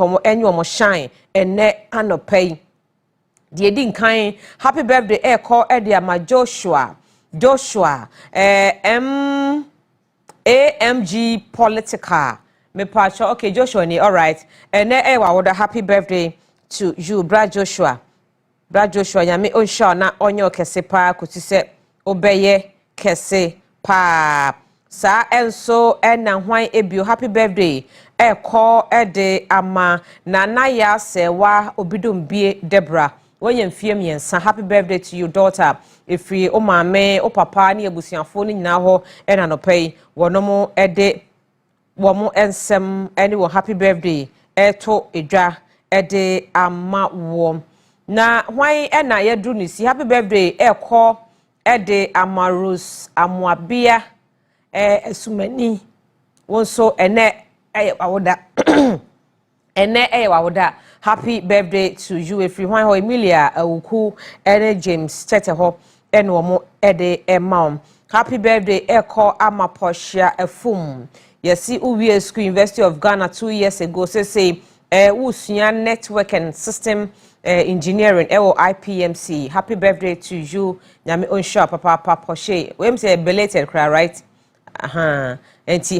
nkomo enye omo shine ene anopay de din kan happy birthday call de ama Joshua AMG political me pacho okay Joshua ni all right ene wa woda happy birthday to you bra Joshua nyame onsha na onye okese pa kutise obeye kese pa sa enso ena hwan ebio happy birthday call de ama nana ya sewa obidombie Debra when mfie miensa happy birthday to your daughter ifri o maame o papa ne abusiafo ni nyina ho ena no pay wonomo de womo ensem ene wo happy birthday to edwa de ama wo na hwan ena yedru ni si happy birthday call de amaros amuabia esumani wonso ene awoda ene awoda happy birthday to you if you want ho Emilia awuku ene James tete ho ene omo de emam happy birthday call ama Portia efum yesi uwie school University of Ghana 2 years ago say usua network and system engineering IPMC happy birthday to you nyame onsha papa Portia we say belated cry right and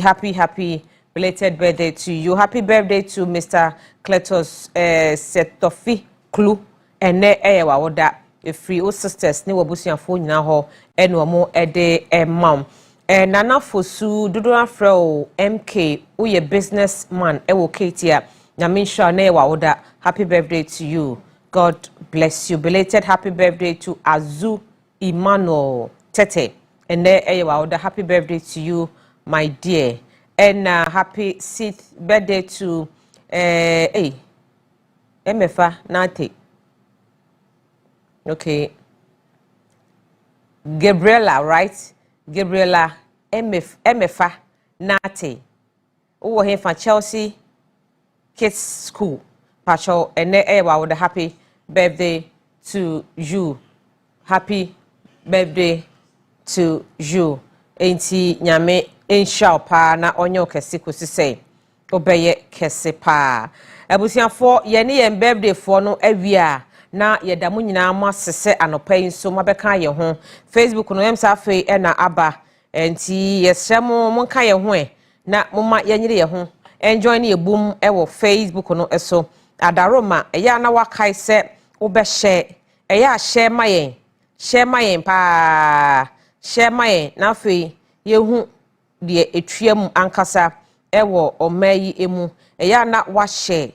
happy belated birthday to you. Happy birthday to Mr. Kletos Setofi Klu ene ewa woda free o sisters ni wabusiafo nyina ho ene omo ede mam nana fosu dodo afro MK uye businessman ewo Katia nyaminsha na ewa woda happy birthday to you. God bless you. Belated happy birthday to Azu Emmanuel Tete ene ewa woda happy birthday to you my dear. And happy 6th birthday to MFA Nate. Okay. Gabriela, right? Gabriela MFA Nate. Who here for Chelsea Kids School. Pacho and with the happy birthday to you. Happy birthday to you. Enti nyame ensha pa na onyo kese kusi say obeye kese pa abusiafo ye ne yem birthday fo no awia na yedamu nyina ma sese anopai nso mabeka ye ho Facebook no yem sa fe na aba enti yesremo monka ye ho na moma yanyire ye ho enjoy ne ebum wo Facebook no eso adaroma eya na wakai se obe share eya share mayen pa share mayen na fe yehu de etwam ankasa ewo omayi emu eya na wa share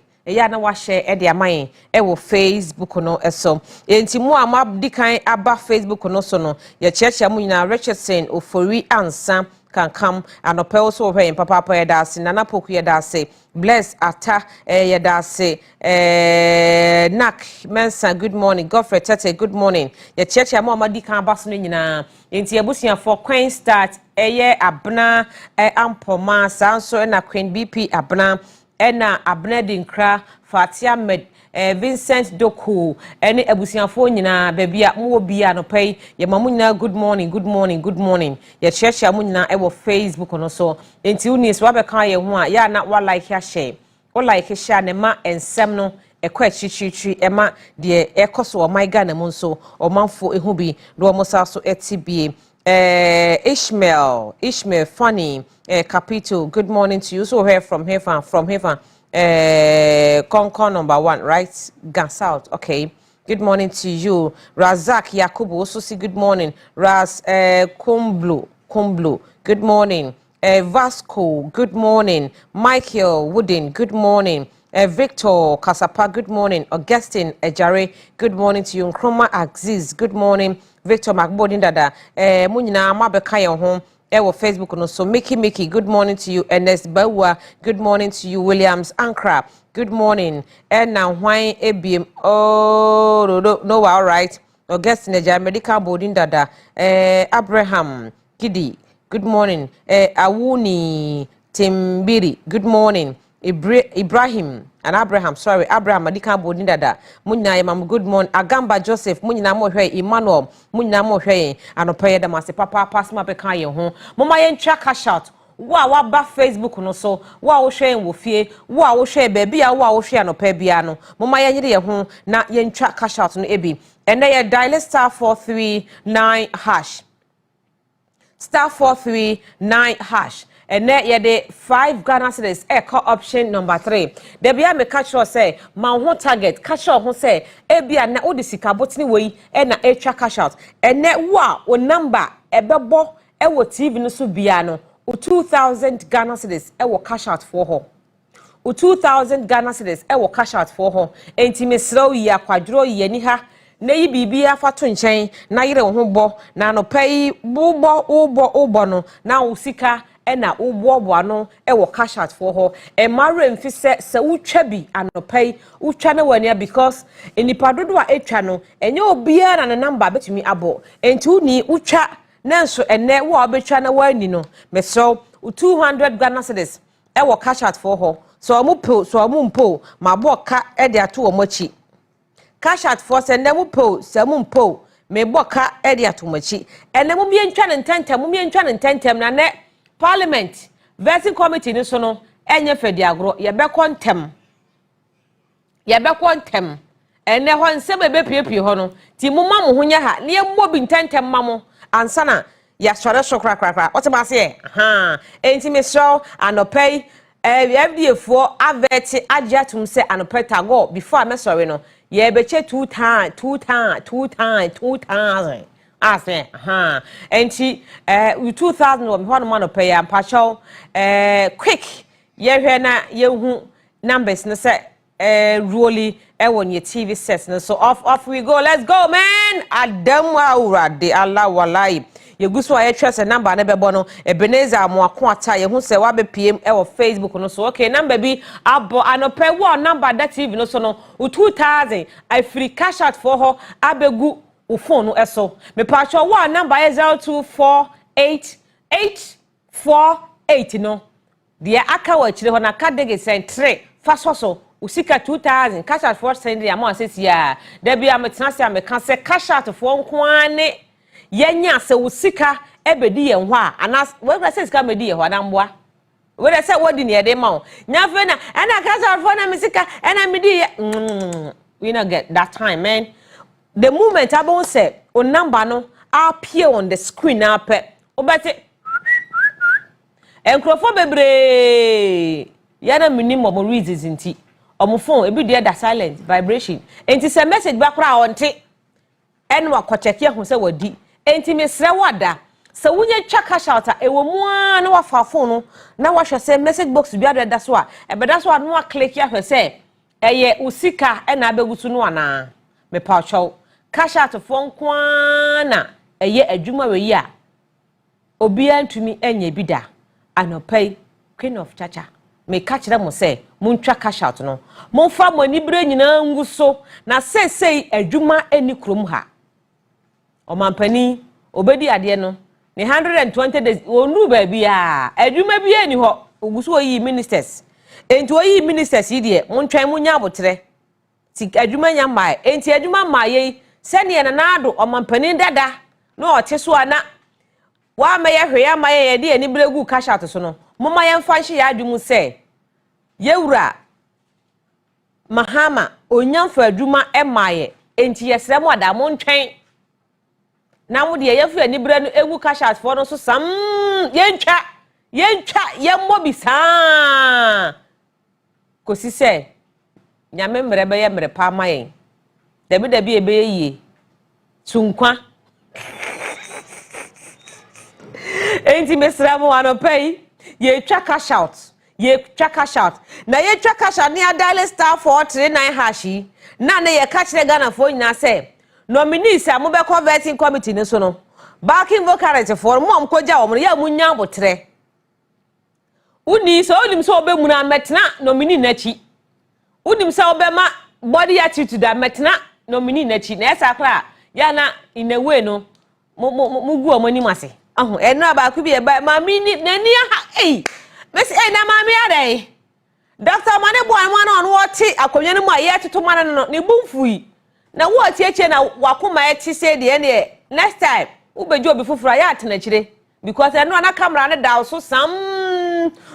de amayen ewo Facebook no eso enti mu ama dikan aba Facebook no so no ye cheche mu nyina Richardson ofori ansa kankam anope so hwe papa yedase nana poku yedase bless ata yedase nak mensa good morning Godfrey Tete good morning ye cheche mu ama dikan aba so no nyina enti ebusia for Queen Start eye abna ampoma sanso na Queen BP abna ena abna dinkra Fatia Med Vincent Doku ene abusiafo nyina babia mo bia no pay ye mamu nyina good morning ye share mu nyina e wo Facebook no so enti uni so abeka ye ho a ya na wa like ya share o like share ne ma ensem no ekwa chichichi ema de ekoso o my Ghana mu so o manfo ehu bi do mo sa so etibie Ishmael funny Capito good morning to you so here from heaven Concon number 1 right Gan South okay good morning to you Razak Yakubu also say good morning Raz Kumblu good morning Vasco good morning Michael Wooden good morning Victor Kasapa good morning Augustine Ejare good morning to you Nkrumah Aziz good morning Victor Macbodin dada munyina mabeka ye ho ewo Facebook no so Mickey good morning to you Ernest Bawa good morning to you Williams Ankra good morning and now hwan ebiem oh no all right Augustine Ejare medical bodin dada Abraham Kidi good morning Awuni Timbiri good morning Ibrahim and Abraham Adika bodin dada munyina mam good morning Agamba Joseph munyina mo hwe Emmanuel munyina mo hwe anopaye da mase papa pasma beka ye ho mama ye ntwa cash out wa ba Facebook no so wa wo hwe wo fie wa wo hwe baby a wa wo hwe anopa bia no moma yanyere ye ho na yentwa cash out no ebi ene ye dial star 439 hash star 439 hash and then you the 5 Ghana cedis echo option number 3 there be me catch you say ma ho target catch you ho say e bia na odi sika botini we e na etwa cash out and then wa o number ebebo e wo TV no so bia no o 2000 Ghana cedis e wo cash out for ho o 2000 Ghana cedis e wo cash out for ho enti mesraw yi akwadro yi ni ha na yi bibia fa to nchen na yire ho bo na no pai ubo no na usika ena ubo no e wo cash out for ho e mare mfi se utwa bi anopai utwa na wania because enipa dodo a etwa no enye obia na number betumi abo enti uni utwa na nso ene wo obetwa na wani no meso 200 Ghana cedis e wo cash out for ho so mpo ma bo ka e de ato wo machi cash out for send them po semumpo me boka edi atomachi enemu mientwa ntentem na ne parliament vetting committee ni so no enye fedi agro ye be kontem ene ho nsem ebe piepie ho no ti mumma mo hunya ha ne emmo bi ntentem mamo ansana ya sore sokra otemase enti me show anopay FDA4 aveti ajatum se anopeta go before me sorry no ye beche 2 times ase enti 2000 wo me hono man pay am pacho quick ye hwe na ye hu numbers no se really won your TV sets no so off we go, let's go man adam wa urade Allah walai ye guso aye trust number na bebo no Ebenezer amoako ata ye hu se wa be PM e wo Facebook no so okay number bi abo anope wo number that TV no so no 2000 I free cash out for her abegu u phone no eso me pacho wo number 0248848 no dia aka wa chire ho na kadege send 3 faso usika 2000 cash out for send ya mo asesi ya da bia metenase ameka se cash out for nkwane yenya se usika ebedi ye ho a ana we say sika medi ye ho anamboa we say wodi ne de ma nya fe na ana cash out for na misika ana medi we not get that time man the moment abon say o number no appear on the screen up obete enkrofo bebre yana minimum mo reasons nti omo phone ebi dey da silent vibration enti say message ba kra onte enwa kwacheke ho say wadi enti mesre wada se wunye twa cash out ewo mu a na wafa phone no na wahwe say message box bi ada so a ebeda so no click ya hwe say eye usika na abegusu no ana me pa chow cash out phone kwana eye adwuma we yi a obi antumi enya bida anopai queen of chacha me catch them say muntwa cash out no monfa mani bre nyina nguso na sei adwuma eni krom ha omampani obedi ade no ne 120 days onu ba bia adwuma bia eni ho oguso oyi ministers enti oyi ministers yi de montwan munya abotre ti adwuma nya mai enti adwuma mai se ne na nado omampani dada no oteso ana wa ma ye hwe ya ma ye de eni bregu cash out so no mama ye mfa hye ya adwumu se yewura mahama onyamfa adwuma emaye enti yesre mo ada mo ntwen na mo de yefu ani bre no egu cash out for no so sam yentwa yemmo bisa Kusi se nyame mre be ye mre pa mayen dabi ebe ye tunkwa enti mesra mo anopai ye twa cash out na ye twa cash out ni dial star 439 hashi na ye catch the Ghana for nyina say nominees a mo be vetting committee ni so no backing vocality for mom koja wo ya munya botre uni so onim so obe mu na metna nominee nachi unim so obe ma body attitude da metna nominee nachi na esa kra ya na in a way no mugu omani mase aho eno ba ku bi e ba ma mi ni nani ha Messi na mami ade Dr. Mane boy man on woti akonwa no mu aye toto man no ne bumfui na wo tie na wakoma eti se de ne next time ubejo obi fufura ya atena kire because no na camera ne da so sam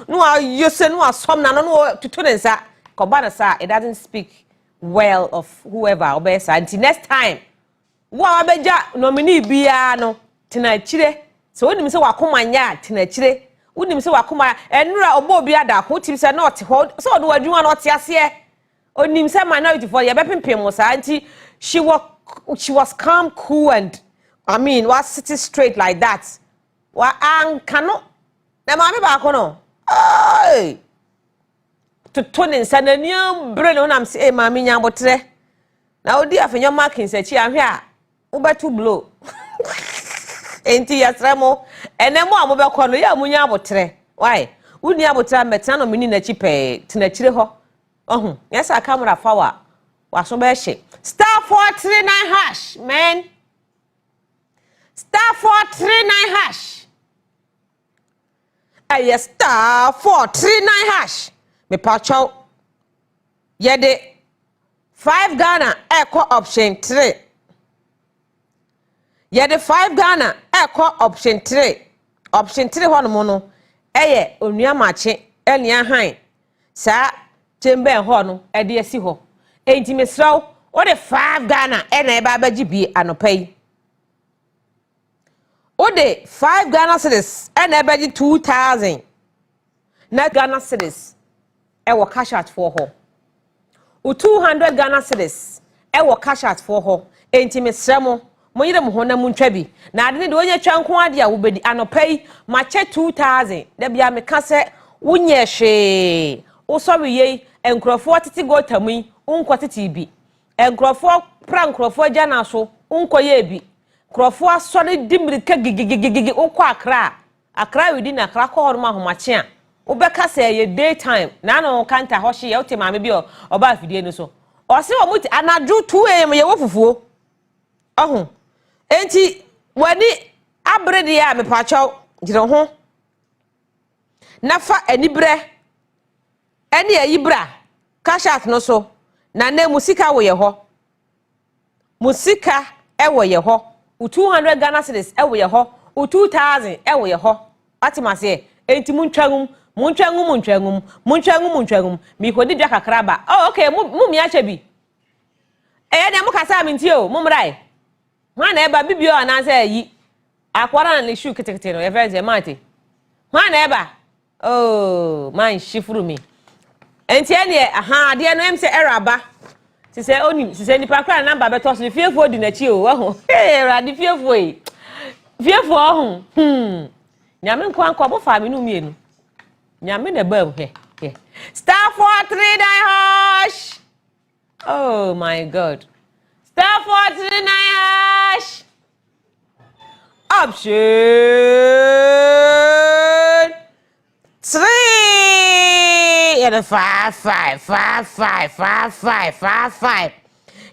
no ayese no asom na no tutu ne nsa koba na sa it doesn't speak well of whoever obesa until next time wo abeja nominee bia no tena chire so wonim se wakoma nya tena chire wonim se wakoma enura obo bia da ho tim se not ho so do adwuma no te ase onim se minority for ye bepempem mo sa anti she was calm, cool, and I mean was sitting straight like that. Wa ankano na mama ba ko no ai to tonin sananiam bre no nam se mama nya botre na odi afenyo marking se chi ahwe a wo betu blow enti yasremo enemo amobe ko no ya munya botre why uni abotra metana no mini na chi pe tena chire ho ohun yesa camera power wa so be she star 439 hash man star 439 hash aye star 439 hash me pacho yede 5 Ghana echo option 3 yede 5 Ghana echo option 3 ho no no eye onua maakye enia han sa tembe ho no e de asi ho enti mesraw o de 5 Ghana ena e ba baji bi anopai o de 5 Ghana cedis ena e baji 2000 na Ghana cedis e wo cash out for ho o 200 Ghana cedis e wo cash out for ho enti mesramo mo yire mo hona mu ntwa bi na ade ne de onye twa nko ade a wo bedi anopai mache 2000 da bia me ka se wonye hwe wo sorry ye enkrofo titi go tamui unko titi bi enkrofo pra enkrofo gya na so unko ye bi krofo asori dimirika gigigigigi unko akra within akra ko horma homache a wo beka se ye daytime na no kanta hohye ye wote maame bi oba afidie no so o se wo muti anadwo 2 am ye wo fufuo ohun enti wani abrede ya me pacho gire ho nafa anibre eni ayibra kashat no so na ne musika wo ye ho musika e wo ye ho 200 Ghana cedis e wo ye ho 2000 e wo ye ho atimase enti muntwangum mi ko di dwa kakra ba oh okay mu mi ache bi ne mu kasa mi nti o mu mrai hwa na eba bibio ananse ayi akwara na le shoe ketekete no ye verse mate hwa na eba oh man shifuru mi enti ene aha de no em se eraba ti se oni ti se nipa kra number beto so fiefo di na chi o ho eh radi fiefo yi fiefo ho nyame nko anko bo fa mi no mienu nyame na ba he star 439 hash oh my god star 439 hash option 3 yeah the 5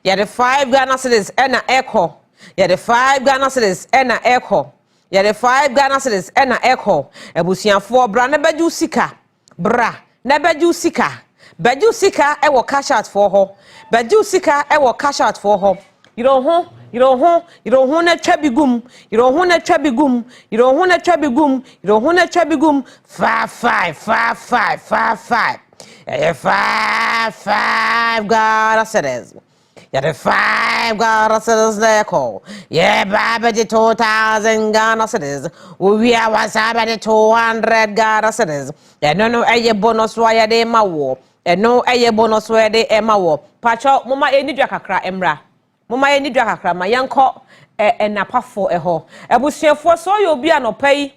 yeah the 5 Ghana cedis ena echo yeah the 5 Ghana cedis ena echo yeah the 5 Ghana cedis ena echo ebusiafo bra na baju sika bra na baju sika e wo cash out for ho baju sika e wo cash out for ho you don't na twabigum you don't na twabigum 5 yeah 5 Ghana cedis yeah the 5 Ghana cedis there call yeah baba the 2000 Ghana cedis we are wasaba the 200 Ghana cedis yeah no eye bonus why dey ma wo no eye bonus why dey e ma wo pacho mama eni dwa kakra emra mama eni dwa kakra ma yanko enapafo eho ebusuefo so yo bi anopai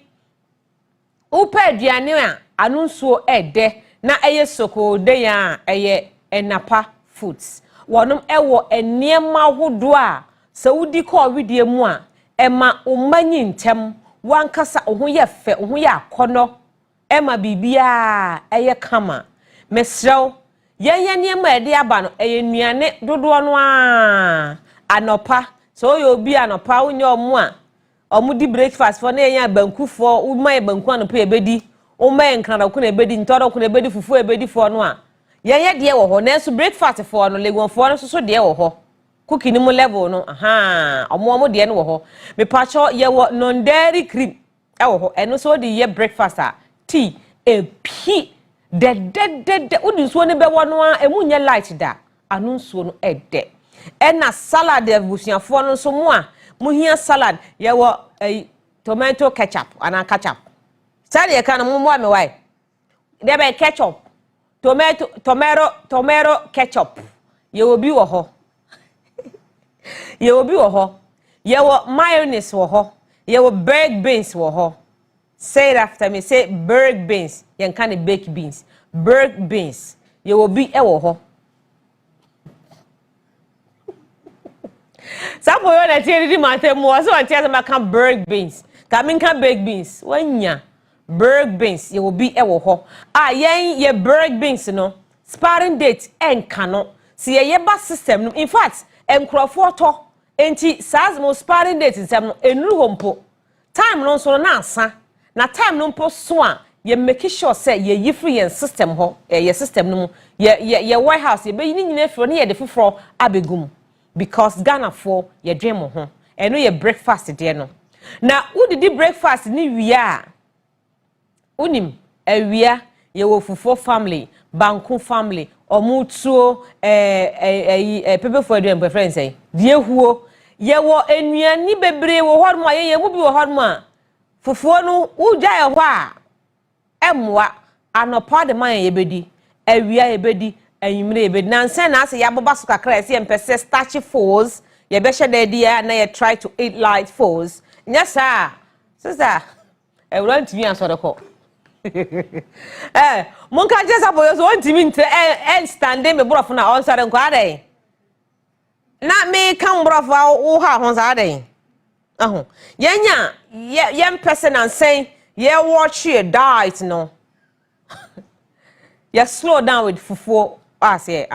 upa aduane a anunsuo ede na eye soko de ya eye enapa foods wonum ewo eniema hodo a saudi ko widie mu a ema umanyi ntem wankasa ohun ye fe ohun ye akono ema bibia eye kama mesrew yenye niema ede aba no eye nuane dodo no a anopa so yo bi anopa unye omu a omudi breakfast for na enya banku for umai banku anopa ebedi umai nkana ko na ebedi ntoro ko na ebedi fufu ebedi for no a yenye de wo ho na so breakfast for no legon for no so de wo ho cookie ni mu level no aha omo de no wo ho me pacho ye wo non dairy cream ewo ho eno so de ye breakfast a tea epi de udi nsuo ne be wono a emu nye light da anu nsuo no ede ena salad ebusuafo no so mu a mu hia salad ye wo tomato ketchup ana ketchup sare ye kan mu mo me why there be ketchup tomato ketchup ye wo bi wo ho ye wo bi wo ho ye wo mayonnaise wo ho ye wo baked beans wo ho. Say it after me. Say baked beans. Yen kind of baked beans. Baked beans. You will be a wo. Some boy na tell you matter more. So I tell them I can baked beans. Coming can baked beans. When ya baked beans, you will be a wo. Ah, ye baked beans no. Sparring date en cano. See ye bus system. In fact, crofo to. Enti saz mo sparring date in some enru hompo. Time no so na asa. Na time no mpo so a ye make sure say ye yi free yen system ho ye system no ye warehouse ye be ni nyina fro na ye de foforo abegum because Ghana for ye dream ho eno ye breakfast de no na udidi breakfast ni wia unim awia ye wo fufo family banku family omutuo pepe for dem preference die huo ye wo enuani bebre wo hormo ye mu bi wo hormo a fufuo no uja ye ho a emwa anopa de man ye bedi awia ye bedi anyimre ye bedi nanse na ase ya boba so kakra ese empese starchy foods ye be hye da dia na ye try to eat light foods nyasa sister want me answer the call monka jesa boyo so want me nte standing me brofo na on sare nko adai na me kan brofo wo ha ho sa adai yenya yem person and saying ye watch your diet no you slow down with fufu say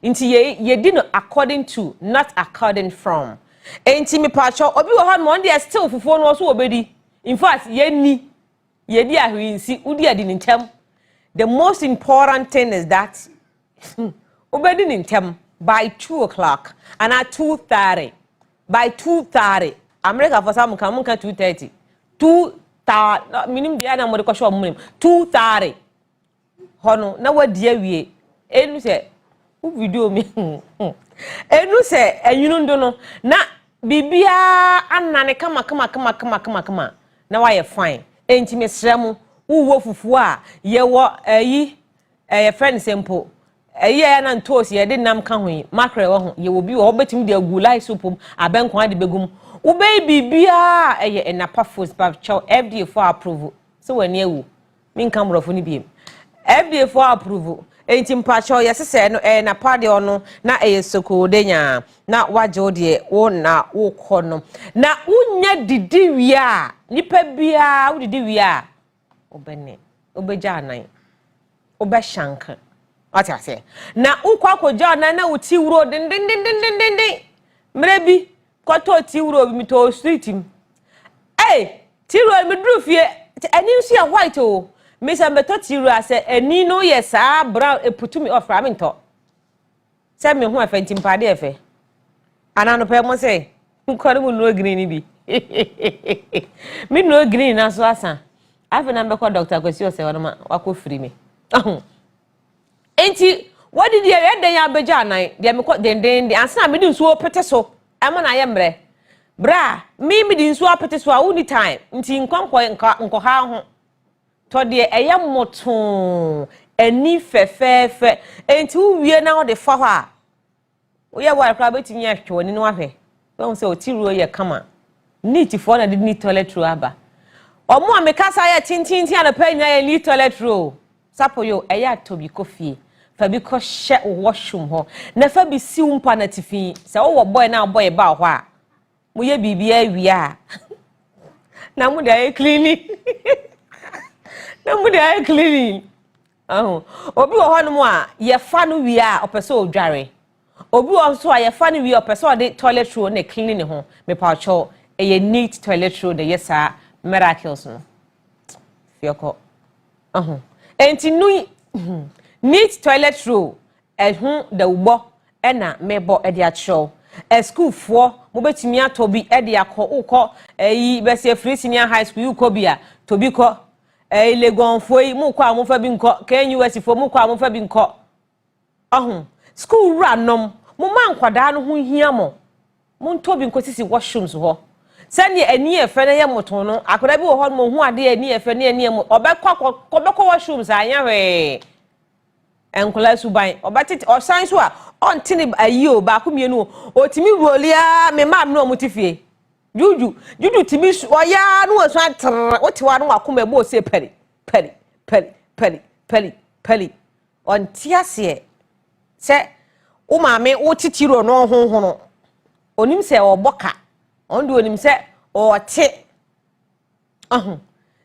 into ye did not according to not according from enti me pacho obi wo hon mo dey still fufu no so obedi in fact ye di ahwinsi udi adi ntem the most important thing is that obedi ntem by 2 o'clock and at 2:30 by 2:30 America for some come 2:30 2:30 minim dia na mo de kwhwe omunim 2:30 hono na wadi awie enu se u video mi enu se anyunu ndo no na bibia anane kama na wa ye fine enti mesremu uwo fufu a ye wo friend sempo ya na ntosi ye de nam ka ho makre wo ho ye wo bi wo betimi de agu lai supum abenkwa de begum wo be bibia enapa force ba chow FDA for approval so wani ewu min kam rofo ni biem FDA for approval enti mpacho ye sese no na pade ono na soko denya na waje de wo na wo kɔ no na unya didi wia nipa bia wo didi wia obene obeja anan obe shank ati ase na ukwa koja na uti wuro din mrebi kwato ti wuro bi to street im ti wuro mi dru fie ani nsu ya white o me say beto ti wuro ase ani no ye sa brown eputumi of ramen to se me hu afa ntimpade efe anano pe mo say nkore mu no green bi mi no green na so asa afa na mbekọ doctor Kusi o se wona wako free me enti what did you read den ya beja anan de me ko den ansa me di nsuo pete so ema na ye mre bra me di nsuo pete so a uni time nti nko ha ho to de eye moto ani fefefe enti uwie na o de fa ho a wo ye wa kra betimi ahwe oni no ahwe so se o tiruo ye kama neat for na did need toilet roll aba omo amekasa ye tintintin ana pa nya ye need toilet roll sapo yo eye atobi kofie fa bi ko hye washroom ho na fa bi si umpa na tifi se wo boy na boy ba ho a mo ye bibia awia na mo dey clean na mo dey clean obi wo ho no mo a ye fa no wi a opeso odware obi wo so a ye fa no wi opeso de toilet roll na clean ne ho me pa cho ye neat toilet roll de yesa miracles no fioko enti nu neat toilet roll ehun da ubo na mebo e dia cho school for mo betimi atobi e de akọ ukọ yi be se free senior high school ukọ bia tobi kọ legonfo yi mo kọ amofa bi nkọ KNUS fo mo kọ amofa bi nkọ school ranom mo man kwada no ho hia mo tobi nkọ sisi washrooms ho sani ani efe na ye moton no akoda bi wo ho mo hu ade ani efe na ani mo obekọ washrooms anya hwe enkola suban obetiti osan so a ontini ayo ba ko mienu otimi rolia me mam no mutifie juju timi oya no so atre otiwa no akoma ebo se peli ontiase se o maame o titiro no honhono onim se oboka onde onim se ote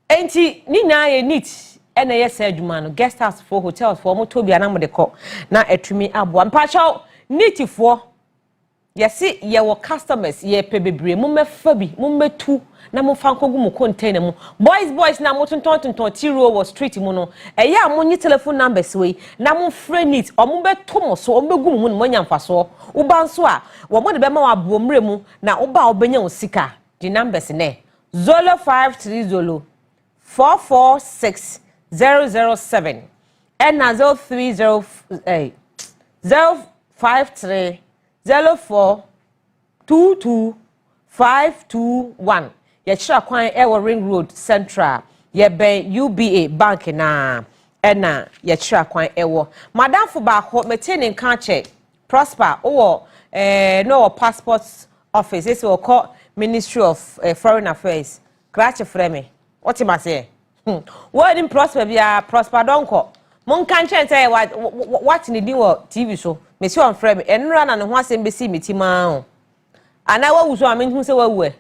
enti ni na ye neat ena yes adwuma no guest house for hotels for mo tobi anam de ko na atumi aboa mpacho neatifo yesi ye wo customers ye pebebre mo mefa bi mo metu na mo fa nkogu mo container mo boys na mo tonton tiro wo street mo no eya mo nyi telephone numbers we na mo frame it o mo beto mo so o begu mo mo nyamfa so wo ba nso a wo mo de be ma wa bo mre mu na wo ba obenya wo sika the numbers ne 0530 446 007 and 030 053 04 22 521 ye chira kwan ewo ring road central ye ben UBA bank na ena ye chira kwan ewo madam fo ba ho metene nka che prosper owo no passport office ese wo call Ministry of Foreign Affairs crash frame what you must say word in prosper bia prosper donko mon kan chen say what ni din wo TV so me si on frame enra na ne ho asem be si metima o ana wa wuso amen hu se wa wu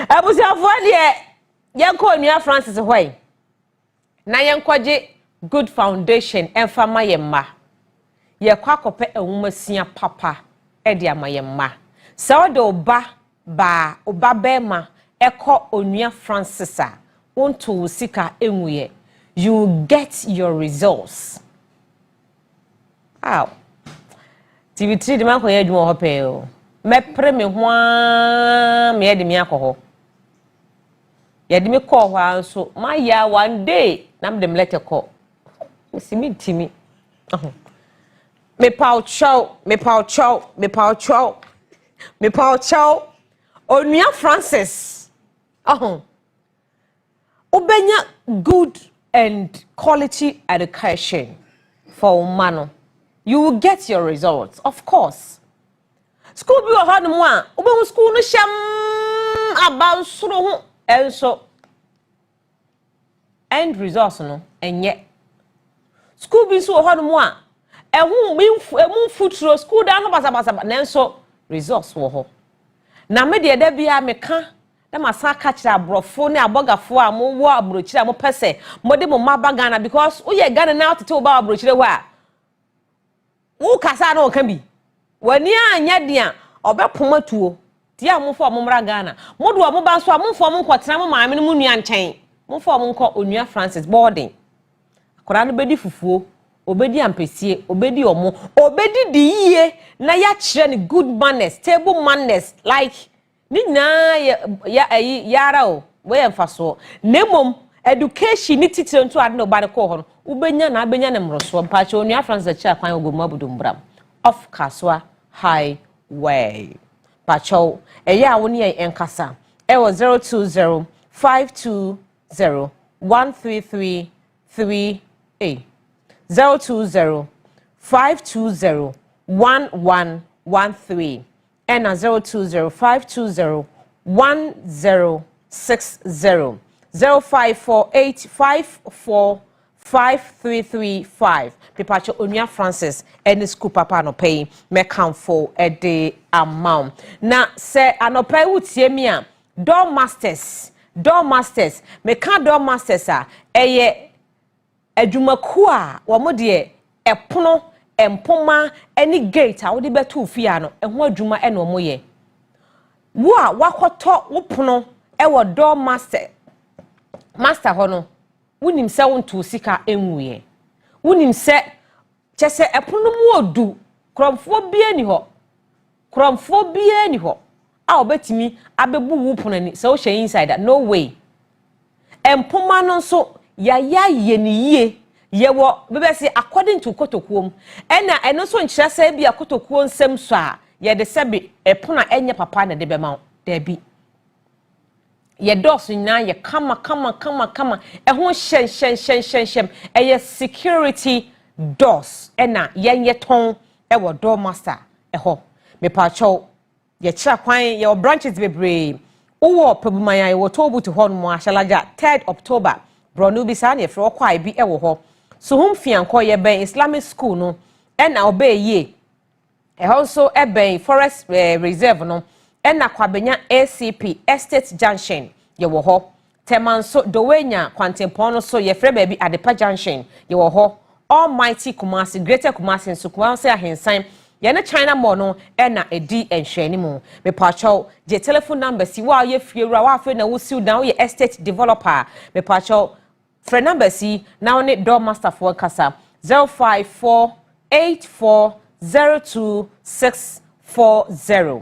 abusiafo de yanko Onua Francis hoy na yankwaje good foundation emfa mayemma ye kwakope enwumasia papa e de amayemma so de oba bema eko Onua Francis a wonto sika enwuye you get your results aw TV3 de man ko ye adwuma ho pe o me pre me ho me ye de me akoho ye de me ko ho anso ma ya one day na me de me lete ko simi timi me pau chow Onua Francis obenya good and quality education for mano you will get your results of course school bi o hanu mu a obehu school no hyam abansoro ho enso end results no enye school bi so hanu mu a emu futuro school da no basa nenso results wo ho na me de bia meka na masaka kira abrofo ne abogafo a mo wo abrochire mo pese mo de mo maba Ghana because wo ye Ghana na otete wo ba abrochire ho a wo kasa na o kan bi wani anya dia obepoma tuo ti a mo fo mo mra Ghana mo do mo ba so a mo fo mo nkotena mo maame no mu nua nchen mo fo mo nko Onua Francis boarding akora no bedi fufuo obedi ampesie obedi omo obedi di yie na ya kire ni good manners table manners like ni na yara o we emfaso nemom education ni titire nto ade no ba ne ko ho no ubenya na abenya ne mroso mpache Onua Francis cha kwan ogomu abudumbram off Kaswa highway pacho eya woni enkasa e wo 020 520 13338 020 520 1113 and 020 520 1060 0548 54 5335 Pipacho Onua Francis any school papa no pay me count for a day amount na se anopai wutie mi a door masters me kan door masters a eye adwumaku a wo mo de epono empoma any gate a wo de beto fia no eho adwuma e no mo ye wo a wakoto wo pono e wo door master ho no wunim se wonto sika enwuye wunim se chese epono mu odu kromfo bia ni ho kromfo bia ni ho a obetimi abebu wu ponani se wo hye inside no way empoma no so ya ye ni yie ye wo bebesi according to kotokuom ena eno so nkyira sa bia kotokuo nsem so a ye de sebe epona enye papa na de bema da bi ye dos nyina ye kama ehun shen eye security doors ena yenye ton ewo door master eho me pa chow ye kira kwan ye branches bebre uwo pebumanya ye wotobu to hon mo ashalaja 3rd October bronu bi sa na efro kwai bi ewo ho so hum fianko ye ben Islamic school no ena obey ye ehon so eben forest reserve no ena kwabenya ACP Estate Junction ye wo ho temanso dowenya kwantempon no so ye frɛ baabi Adepa Junction ye wo ho Almighty Kumasi Greater Kumasi nso Kumasi ahensan ye ne China Mall no ena edi enhwani mu me pacho je telephone number si wa ye fiewura wa afre na wo siw down ye estate developer me pacho frɛ number si na one door master for kasa 05484026640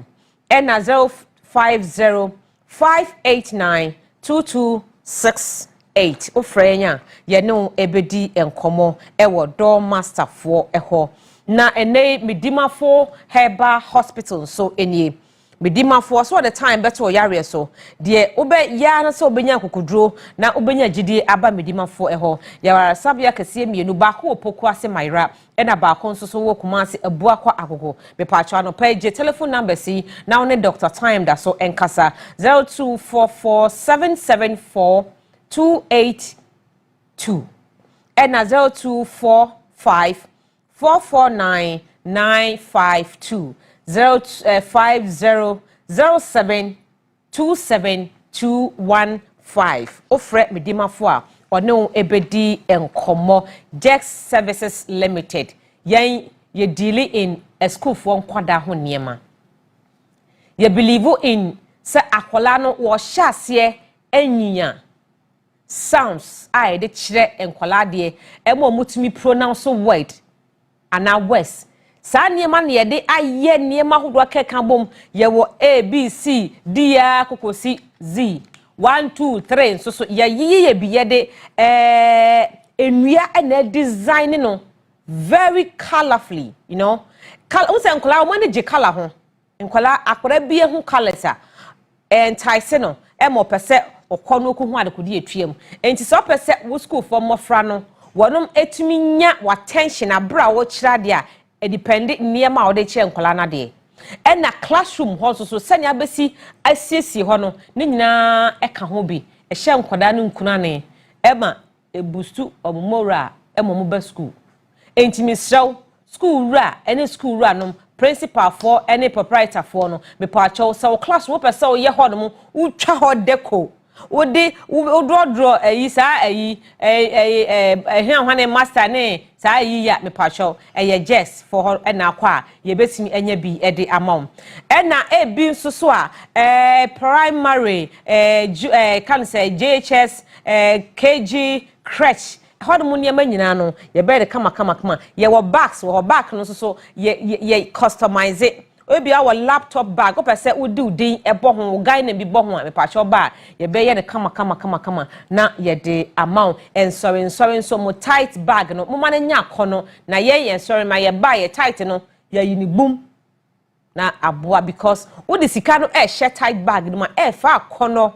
ena 0505892268 ofrenya ye no ebedi enkomo ewo door master for eho na ene medimafo Herbal Hospital so enie medimafo so the time beto yare so de obe ya na so obenya kokudro na obenya gidi aba medimafo eho ya sabia kese mienu ba ko opoku ase maira ena ba ko nso so wo Kumasi abua kwa agogo me pacho no page telephone number si na one Dr. Time da so enkasa 0244774282 ena 0245449952 05007272215 ofre medimafo a ono ebedi enkomo Dex Services Limited yen ye deal in a school for nkwada ho niema ye believe in se akola no wo hyase enyinya sounds I de kire enkwala de emo mutumi pronounce word ana west sa niema na ye de aye niema hodo keka bom ye wo a b c d ya kokosi z 1 2 3 so ye ye bi ye de enua na design no very colorfully you know unse enkwala mo ne je color ho enkwala akora bie ho colors a entice no emo pese okono ko hu adekodi etuam enti so pese wo school for mofra no wonom etumi nya attention abra wo kira de a depend niema wo de che enkwala na de na classroom ho so senya abesi asiesi ho no ne nyina eka ho bi ehye nkwada no nkuna ne ema ebustu omomora emomo ba school enti misraw school ra ene school ra no principal for any proprietor for no me pa cho so class wo pese wo ye ho no utwa ho deco wodi odrodro ayi sa ayi hwane master ne sa ayi ya me pa cho eye just for na kwa ye betimi enya bi ede amount na ebi nso so a primary can say JHS KG crèche hodi mu niema nyina no ye be de kama ye wo bags wo back no so ye customize it obi our laptop bag opese udi udin ebo ho guy na bi bo ho me pa cho ba ye be ye ne kama na ye de amount and sorry so mo tight bag no mo ma na nya akono na ye sorry ma ye ba ye tight no ye yini boom na aboa because udi sika no share tight bag no ma fa akono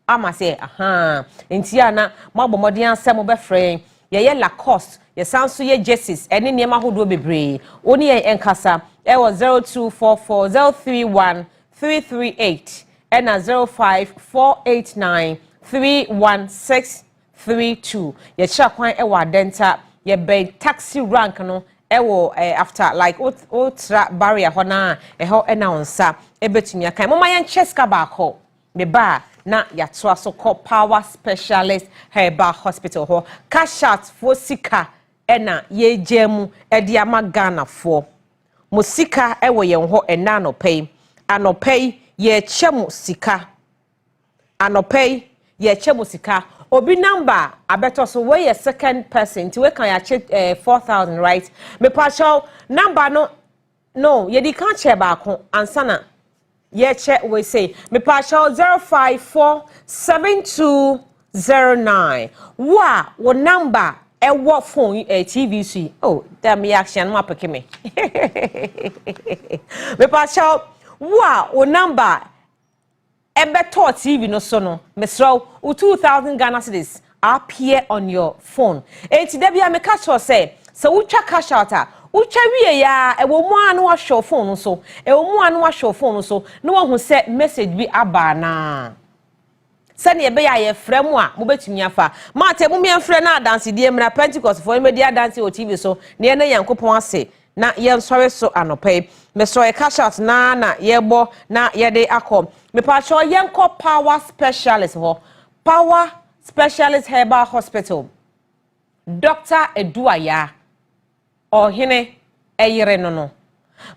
ama say aha entia na mabomodin asem be frɛ ye Lacoste ye sanso ye jerseys ene niema hodo bebre oni ye enkasa was 0244031338 and 05489316332 ye kira kwan ewa denta ye be taxi rank no ewo after like ultra barrier hona eho ena onsa ebetumi akan mama yan cheska ba ko me ba na ya toa so call Power Specialist Herbal Hospital ho kashat fo sika ena ye jemu edi ama Ghana fo musika ewo yen ho ena anopei ye chemu sika anopei ye chemu sika obi number abeto so we ye second person ti we kan ya che 4000 right me pa show number no no ye di kan che ba ko ansana ye che we say me pa show 0547209 wa wo number e wo phone TVC oh damn me action ma peke me me pa show wa wo number Ebeto TV no so no mesro 2000 Ghana cedis appear on your phone. Enti da bia me catch you say so utwa cash out a utwa wie ya e wo mu anu a show phone so e wo mu anu a show phone so no wo say message bi aba na sani ebe ya ye frɛ mu a mo betumi afa ma te mo me frɛ na dance die mra Pentecost for me dia dance o TV so na ye na yankopon ase na ye nsɔre so anopai me so e cash out na ye bo na ye de akom me pa cho yenko power specialist ho power specialist herbal hospital Dr. Eduaya ohene eyire no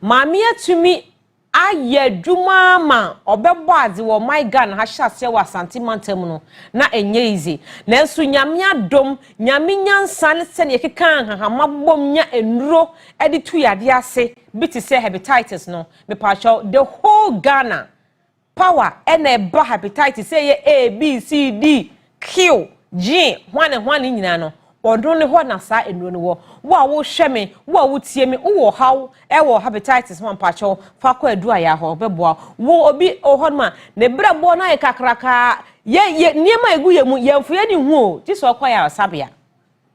maami atumi aye dwuma ma obebo ade wo my gun ha hyase wa santimantem no na enye easy nanso nyame adom nyame nyansa se ne keka ha mabom nya enuro ede tu yade ase biti se hepatitis no me pa cho the whole Ghana power ene ba hepatitis say A B C D Q G hwane nyina no odon ne ho na sa enuro no wo hwe me wo tie me wo haw e wo hepatitis ho mpacho fa kwa Eduaya ho beboa wo obi oho ma ne brabo na ye kakraka ye niema egu ye mu ye mfu ye ni hu o ti so kwa ya sabia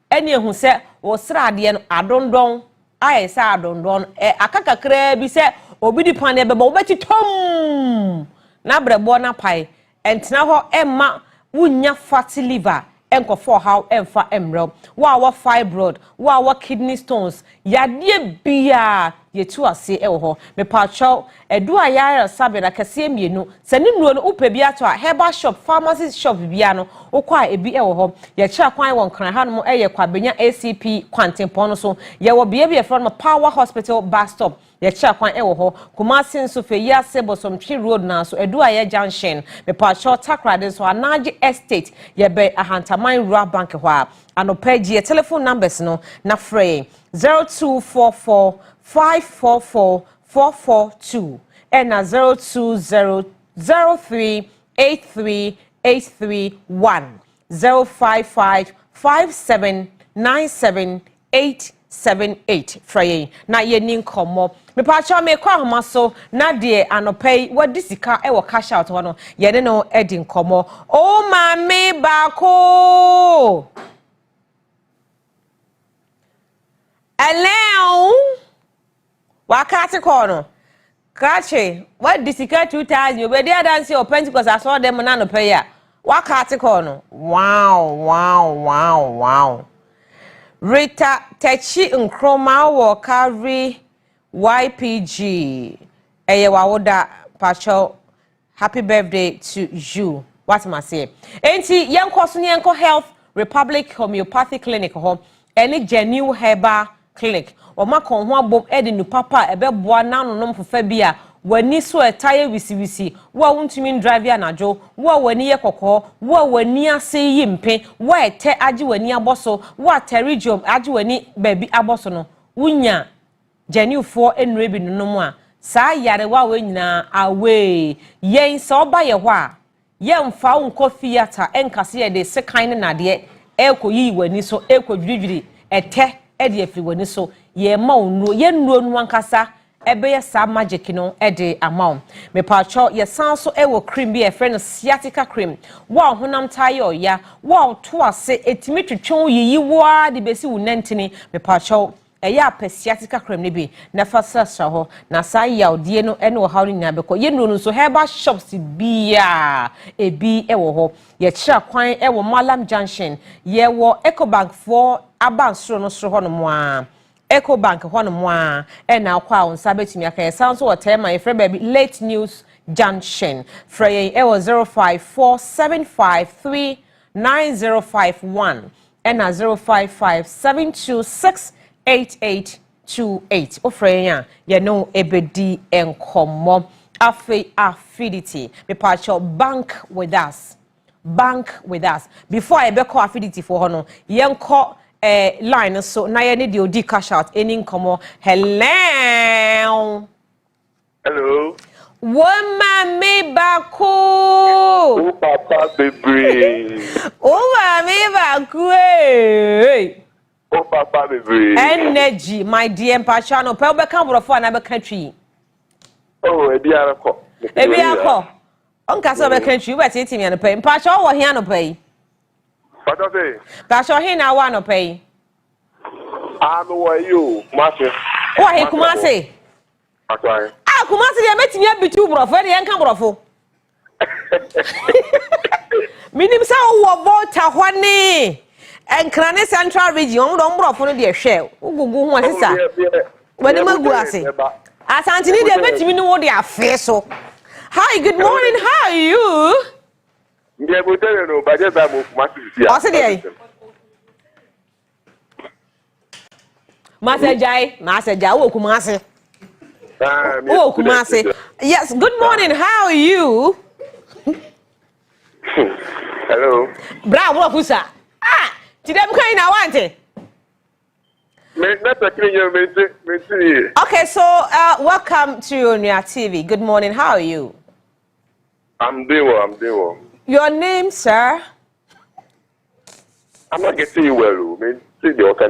eni ehu se wo srade no adondon aye se adondon akakakra bi se obi di pan e bebo wo beti tom na brabo na pai entena ho emma wunya fatty liver enko for how emfa emro wa fibroid wa kidney stones yade bia yetu ase e wo ho me pa cho Eduaya sabe na kase mienu sane nuo no upe bia to a herbal shop pharmacy shop bia no okwa ebi e wo ho ye kira kwan won kran ha no eye kwa benya ACP kwantempo no so ye wo bia from Power Hospital bus stop ye kira kwan e wo ho Kumasi nso fe ya sebosom twi road na so Eduaya junction me pa cho takrade so Anaje estate ye be ahantaman rural bank ho a anopagie telephone numbers no na free 0244 544-442 and 020038381 055-5797-878 Frey na ye nin komo me pa cha me kwa homa so na de anopai wadi sika e wo cash out ho no ye ne no edi komo o ma me bako Hello Wakati kono Kache what disika 2000 you be there dance your Pentecost I saw them na no pay ya Wakati kono wow Rita Techi Nkroma wo carry YPG eye wawoda pacho happy birthday to you what must say enti yenko so yenko health Republic homeopathic clinic ho any genuine herbal clinic o makon ho abom edi nu papa ebeboa nanonom fofa bia wani so etaye wisi wo wuntumi drive ya najo wo wani ye kokko wo wani ase yimpe wo ete age wani aboso wo aterigium age wani baby aboso no wunya genufo enrebi nunom a saa yare wa we nyina awe yen so oba ye ho a yemfa unko theater enkase ye de sekan na de ekoyi wani so ekodwidwiri ete edi efri wani so ye ma onuro ye nuro nu ankasa ebe ye sa magic no ede amount me pa cho ye san so ewo cream bi e friend sciatica cream wa honam taye oya wa to ase etimi twetwon yiyi wa de besi wo nantini me pa cho eya sciatica cream ne bi na fa sasra ho na sa yaudie no ene wo hawo nya beko ye nuro no so herbal shops bia ebi ewo ho ye kira kwan ewo Malam Junction ye wo Ecobank for abansoro no soro ho no mo a Ecobank ho no mo a e na akwa on sabetimi aka sound so whatever my friend baby late news junction frey e was 0547539051 and 0557268828 o frey ya ye no ebedi enkomo affinity me patcho bank with us before I be call affinity for hono yenko line so na ye ne de odi cash out any nkomo. Hello. Hello. Mami Baku. Oh, Papa baby. Oh, Mami Baku. Oh, Papa baby. Energy, my dear Pachano. Pe obe kan brofo na be country. Oh, Ebiako. Ebiako. Onka so be country, we tete me no pay. Pacho wo hia no pay. Pacho say. Pacho he na wa no pay. Anu wa you, Kumasi. Wo he Kumasi. Atwai. Kumasi de metimi abitu brofo de enka brofo. Minim sa wo volta hwane. Enkrane Central Region do brofo no de hwe. Ugugu ho asisa. Wani magu ase. Asantini de metimi no wo de afe so. Hi, good morning. How are you? Ndiye botere no baje ba mo Kumasi sia. O se de. Masajai wo Kumasi. Oh, Kumasi. Yes, good morning. How are you? Hello. Bravo, Kusa. Today I'm kind of want it. Okay, so welcome to Onua TV. Good morning. How are you? I'm doing well. Your name, sir? I'm not getting you well. See the okay.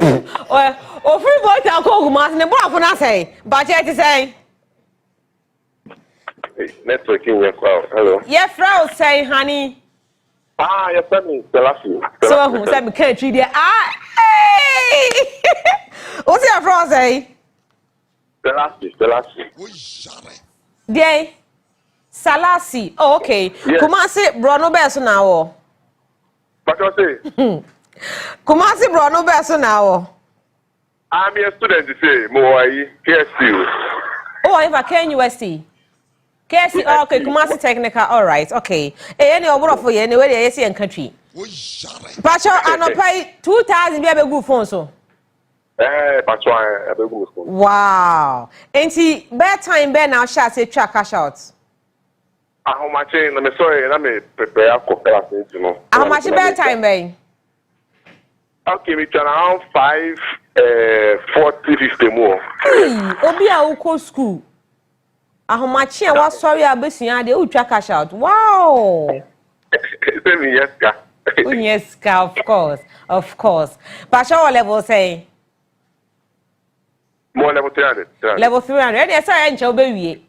Oh, free boy to call Kumasi. Ne bravo na say. But you to say. Networking your crowd. Hello. Yeah, Frau say, honey. Yes, me. Selassie. So who say me can't treat there? Hey! What's your Frau say? Selassie. There. Salasi. Oh, okay. Yes. Kumasi Bruno Beso now. What you say? Kumasi Bruno Beso now. I'm a student to say, Moai, KSU. Oh, I have a KUST. KSC, okay, Kumasi Technical, all right, okay. Any over for you anyway, the AC and country. Pacho, I no pay 2,000 be a good phone so. Pacho, I be good phone. Wow. And see, bad time, bad now, shall say track cash out. How much? I'm sorry, I'm prepare for class, you know. How much bad time, babe? Okay, we turn around 5, 40, 50 more. Obi a uko school. How much I was sorry about you and they track cash out. Wow. Yes, of course. But what level say? More level 300. Level 300. Yes, I ain't your baby.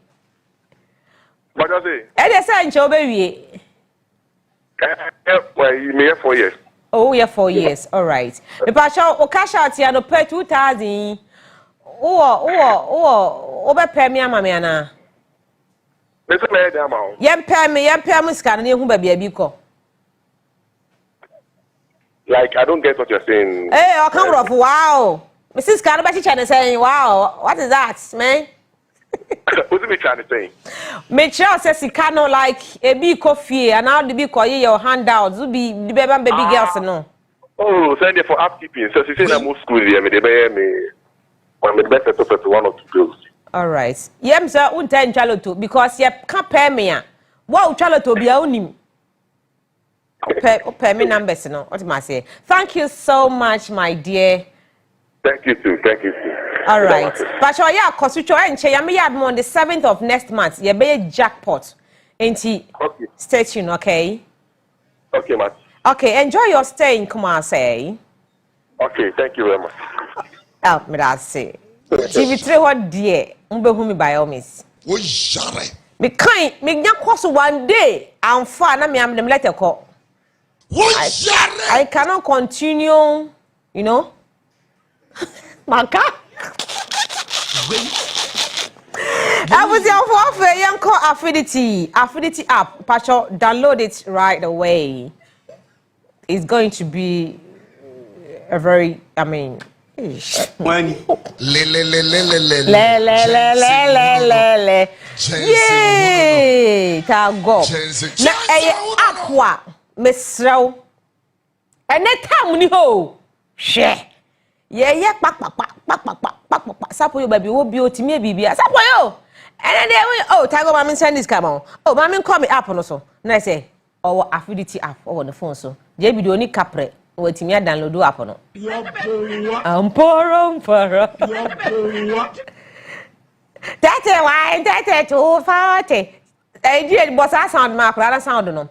What does it? Yes, I ain't your baby. Well, you may have 4 years. Oh, yeah, 4 years. All right. The Pacho, o cash out here no pay 2,000. Over pay me, Mamma. Mr. Madam, Yam pay me scan you baby a biko. Like, I don't get what you're saying. Hey, I'll come off. Wow. Mrs. Canabachi Channel saying, wow, what is that, man? What are you trying to say? Make sure says you cannot like a big coffee and now the big your handouts will be the baby girls no. Oh, send it for upkeeping. So, she said, I'm more school here. I'm the better to one or two girls. All right. Yem sir, unta nchaloto because you can't pay me. What chaloto be onim? Pay me numbers no. What am I say? Thank you so much, my dear. Thank you too. All right. But yeah, cause you try and change. I'm on the 7th of next month. You be a jackpot. Okay. Stay tuned, okay? Okay, Matt. Okay, enjoy your stay in Kumasi. Okay, thank you very much. Oh, me that say. TV3 what dear. Umbe by all means. Me kind, me nyakwaso one day. I'm far na me am them letter call. I cannot continue, you know. Maka. I was your for young call Affinity app. Pacho, download it right away. It's going to be a very, I mean, When yay, ta go. Na aqua, Miss Row. And that time ni ho. She. Yeah, pak. Sapo yo baby, wo bi o ti me bibia. Sapo yo. And then oh, Tiger Mama send this come on. Oh, Mama call me app no so. Na say, oh, Affinity app on the phone so. Je bi do ni capre. wetimi ya download app no amporo tete why tete 240 Ejie bossa sound ma akura sound no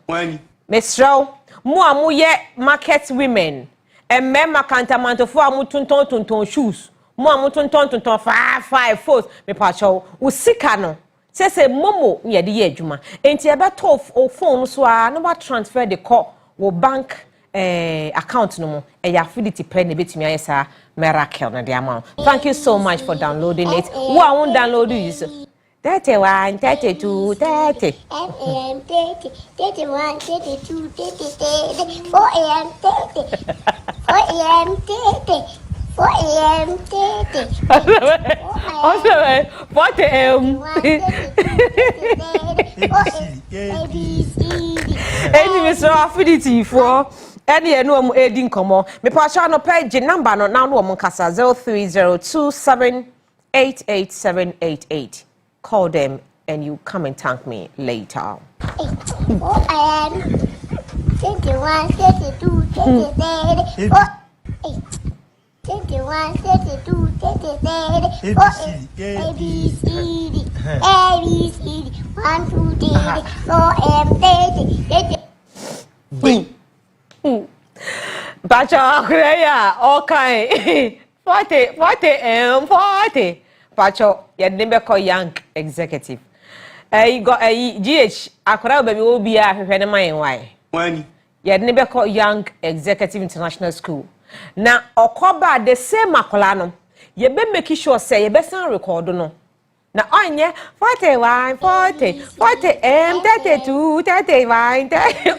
mesrow mo amoye market women emmema kantamantofo amutonton shoes mo amutonton 5 foot me pacho usika no sese momo ye de ye adwuma enti e beto o phone so a no ba transfer the call wo bank account no mo e affidity pen e betimi ayesa miracle na the amount. Thank you so much for downloading it. Who I won't download this 31 32 30 AM 30 31 32 30 4 AM 30 4 AM 30 4 AM 30 also 40 AM anyway so affidity for any no edin komo me pasha no page number no now no mo kasa 0302788788. Call them and you come and thank me later. 4 AM 31 32 30 21, 32, 33, ABCD, 1, 2, 3, 4, 30. Pacho, okay. 40. Pacho, your name called young executive. You got a GH, Akura baby will be a why. When your name called Young Executive International School. Now, Okoba the same makolano. You be making sure say you best record no. Now onye 41 40 M 32 31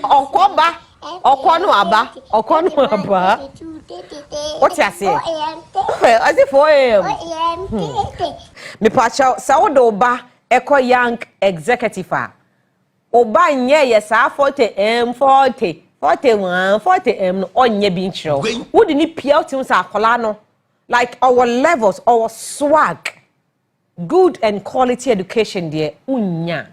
Okoba Okono aba what you say? As if 4 AM. Me pacha sa do ba eko young executive a. Oba nye yesa 40 M 40 41 40 M no onye bi nchiro. Wo di ni pia otim sa akola no like our levels, our swag, good and quality education there unya.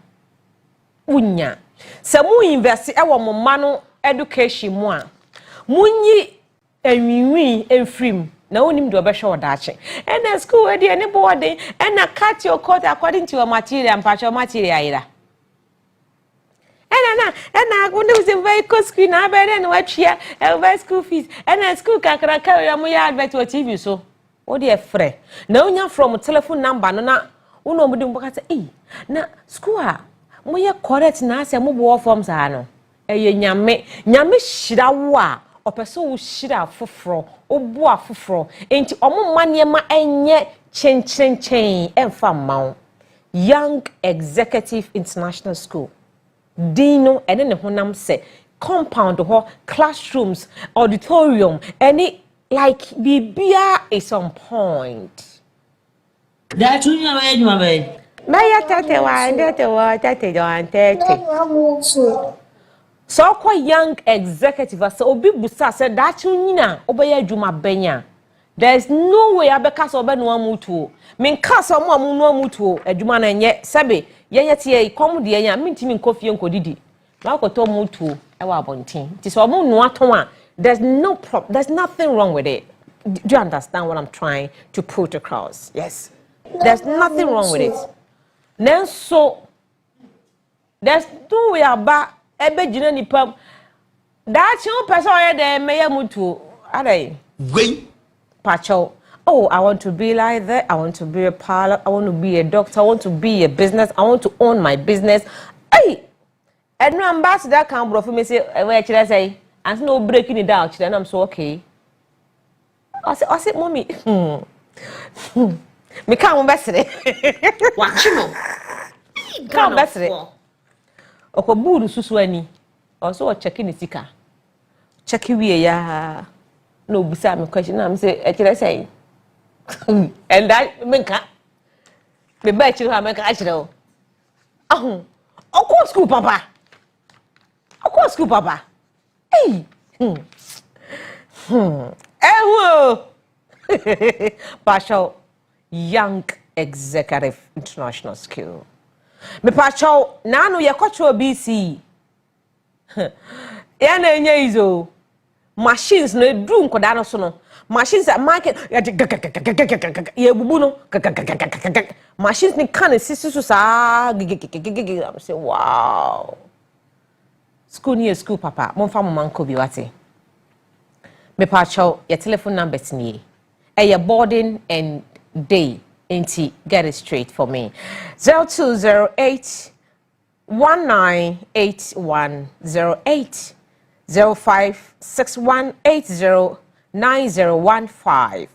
Se mu invest e wo mo ma no education mu a munyi enwiwi enfrim na onim do be hwe odaache and school e dey any boarding and na cut your coat according to your material and patch your material ira and go do the vehicle screen na be then watch here e school fees and school kakra carry am ya advert what TV so o dey free na onya from telephone number no na uno mo dem baka say na school a mo ye correct na ase mo bo forms ha no eye nyame hira wo a opeso wo hira foforo obu afoforo enti omo mane ma enye chen emfa mawo Young Executive International School Dino ene ne honam se compound ho classrooms auditorium any like bibia is on point that you know anyone be Maya 31 so kwa young executive so obi busa say that nyina obeya adwuma benya there's no way abeka so obe no amutuo men ka so mo amu no amutuo adwuma na nye sebe yenye tie ikom de yenya mentimi nkofie nkodidi na akoto mutuo e wa abonten ti so mo no aton a there's nothing wrong with it. Do you understand what I'm trying to put across? Yes, there's nothing wrong with it. Then so there's no way about ebe jina nipa that you person here there meye mutu are Wait. Pacho, oh, I want to be like that. I want to be a pilot. I want to be a doctor. I want to be a business. I want to own my business. Hey, and no ambassador can bro for me say where should I say and no breaking it down and I'm so okay. I said mommy me can't ambassador watch you know can't ambassador oko buru susu ani also checking the sika check we ya no bisa me question am say should I say and that menka me ba chi ha menka achiro oko school papa hey Pacho Young Executive International School me pacho na no ye kwatro BC ya na enye izo machines no edu nkoda no so no machines a market ye bubu no machines ni kan sisi so saa I'm say wow school near school papa mon fa mo manko bi wate me pa chow your telephone numbers ni your boarding and day into get it straight for me 0208 198108 0561809015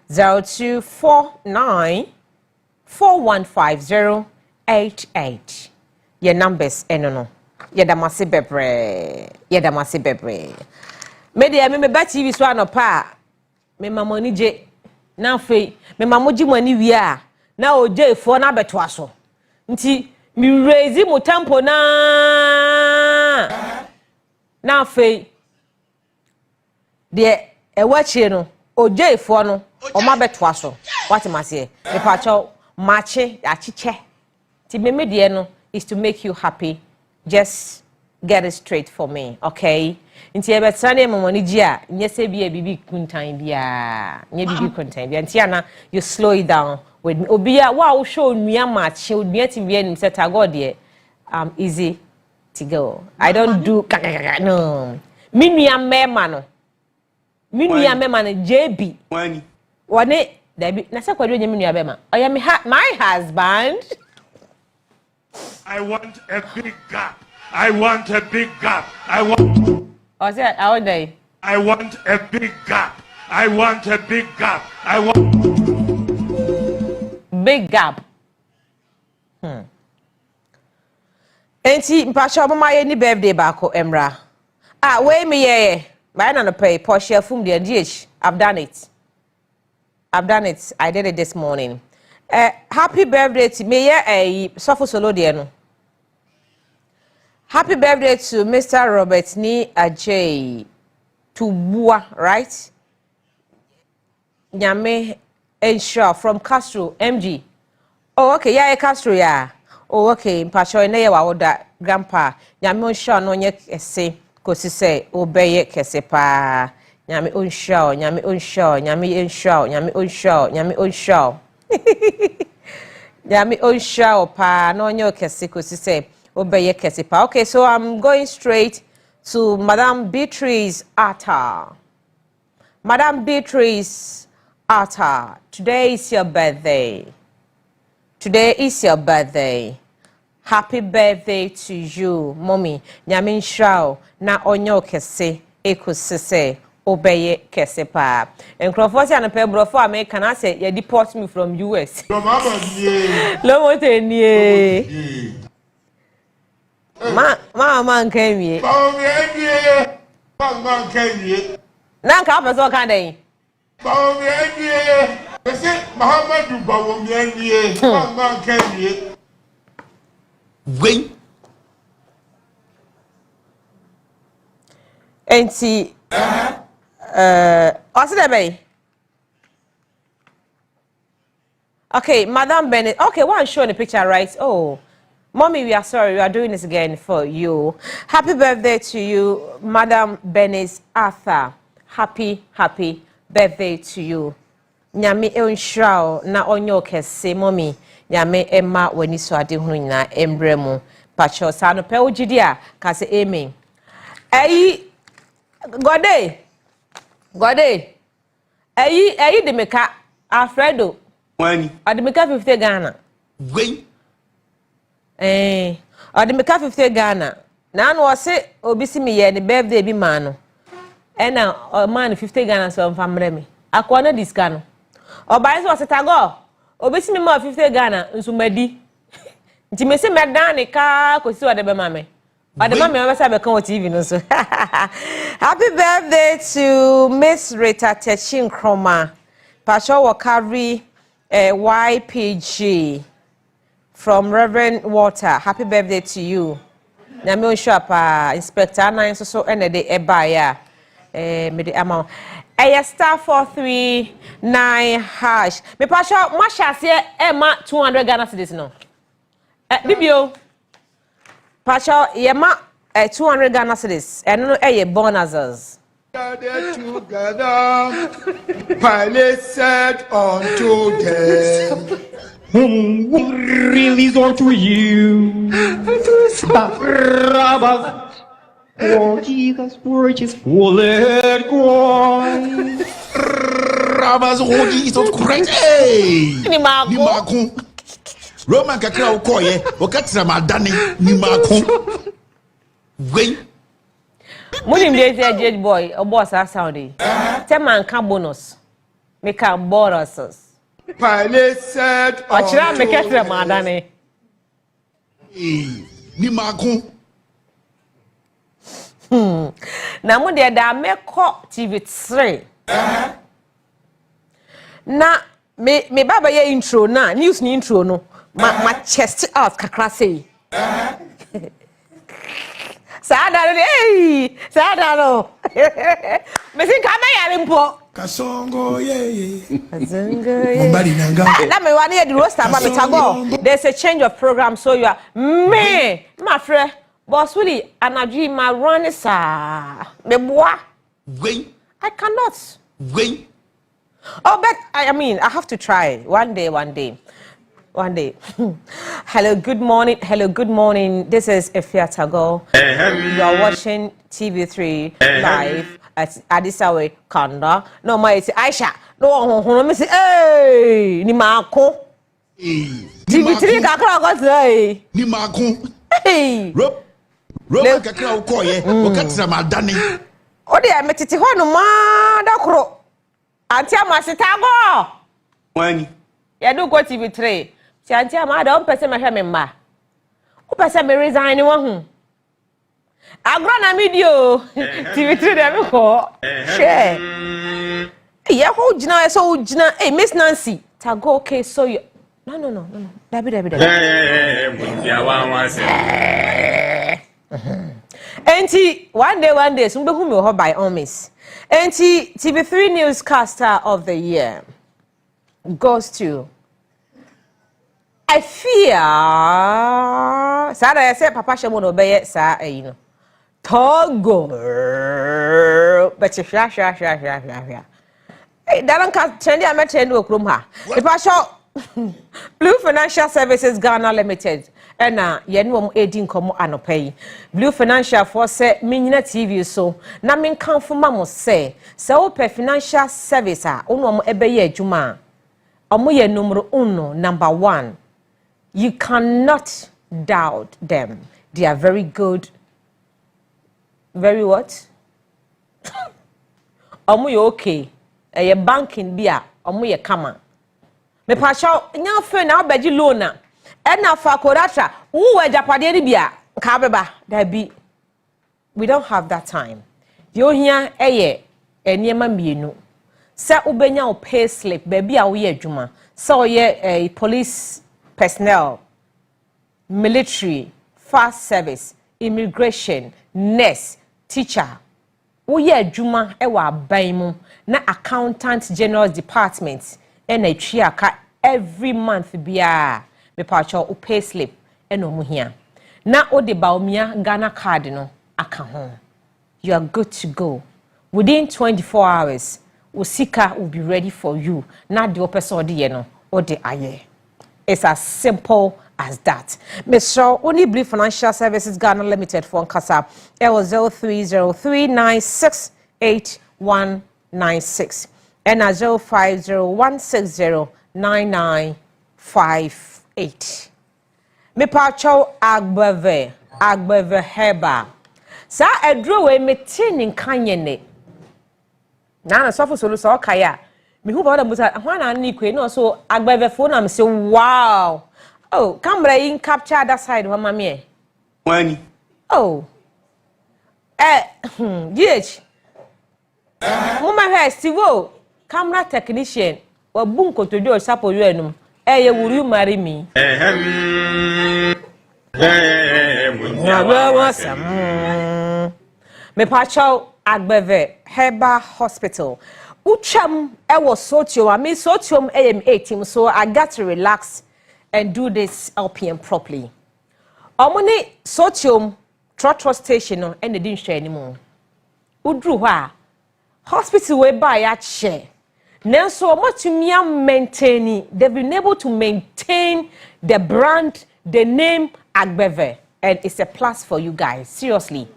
0249 415088 your numbers enono yedamase bebre media me ba TV so anopa me mamoni je na fei me mamoji mani wi a na oje efo na beto aso nti mi raise mo tempo na fei de ewachi no oje efo no o ma beto aso what mase me pa cho Maakye achiche ti me de no is to make you happy. Just get it straight for me, okay? Nti e betane mamoni ji a nyese bia bibi kuntan bia nye bibi kuntan bia nti ana you slow it down with me obia wa show nua Maakye onua ti bia nim set God there easy to go. I don't do no mi nua mema no JB wani wane Debbie, na se kwado nyame nua bema. Oya my husband. I want a big gap. I want a big gap. I want I want day. I want a big gap. I want a big gap. I want big gap. Enti mpacha mama ye ni birthday baako emra. Wait me ye. Buy na no pay Porsche fum the DH. I've done it. I did it this morning. Happy birthday to me. Yeah, Sofo Solo no. Happy birthday to Mr. Robert Ni Ajay Tubua, right? Nyame Ensure from Castro, MG. Oh, okay, yeah, Castro, yeah. Oh, okay, Mpacho ene ye wa oda grandpa. Nyame Ensure no nye ese kosi se obeye kese pa. Nyame Ensure Nyame Ensure pa no nye kese kosi se obeye kese pa. Okay, so I'm going straight to Madam Beatrice Atta. Madam Beatrice Atta, today is your birthday. Happy birthday to you, mommy. Nyame Ensure na onyo kese ekosese obeye kese pa. Enkrofo na pe brofo America na say you deport me from US. Lo nie. Ma nkemie. Na nka apeso kan den. Enti okay, Madam Bennett. Okay, one showing the picture, right? Oh, mommy, we are sorry. We are doing this again for you. Happy birthday to you, Madam Bennett Arthur. Happy birthday to you. Nyame Ensure na onyo kese, mommy. Nyame Emma weni so ade hunu nyina embremu. Pacho sa no pe ogidi a ka se amen. Gode. De meka Alfredo. wani Ade meka 50 Ghana. wait Ade meka 50 Ghana. Na no se obi si me ye ne birthday bi ma no. Na man 50 Ghana so mfamre me. Akwa na diska no. Obai so setago. Obi si me ma 50 Ghana nso madi. Nti me se medane ka kosi ode be ma me. Ode ma me be be kan o TV no so. Happy birthday to Miss Rita Techin Kroma. Pacho Wakari YPG from Reverend Water. Happy birthday to you. Nyame Ensure pa Inspector na so ene de eba ya. Me de ama. Star 439 hash. Me Pacho masha se ma 200 Ghana cedis no. Bibio. Pacho ye ma 200 Ghana cedis. Eno no bonuses. Gathered together, Pilate said unto them, Whom will release unto you? Barabbas, for Jesus purchased full coin. Barabbas, oh Jesus Christ, hey! Ni Maakye. Roman kakra ukoye, wakati Ramadani ni Maakye. Wait. Munim dey say boy, o boss that sound. Tell man can bonus. Make am bonuses. Pilate said Ochira unto make it them, Ramadani. ni Maakye. Na mu dey da make TV3. Na me baba ye intro na news ni intro no ma chest out kakra say. Sada no. Me think am ya rimpo. Kasongo ye. Azanga ye. Mbali nanga. Na me wan hear the roster ba me tago. There's a change of program so you are me my friend. Boss Willie anadwi ma run sa. Me boa. Wait. I cannot. Wait. Oh, but I mean, I have to try one day. Hello, good morning. This is Efia Tago. You are watching TV3 live at Adisawe Kanda. No, my Aisha. No, me say, hey, ni Maakye. TV3 kakra go say. Ni Maakye. Hey. Roman kakra ukoye, wakati Ramadani. O de me tete ho no ma da kro. Anti amasitago. Wani. Ya do go TV3. Si anti amada on pese me hwe me mma. O pese me resign wo hu. Agro na video. TV3 de me ko. Share. Ya ho gina so gina. Hey Miss Nancy. Tago okay so you. No. Dabi. Enti one day so be hu me ho by all miss. Enti TV3 newscaster of the year goes to I fear Sada I say papa shemo no be sa no Togo but sha hey daran ka trendi ametre no okrom ha if I show Blue Financial Services Ghana Limited ena yenwom edi nkomo anopai Blue Financial for say minyina TV so na menkanfo mamo say wo pe financial service a onwom ebeye adwuma omo ye numero 1 number 1 you cannot doubt them they are very good very what omo ye okay ye banking bia omo ye kama me pacho nya fe na obaji loan na ena fa koratra wo ajapade ni bia ka beba da bi we don't have that time the ohia eye eniema mienu se ubenya o pay slip baby a wo ye adwuma se o ye police personnel military fast service immigration nurse teacher wo ye adwuma e wa aban mu na accountant general department ena twi aka every month bia me pacho o pay slip eno mu hia na o de baomia Ghana card no aka ho you are good to go within 24 hours Usika will be ready for you na the person de ye no o de aye it's as simple as that Mr. Only Blue Financial Services Ghana Limited for Nkasa it was 0303968196 and 0501609958 me pacho agbeve heba sa edro we metin nkanye ne na sofo solo so kaya me hu ba da musa hwana na ikwe no so agbeve fo na me say wow oh camera in capture that side wa mame Wani. oh GH mama he Steve camera technician wa bunko to do sapo yo enum ye will you marry me me pacho agbeve Heba Hospital ucham e was sotium I mean sotium AM18 so I got to relax and do this LPM properly omoni sotium trotro station no and the didn't share anymore udru ha hospital we buy ya share nanso omatumi maintain they've been able to maintain the brand the name Agbeve and it's a plus for you guys seriously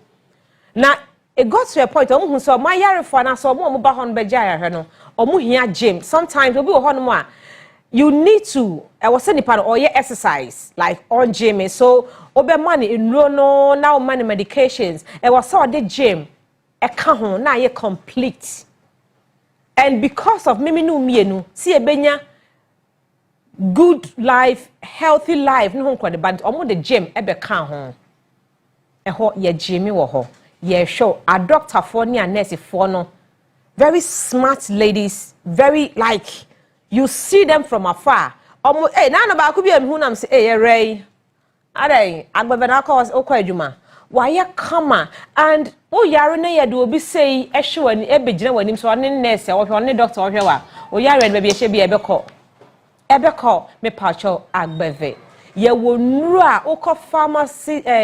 now it got to a point omu so my yare for na so omu ba hon beja yare no omu hia gym sometimes obi wo hon mo a you need to I was saying nipa or exercise like on gym so obe money enro no now money medications I was so the gym e ka ho na ye complete and because of mimi no mienu see ebenya good life healthy life no ho but omo the gym e be ka ho e ho ye gym wo ho ye show a doctor for ni a nurse for no very smart ladies very like you see them from afar omo na no ba ku bi am hu nam say ray adai Agbeve na cause okwa adwuma why kama and o yare na ye de obi say ehwe wani e begina wani so ne nurse wo hwe ne doctor wo hwe wa o yare na be ehwe bi ebeko me pacho Agbeve ye wo nuru a okọ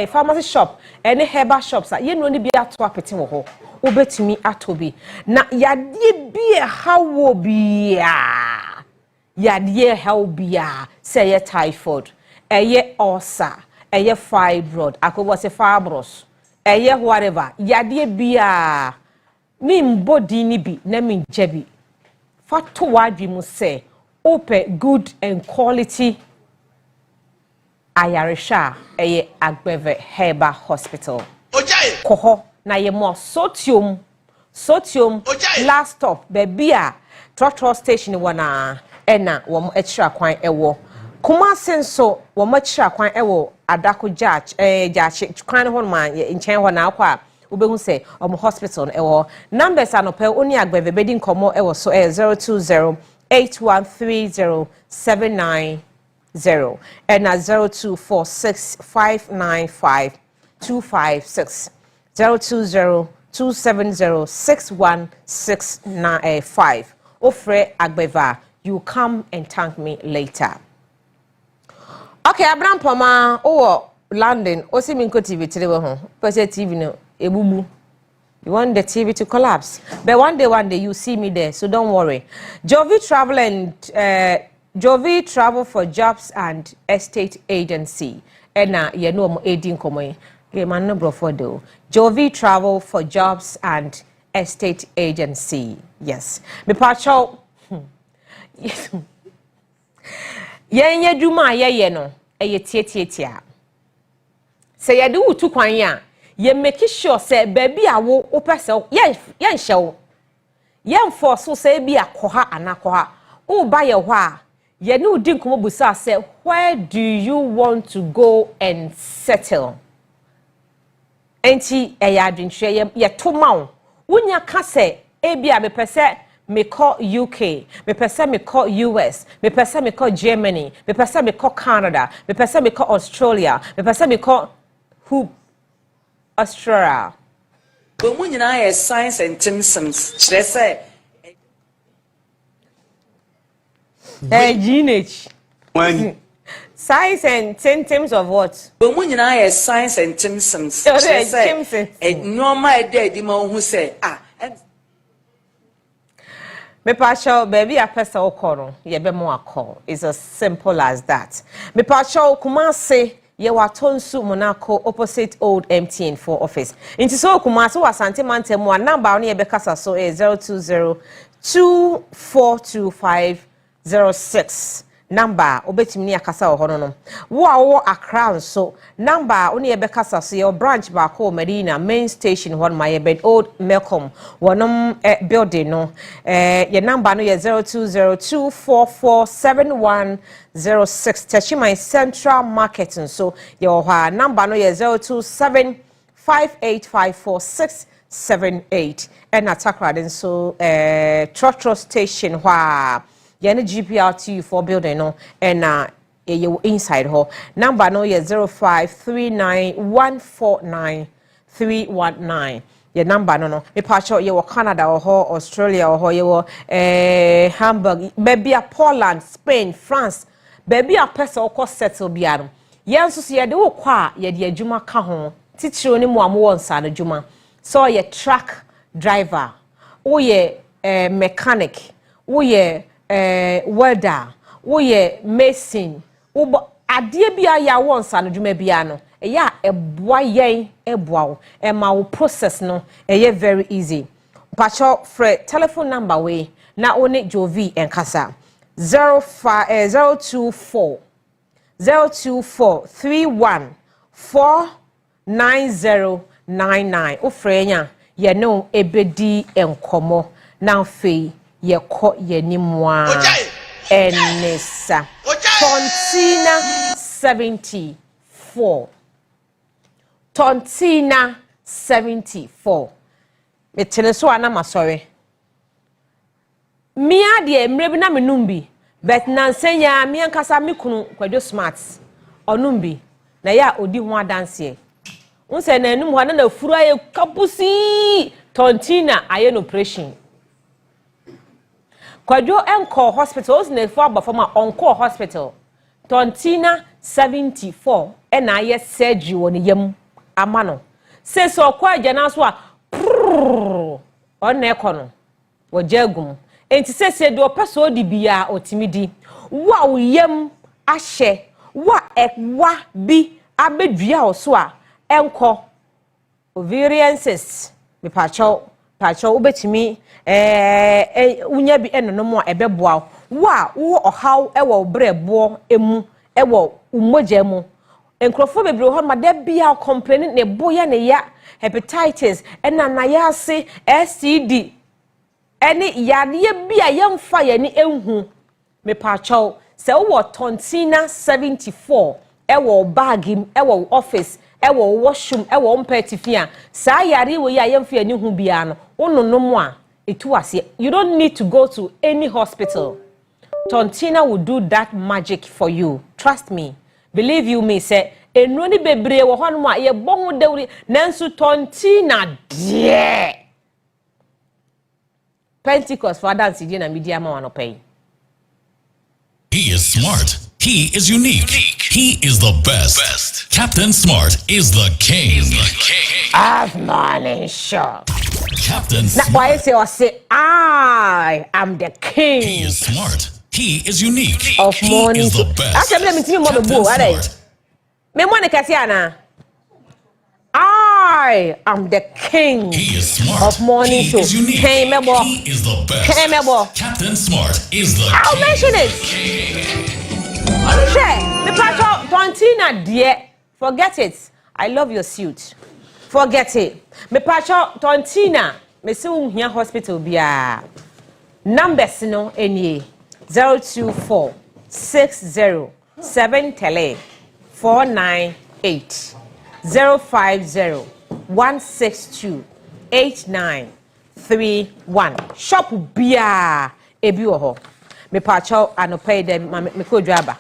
pharmacy shop any herbal shops ye no ni bi ato apete wo ho obetumi atobi na yade bi hawo bia yade hawo bia say ye typhoid eye ulcer eye fibroid akobo se fibros eye whatever yade bia mi mbodi ni bi na mi njebi fato wadwi mu say open good and quality ayarisha eye Agbeve Herbal Hospital koho na ye mo sotium last stop baby a trotro station wana ena wo mo extra kwan ewo kuma senso wo mo extra kwan ewo adako judge judge kwan ho ma nchen ho na akwa ubehu se omo hospital ewo numbers anope oni Agbeve bedi nkomo ewo so 020 813079 and 0246595256 02027061695 ofre Agbeve you come and thank me later okay Abraham Poma London Osiminko TV today ho pese TV no ebubu you want the TV to collapse but one day you see me there so don't worry Jovi Travel for Jobs and Estate Agency ena ye no mo edin komo ye man no bro for do Jovi Travel for Jobs and Estate Agency yes me pacho ye dwuma ye no ye tietietia say ye do utu kwan ya ye make sure say baby a wo opese ye nhye ye enforce say bi akoha anakoha o ba ye ho a ye no udi nkomo busa say where do you want to go and settle enti eya adwentwe ye to ma wonya ka say e bia me pese me call UK me pese me call US me pese me call Germany me pese me call Canada me pese me call Australia me pese me call who Australia but when you know science and symptoms they say GNH when size and symptoms of what but when you know science and symptoms they say normal day the man who say me pacho baby a pesa okoro ye be mo akọ it's as simple as that me pacho Kumasi ye watonsu Monaco opposite old MTN for office inti so Kumasi wasante mantem wa number on ye be kasa so 020242506 number obetimi ni akasa ho no wo Accra so number oni ebe kasa so your branch ba ko Medina main station one my bed old Melcom wonom building no your number no 0202447106 tachi my central market so your number no 0275854678 and attack den so Trotro station wa Yana GPRT for building no and you inside her number no 0539149319 your number no me pacho you Canada or Australia or you Hamburg baby a Poland Spain France baby a person or settle biano yan so ye de wo kwa ye de adwuma ka ho titiro ni mo am won sa na adwuma so ye truck driver woyɛ mechanic woyɛ welder woyɛ mason wo adeɛ bia ya won sa no dwuma bia no eya eboa yen eboa wo ma wo process no very easy pacho frɛ telephone number we na one Jovi enkasa 024 31 49099 o frenya ye no ebedi enkomo na fei ye kɔ ye nimwa enesa Tontina 74 metene so ana masore mia de mre bi na menumbi but nansenya mi ankasa mekunu kwadwo smart onumbi na ya odi ho adanse unse na enum ho na furu aye kapusi Tontina aye no operation kwadwo enko hospitals na fo abafoma onko hospital Tontina 74 na aye surgery woni yam amano se so kwa agana so a on ekono wo jagum enti se de opeso di bia otimidi wa uyem ahye wa ekwa bi abedua oso a enko ovarian cyst me pacho ubetimi unya bi enono mo ebeboa wa wo ohaw ewo brebo emu ewo umoja mu enkrofo bebre ho ma da bia complain ne boya ne ya hepatitis na ya se STD eni yade bia yemfa ye ni enhu me pacho se wo Tontina 74 ewo bagim ewo office ewo washroom ewo mpetifia sa yare we ya yemfa ye ni hu bia no ononom a etuase you don't need to go to any hospital. Tontina will do that magic for you. Trust me. Believe you me, say, enwoni bebre wo hono ma ye bohu dewri nansu Tontina die. Pentecost for dance di na media ma wano pay. He is smart. He is unique. He is the best. Captain Smart is the king. Of morning show. Captain Smart. Now why say I am the king. He is smart. He is unique. Of morning. He is the best. Captain Smart. Me money Kasiana. I am the king. He is smart. Of morning show. He is unique. He is the best. Captain Smart is the I'll king. mention it. Share. The pastor Tontina dear. Forget it. I love your suit. Forget it. Me pastor Tontina. Me see here hospital bia. Numbers no any 024 60 7 tele 498 050 162 8931 shop bia ebi wo ho me pa chaw anopay dem me ko dwaba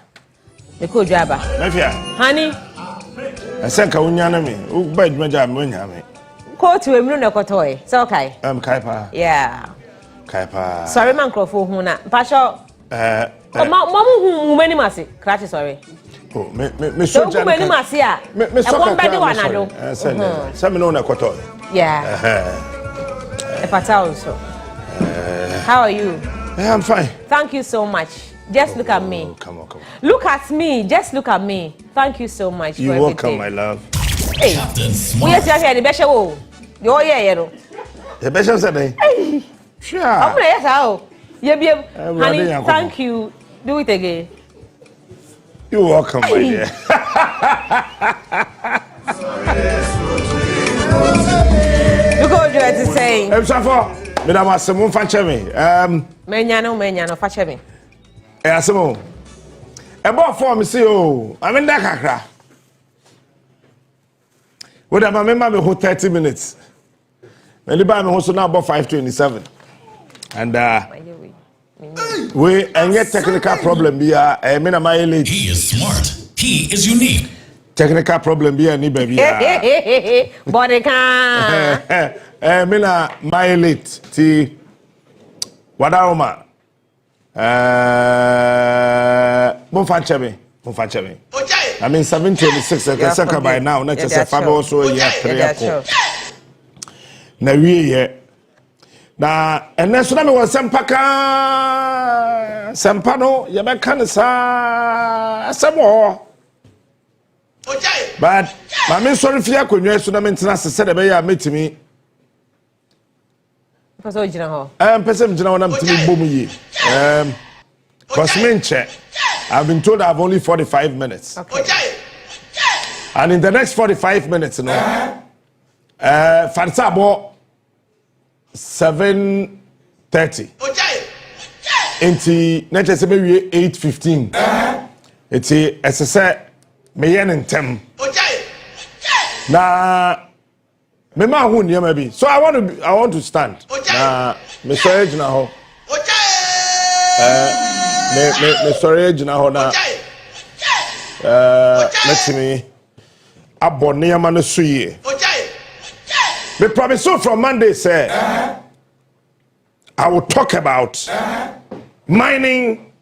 Mafia honey asenka unya na me u ba adwuma me onya me ko to emru na kotoy so okay kai pa yeah kai pa sorry man crofo hu na pa chaw mamu hu mani mase crash sorry oh me so jana mani mase a me so ka bedi wanado se me no na kotoy yeah Epata also. How are you? I'm fine. Thank you so much. Just look at me. Come on. Look at me. Just look at me. Thank you so much. You're welcome, my love. Hey. We are here. The best show. You're here. The best show today. Sure. I'm ready. How? Honey, thank you. Do it again. You're welcome, my dear. Look what you're saying. I'm sorry. Madam Asemon Fachemi. Menyano Fachemi. Asemon. About for me see oh. I'm in that kakra. What am I remember me 30 minutes. When the buy me also now about 5:27. And we and get technical problem be I mean my late. He is smart. He is unique. Technical problem be any baby. Body can. Mina my late ti wadaoma. Monfacheme. I mean 7:26 I can say by now na just Fabo also here 3 na we here na ene so na me won sempaka sempano ye be kan sa asemo but ma me sorry fia konwa so na me ntena se de be ya metimi Paso jina ho person jina ho na metimi bom yi cause me check I've been told I have only 45 minutes. Okay. And in the next 45 minutes, you know, Fansa about 7:30. Into next say maybe 8:15. It's as I said, me yen in tem. Na me ma hu niam bi. So I want to stand. Na me sorry na ho. Me sorry na ho na. Let me abonne am no so ye. Me promise so from Monday say I will talk about mining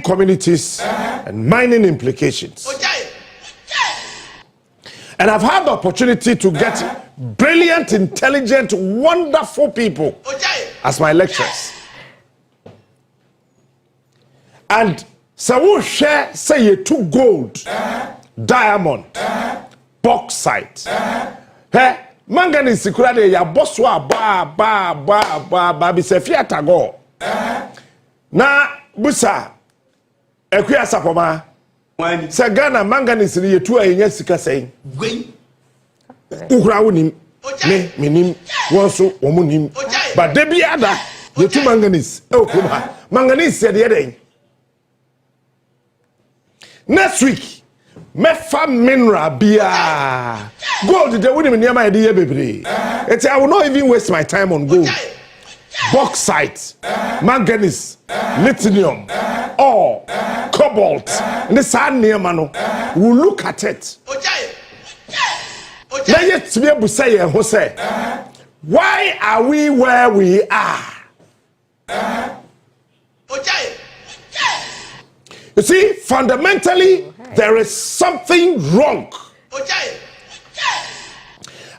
communities and mining implications. And I've had the opportunity to get brilliant, intelligent, wonderful people as my lecturers. And so we share say you two gold, diamond, bauxite, manganese kurade ya boswa ba bi se fiata go. Na busa ekuya sapoma. Se Ghana manganese ni yetu anya sika sei. Ukura wonim. Me nim wonso omunim. But de biada yetu manganese e okuma. Manganese de den. Next week, mefa mineral bia. Gold the winning near my idea baby. It's I will not even waste my time on gold. Bauxite, manganese, lithium, ore, cobalt, and the sand near mano. We'll look at it. Now yet to be able to say, Jose, why are we where we are? You see, fundamentally, there is something wrong.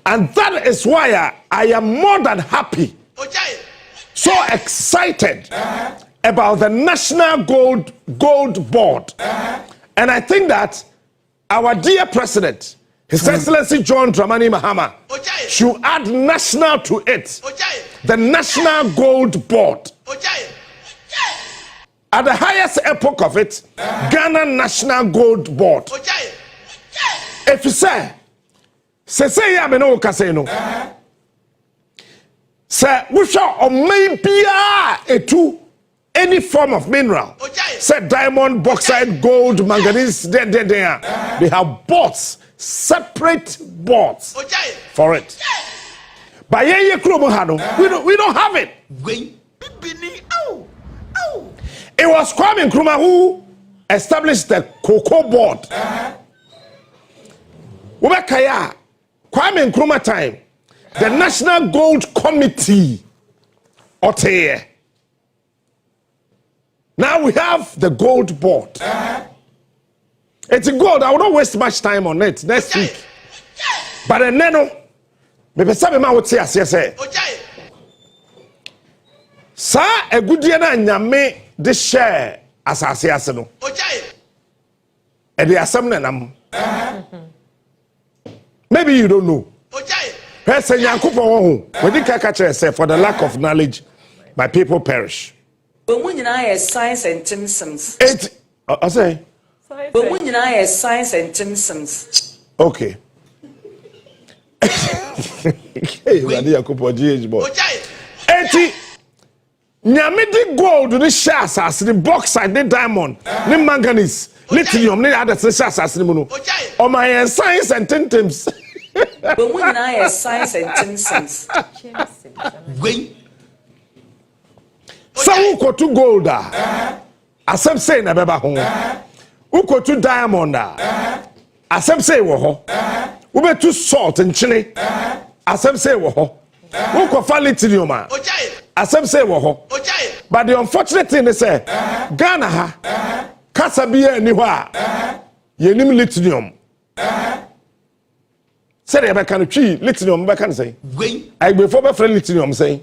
And that is why I am more than happy, so excited about the National Gold Board. And I think that our dear President, His Excellency John Dramani Mahama, should add national to it, the National Gold Board. At the highest epoch of it, Ghana National Gold Board. If you say ya me no kase no. Say we shall or maybe any form of mineral. Say diamond, bauxite, gold, manganese, they have boards, separate boards for it. But we don't have it. It was Kwame Nkrumah who established the Cocoa Board. Kwame Nkrumah time, the National Gold Committee. Now we have the Gold Board. It's gold. I will not waste much time on it next week. But then, maybe some would say, sir, a good year nyame the share asase ase no. And the assembly nam. Maybe you don't know. Person Yankupon when you catch say for the lack of knowledge, my people perish. But when you are science and Timsons. I say. But when you are science and Timsons. Okay. Hey, Yankupon GH boy. Nyamidi gold ni shares as the bauxite, the diamond, the manganese, lithium, the other shares as the mono. Oh my science and tintims. But when I are science and tinsons. So who go to gold? As I'm saying, Abeba home. Who go to diamond? As I'm saying, who be to salt and chili? As I'm saying, who go for lithium? As I'm saying, but the unfortunate thing is, Ghana ha Kasabia anywhere, ye nim lithium. Say they can tree lithium back and say. I before my friend lithium say.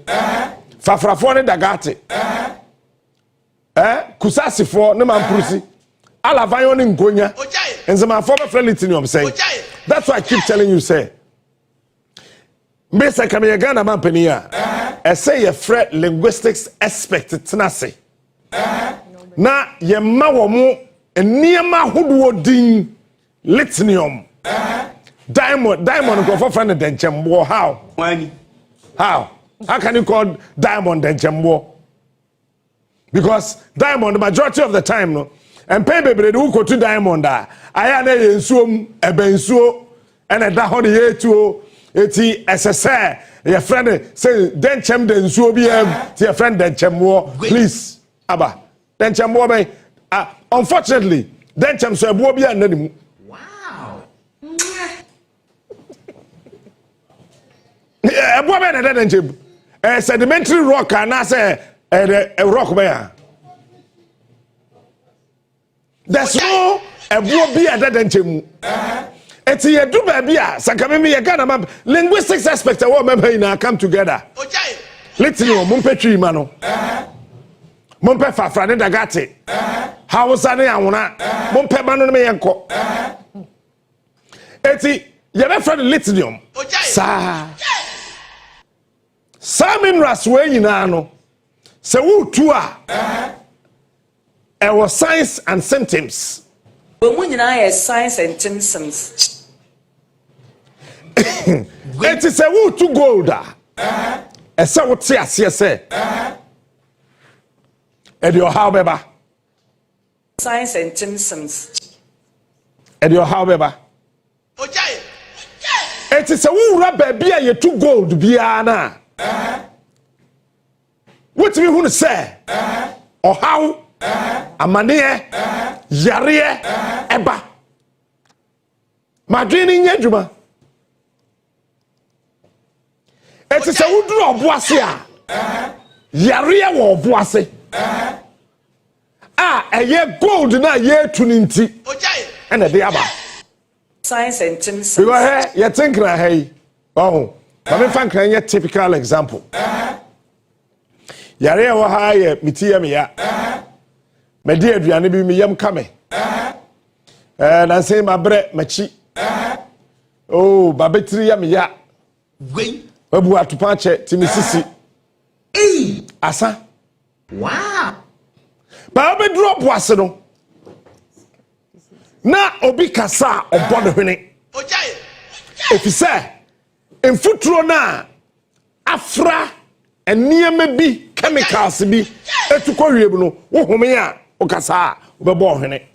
Fafrafone dagate. Kusasi for no man prusi. Ala vayon in gonya. And some former friend lithium say. That's why I keep telling you say. Mesa kame Ghana man penia. I say a fret linguistics aspect tenase. Na ye ma wo mo eniema hodo din lithium. Diamond go for friend denchembo how? How can you call diamond denchembo? Because diamond the majority of the time no and pay baby do go to diamond aya na yensuom ebensuo and da ho de yetuo eti SSR your friend say denchem densuo bi your friend denchembo please aba denchembo be unfortunately denchem so ebo bi ananimu. A woman at that sedimentary rock and I say a rock bear. There's no a be at that engine. It's a do baby, Sakamimi, a Ghana linguistics aspect of what member in come together. Let's see, Mumpetri Mano Mumpefa Franeda Gatti. How was I? Mumpe Manome Yanko. Eti, you're friend lithium. Sa. Samin raswe nyina no se wo tu a was signs and symptoms. When nyina signs and symptoms. It is a wo tu gold e se wo te ase se e de how beba signs and symptoms. E de how beba it is a wo ra ba bia ye tu gold bia na. What me who say? Or how? Amane yare eba. Madrini nyejuma. It is a woodru obuase a. Yare wo obuase. Eye gold na ye tuninti. And the aba. Science and symptoms. You are here, you think na hey. Oh. But me fan kan ye typical example. Yare wo ha ye mitiye me ya. Me di aduane bi me yam kame. Na say ma bre machi. Oh, babetri ya me ya. Babu atupa che timisisi. Asa. Wow. Ba be drop wase no. Na obi kasa obodo hwene. Ojaye. Efise enfuturo na afra eniema bi chemicals bi etukọ wiemu no wo home a okasa obebo ohene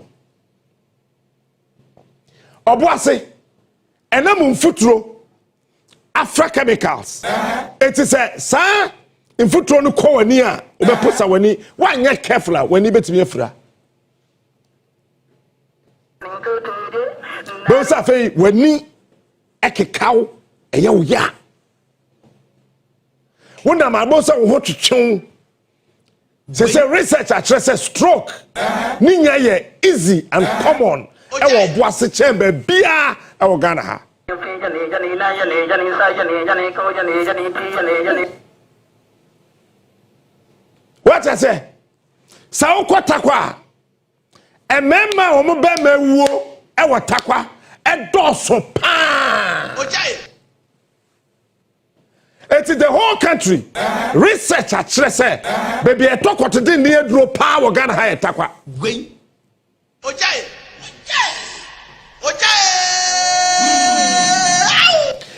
oboase enam enfuturo afra chemicals it is a sa enfuturo no ko wani a obeposa wani wanya careful wani betimi afura bosa fe wani ekekaw eya wo ya wona ma bo se wo twetwe say research address stroke ninya ye easy and common e wo boase chamber bia e wo Ghana ha what I say sa wo kwatakwa e memma wo mo be mawuo e wo takwa e doso pa it's the whole country research actually say baby e talk what dey near dro power Ghana ha etakwa we ojaye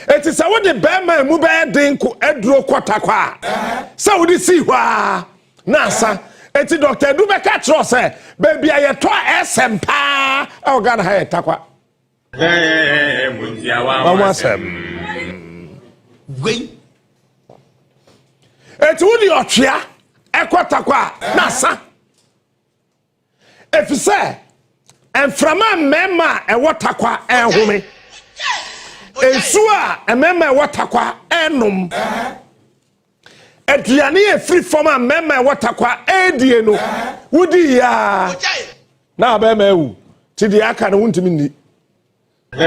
it is what the bema mu be den ko edro kwatakwa say we see hwa na asa eti doctor du be ka tro say baby e to esempa e Ghana ha etakwa we eti wudi otwea ekwatakwa na sa efise enframa mema ewotakwa enhome ensu a emema ewotakwa enum aduane efiri foma mema ewotakwa edie no wudi ya na abema ewu ti di aka no wuntimi ni So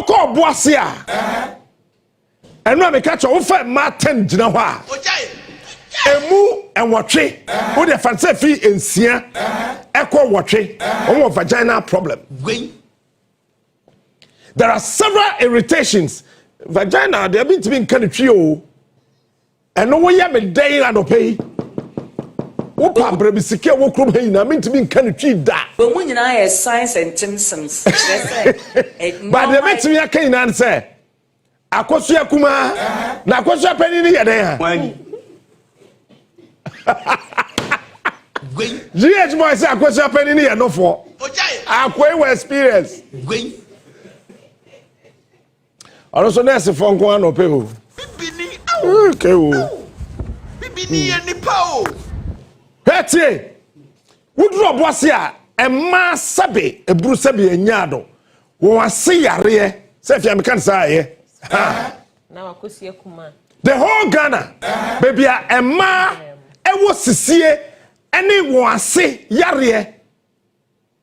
call Boasia. And when we catch a fight Martin Jinawa. Emu and watche. Who the fancy fee in Sia. Echo watche. Or vagina problem. There are several irritations. Vagina, they have been to be in country. And no one yet me day and pay. Opa brebi sike wo krom he na me to be in country da. But when you know signs and symptoms. But the met me akan na say. Akosu akuma na akosu apani ni yede ha. GH boy say akosu apani ni ye no for. Akwe we experience. Also nurse for nko an ope ho. Bibini Okay o. Bibini ani pa o. Hetie. Wudro boase a emma sabe eburu sabe enyado. Wo ase yare se fia me kan sa ye. Na Kusi akuma. The whole Ghana baby a emma ewo sisie ene wo ase yare.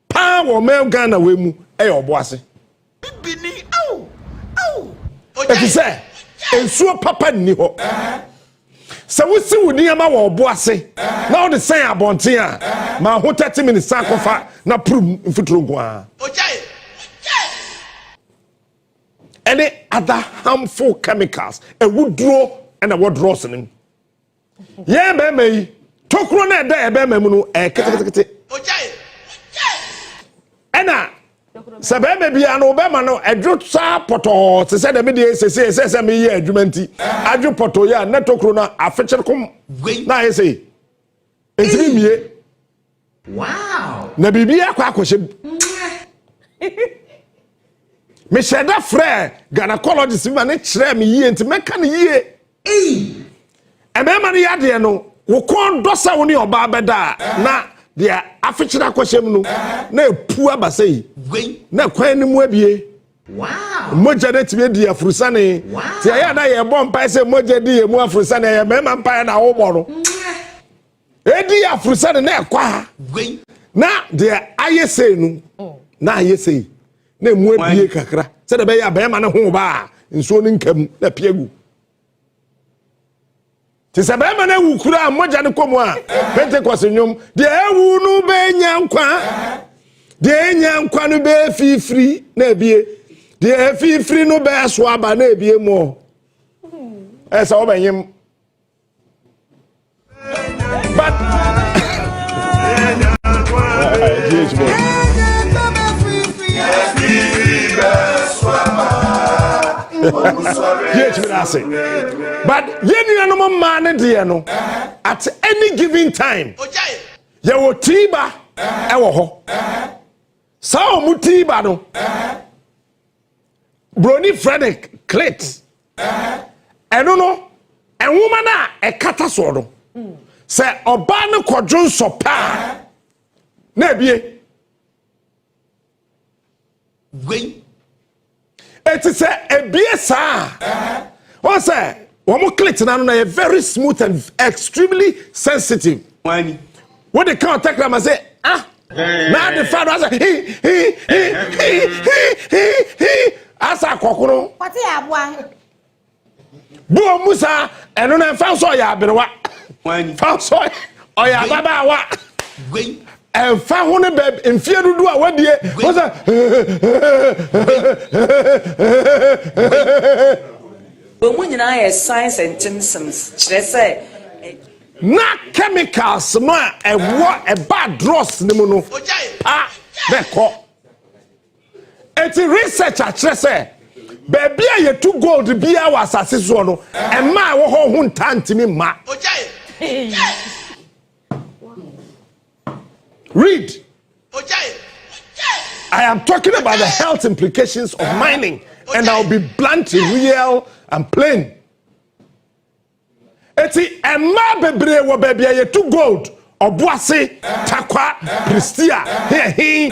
Pa wo me Ghana we mu e oboase. Bibini au. If you say ensuo papa ni ho. So we see we niam wo oboase. Now the say abonten a ma ho 30 minutes sakofa na prum mfuturo nko a. Any other harmful chemicals a woodrow and a wardrobe in. Yeah, baby. Tokro na da e be mamu no e kete. Ena Sabebe bia no be ma no adwo sa poto se se de me de se me ye adwumanti adwo poto ya na tokro na afekyere kom na ye say entimi mie Wow. na bibia kwa akohye me sheda frɛ gynecologist ma ne kyerɛ me yie nti meka ne yie emema ne yade no wo kon dosa wo ne oba beda na de afekyere akohye mu no na epu abasai na kwan ni mu abie Wow. moja de tibie di afurusane ti aya na ye bɔ mpa se moja di ye mu afurusane ye mema mpa na wo bɔ no edi afurusane na ekwa na de ayese nu na ayese na mu abie kakra se de be ya be ma ne ho ba nso ni nkam na piegu ti se be ma na wukura moja ne komu a Pentecost nyom de ewu nu be nyankwa de nyankwa no be fifiri na ebie de fifiri no be so aba na ebie mo esa obanyem but but yeni no man de no at any given time ye wo tiba e wo ho sao mu tiba no broni Frederick Clit eno no enwoma na e kata so do se oba ne kodwo so pa na ebie eti se ebie sa o se wo mo Clit na no na very smooth and extremely sensitive when they come attack them and say now the father say he asa kokoro Pati abua. Bo Musa eno na fa so ya aberewa fa so oya baba wa en fa ho ne be enfie dudu a wadie o say But when you know signs and symptoms, they say na chemicals ma e bad drugs ni mu no be ko eti research a kire say baby a ye to gold bia wa asase so no e ma wo ho ho ntantimi ma read I am talking about the health implications of mining and I'll be blunt, real and plain. Eti emma bebre wo baby ye to gold obuase takwa pristia he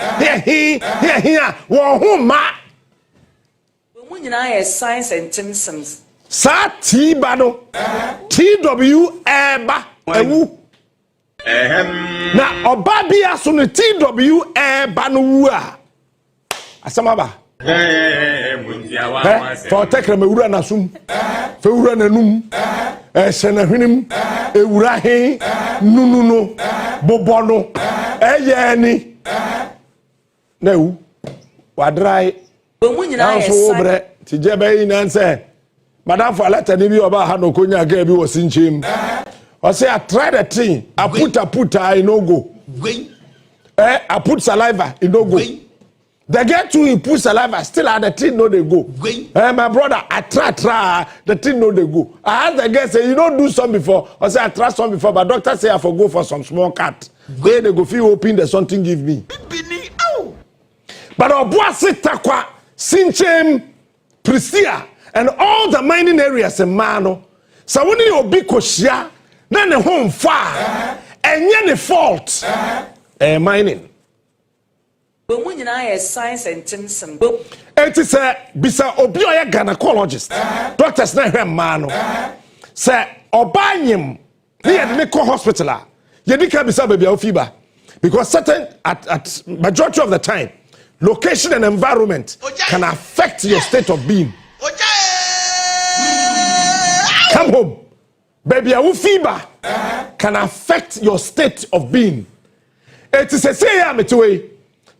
wo ho ma when you know signs and symptoms. sa ti ba no TW eba ewu Na Obabia so no TWA Banua. Asamaba. For take me ura na sum. Fe ura na num. Sena hwenim ewura he nunu no bobono eye ni. Na wu. Wadrai. Now so obre ti je be yin answer. Madam for letter ni bi oba ha no konya ga bi wo sinchim. I say I try the thing. I put I no go. I put saliva, it no go. They get to you put saliva, still at the thing no they go. My brother, I try, the thing no they go. I had the guy say you don't do some before. I say I try some before, but doctor say I for go for some small cat. They go feel open the something give me. But Obuasi Takwa, Sinchem, Prisia, and all the mining areas in Mano. So when you be koshia. Then the home far and any fault mining. But when you are science and some it is a bisa obioya gynecologist. Doctors na hwe mano. Say obanyim here the medical hospital. You dika bisa baby ofiba because certain at majority of the time location and environment can affect your state of being. Come home. Baby, a fever can affect your state of being. It is a say ya metwe.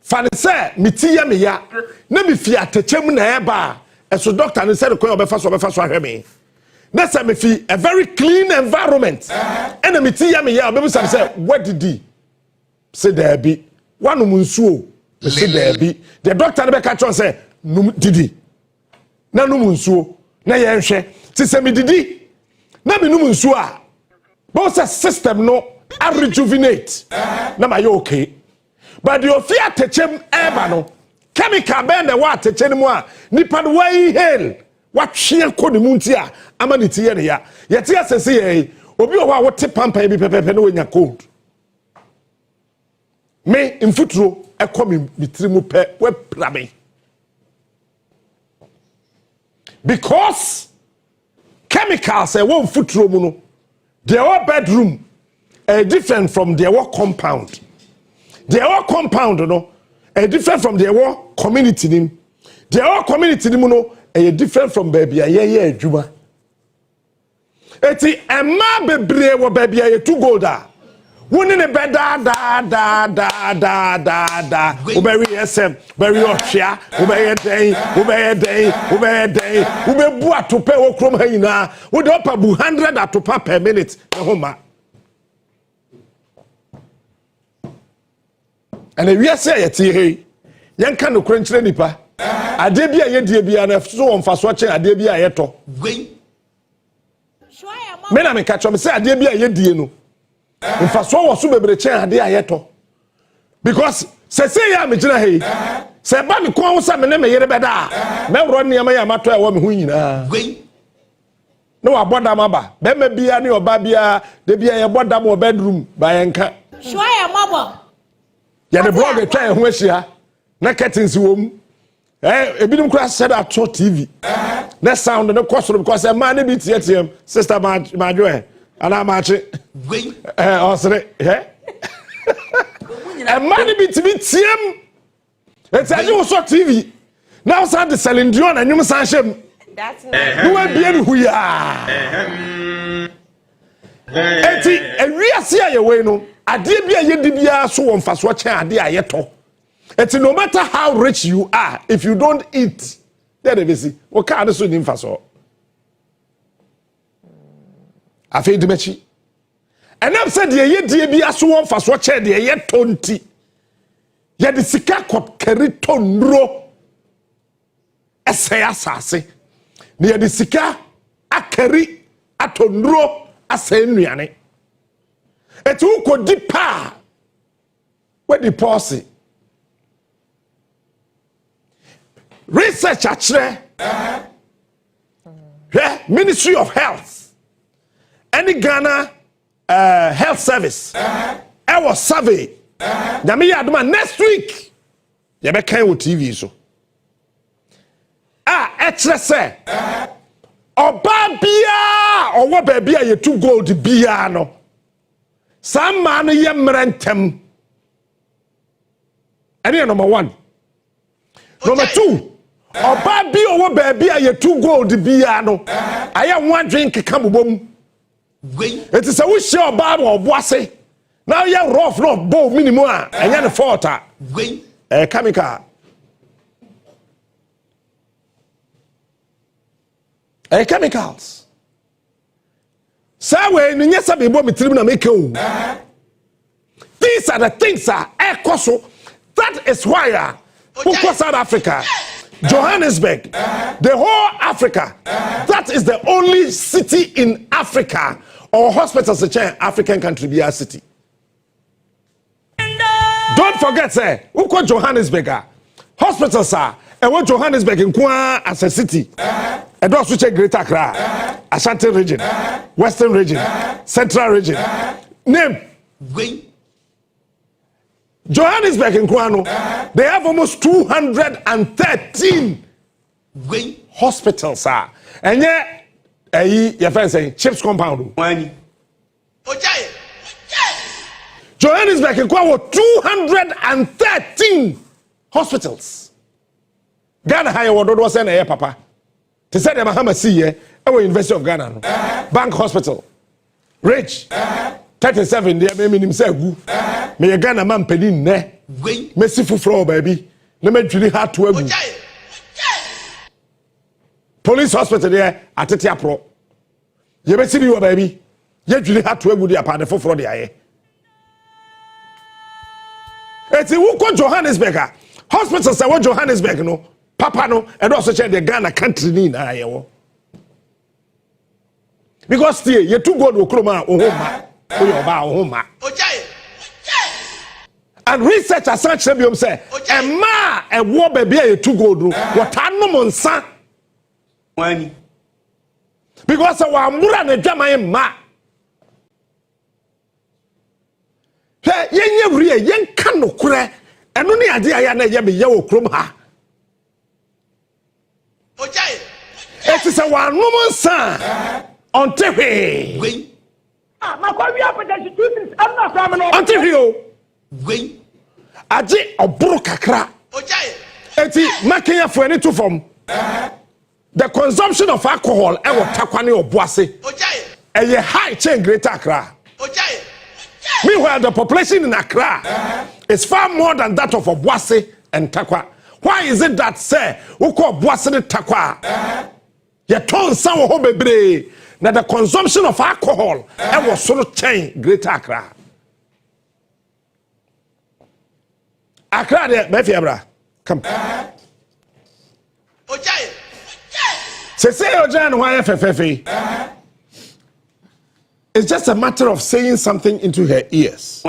Fan say mitiya me ya. Na me fi atechem na eba. So doctor said ko obefa so ahwe me. Na say me fi a very clean environment. And mitiya me ya obebu say what did he? Say there be. One nsuo. Say there be. The doctor be catch on say num didi. Na num nsuo. Na ye nhwe. Ti say me didi. Na me num nsuo a both system no I rejuvenate na ma you okay but the ofia techem eba no chemical ben the what techem mu a nipa no way hail what hwe ko ne mu nti a ama ne tie ne ya yete asese ye obi o wa wote pampa bi pepepe no nya cold me mfuturo ekọ me tirimu pe we pra me because chemicals one futuro mu no their bedroom different from their compound. Their compound no different from their community nim. Their community nim no different from baby aye adwuma. Eti emma bebre wo baby aye to go da. Woni ne beda da oberi SM very ohia obey den obebu atope wo krom ha nyina wo de opabu 100 atopa per minute na homa and we say yeti he yenka no krenkyere nipa ade bia ye die bia na so won fa so che ade bia ye to me na me ka chom say ade bia ye die no in fact so was bebre chen ade ayeto because say ya me gina hey say ba me kon wo me ne me yere beda me wro ne ma ya mato e wo me hu nyina no wa bodam aba be ma bia ne oba bia de bia ye bodam wo bedroom ba yenka sure ya mabo ya the blog e twa ho ahia na curtains wo mu ebidum kura said at TV na sound no kwosoro because man ne bi tietiem sister ma jo ana machi osre a man be to be tiem it's a you so TV now start the selling dion and you san shem that's no we be enu ya enti ewiase aye we no ade bia ye di bia so won faso chen ade ayeto enti no matter how rich you are if you don't eat there be see o ka ade so ni faso afei de mechi enam said ye die bia so won faso che de ye tonti ye de sika kop kerito nro ese asase ne ye de sika akeri atonro ase nnuane etu ko dipa we di policy research akire Ministry of Health any Ghana health service our survey nyame yaduma next week ye be kan wo TV so etre se oba bia owo ba bia ye to gold bia no Some man ye mrentem. And number 1. Number 2. Oba bi owo baby a ye 2 gold bia no. Aya one drink kamubom. It is a wish your bar or boise. Now you rough no bow minimum and you're the fault. Chemical. Chemicals. So when you say be bomb tribuna make you. These are the things that is why South Africa, Johannesburg, the whole Africa, that is the only city in Africa or hospitals in African country be a city. Don't forget, say, uko Johannesburg, hospitals are, and what Johannesburg in Kwa as a city, and also check Greater Accra, Ashanti region, Western region, Central region. Name. Johannesburg in Kwano, they have almost 213 hospitals, and yet, your friend saying chips compound. Johannesburg in Kwano, 213 hospitals. Ghana higher what was sent here, Papa. To say them Mahama see here, our University of Ghana, Bank Hospital, Rich, 37 there, me himself. Me a Ghana man pedin ne. Messi for floor baby. Let me really hard to egu. Police hospital there at Tetia Pro. You may see you baby. You really hard to egu there upon the floor there. It's a wuko Johannesburg. Hospitals are what Johannesburg no. Papa no and also check the Ghana country ni na yewo. Because still you too good okroma ohoma. Oyoba ohoma. And research as such say, a ma a war baby a 2 gold what I no monsa. Because our mura ne jama ma. Hey, yen yen kan no kure and only idea ya na ye be ye okrom ha. It is a one woman son on TV. Until you Aji oburu kakra. Eti Maakye for any two from the consumption of alcohol e wo takwani obuase. E ye high chain Greater Accra. Meanwhile, the population in Accra is far more than that of Obuase and Takwa. Why is it that say uko Obuase and Takwa? Ye ton san wo bebre. Now the consumption of alcohol e was sort of chain Greater Accra. Accra there, my fiabra. Come. Say Ojan why FFF. It's just a matter of saying something into her ears.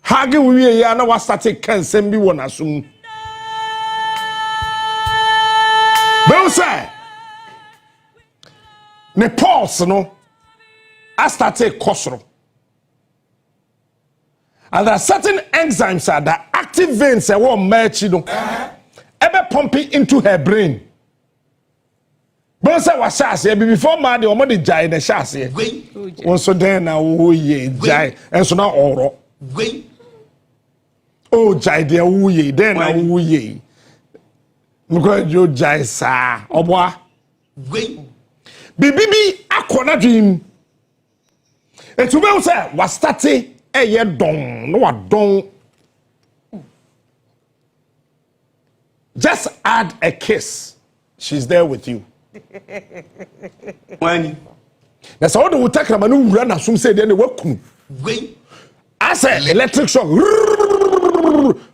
Hagi we ya na wa start kan sem bi wona sum. But say ne pulse no I started kosoro. And there are certain enzymes that active veins that will match you know, ever pumping into her brain. But say what shas before man the already jai the shas here. Also then now oh ye jai and so now oro. Oh jai there oh ye then now oh ye. Because you jai sa obwa. Bibi akona dream. And to be say was starting. Hey, yeah, don't no, I don't. Just add a kiss. She's there with you. When that's all the take a manu run as soon say then they work. I said electric shock.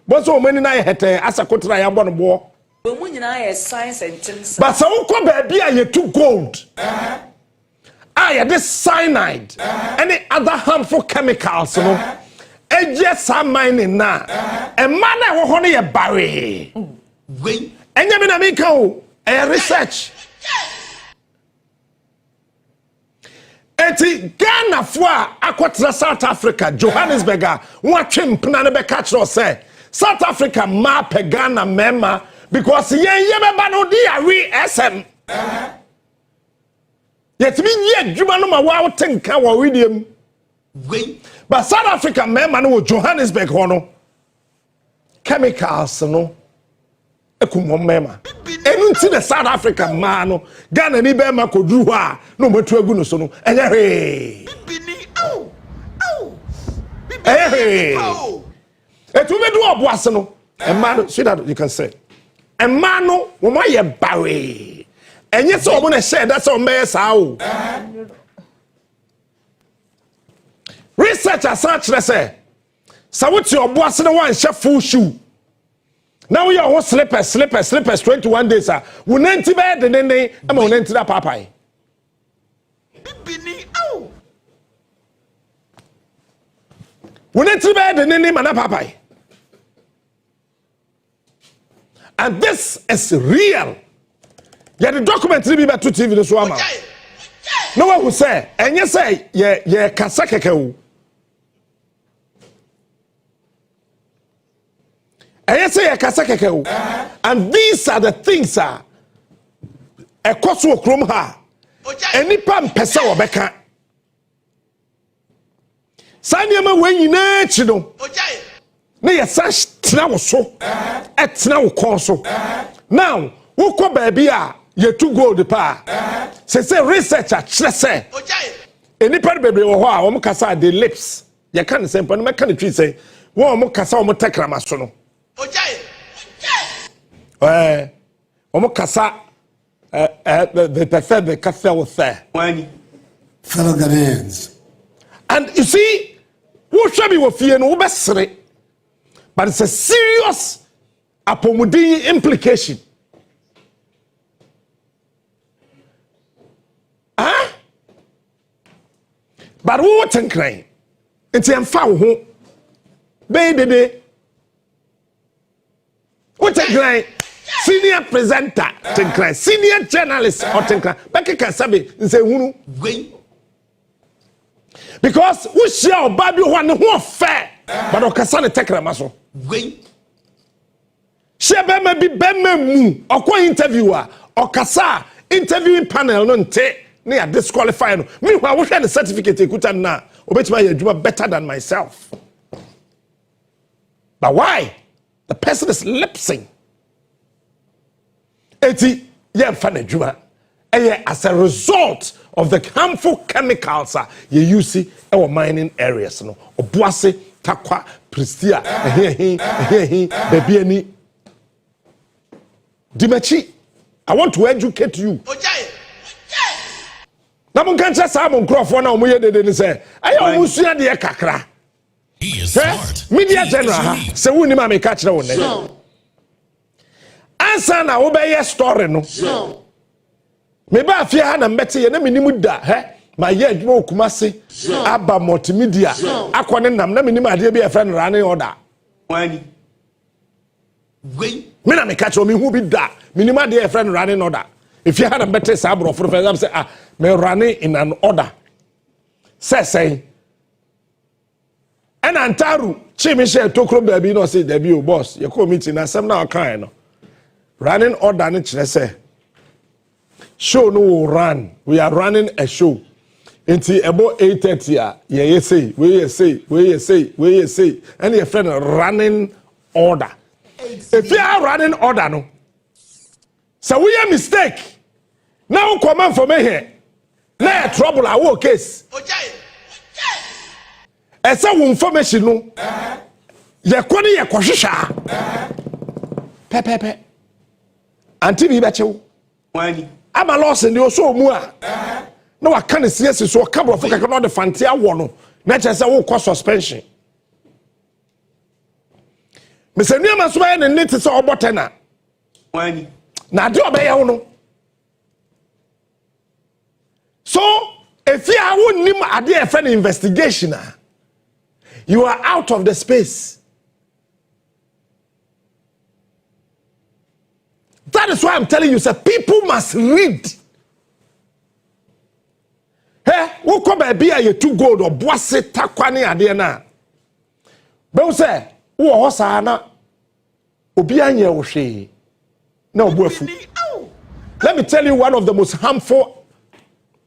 But so many night had as a contra I am on war. Science and but so come baby are too gold. This cyanide, any other harmful chemicals, you know, and just some mining now. A man I want to bury. And you mean I make a research. Eti Ghana for Aquatra South Africa, Johannesburg, watching Pnanabe catch or say South Africa map Ghana member because ye bano dia we SM. Yet me ye dwuma no ma wa tenka wa widiem. But South Africa man no Johannesburg hono. Chemicals no ekumo mema. Enu nti the South African man no Ghana ni be ma koduru ho a no matu agu no so no enye hwe. Etu be do oboase no. A man, see that you can say. A man no wo ma ye bawe. Enye se obo na share that's on me sao. Research search na say. Sa wuti oboase no wan share full shoe. Now we are all slippers 21 days. We nanti be de nene ama we nanti da papai. We nanti be de nene mana papai. And this is real. Yeah, the document be to TV this one. No one will say, and you say, yeah, kasakeke. And you say, kasakeke. And these are the things a kosu okrom ha. Any pam pesa obeka. Sanyama when you know. Na yesash tina wo so etina wo kon so now wo ko baabi a ye to gold pa say researcher kire say eni pa bebre wo ho a wo kasa the lips ye kan say mpa no meka ne twi say wo kasa wo tekrama so no wo kasa the prefer the cafe with there fellow Ghanaians, and you see wo hwa bi wo fie no wo besere. But it's a serious apomudi implication. Huh? But what crying? It's a foul. Baby. What crying? Senior presenter, crying. Senior journalist, or crying. Baki Kasabi, say, Hunu. Because we share Baby one who fair. But Okasane tekra maso. Shebe me bi bemme mu okwa interviewer okasa interviewing panel no nte na ya disqualify no. Me who I the certificate ekuta na obetima ye adwuma better than myself. But why? The person is lip-syncing. Eti ye mfa na adwuma. As a result of the harmful chemicals you use in our mining areas no. Obuase takwa pristia baby Dimachi, I want to educate you. Na mun kan say am nkrofo na omo ye de say aye omo sua de kakra. He is smart. Media general ha say woni ma me ka kire won ne. Answer na wo be ye story no. Me ba fie ha na mbete ye na menimu da ma ye adwuma okumase aba multimedia akone nam na menim ade bi e friend running order wani me na me catch o me hu bi da menim ade e friend running order if you had a better sabro for example say me running in an order say and antaru chi me share tokro baby no say there be o boss you come meeting na some na kan no running order no kire say show no run we are running a show. Until about 8:30, you say, and your friend running order. If you are running order, no. So we are mistake. Now come on for me here. Now trouble our case. And some information no. You kwani ye kwashisha. Pepe. Anti bi bachew. Wani. Ama loss in the so mu a. No, I can't see us so a couple of folk cannot the fantia one. Not just a walk suspension. Mr. Newman swear and knit is all botana. Now do obey no. So if you are wouldn't name a dear friend investigation, you are out of the space. That is why I'm telling you, sir, people must read. Hey, wo ko ba bia ye tu gold or boase takwane ade na. Be wo say wo ho sa na obi anya wo hwe na obu afu. Let me tell you one of the most harmful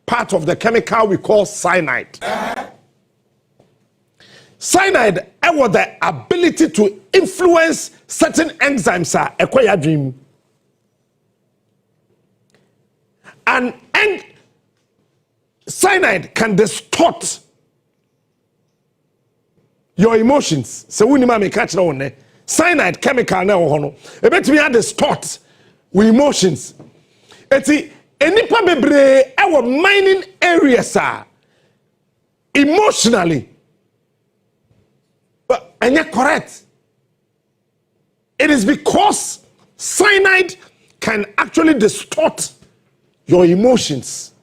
part of the chemical we call cyanide. Cyanide has the ability to influence certain enzymes acquire dream. And cyanide can distort your emotions. So we need to catch that one. Cyanide chemical na hono. E betimi a distort we emotions. Eti enipa bebre our mining areas emotionally. But and correct. It is because cyanide can actually distort your emotions.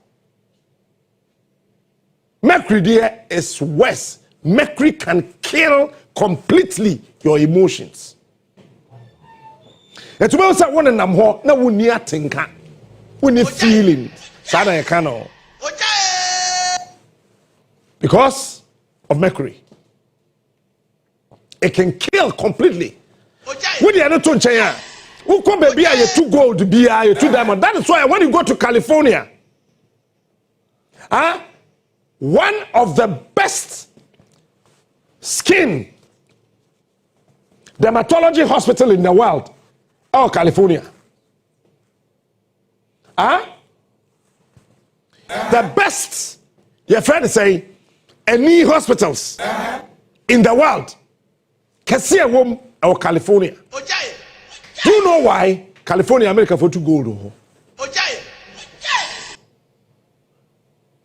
Mercury there is worse. Mercury can kill completely your emotions. And to be honest, one and I'm home. Now we need thinking, we need feeling. Sada you cannot. Because of mercury, it can kill completely. When you are not touching, who come baby? You too gold, be you too diamond. That is why when you go to California, one of the best skin dermatology hospital in the world, California. The best, your friend say, any hospitals in the world can see a woman or California. Do you know why California, America for 2 gold?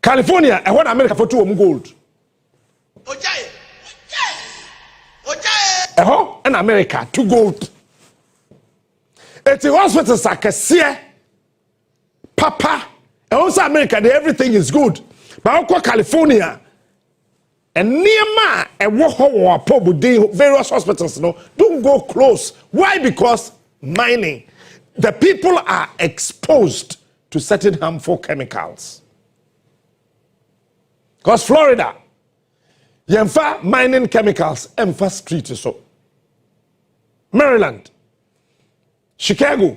California, and what America for 2 gold? And America 2 gold. It's the hospitals I can see, Papa, and also America, everything is good. But I'll California. And near and various hospitals, don't go close. Why? Because mining, the people are exposed to certain harmful chemicals. Because Florida, yemfa mining chemicals, emfa street so. Maryland, Chicago,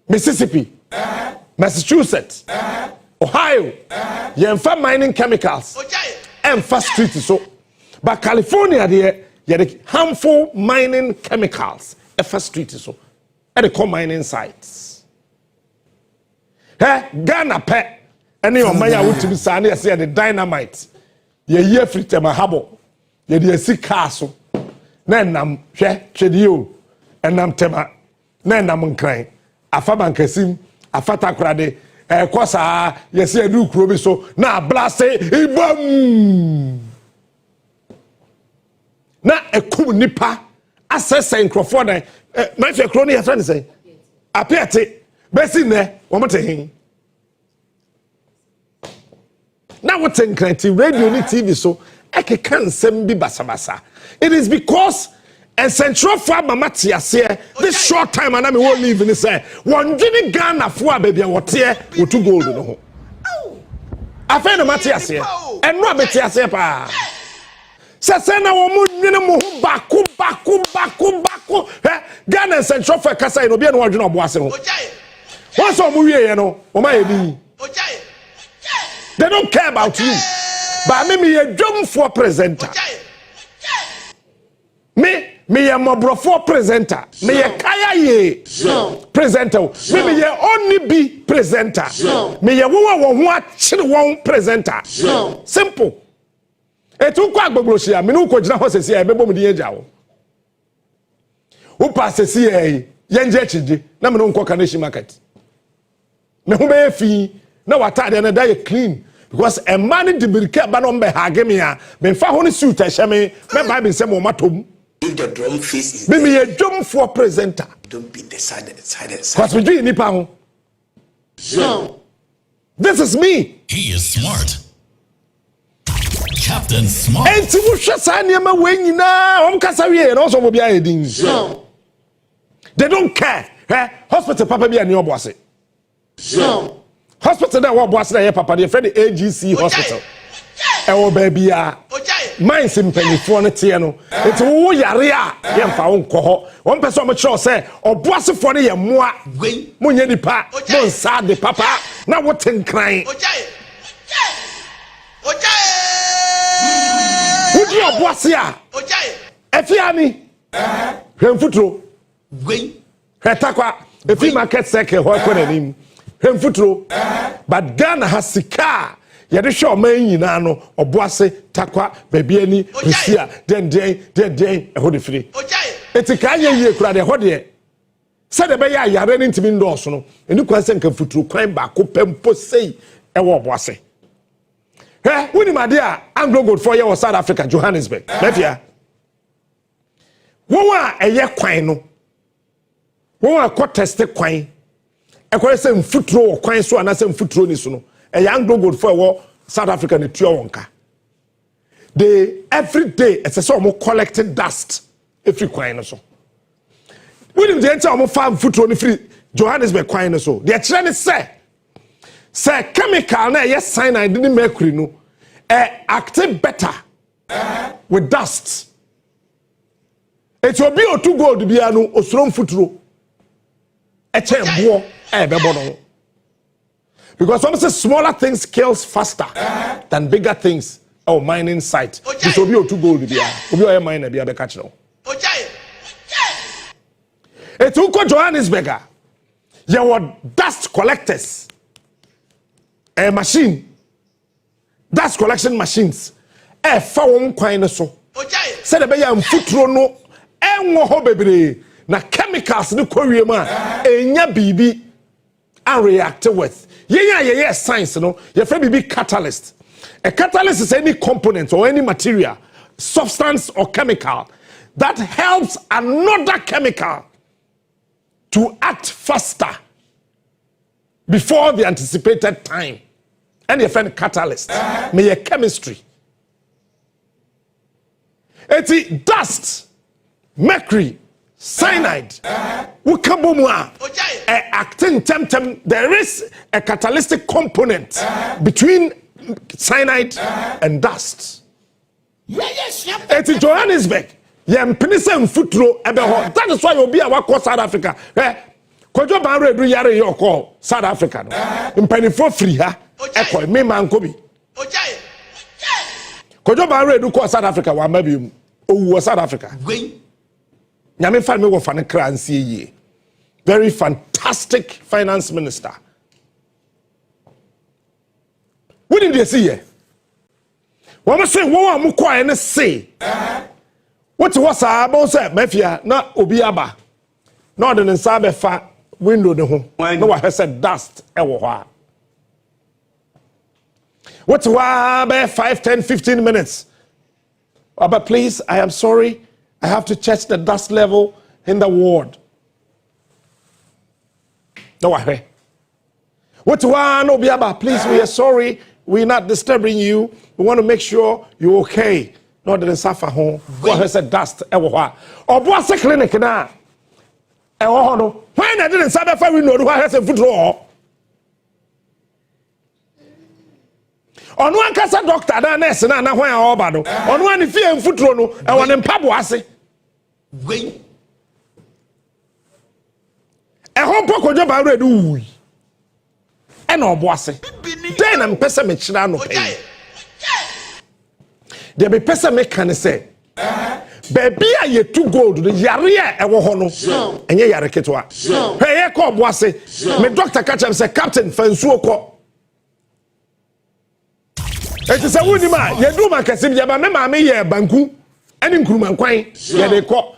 Mississippi, Massachusetts, Ohio, yemfa mining chemicals. Emfa street so, but California there, the harmful mining chemicals. Emfa street so, at the coal mining sites. Ghana pet, any of my would to be signing as the dynamite. Ye year free tema habo, ye de si castle. Nen nam chedio, and nam tema, nen nam crying. A faban kesim, a fata crade. Kwasa yesi edu krobi so na blase ibam na ekum nipa assess enkrofo dan my fe kro ne ya friend say apiate besi ne wo mte hin na what enkranti radio ni TV so ekeka nsem bi basabasa. It is because and central for mama tiase this short time and I won't leave in say one didn't Ghana for baby what here or 2 gold no ho I find matiase and no betiase pa say na wo mu nwene mo ho baku Ghana central for kasa no bia no wadwena oboase ho won so mo wie no o ma yedi they don't care about you but me a drum for presenter me a mobrofo presenter. Me a kaya ye presenter. Me a only be presenter. Me a one presenter. Simple. E tu kwa gboglosia me no ko gina ho sesi e bebo mu de agya wo. Wo pa sesi e yenje chije na me no nko kaneshi market. Me ho be fi na watade na da clean because a man de birika ba no mbe hage me a me fa ho ne suit a hye me Bible say mo matom. If the drum face is me a drum for presenter. Don't be decided. Because we do nipa ho. No. This is me. He is smart. Captain Smart. And to shasa niama we nyina om kasa wie na so mo bia edin. No. They don't care. Hospital papa bia ni oboase. No. Hospital that oboase na ye papa dey friend AGC hospital. E wo ba bia. minds mpanyifo no tie no enti wo yare a ye mfa wo nkɔ hɔ won pɛ so mo kyerɛ sɛ oboasefo no ye moa mo nya nipa mo nsa de papa na wo tenkran wodi oboase a efiani hwemfuturo hetakwa efi market circle ho akɔ nanim hwemfuturo but Ghana has sika yɛde hwɛ ɔman nyinaa no ɔboase takwa baabi ani Kusi den ɛhɔ de firi eti ka anya yie kura de ɛhɔ de sɛ de bɛyɛ ayare ne ntimi ndɔɔso no eni kwan sɛ nka futuro kwan ba ko pempo sei ɛwɔ ɔboase hɛ woni made a Anglo Gold for yɛ wɔ South Africa Johannesburg mafia wɔn a ɛyɛ kwan no wɔn a kɔ test kwan ɛkɔyɛ sɛ mfuturo wɔ kwan so anasɛ mfuturo ni so no a Anglo Gold for South Africa ne tua wonka they every day it's a sort of collecting dust every kwan no so when the enter omo farm futuro ni free Johannesburg kwan no so they kire ne say chemical na yes cyanide ni mercury no active better with dust it will be O2 gold bia no osoro futuro e chembo bebo no because some say smaller things kills faster than bigger things. Oh, mining site. This will be O2 gold. Obi oye mine bia be catch no. Etuko Johannesburg. There were dust collectors. A machine. Dust collection machines. Fa won kwan so. Say the be ya mfuturo no enwo ho bebre na chemicals ni kowie ma enya bibi and react with. Yeah, science, no. Your friend be catalyst. A catalyst is any component or any material, substance or chemical that helps another chemical to act faster before the anticipated time. And your friend catalyst, may a chemistry. It's dust, mercury, cyanide, acting temtem. There is a catalytic component between cyanide and dust. It's Johannesburg. Futuro. That is why you'll be a walk South Africa. Kojo Banre do yare your call South Africa. In penny for free, echo me man kobi. Kojo Banre do call South Africa, one maybe South Africa. Nyame fa me wo fa ne kransie ye. Very fantastic finance minister. What did they see here? What was saying wo am kwa ne say. What was aba say mafia na obi aba. Na ode ne nsa be fa window ne ho. Na wa hwe say dust e wo ho a. What wa be 5 10 15 minutes. But please, I am sorry. I have to check the dust level in the ward. No, I. What one Obiaba? Please, we are sorry. We're not disturbing you. We want to make sure you're okay. Not that suffer home. What has said dust? Or what's a clinic now? Oh, when I didn't suffer for we know who has a foot draw. On one casa doctor, that nurse, and I went all bad. On one if you foot rono, I want them pabuase. Wait. A home poco job I read. And no boise. Then I'm pessimist. There be pessimist can say. Baby, are you too gold? The Yaria, a wohono, and ye yareketwa. Hey, call boise. Me doctor catch him say, Captain Fansuoko. It is a woody man. You do my casim, Yabama, me ye banku, and in Kruman Quine, ye they call.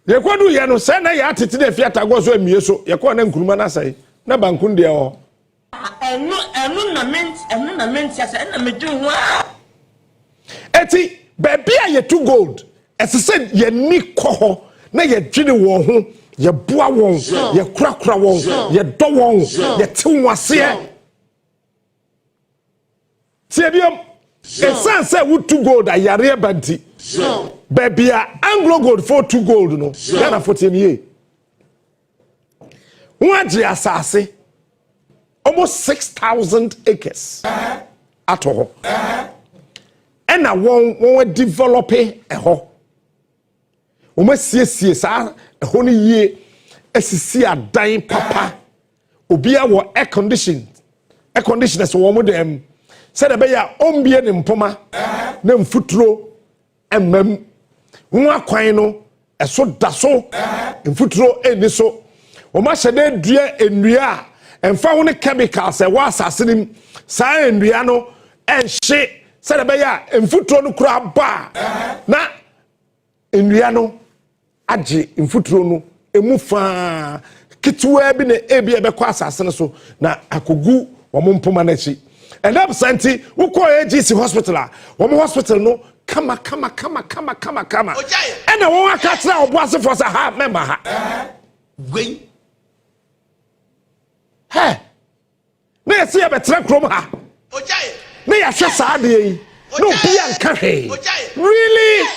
Ye kwa do yano, send a yat to the Fiat Agos and Mieso, ye kwa and Krumana say, na bankundia or. And no lament, yes, and I'm doing well. Etty, baby, are you too gold? As I said, ye ni koho, na ye jini won, ye boa won, ye crackra won, ye do won, ye tiwase. Tiabium, a son said, would two gold, a yare banti. Baby, Anglo Gold for 2 gold, no, Ghana 14 years. What ye assassin? Almost 6,000 acres at all. ɛna wɔn develop ɛhɔ wɔn asiesie saa ɛhɔ no yie asisi adan papa obia wɔ air conditioners wɔn dem sɛ de bɛyɛ ombie ne mpoma na mfuturo ɛmam wɔn akwan no ɛso da so mfuturo ɛni so wɔn ahyɛ de dua nnua ɛmfa ho ne chemicals ɛwɔ asase nim saa nnua no ɛnhye sɛ de bɛyɛ mfuturo no kura ba na nnua no agye mfuturo no emu fa kitwa bi na ebi ɛbɛkɔ asase no so na akogu wɔn mpoma n'akyi ɛnam santi wokɔ AGC hospital a wɔn hospital no kama ɛna wɔn aka kyerɛ ɔboasefo sɛ ha mɛma ha Wait. hɛ na yɛsi yɛbɛtena kurom ha na yɛahwɛ saa adeɛ yi na obi anka hwee really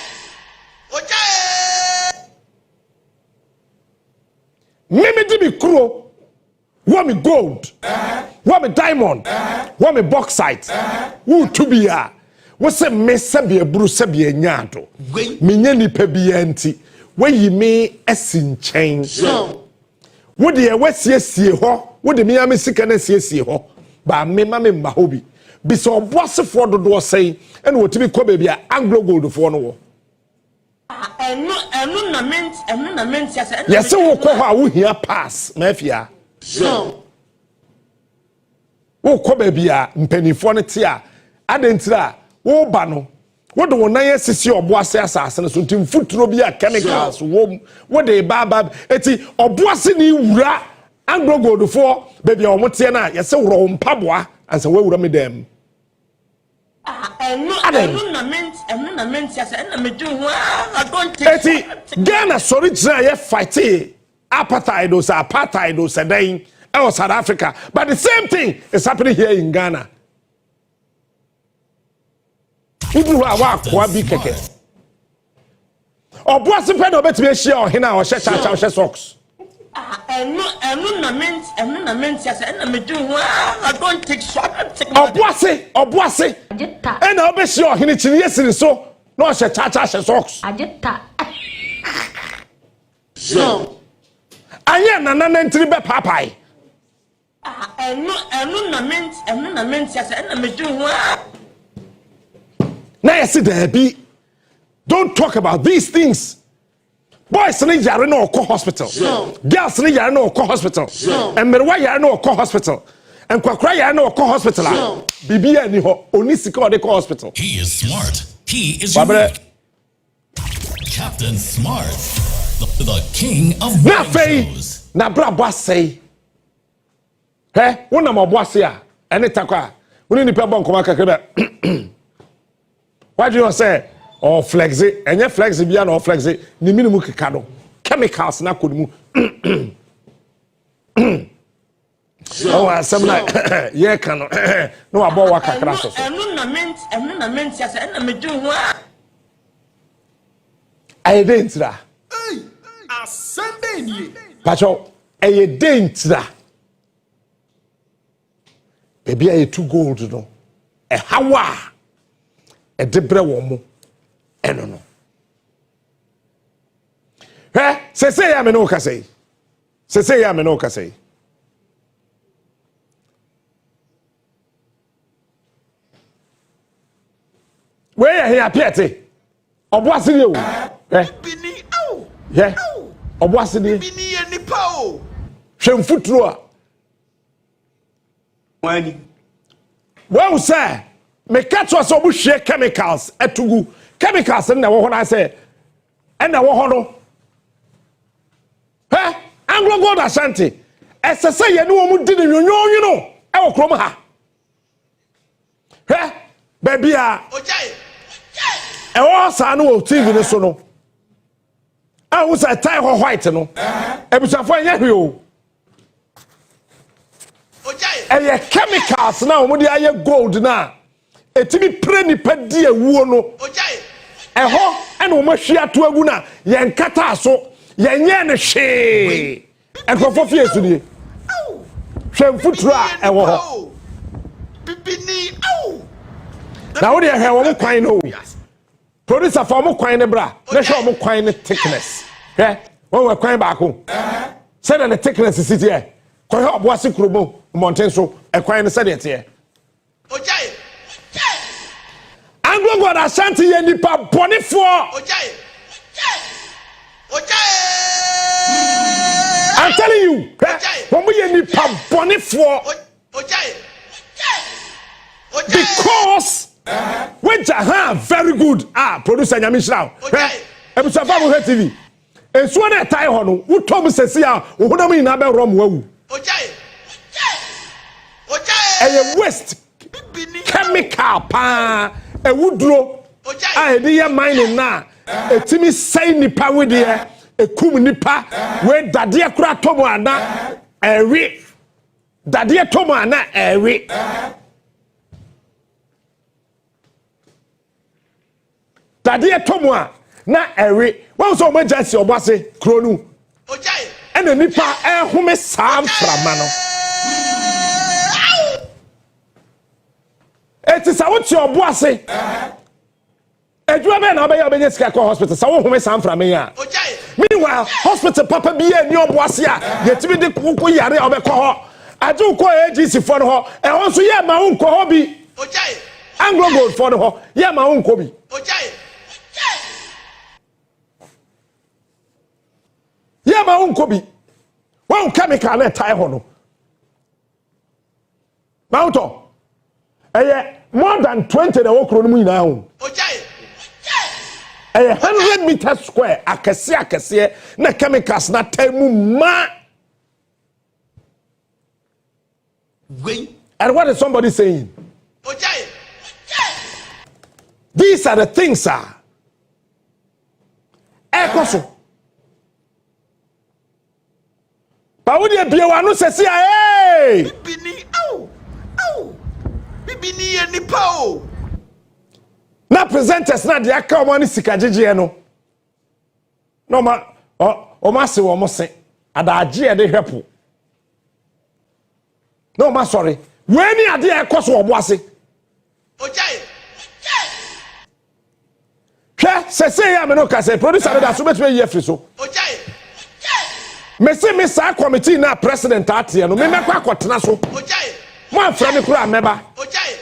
Mimi di mi kuro, wa mi gold, wa mi diamond, wa mi bauxite, wu tubia, wa se me sebi eburu sebi enyado, mi nye nipa biya nti, wa yi mi esinchen, wa di ewe siye ho, wa di mi ya mi sikane siye ho, ba me ma me mba hobi, bisa obuase fo dodo say, ene wo tibi ko baby a Anglo Gold fo no wo. Yes, we call here pass, Mafia. Wo ko baby a mpanifo ne te a adentra wo ba no wo de wona yesisi oboase asase no so ntim futuro bi a chemicals wo de baba eti oboase ni wura Anglo Gold fo baby a omote na yese woro mpaboa ansa wo wura me dem Eti Ghana sorry ye fight apartheid or then or South Africa, but the same thing is happening here in Ghana. People are kwabi keke. Or boss the pen of it be share or hina or share socks. Obuase and I'll be sure he needs yes so no she cha socks so anya nana ntri be papai na yes there be don't talk about these things. Boys need yare no ko hospital. Girls need yare no ko hospital. And merwa yare no ko hospital. And kwakra yare no ko hospital. Bibi ani ho oni sika o de ko hospital. He is smart. He is unique. Captain Smart, the king of na fei na bra boss say. He, wona mo boss ya. Ene takwa. Woni ni pe bon koma kakra. What do you say? Or flexi, and your flexi beyond or flexi, the minimum kikado. Chemicals na could move. Oh, some like, yeah, cannot. No, about what I didn't. A Sunday. Pacho, a didn't. Baby, I too gold, no. A hawa, a debra woman. No. Eh? Say ya me no ka say. Say ya me no ka say. Where ya here piete? Oboase ni o. Eh? Bini au. Yeah. Oboase ni. Bini e nipa o. Hwem futuro a. Wani. Well say, me catch us obu hwe chemicals etugu. Chemicals na wo ho na say na wo ho no Anglo Gold Ashanti esese ye ne wo mu di ne nwonwonwo no e wo krom ha baby a e wo sa no TV ne so no a wo sa tie ho white no e bisafo anya hwe o e chemicals na wo di aye gold na etimi pre nipa di ewuo no eho ene wo mahwia to agu na ye nkata so ye nye ne hwe enkofo fie su die hwe mfuturo a ewo ho Bibini au. Now what do you hear? What kind no? Producer for what kind bra? Let's show what kind thickness. Okay? When we kind back home. Say that the thickness is here. Ko help wasi krobo mountain so e kwan say det here. Ojai. Anglo God Ashanti ye nipa bonefo. Ojai. Ojai. I'm telling you. When we ye nipa bonefo. Ojai. Because when Jahan very good producer Nyamishra. Ebusa fa mo TV. Enso na tai ho no utom sesi a ohunam ina be rom wawu. Ojai. A waste chemical pa ewuduro a edi ye mining na etimi sai nipa we de ekum nipa we dade akura tomo ana ewe dade tomo ana ewe dade tomo a na ewe won so emergency obase kronu Ojai ene nipa ehome sam frama no it is what your boss say. Edwa be na obeya obenye sika ko hospital. Sa wo home sam fra me ya. Meanwhile, hospital papa bi e ni oboase a yetimi de ko yare obekọ ho. Aju ko agency for no ho. E ho so ye ma wo nko ho bi. Ojai. Anglo Gold for no ho. Ye ma wo nko bi. Ojai. Ye ma wo nko bi. Wo chemical na tie ho no. Mauto. More than 20 the okro no mu nyina ho. Ojai. 100 meters square akese na chemicals na taimu ma. And what is somebody saying? Ojai. These are the things, sir. Ekoso. Ba wo de bia wanu sesi a Bibini au. Bibini ni pao. Na presenters na de aka o ni sika jeje no. No ma o ma se wo mo se adaje e de hwepo. No ma sorry. We ni ade e koso obo ase. Ojai. Hwe sese ya me no ka se producer da so betwe ye free so. Ojai. Me se me sa committee na president atie no me mekwa akotena so. Ojai. Mo afra me kura meba. Ojai.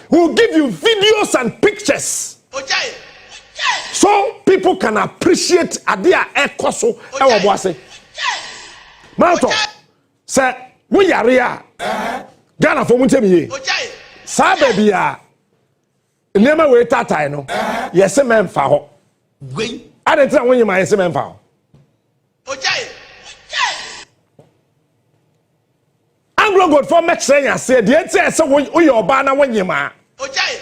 We'll give you videos and pictures. Ojai. So people can appreciate adia ekoso e wo boase. Manto. Say we yare a Ghana for muntem ye. Ojai. Sa baby a nema we tatai no. Yes memfa ho. Ade tra wonyi ma yes memfa ho. Ojai. Anglo God for make say ya say de tie say wo ye oba na wonyi ma. Ojai.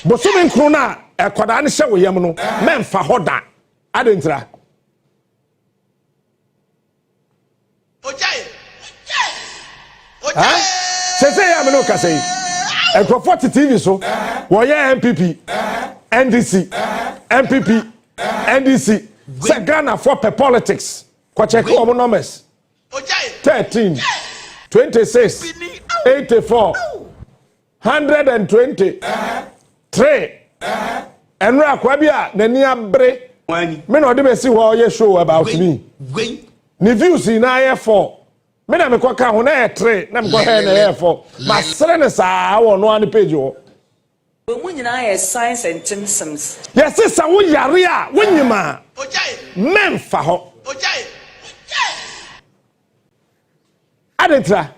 Bosomi nkru na ekoda ne hye wo yam no memfa ho da. Ade ntra. Ojai. Ojai. Say ya me no ka say. Ekrofo TV so wo ye MPP, NDC, MPP, NDC. Say Ghana for politics. Ko check o mo numbers. Ojai. 13 26 84 120 3 enra kwa bia nani abre me no de be si ho ye show about me ni views na ye 4 me na me kwa ka ho na 3 na me kwa he na ye 4 ma sere ne sa wo no an page wo mu nyina ye signs and symptoms yes sa wo yare a wonyima Ojai. memfa ho Ojai. adentra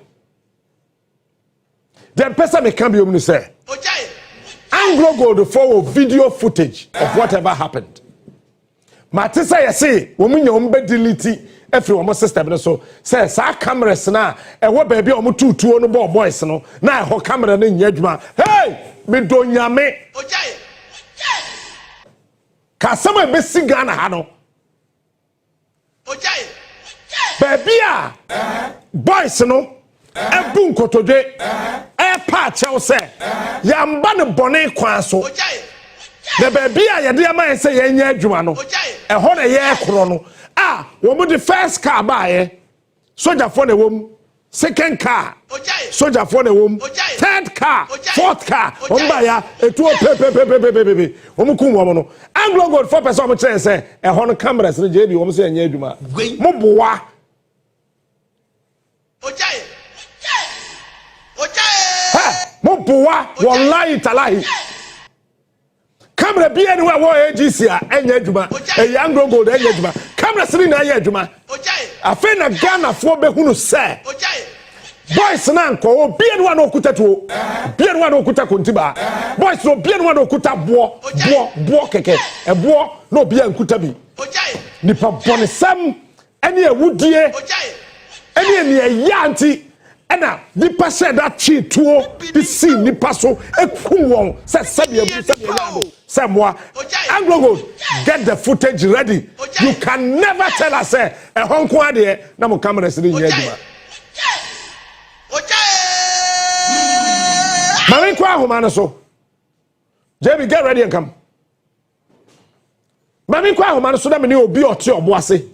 the person me can be able to say Ojai. Anglo Gold for video footage of whatever happened. Matisa ya say woman you be delete every one system so say sa cameras na e wo baby o tutu no boys no na ho camera na nya adwuma hey me do nyame Ojai. ka sama be Ghana ha no Ojai. baby a boys no ebu nkotodwe e pa chew say yamba ne bone kwan so the baby a ye de am say ye nya adwuma no e ho na ye kro no wo mu the first car ba ye soldier for the wom second car soldier for the wom third car, fourth car, Ombaya, a 2 pepe, Omukumono. Anglo Gold 4% of the say, a Honor cameras, the JB, Omse and Yeduma. Moboa. Moboa, wallahi talahi. Camera be anywhere where AGC and Yeduma, a young gold and Yeduma. Camera sitting there, Yeduma. I find a Ghana for Behunu say. Boys nanko be anyone okuta to be anyone okuta kuntiba. Boys no be anyone okuta bo keke. E bo no be ankuta bi. Nipa bonesam any a woodie any a yanti. Ena nipa said that chi tuo the see nipa so ekum won say moi Anglo Gold get the footage ready. You can never tell us a honko ade na mo camera sidi nyaduma. Mami kwa humana so JB get ready and come. Mami kwa humana so na me ni obi oti oboase.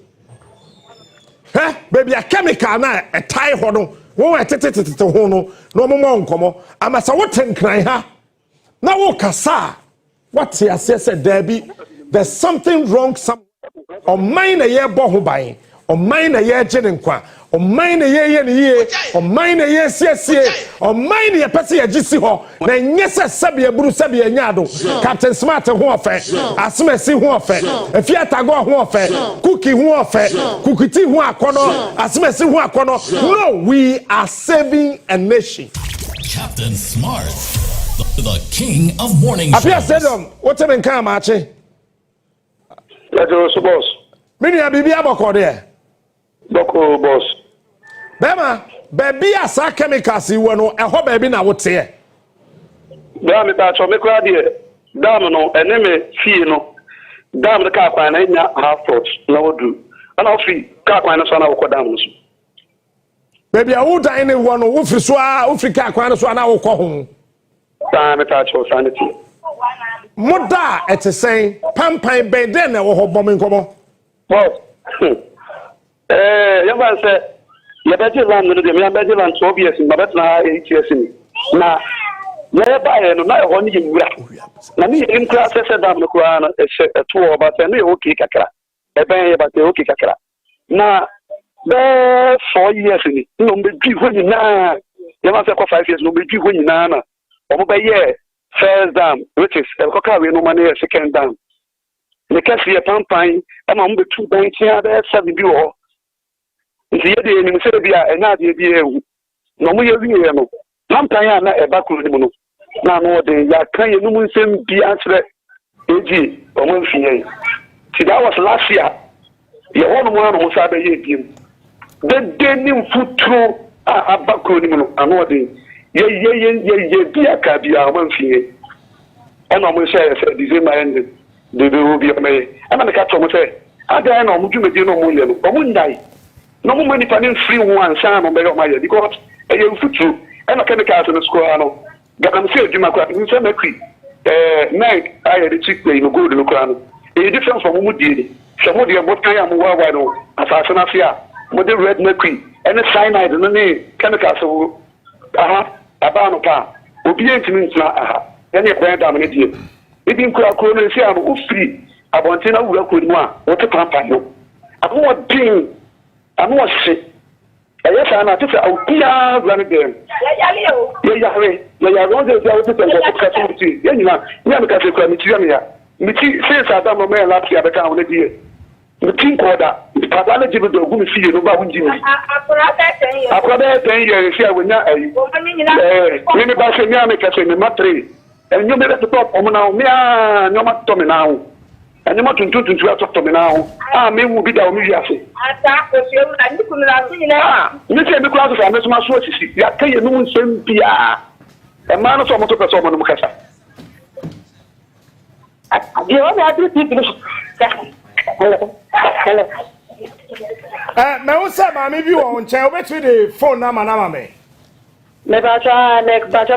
Baby a chemical na a tie hono. Wo etetete ho no no mo nkomo amasa wo tenkran ha na wo kasa what you say Debbie there's something wrong some on mine a year bo ho ban on mine a year genenkwa on mine a year ye on mine a year sie on mine a pese ye gisi ho na nyese sabe eburu sabe nyado Captain Smart ho ofe asmesi ho ofe efiata go ho ofe cookie ho ofe cookiti ho akono asmesi ho akono. No, we are saving a nation. Captain Smart, the king of morning shows. Apia said what em kan Maakye Let's boss. Mini abibi aboko there. Boko boss. Bema, baby asa chemicals iwo no eho baby na wote e. Da me ta cho me kwa de. Dam no eneme fie no. Dam de ka kwa na nya half foot na wodu. Ana ofi ka kwa na so na wo dam no so. Baby a wo dan ne wo no wo firi so a wo firi ka kwa na so na wo kɔ ho. Da me ta cho sanity. Moda etesen pampan ben den na wo ho bom nkomo. Boss. Yaman say ya beji land no de me beji land 12 years ma betna 8 years ni na ya ba ye no na e ho ni wura na ni im kra se dam no kra na e to oba se no okay kakra e ben ye ba te okay kakra na be 4 years ni no be dwi ho ni na yaman say ko 5 years no be dwi ho ni na na o mo be ye first dam which is e ko ka we no money second dam ne kasi e pampan e ma mo be 2 ban tia be 7 bi ho. Nti yede ni mse bia enya de bia ewu no mo ye wiye no pampan ya na eba kuru ni mu no na no de ya kan ye no mu nsem bia kire eji o mo mfiye ti that was last year ye wono mo no sa be ye biem de ni mfutro aba kuru ni mu no ano de ye bia ka bia o mo mfiye ena mo share say December end de be bi me ana ka to mo say ada na mo dwumedi no mo le no o mo ndai no mo many panin free one san on be my because you futu and chemicals in the school ano gam say djuma kwa ni say mercury night I the chick play no good no kwa no e different from mo die so mo die bot kan ya mo wa no asase na fia mo the red mercury and the cyanide no ni chemicals so aba no ka obi entimi ntina ya ne kwa da mo ne die e bi nkura ko no si am o free abontina wura ko mu a wo te pampa no abo wo din anu wase eye sa na tete awpia run dem ya ron de ya wote ko ka so ti ya nyina ya me ka se kwa mi ti ya me ya mi ti se sa da mo me la ti abeka won die mi ti ko da papa na jibe do gu mi fie no ba won jimi akora da 10 years fi awonya ayi mi ba se mi ame ka se mi matre enyo me to top o mo na o mi a nyo ma to me na o enyo ma tuntu ato me na o me wu bi da o mi wi afi ni se mi kwa so me so ma so asisi ya kaye no nsem bia e ma no so mo to person mo no kasa ye o na adu ti bi hello me wo se ma me bi wo nche obetri the phone na ma me ba cha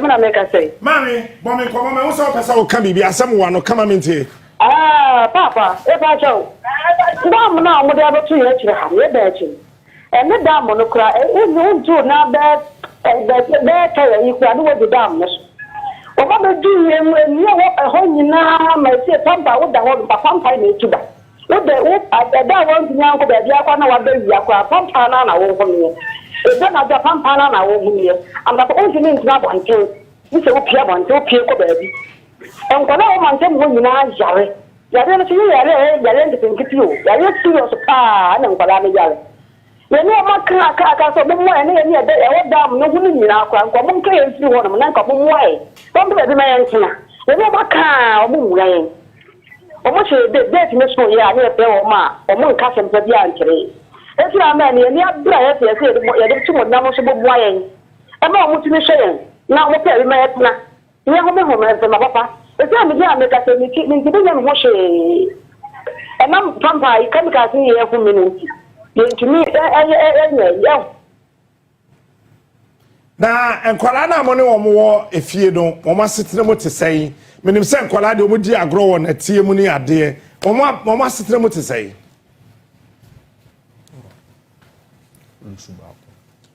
na me ka say mami bo me ko me wo se pesa wo ka bi asem wa no kama me ntie papa e ba cha o dam na mo da batu ye kire ha ye ba chi e me dam no kra e no nju na be better equal with the dams. What they do when you walk a home now, my say pampa with the whole pampa in Tuba. What the that one now go the Yakana wa baby aqua pampa na over me. It's not the pampa na over me. I'm not only in grab until you say Pia until Pia baby. And when I want them when you are Yare, Yare, Yare, the thing to you. Yare, serious and Yare. When you are Kaka, so no more any day, I dam no woman in our crown, come on, play you want to come away. Don't be the man. When you are car or moon rain. Or much a bit dead, Miss Moya, near Pelma, or Moon Castle for the entry. If you are many, and you are bright, you say, you're too much noticeable wine. I'm not motivation. Now, what tell you, my you have a home from my papa. The time again, make us a keep me to the young wash. And I'm vampire, come casting here for minutes. To me, yeah. Na enkwala na mo ne wo mo efie no mo masetene mo te sei menim se enkwala de mo di agro wo na tie mu ni ade mo masetene mo te sei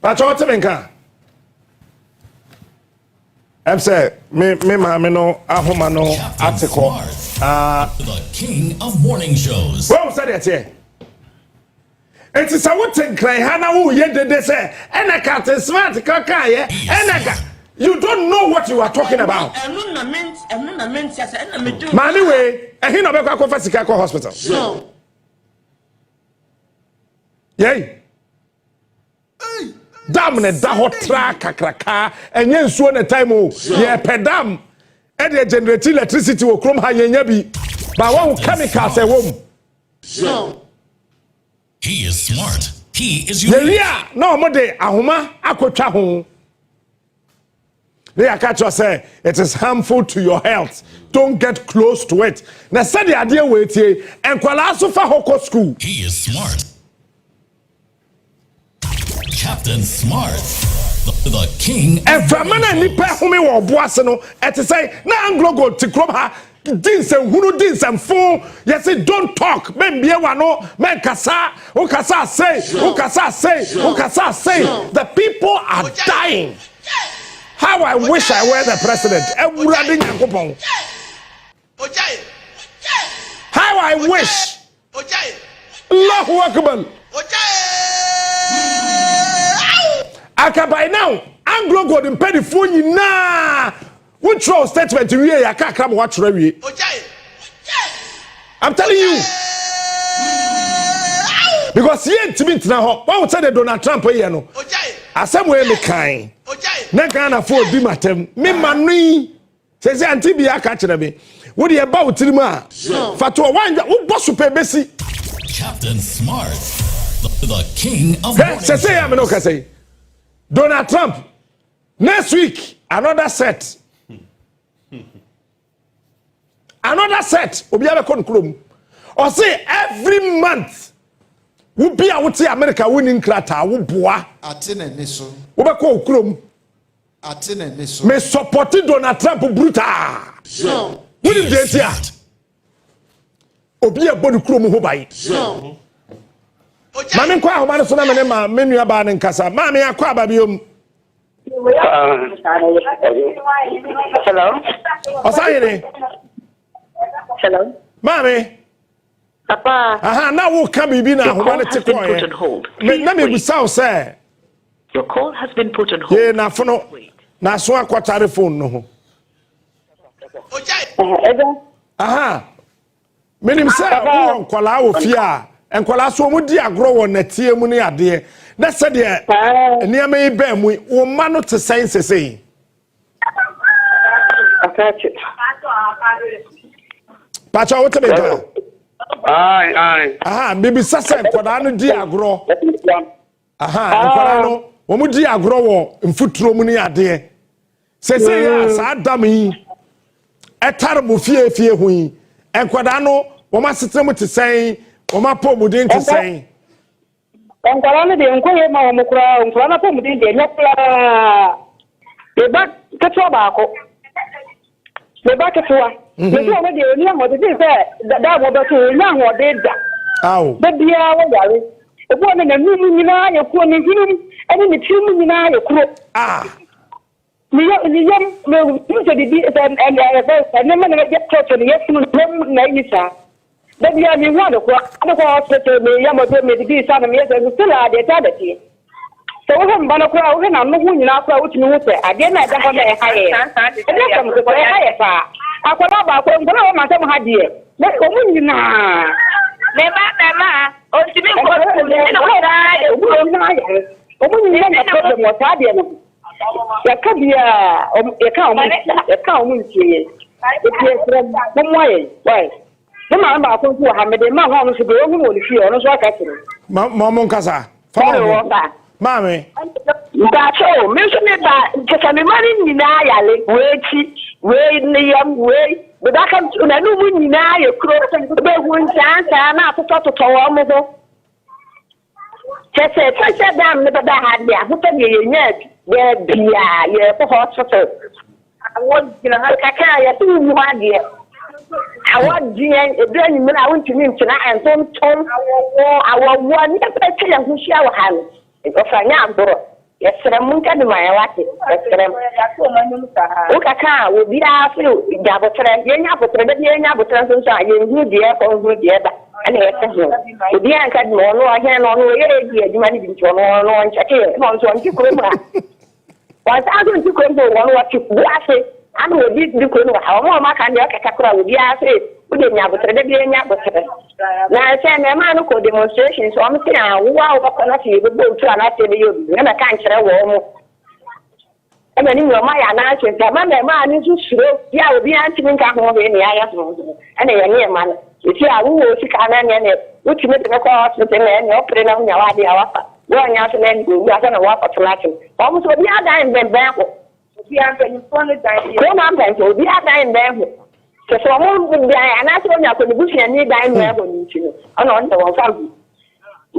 ba cho te menka em say me ma me no ahoma no article the king of morning shows wo say that it is a what cry hana who ye de say enaka smart kaka ye enaka you don't know what you are talking about mani we ehin no be kwa kofa sika ko hospital yey dam ne da hotra kakraka enye nsuo ne time o ye pedam e de generate electricity wo krom ha yenya bi ba wa chemicals e wom. He is smart. He is unique. Yeah, no more day. Ahuma akotwa ho. They catch you say it is harmful to your health. Don't get close to it. Na said the idea wait here and kwala so fa hoko school. He is smart. Captain Smart. The king. And from man nipa home wo boase no et say na anglo go ti krom ha dins and hunu dins and phone. Yes, don't talk. Men be wano men kasa ukasa say ukasa say ukasa say the people are dying. How I wish I were the president. How I wish. Allahu Akbar. Aka by now, Anglo God in pay the phone na. Which throw statement to you? I can't come watch review. I'm telling you. Because he ain't meet now. Why would say that Donald Trump here no? I somewhere me kind. Na can afford be matem. Me manu. Says auntie be a catch me. What you about Tilma? Fatwa wine who boss pay besi. Captain Smart. The king of morning shows. Say I'm no can say. Donald Trump. Next week another set. Another set. Obi ave kon klom. Or say every month. Wo bia wo te America winning krata wo boa. Atene neso. Wo be ko klom. Atene neso. Me support Donald Trump brutal. No. Wo ni dey tia. Obi e bonu klom ho bai. No. Mami kwa ho ma so na me ma menua ba ne nkasa. Mami akwa ba biom. Hello. Osayere. Hello. Mami. Papa. Aha, now wo ka bibi na ho ma ne te ko ye. Na me bisa o say. Your call has been put on hold. Ye na fono. Na so akwatare phone no ho. Aha. Menim say wo nkwala wo fie a. Enkwala so mu di agro wo na tie mu ne ade. Na se de niam yi ba mu wo ma no te sense sei. Pacha wo te be ka. Ai. Aha, bibi sase enkwala no di agro. Aha, enkwala no wo mu di agro wo mfuturo mu ne ade. Sese ya sa adam yi. Etar mu fie hu yi. Enkwala no wo ma setre mu te sei. Oma po mudin te say. Onkwala no de nkoye ma wo mukura, onkwala na po mudin de nyopla. Eba ketwa baako. Eba ketwa. Meji o de oni ahode se da wo be to oni ahode da. Aw. Be bia wo yare. Ebo na nyinu nyina ye ku oni hinu. ɛne ne tirim nyinaa yɛ kuro ne yam me so bibi ne ma na get to ne yɛfunu na yi saa da bia me hu adekɔ hospital me yam do me bibi saa na me yɛ still ade ta da tie so wo hom bana ko wo na no hu nyinaa ko wotumi hu sɛ ade na da hɔ na ɛha yɛ ɛde kam ko ɛha yɛ fa akɔda ba ko ngona wo ma sɛ mo ha die na omu nyinaa mema otimi ko ne wo da omu nyinaa na problem wo ta de no yaka bia yaka omu ntie etie mo moye why no ma ba ko ku ha me de ma ho no so be ohu mo ni fie ono so aka kire ma mo nkasa fa mo Mami. That's all. Mention me that because I'm money in Naya, wait, Niam, wait. But I come to a new moon in Naya, cross and the one chance, and I forgot to tell almost. Just said, I said, damn, never had there. Who tell you yet? Yeah, for hospital. I want, I can't, one year. I want doing when I went to him tonight and told our one, who shower hands. Ofanya aboro yesere munka de mayawate yesere ukaka wo bia afi jabotre yenya abotre de yenya abotre so so aye hu de e ko hu de ba ana yese ho obi anka de no ohia no no ye di aduma ni bi ncho no no nchake no nso nti kuro mu ha wa ta go nti kuro mu wo wa ti bu ase ana obi di kuro no ha wo ma kan de okaka kura obi ase ude nya abotre de yenya abotre na se me ma no ko demonstration so am ti an wo wa ko na ti be bo tu ana te be yo na ka nkyere wo mu e ma ni wo ma ya na che ta ma ni su suro ya obi an ti nka ho be ni aya so ana ye ni ma na ti a wo ti ka na ne wo ti me de ko hospital na ne opere na nya wa de awafa wo nya so na ni go ya na wa patulati o mu so bi adan ben ben ko bi an ben fo ne dan ko na ben so bi adan ben ho so mo bi ya na so nya ko ni busia ni dan no e ho ni ti no ona on de won fa bi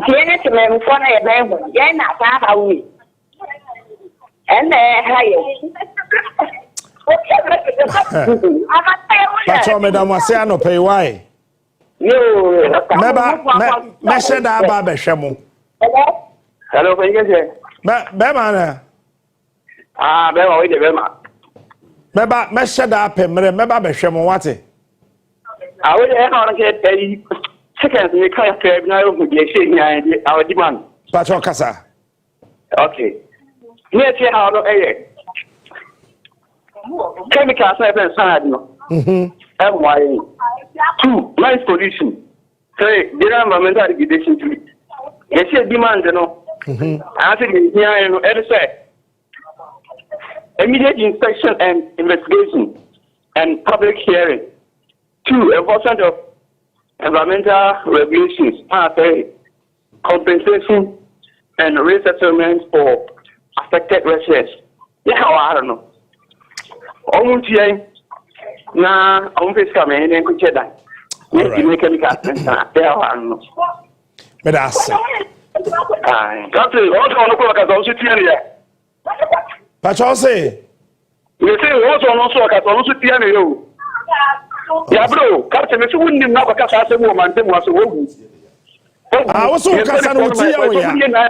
ti ene ti me mfo na ye dan ho ye na fa ha wi ene ha ye Pacho madam wase anope why yo me sheda ba be hwemo hello ko yeke be ma na be ma we de be ma Meba me sheda apemre meba be hwemo wate we de na on ke pay seconds me ka pay na yo de she nya de our demand Pacho kasa okay me ti ha no chemicals na be sanad no MY 2 noise pollution 3 the environmental degradation 3 yes demand no I think here no immediate inspection and investigation and public hearing. 2, enforcement of environmental regulations. 3, compensation and resettlement for affected residents. Yeah, I don't know. Almost here, now, I'm just coming in and could check that. Maybe make any cat. I don't know. But that's it. Country, also on the clock as also here. Pacho say you say also no so ka so so tia me yo ya bro ka se me so wonni na ka sa se mo man te mo so wogu wo so ka sa no tia wo ya na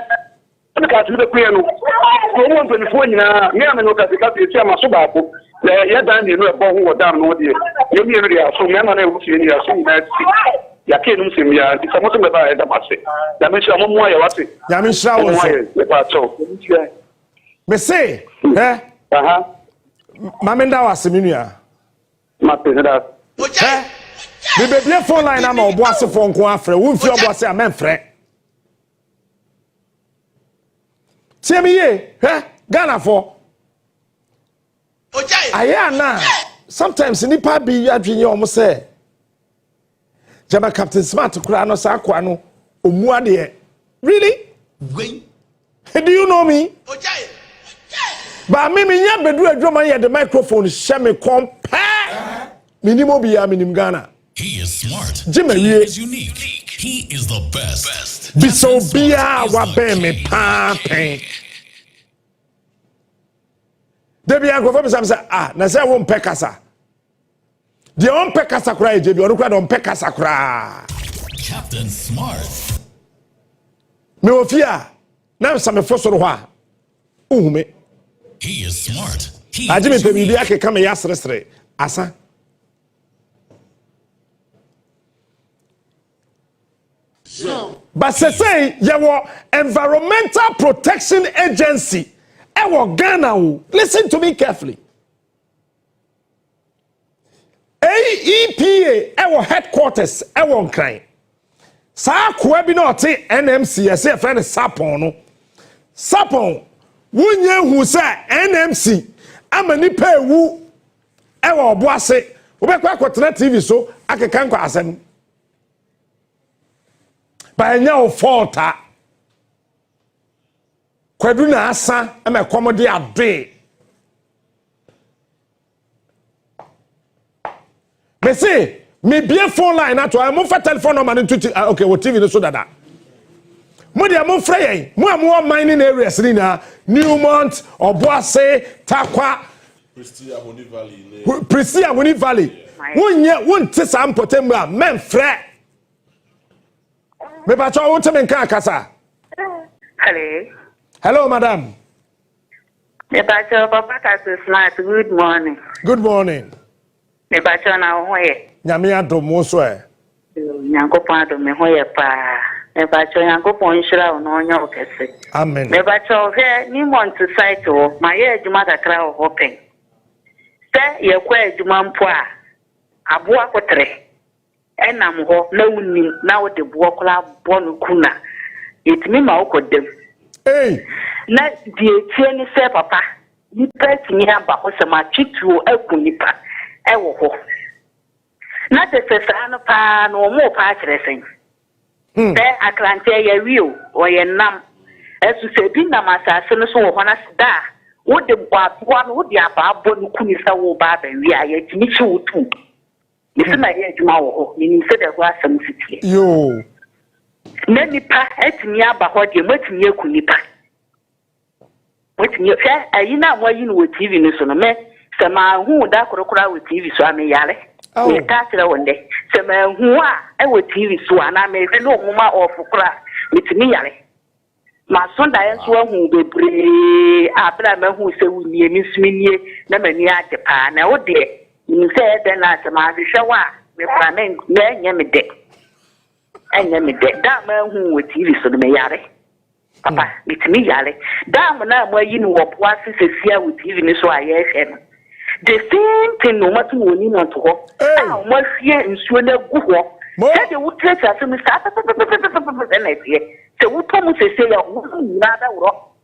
ka tu de ku no ko mo mpani fo nyina me am no ka se ka se tia ma so ba ko ya dan de no e bo ho wo dan no de ye mi no de aso me na na e wo se ni aso na ya ke no se mi ya ti samo so me ba e da ma se ya me sha mo mo ya wate ya me sha wo se ba to me say Mamenda was minua. Ma pesa. The baby phone line am obo ase phone ko afre. Wo mfi obo ase am enfre. Tie me ye, Ghana for. Aya na. Sometimes nipa bi adwenye omo say. Jama Captain Smart kura no sa akwa no omu ade. Really? Do you know me? But me nya bedu adwoma ye the microphone share me compare minimum biya minim Ghana. He is smart. He is unique. He is the best. Biso biya wa be me papen. Debi an go for say na say won pekasa. The on pekasa kura e jebi on kura don pekasa kura. Captain Smart. Me ofia na me same fosoro ho a uhume. He is smart. He Ajime is pe bibi unique. ake kama ya sresre asa. But say your Environmental Protection Agency ewo Ghana o. Listen to me carefully. EPA ewo headquarters ewo Nkran. Sa kwa bi na ote NMC ese friend Sapon no. Sapon wunye hu sa NMC amani pa ewu ewo obo ase. Obekwa kwotena TV so akeka nkwa asem. By now faulta Kwaduna asa ame komodi ade me say me bien phone line ato am fa telephone number into okay what TV no so dada mo dia mo frey mo am mining areas ni na Newmont Obuase Takwa Prisia Woni Valley won te sam potemba men frey me ba cho won te men kan kasa. Hello madam. Me ba cho papa ka smart. Good morning. Good morning. Me ba cho na ho ye. Nyame adom so e. Nyankopon adom me ho ye pa. Me ba cho Nyankopon nhira wo no onyo okese. Amen. Me ba cho he ni mont site wo ma ye adwuma kakra wo hopen. Se ye kwa adwuma mpo a abo akotre. Enam ho na unim na wo de bo kola bonu kuna. Etimi ma okodem. Hey. Na die tie ni se papa. Ni pet ni aba ho se ma twitwo akunipa. Ewo ho. Na te se sa no pa no mo pa kyeresen. Akrante ye wiu o ye nam. Esu se bi na masase no so wo ho na da. Wo de boa no wo de aba bonu kuni sa wo ba ba wi aye timi chi wo tu. Isi na ye adwuma wo ho. Ni se de ho asam fitie. Yo. Na nipa etimi aba ho de matimi akunipa. Matimi fe ayi na mo yi no wo TV ni so no me se ma hu da korokora wo TV so ame yare. Me ka tire wonde se ma hu a e wo TV so ana me fe no muma ofukura mitimi yare. Ma sonda yen so hu bebre abra ma hu se wunie mi suminie na mani ade pa na wo de ni se de na se ma hwehwe wa me fra na nya me de. Anya me de da ma hu wo TV so me yare. Papa mitimi yare da mo na mo yi no wo po asese wo TV ni so aye hwe no. The same thing no matter woni na to ho. Ah mo fie nsuo na gu ho. Se de wo trecha so mi sa na tie. Se wo to mo sese ya wo na da woro.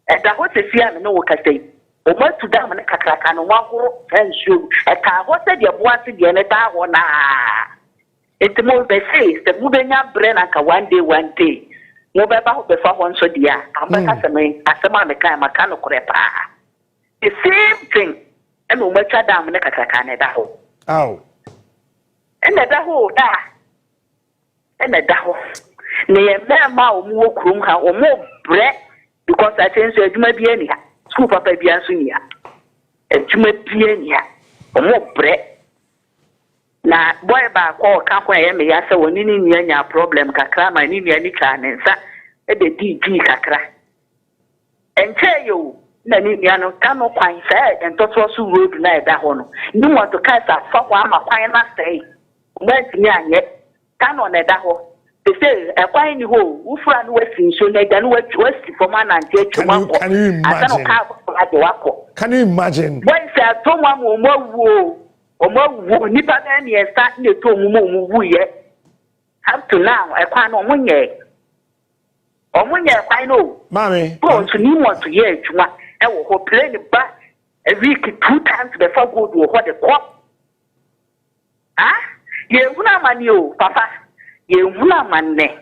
E da ho sese ya me no wo kasai. O ma tu da mo na kakraka no wa horo nsuo. E ka ho se de bo ase de ne da ho na. It mo be say se mo be nya bre na ka one day. Mo be ba ho be fa ho nso dia. Ambaka se me asema me kan maka no kore pa. The same thing. And no matter damn ne kakaka ne da ho. Aw. And da ho da. And da ho. Ne ye ma o mu okrum ha o mo bre because I think so adwuma bi ani ha. School papa bi anso ni ha. Adwuma bi ani ha. O mo bre. Na boy ba ko ka ko ye me ya se woni ni nya problem kakra ma ni ni ka ne nsa e de di kakra. Enche yo na ni no kanu kwan say entoto so road na eda ho no ni mo to kasa fa kwa ma kwan na say went ni anye kanu na eda ho they say e kwan ni ho ufura no wasi nso na eda no wasi for man and atwa ko asa no ka ade wako. Can you imagine? When say to mo wu ni pa na ni esa ni to mo wu ye up to now e kwan no mo nye kwan no Mommy go to ni mo to ye adwuma e wo ho plane ba a week 2 times before go do what the crop. Ye huna mani o papa ye huna manne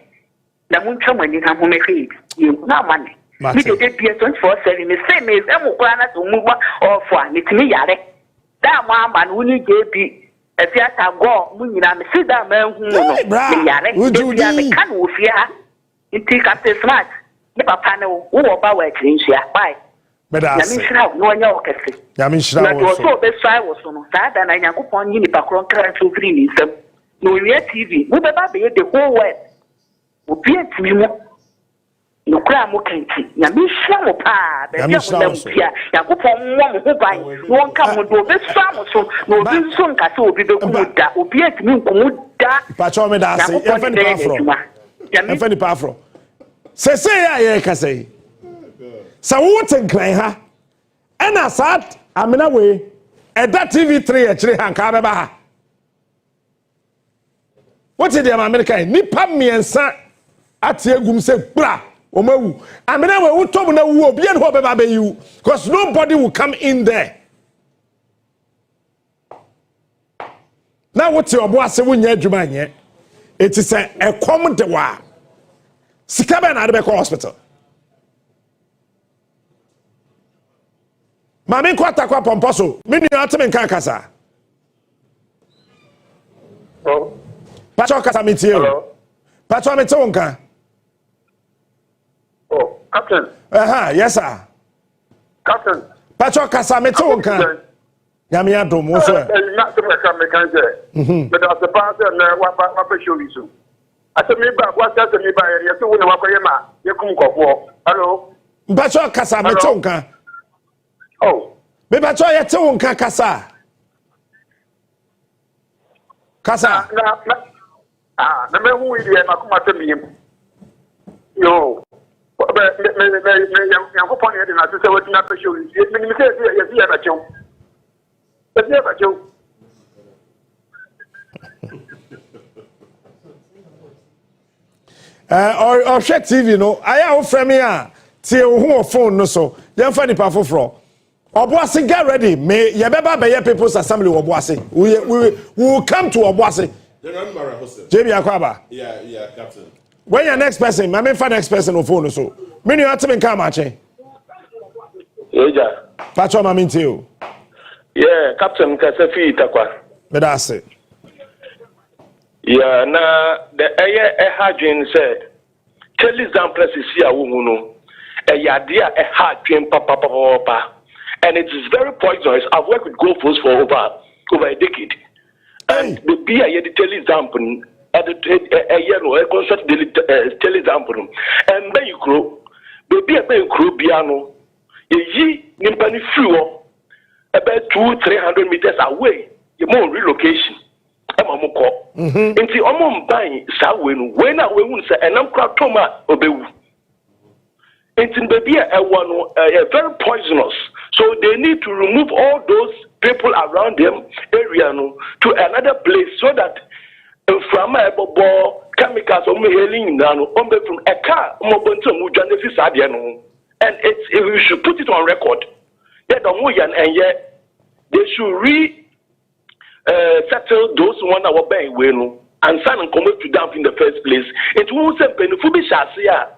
na muntwa mani na ho mehwe ye huna manne me de be 24/7 me say me e mo kwa na so mu ba ofo a metimi yare da ma ama no ni je bi e fi ata go mu nyina me si da ma hu no me yare e me kan wo fi ha nti Captain Smart ne papa ne wo ba wa kirinhia bye. Yamishra no anya okese. Yamishra wo so be sai wo so no. Sa da na Nyankopon yi ni pakron kran so free ni nsam. No we TV, we be ba be the whole world. Obi atimi mo. no kra mo kanti ya me hia mo pa be bia mo nam pia yakopon mo ho ban won ka mo do be sa mo so no obi so nka se obi be ku da obi atimi nkomu da pa cho me da se efani pa afro efani pa afro se ya ye ka sei sa wo tenkran ha ena sat amena we eda TV3 e kire han ka be ba ha what is the American nipa miensa atie gum se bra omawu amena we utom na wu obi en ho be ba be you because nobody will come in there now what your boss say wunya adwuma nye it is a ekom de wa sika be na de be hospital mami kwata kwa pomposo minu atime nka kasa oh pacho kasa mitio pacho mitio nka oh captain yes sir captain pacho kasa mitio nka nyame adom wo so na se me kan je but as the pastor na wa pa show you so ase me ba wa se me ba ye so wo na wa koye ma ye kum kofo hello pacho kasa mitio nka oh me pacho ye te nka kasa kasa na me hu ile na kuma te mi yo me yan ko pon ye na se we na pe show you me se ye ba chew ye ba chew or share TV no aya wo frame ya tie wo ho phone no so ye mfa nipa foforo Obuasi, get ready. May ye beba be ye people's assembly Obuasi. We will come to Obuasi. JB Akwaba. Yeah, Captain. When your next person, my main next person on phone so. Many you have to come Maakye. Yeah. Pacho mami tio. Yeah, Captain Kasefi Itakwa. Medase. Yeah, na the Hajin said, tell examples is here no. Yadia Hajin papa. And it is very poisonous. I've worked with golfers for over a decade. And the beer you tell example at a concert tell example. And then you grow. The beer ben grow piano. Ye nimpani fuel about 200-300 meters away. You more relocation. I'm a moko. Until I'm buying Sawin when I will say and I'm crowd toma obewu. Until the beer very poisonous. So they need to remove all those people around them area to another place so that from chemicals from a car and we should put it on record. And yet they should settle those one that were buying and sign and come to dump in the first place. It won't say benefubi shasia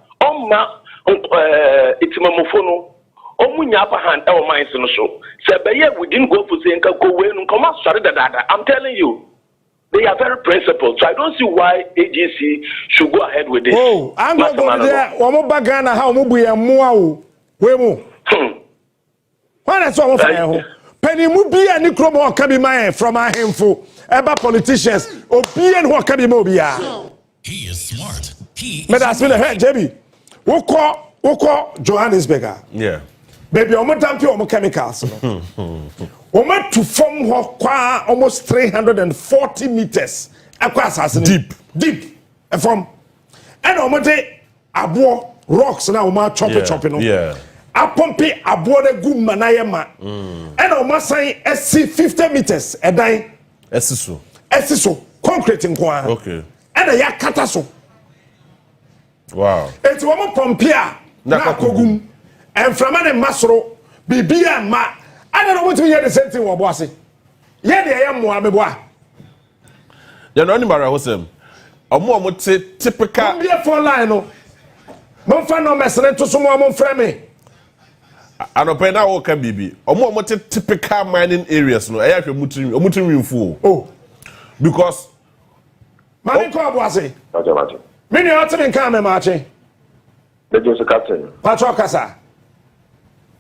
it's mamofono. Omunya upper hand our minds no so. We didn't go for saying I'm telling you, they are very principled. So I don't see why AGC should go ahead with this. Oh, I'm going to go there. Omo bagana how mubu ya muau. Wemu. Why that's all for Penny mubi and Nikromo kabi mae from our handful. Eba politicians. Obi and what kabi mobia. He is smart. He is smart. JB. Woko Johannesburg. Yeah. Baby, omo dampi omo chemicals no. Omo to form kwa almost 340 meters. Akwa assassin. Deep. From. And omo de abo rocks na omo chopping no. Yeah. A pompe abo de gum na yema. And omo sign SC 50 meters edan. Esiso. Concrete nkwa. Okay. And a yakata so. Wow. It's omo pompe a na kogum. And from an masro, Bibia ma. I don't know what to hear the same thing was bossy. Yeah, they am Moameboa. You're not anybody who's a more typical. Be a phone line. No fun no messing to someone from me. I don't pay now, can be. Or more typical mining areas. No, I have a muttering fool. Oh, because. Mammy Cobbwassy. Many ought to come, Maakye. The Joseph Captain. Patrocasa.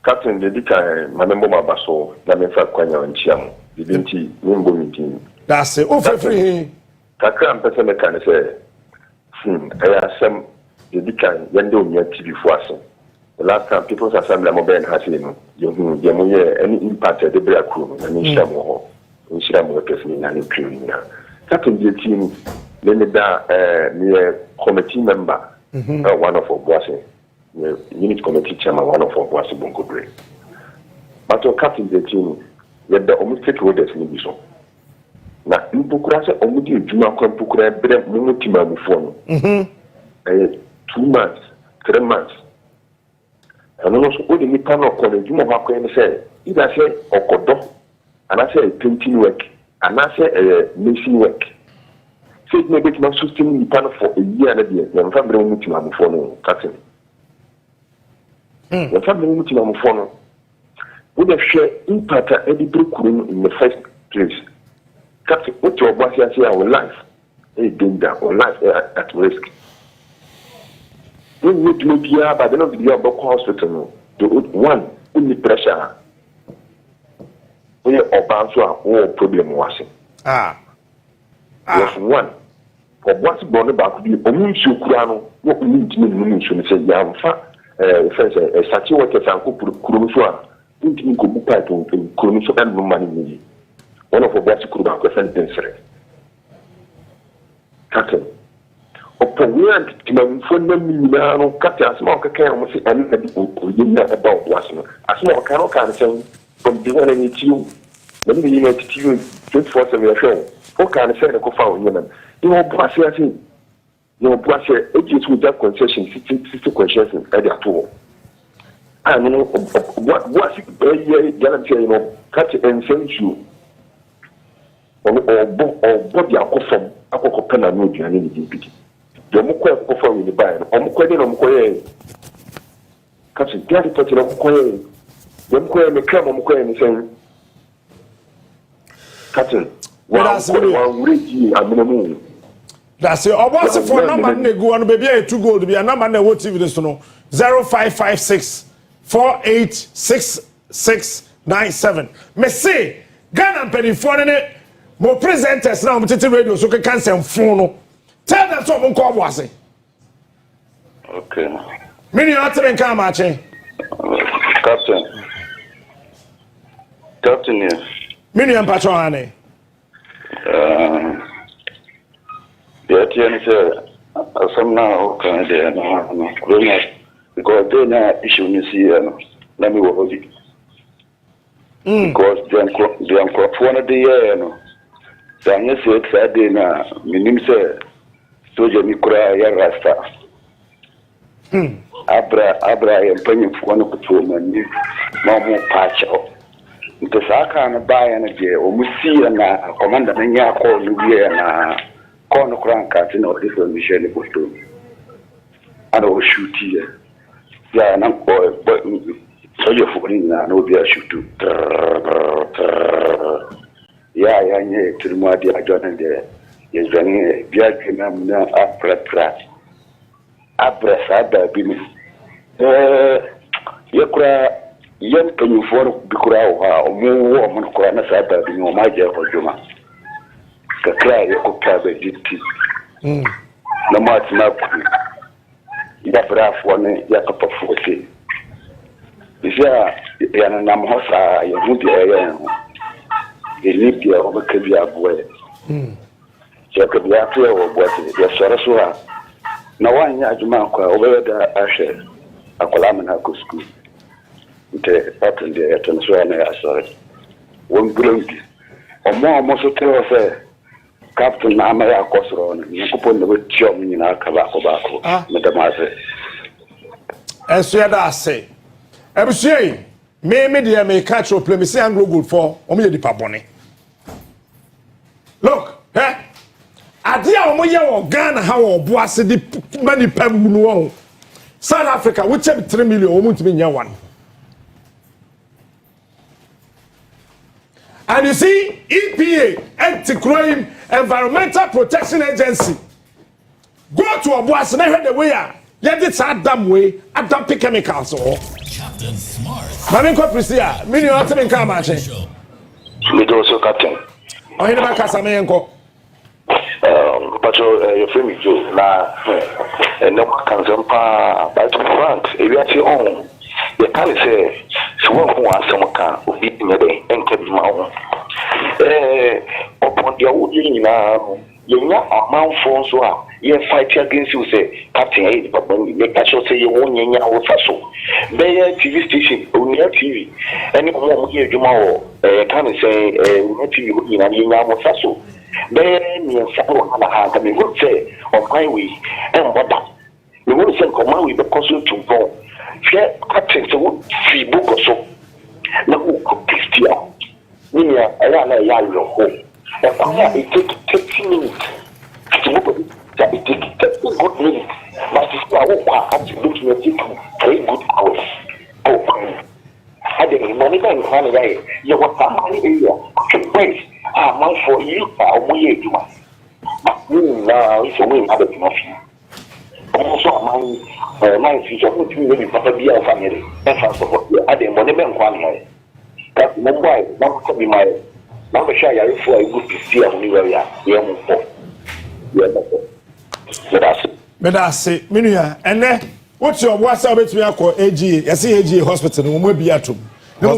Captain, the Dika, my member Basso, Lamefa Quanya and Chiam, the Dinty, Nimbo meeting. That's it. Oh, for free. Kakram Pesame can say, I have some the decline, when they were TV for us. The last time People's Assembly Mobile has any impact at the break room, and in Shamo person and in Cream. Captain the team, then near committee member, one of our bosses, unit committee chairman, one of our bosses, Bunko Break. But captain the team, yet the almost stakeholders in the so. Na mpukura se omudi ejuma kwa mpukura bre mumutima mufo no 2 months 3 months ano no so odi ni pano ko le ejuma kwa kwa ni se ida se okodo ana se painting work ana se machine work se me be ma sustain ni pano for a year na dia na mfa bre mumutima mufo no captain na mfa bre mumutima mufo no wo de hwe impact a edi bre kuru in the first place. Captain, what your boss has here, our life, a danger, or life at risk. When you do be by the end of the year, about hospital, the one only pressure. When you are all problem was one. For what's born about the Omunchu Kurano, what we need to mention is a young fat, such a water and Kurumsua, into Kubuka to Kurumsua and money. One of the best could have sentence. Captain. Upon one, Timon, Captain, a small can almost say anything about Washington. A small canoe can say from the one in you, let me unite to you 24/7 show. What can I say? The co-found women. You know, Brassia, agents with that concession, 60 concessions at their tour. I know what's it, guarantee, you know, Captain and send you. Or body akofom akoko na no aduane ni dipiti de mo kwa akofom ni ba no mo kwa de no mo kwa ye kasi gari to tira mo kwa ye de mo kwa me kama mo kwa ni sen kasi wa reji aminamu that's it obosi for number na go on baby e 2 gold be number na what TV this no 0556 486697 me say Ghana penifo ne more presenters now, I'm radio so can say phone. Tell them something called was it. Okay. Many are in Kamache. Captain, yes. Many and Patrone. The some now can there because they now issue me see let me work with it. Because they are one of the year. Sanya se tsade na minim se soja mi kura ya rasta abra ya panyin fuwa na kuto mani na mu pacho nta saka na baya na je o musiya na komanda na nya ko lubiya na ko no kran ka tina o diso mi shele kuto ana o shuti ya na ko soja fuwa na no biya shutu ya nye turma dia jonan de yezani bia kena muna abra sada bimi yakura yan penyu for bikura wa mu wo mun kura na sada bimi o maje ko juma ka kra yako ka be ditti na matina ku ya brafo ne yakapa fote bisa yana nam hosa ya mudi ya Elipia over Kabia boy. Jacobia play or what is your Sarasua. No one Yajumanqua over the Asher, a Colamina school. The pattern there at Tansuana, I saw it. One glunky. Or more Mosotel affair. Captain Amaya Cosron, Yakupon the word job in our Cabaco, Madame. As you had say, Ebusie, media may catch your play, me say Anglo good for Omi di Pabone. Look, adia omoye wo Ghana ha wo boase di mani pam no South Africa which 3 million omuntimi nya one. And you see EPA, Anti-Crime Environmental Protection Agency, go to a boss na head the way ya did Adam way Adam pick chemicals or Captain Smart. Mami ko prisia mini o temi nka ma che. Me do so captain. O hina ba kasa me enko. But your friend Joe, and no can jump by to front. If you are your own, you can't say, so one who has some car will be in a day and keep my own. Upon the old you know, a mount for so you fight against you, say, Captain A, but when you make a show, say you won't in your vessel. Bayer TV station, only TV, and you hear tomorrow, can't say, TV in a young vessel. Bayer me and Samuel Hanahan, I would say, on my way, and what that. You won't send command with the costume to go. Fair Captain, so free book or so. Now, who could pick you? Me, I ran a yard home. It takes 30 minutes to look at it. It takes 30 good minutes. But it's not looking at it 3 good hours. Oh, I didn't know anything funny. You were somebody here. Wait, I'm for you. I'll wait you. Now, it's a win. I don't know. Also, my future will be really probably a family. That's how I didn't want to be one. That's my wife. That could be my. I'm sure you're for a good to see anywhere. But I say, Minia, and then what's your WhatsApp with me? I call AG, I see AG hospital, and we'll be at home. No,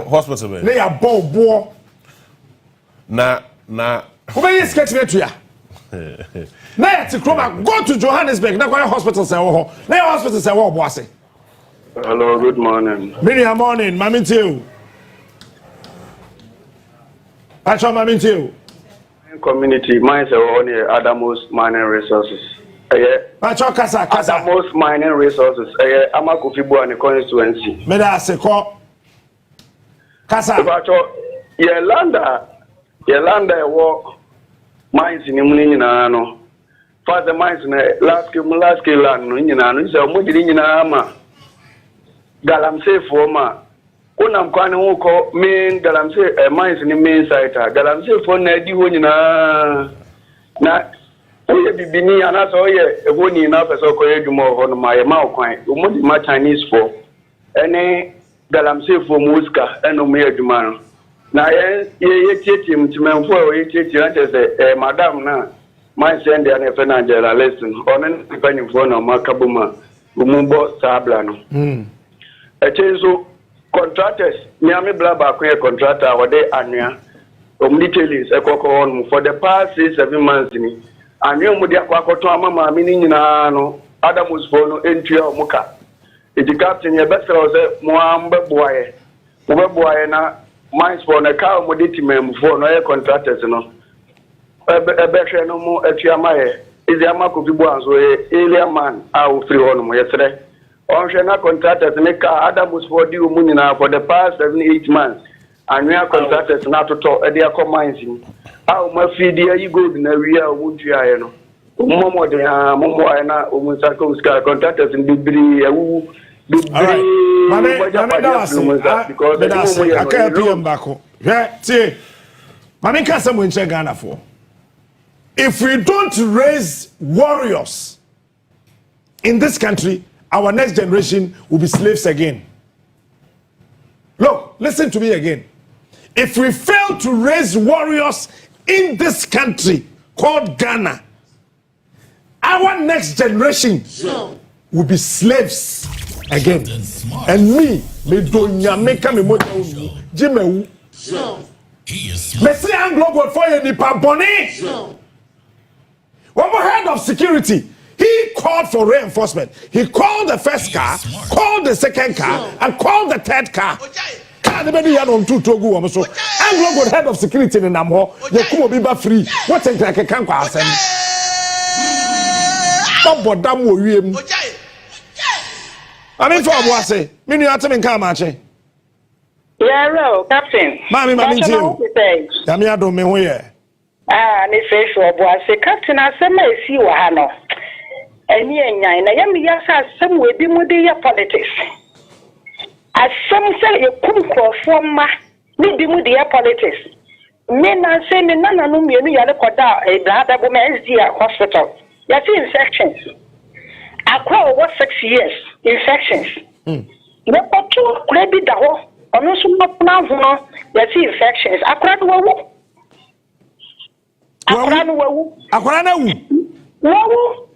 hospital, they are both. Nah, who may sketch me to ya? Now, to Chroma, go to Johannesburg, not going to hospital, say, oh, now hospital, say, oh, bossy. Hello, good morning. Minia, morning, mammy, too. That's what I'm into. Community mines are only Adamos mining resources. That's what Casa. Adamos mining resources. I'm a Kufibu and the constituency. Medase call Casa. Yelanda war mines in Munino. Father mines in last scale land. Is a Mudin in Ama Galam say for ma. I'm going to call main Galamse mines in the main site. Galamse for Nadi Honina. Now, we be Bini and that's all ye, one enough as a courage more on my mouth. What my Chinese for? Any Galamse for Muska and no mere Jumano. Now, ye teach him to men for ye teach you as Madame na. My send the Anefana lesson on any depending for no Macabuma, Umumbo Sablano. A change contractors, Miami Blabba, contractor, or they annual, details for the past 6-7 months. And you Mudia Quacoto, meaning in Adam was for entry of Muka. It's the captain, your best was a Moamba boy, na mines for a cow, Moditimum for no contractors. A better no more at Yamae is the Amako Bibuan, so a alien man, I will free on yesterday. On contractors make Adam was for due Munina for the past 7-8 months, and we are contractors not to talk at their commencing. How much feed you go in a real wood yano? Momo de Momoana, Umusakoska, contractors in Dubri, because I can't be on back. See, Mammy Casa Wincher Ghana for. If we don't raise warriors in this country, our next generation will be slaves again. Look, listen to me again. If we fail to raise warriors in this country called Ghana, our next generation will be slaves again. And me don't make me Jimmy. Messi Anglo God for you, Nipa Bonnie. One more head of security. He called for reinforcement. He called the first car, called the second car, and called the third car. The baby had on 2 Togo. So Anglo God head of security in Namho. You come be free. What think like a can't pass him? But damn you. I mean for what say? Mini atom come match. Yeah, hello, Captain. Mammy, I don't mean where. Ne say so boy say Captain asema esi wa ha no. Eni enyan na yam yasa asem we bi mu de ya politics. Asem say e kum krofo ma ni bi mu de ya politics. Me na say me nana no mienu ya le koda e brada bo me SDA hospital. Ya see infections. Akwa over 6 years infections. Me potu kure bi da ho. Ono so mo na ho no ya see infections. Akwa do wo. Akwara no wawu. Akwara na wu. Wawu.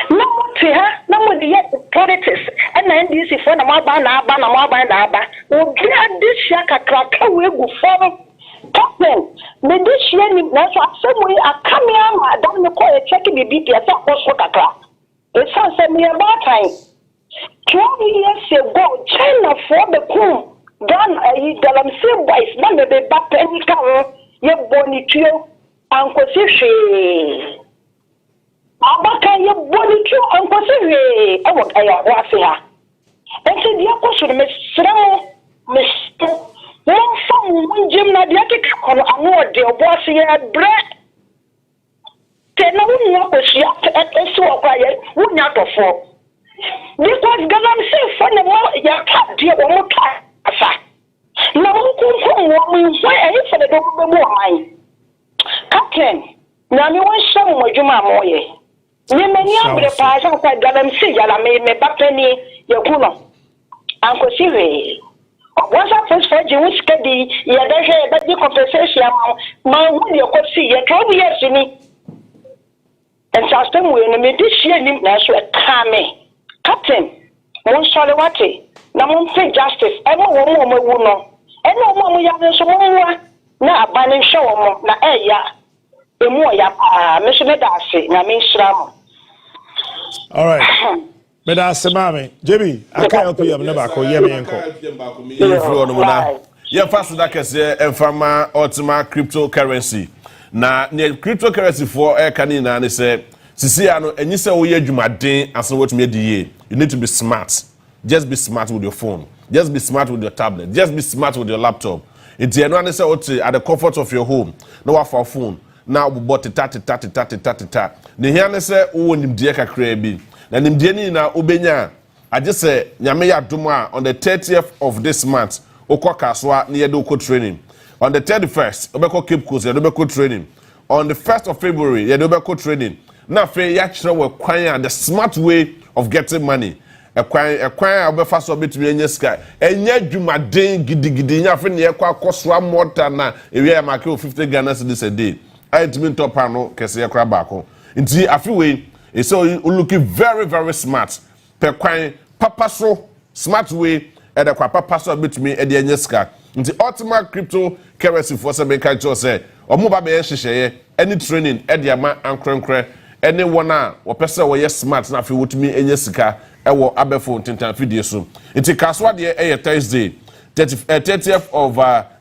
No to her, no more the politics, and then this is for the Mabana. Oh, this shaka crack away go form. Captain, the dish year, that's what some way I come here, I don't know call a check in the BP as a hospital. It sounds a mere about time. 12 years ago, China for the pool, done a Galamse boys, none of the back penny cover, your bonny trio, Uncle Sishi. Abaka ye boni tu ankwose ewo aya wase ha enti dia kwaso me sremo me sto won fam munjem na dia keke kono anu de oboase ye bre te na wonu akosia eso okwa ye wunya tofo because galam say for na mo ya ka dia wo mo ka asa na mo kunkum wo mo hwe ayi for the do mo aman captain na me won sham mo djuma mo ye ni many ambre pa so kwa galam si yala me bapeni yakuno anko siwe once I first for you skedi ya deje ba di compensation ma hu ye ko si ye 12 years ni and system we no me this year ni na so kame captain mon sole wate na mon say justice e mo wo mo wu no e no mo ya so mo wa na abane hwe wo mo na e ya emu ya pa me so me da ase na me nshira. All right. But that's mami. JB, I can't help you. I'm never call you. Yeah, first that case, Enfama Ultima cryptocurrency. Na cryptocurrency for air canina and they say, Sisiano, and you say, oh, yeah, you might ding as what made the year. You need to be smart. Just be smart with your phone. Just be smart with your tablet. Just be smart with your laptop. It's the one say, at the comfort of your home. No for phone. Now we bought it. The here say, oh, nimdia kakrebi. Na nimdia ni na ubenya. I just say, nyame ya duma on the 30th of this month. Okwa kaswa ni yedo training. On the 31st, obeko Cape Coast yedo training. On the 1st of February, yedo training. Na fe ya chira we kwan the smart way of getting money. Kwan obefa so betumi enye sky. Enye dwumaden gidigidi nya fe ne ye kwa akoswa mortar na ewie ya Maakye 50 Ghana cedis a day. Ultimate top panel kese ye kra baako. Nti afiwe e so looking very very smart. Per kwan papa so smart way e de kwa papa so betumi e de enye sky. Nti ultimate cryptocurrency for se make sure say omo ba be hyehyeye any training e de ama ankrenkre anyone a wopese wo ye smart na afi wotumi enye sika ewo abefo tintan fidie so. Nti kaswa de e Thursday 30th of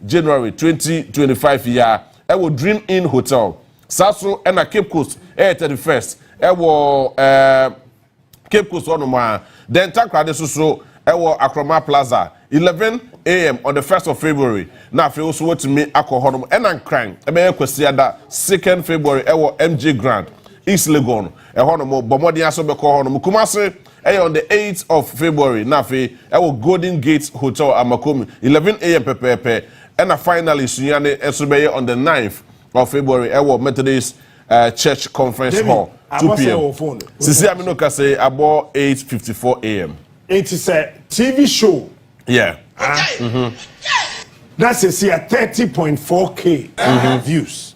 January 2025 year ewo Dream Inn Hotel Saso and a Cape Coast 31st ewo Cape Coast onoma then takrade so ewo Akroma Plaza 11 a.m. on the 1st of February na fe also what me akohonom and crying ebe kwesiada 2nd February ewo MJ Grand East Legon ehonom bomodi aso be kohonom Kumase on the 8th of February na fe ewo Golden Gate Hotel Amakomi 11 a.m. pepepe and finally Sunyane Esobeye on the 9th of February ewo Methodist Church Conference Hall 2 p.m. Sisi amino kase about 8:54 a.m. It is a TV show. Yeah. That's a 30.4K views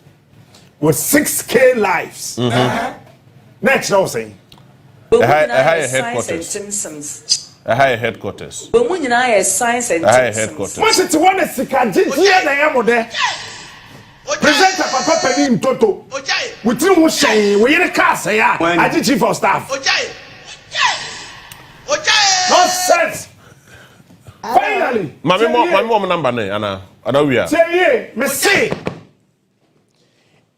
with 6K likes. Next, I was saying. A higher headquarters. A higher headquarters. A higher headquarters. What's it one is the there? Presenter Papa Penny Toto. We think we say we in a car say I did chief of staff. Nonsense. Finally. My mom number ne Anna. We are. Me say,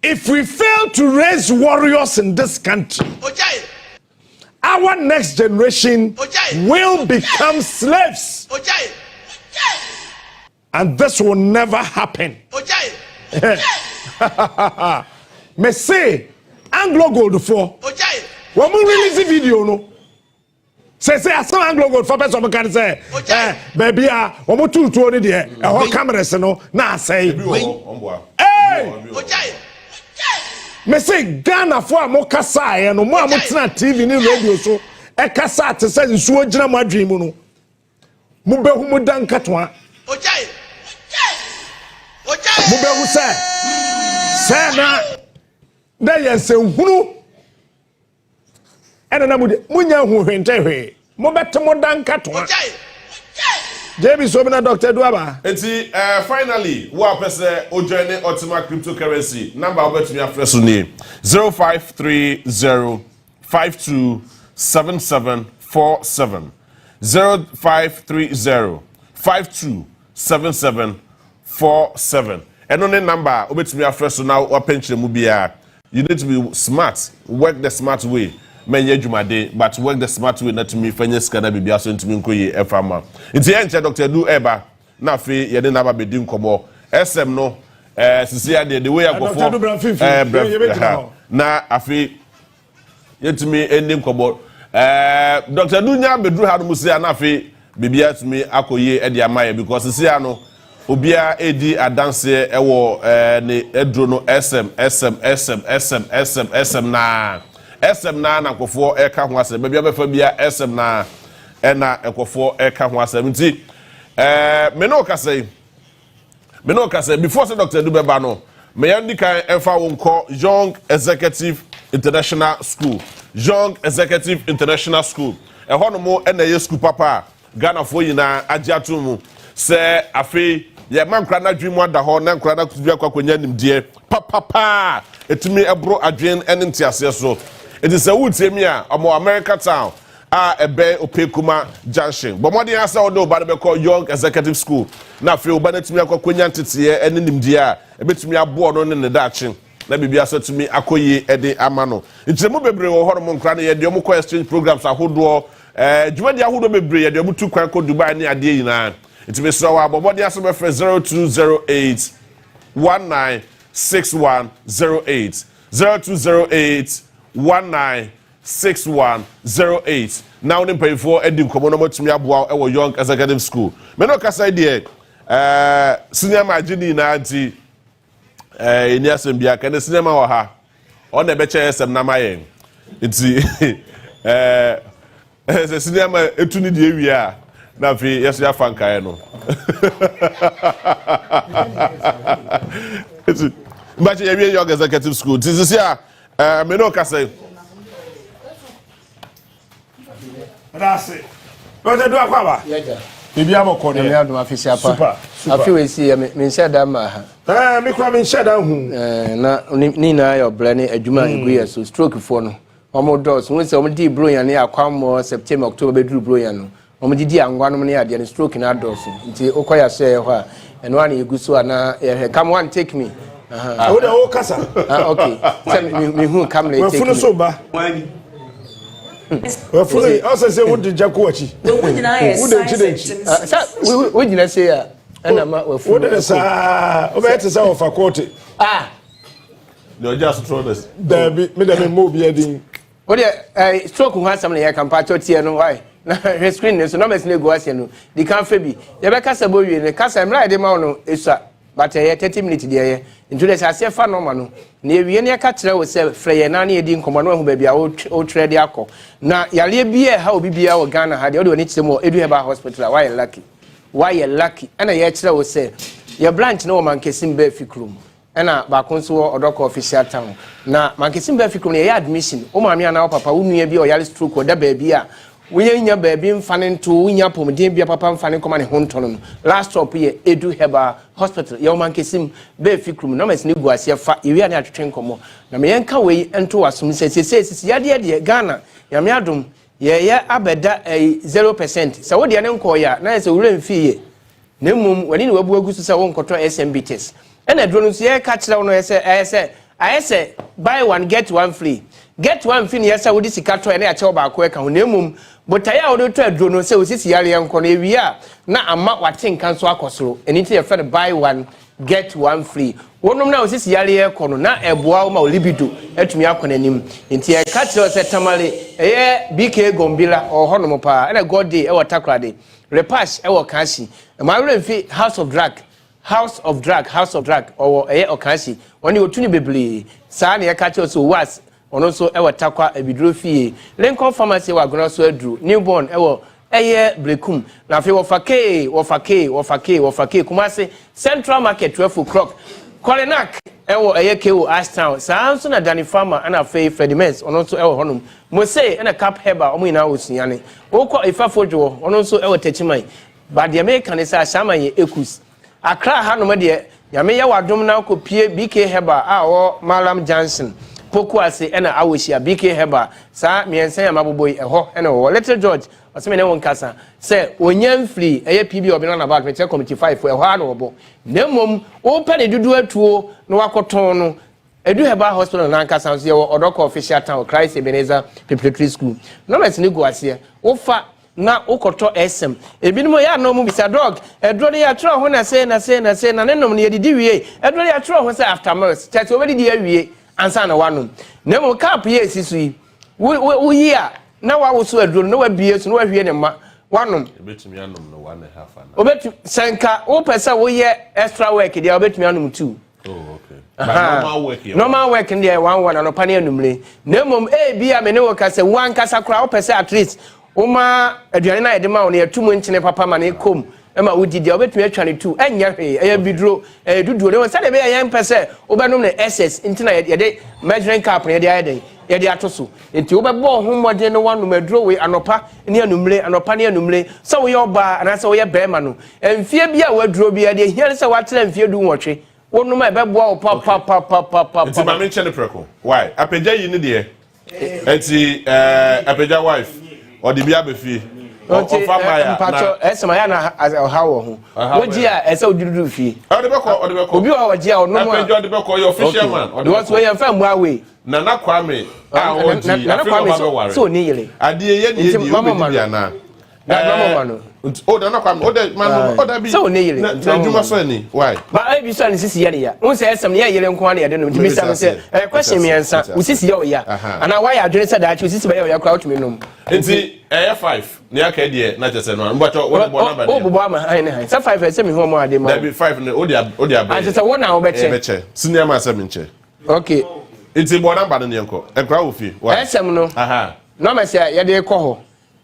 if we fail to raise warriors in this country, our next generation will become slaves. And this will never happen. Me say, Anglo Gold for. When we release the video, no. Say, I saw Anglo Gold for person can say, baby, I'm too on there. Our cameras, no. Now say, hey, me say, Ghana for a mokasa, and no more motina TV in radio so. E kasa te say nsuo gina ma dream no. Mube hu mudan katwa. Mube hu say na There yes hunu. Ena na munya hu hwente hwe. Mo betemo danka to. JB so na Dr. Duaba. Enti finally wa pese o join Ultima cryptocurrency. Number about me afresh ni 0530527747. 0530527747. And on the number obetumi afresh now o pension mu bia. You need to be smart, work the smart way. Menye jumade, but work the smart way not to me fenye skana bibia so ntumi nkoye efama. Nti enche Dr. Du eba na fe ye de na ba bedi nkomo. SM no sisi ade the way akofo na afi yetumi endi nkomo. Dr. Du nya bedru ha no musi na afi bibia tumi akoye e de amaye because sisi ano obia edi adanse ewo ne edro no SM na SM na akofo eka ho asem bia befa bia SM na ena akofo eka ho asem nti me no kase before say Dr. Dubeba no me yandi kan efa wonko Young Executive International School eho no mo ena ye school papa Ghana fo yina agiato mu se afi ye mankra na dwemu ada ho na nkra na kutubia kwakwanya nimdie papa etumi ebro adwen enentiase so. It is a wood semia amo America town ebe opekuma junction. But more than answer odo ba be call Young Executive School. Na fe oba na tumi akwakwanya ntete ene nimdie a ebetumi abo no ne dachi. Na bibia so tumi akoye ede amano. Ntiremu bebre wo horo mo nkra na ye de omo exchange programs ahodo dwumadi ahodo bebre ye de omo tu kwan ko Dubai ne ade yina. Ntimi so wa bo body aso be 0208 196108 0208 196108. Now they pay for Edim Komono to me aboa e Young Executive School. Me no kasa dey senior magini na anti ini asembia kan senior ma wa ha. On e be che SM na mayen. Nti se senior ma etuni die wi a na fi yeso ya fanka no. Nti mbache ye Young Executive School. Nti sisi a me no kasa that's it. What do akwa ba? Yeja. Bibi amoko ne. Me adum afisi apa. Super. Afi we see me sheda ma ha. Me kwa me sheda hu. Na ni na your brand adwuma egu so stroke for no. Omo dos, we say omo di bro yan ne akwam September October bedru bro yan no. Omo di angwa no ne ade ne stroke na dos. Nti okoya share ho a eno an egu so na come one take me. Wo de o kasa. Okay. Say me hu come let take me. We funu so ba. Fully, also say what did Jacochi? We didn't say, and I'm what did I say? Over to some of a quarter. No, just throw this. There be me move heading. What a stroke who has something I can patch out here, no why? Her screen is no mess go as you know. The can't be. The back as a boy in the cast I'm right, the mountain is but 30 minutes there. Into the Sasia Fanomano. Near Vienna Catcher was a Freya Nani Edin Commando, baby, old trade yako. Now, Yalia beer, how be our Ghana had the other needs some more Eduaba Hospital. Why lucky? Why you lucky? And a yatra will say, your branch no man kissing Beficrum. And a Baconso or Doc official town. Now, man kissing Beficrum, a admission. Oh, mammy and our papa, who may be or Yalis Stroke or the baby. We in your baby fanning to win your pom, dear papa fanning command home tournament. Last stop here, Edu Heba Hospital, your man kissing Beficrum, no mess new was here fat, you are to train como. Na me yanka way and to us, says, Yadia, Ghana, Yamiadum, abeda 0%. So what the uncle ya, nice a real fee. No mum, when you were going to say one control SMB test. And I don't see a catch down, I say, buy one, get one free. Get one thing, yes, I would see catch and I tell about quick on mum. But I would try to do so, this year, young Cornevia. Now I'm not what thing can so across. And it's a friend buy one, get one free. One of now this year, corner, not a boa libido, at me up on him. Into a catch us at Tamale, a BK Gombila or Honomopa, and a god day, our takrade. Repash, our Kasi. My real fee, House of Drag, or a Okasi. When you tuni bibli, Sani, a catch us who was. Also ewa takwa ebidro fie Lincoln Pharmacy wa gona so adru newborn ewo eye brekum na fe wo fake Kumasi Central Market 12 o'clock Kolenak ewo KO Ashtown saa so na Danny Farmer ana Faye Fredimens ono so ewo honum mo say na Cap Heba omo ina osuane wokọ Ifafodwo ono so ewo Techiman ba de America ne sa Shaman ye Ekus Accra hanom de nyame ya wadom na kopie BK Heba a wo Malam Johnson poku ase na awohia BK Heba saa miensan ya maboboy eho na wo Little George aseme ne won kasa say onyam free eye PB obi na about me committee 5 eho ha no bo na mom wo pe ne dudu atuo na wakoton no Edu Heba Hospital na nkasa so ye odoko official town Christ Ebenezer Preparatory School no mess ni go ase wo fa na ukoto SM ebinimo ya no mu bisa dog edro ya tro ho na say na nenom ne yedidi wie edro ya tro ho say after meals chat obedi di awie ansa na wanom na mo cap ye sisu yi wo yi a na wa wo so edro na wa bie so na wa hwie ne ma wanom ebetumi anom no 1.5 na obetu senka wo pesa wo ye extra work dia obetumi anom 2 normal work in there 1 and opani anumre na mom bia me ne wo ka say wan kasa kra wo pesa at least Uma aduane na yede ma wo ne atumu nkyene papa ma ne kom ema wodi dia obetumi atwane tu enya hwe eya bidro duduo ne won sade be yan pese obenom ne SS ntina yede measuring cup ne yede atoso enti obebo ho modde ne wanu maduro we anopa ne anumre anopa ne anumre so wo ye oba ana se wo ye bema no emfie bia waduro bia de hia se watera emfie du nwotwe wonum ebebo wo papa enti ma me nkyene preko why apagya yi ne de enti apagya wife Odi bia befi ofa maya mpacho esema ya na hawo ho woji a ese odudu fi odi beko obi wa woji a onu odi beko your official man odi was we yan fam awe Nana Kwame oji Nana Kwame so ni yele adi ye ni di obi bia na mama mano Nana Kwame da bi so ni yele na djuma so ni why ba ai bi so ni sisi yele ya won se esem ni yele nko na yede no mi sa se question mi ansa usisi ye ya ana why adwene se da achi usisi ba ye ya kra otumi nom enti 5 ni aka die na chese no mbacho wo bo number o bo ama hai ne sa 5 ese mi ho mo ade ma da bi 5 ne odi abe a chese wona wo beche senior man se mi nche okay enti bo number no ne enko ekra wo fi why esem no no ma se ye de ko ho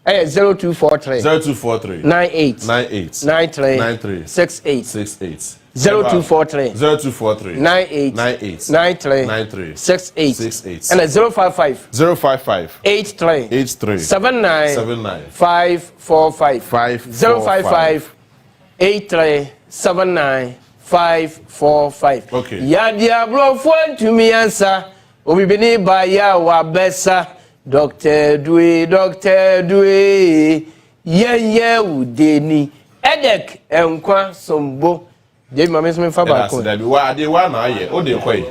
0243 98 93 68 0243 98 68 and 055 83 79 545 055 83 79 545 okay ya dia bro phone to me answer obi bini ba ya wa besa Doctor Dwe ye udeni edek enkwa sombo je mama so me fa ba ko wa ade wa na aye o de kwai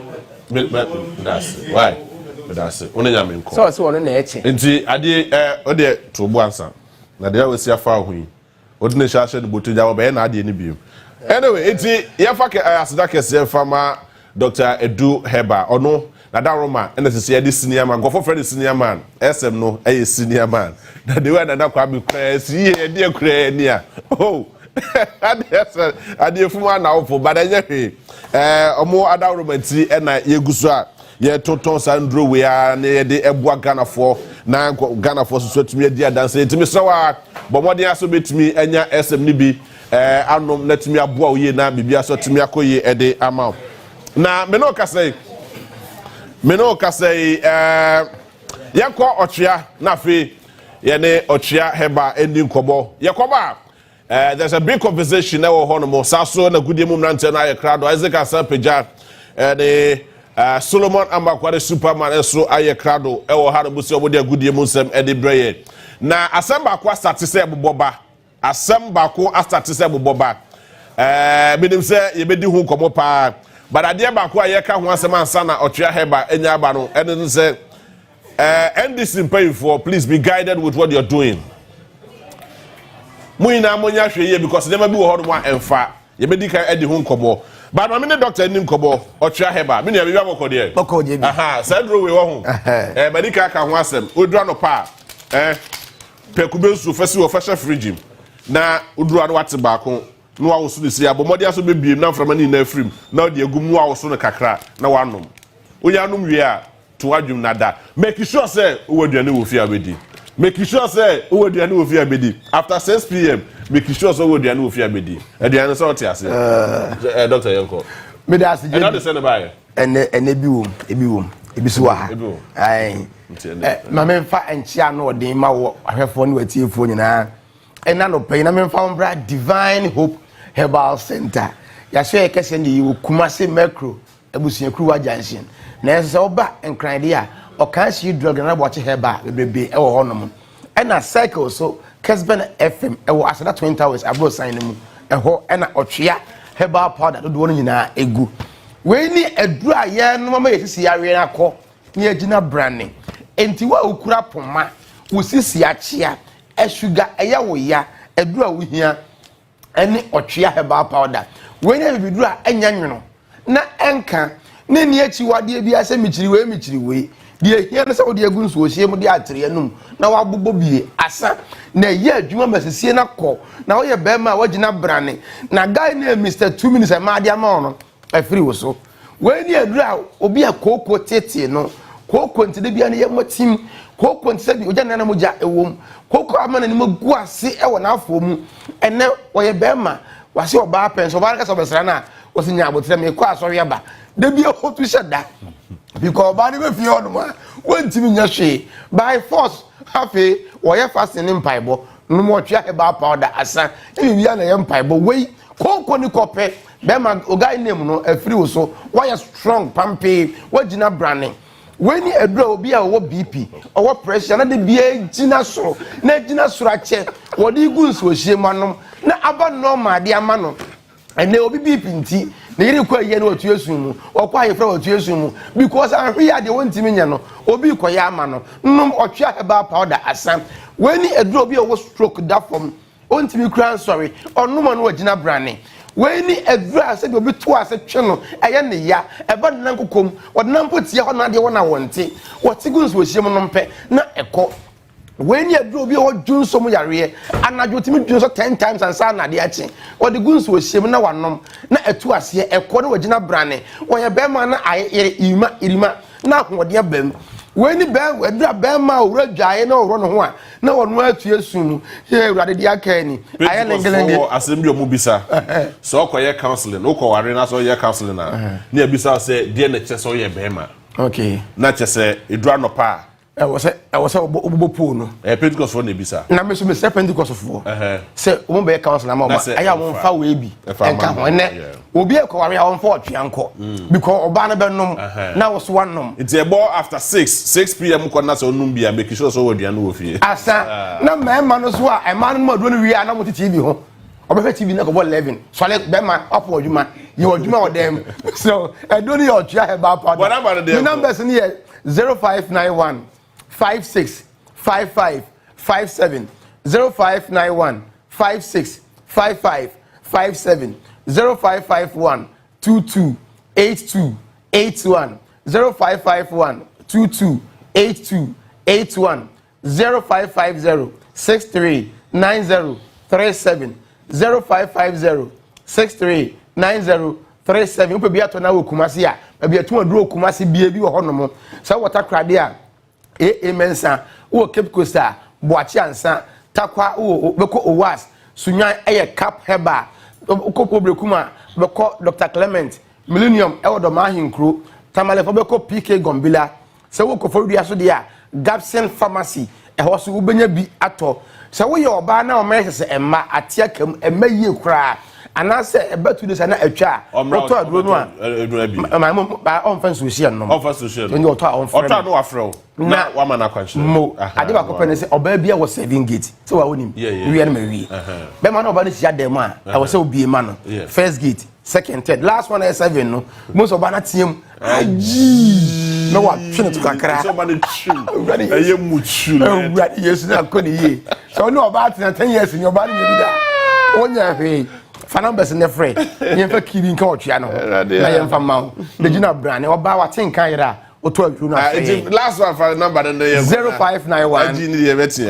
that's why that's onya me nko so wono na eche enti ade o de to bu ansa na de we sia fa hu yi o de na sha sha de botoja wo be na ade ni biom anyway enti ya fa asida kese fa ma Dr. Edu Heba ono na da Roma ena sisi yedi senior man gofo friend senior man SM no eye senior man na de we na kwa bi kra si yedi kra ni a oh ade fuma na ofo badanya hwe omo ada Roma ti ena yeguso a ye toton sandro we a na yedi eboa Ganafo na Ganafo so tumi edi adanse timi so wa bomodin aso betumi enya SM ni bi anom na tumi aboa oye na bibia so tumi akoye ede ama na me no kasei yakọ ọchia na fe ye ne ọchia Heba endi nkobo yakoba there's a big conversation na wo hono mo saso na gudie mum nante na ye krado Isaac Asapeja ne Solomon Ambakware Superman eso aye krado e wo ha busi obodi agudie mum sem edi breye na asamba kwa start se boboba asamba ko start se boboba binim se ye bedi hu nkomo pa but ade ba ko ayeka ho asem ansa na Ochia Heba enya aba no ene say NDC pay for please be guided with what you're doing muina monya hwe ye because dem bi wo ho no emfa ye bedi ka edi ho nkobo but ma me ne doctor ni nkobo Ochia Heba me ne bia bokode bokode bi sadro we wo ho bedi ka ho asem odura no pa pekube su fasi wo fasha fridge na odura no wate ba ko no wa wosu disi abomodi aso bebiem na mframa ni na afrim na odi agum wa wosu no kakra na wanom oya nom wie a to wadwum nada make sure say owaduane wo fi abedi make sure say owaduane wo fi abedi after 6 p.m. make sure say owaduane wo fi abedi aduane so oti ase doctor Yanko Me da se. And not the same buy. And ebi wom. Ebi so ha. Ai. Ma me fa enchia no odin ma wo ahwefo ne watiefo nyina. Ena no pay na me fa ombra Divine Hope Herbal Center. Ya so kese ndi wo Kumase Macro abusuakuru wa junction. Na ense oba enkran dia o kan see drug na bo che herbal bebrebe e wo honom. Ena cycle so Kesben FM e wo asada 20 hours abro sign mu. E ho ena otwea herbal powder do wo nyina egu. We ni eduru aye no mama yesisi awe na akọ ni agina branding. Enti wa okura poma wo sisi achia e sugar eya wo ya eduru wo hia ene otwea herbal powder. We ni biduru a enya nwono na enka ne ni achi wade bi ase michiri we die hia no se wo de agu nso ohie mu de atere anum na wa bobbo bie asa na ye adwuma masesie na kọ na wo ye bema wagina branding na guy na Mr 2 minutes e ma de ama ono afiri wo so we ni adura obi akoko tete no koko ntide bia ne yemotim koko ntise bi oja nana moja ewom koko amana ni magu ase e wo na afo mu ene wo ye bema wase oba penso ba ka so besra na wo sinya abotre me kwa so yeba de bia hotu sheda because ba ni be fi onu ma wontimi nya hwe by force hafe wo ye fasting ni mpaibo no mo twa he ba powder asa e bia na ye mpaibo we koko ni kope bema ogai name no afiri wo so why strong pampe wagina branding when you adura obi a wo BP or pressure na de bia gina so na gina so ache wodi gunso ohie manom na aba normal de ama no ene obi BP nti na yiri kwa ye na otu esu mu okwa ye fra otu esu mu because ahwe ya de wontimi nya no obi koya ama no nnum otwa heba powder asam when you adura obi a wo stroke that from ontimi kran sorry onum no wagina branding we ni adura se bi obi to ase twe no eye ne ya eba na nkokom odna mpotie ho na de wona wonte wotigunso ohiem no mpe na eko we ni adura obi ho dwunso mu yare anajo timi dwunso 10 times ansa na de achi odigunso ohiem na wanom na etu ase eko no wagina brane wo ye be ma na aye irima na ahode abam we ni be adura be ma owura dwae na owro no ho a na wonu atu esum ye urade de aka ni aye lengelenge assembly omu bisa so okoye counseling okoware na so ye counseling na na bisa say de na che so ye be ma okay na che say edura no pa I was obopo no Pentecost for na bisa na me so me Pentecost for say o mo be counseling ma aya won fa we bi enka ho ne obi e kware a won fa otwe anko because oba na be nom na wo so wanom it's about after 6 p.m. ko na so num bia make sure so wo duan wo fie asa na ma no so a ma no ma do no wi a na mo TV ho obefe TV na ko 11 so le be ma opo odwuma ye odwuma o dem so I don't know your try about part the numbers in here 0591 56 55 57 0591 56 55 57 0551 22 82 81 0551 22 82 81 0550 63 90 37 0550 63 90 37 upe bia to na wo Kumasi a bia to aduro Kumasi bia bi wo honom sa water krade a mensa wo Cape Coast a boachi ansa takwa wo beko owas sunyan eye cap heba ukopo brekuma beko Dr Clement Millennium ewodo mahinkro tamale fo beko PK Gombila sa wo kofo dua so dia Gapsen Pharmacy ho so wo benya bi ato sa wo ye oba na o mese emma atia kam emma yie kura anase ebetu de sana atwa oto aduro no a ma ba on fan social no on fan social no oto on friend oto no afro na wa mana kwanche mo ade ba ko pene se oba bia wo 7 gate so wa wonim wi na ma wi be ma na oba ne sia dem a I was say obi ma no first gate second third last one is 7 no most oba na tiem aji no wa twene to kakra so ba ne chu eye mu chu ready yes na ko ni ye so no oba atena 10 years ni oba ne bi da onya hwe Fanambes in the fray. You have a kidding coach, I know. I am from Mount. The Gina Brand, or Bawa Tinkara, or 12. Last one for the number 0591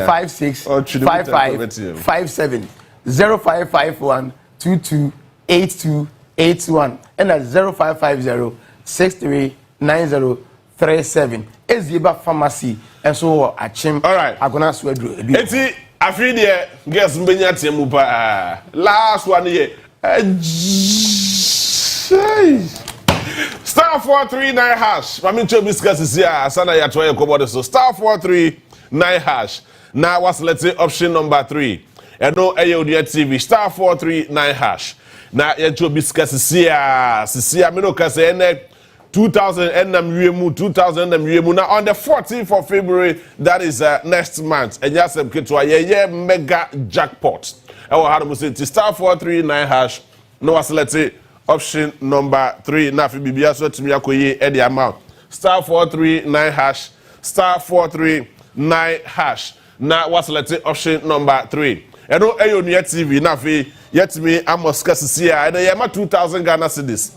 56 55 57 0551 22 82 81 and at 0550 63 90 37. Ezieba Pharmacy and so Achim. All right. I'm gonna swear to it. Afri de guess mbenya tiemu pa last one here Star 439 hash. Mami cho biscuits is here. Sana ya twa yakobo so star 439 hash. Now what's let's say option number 3. Eno Ayodia TV star 439 hash. Now ya cho biscuits is here. Sisia me no ka say ene 2000 2000 now on the 14th of February, that is next month. And yes, yeah, mega jackpot. I will have to say star 439 hash. No, let's say option number 3. Now, if you be so to me, the amount star 439 hash, star 439 hash. Now, let's say option number 3. I know Ayonia TV. Now, yet me, I must see and I am 2,000 Ghana cedis.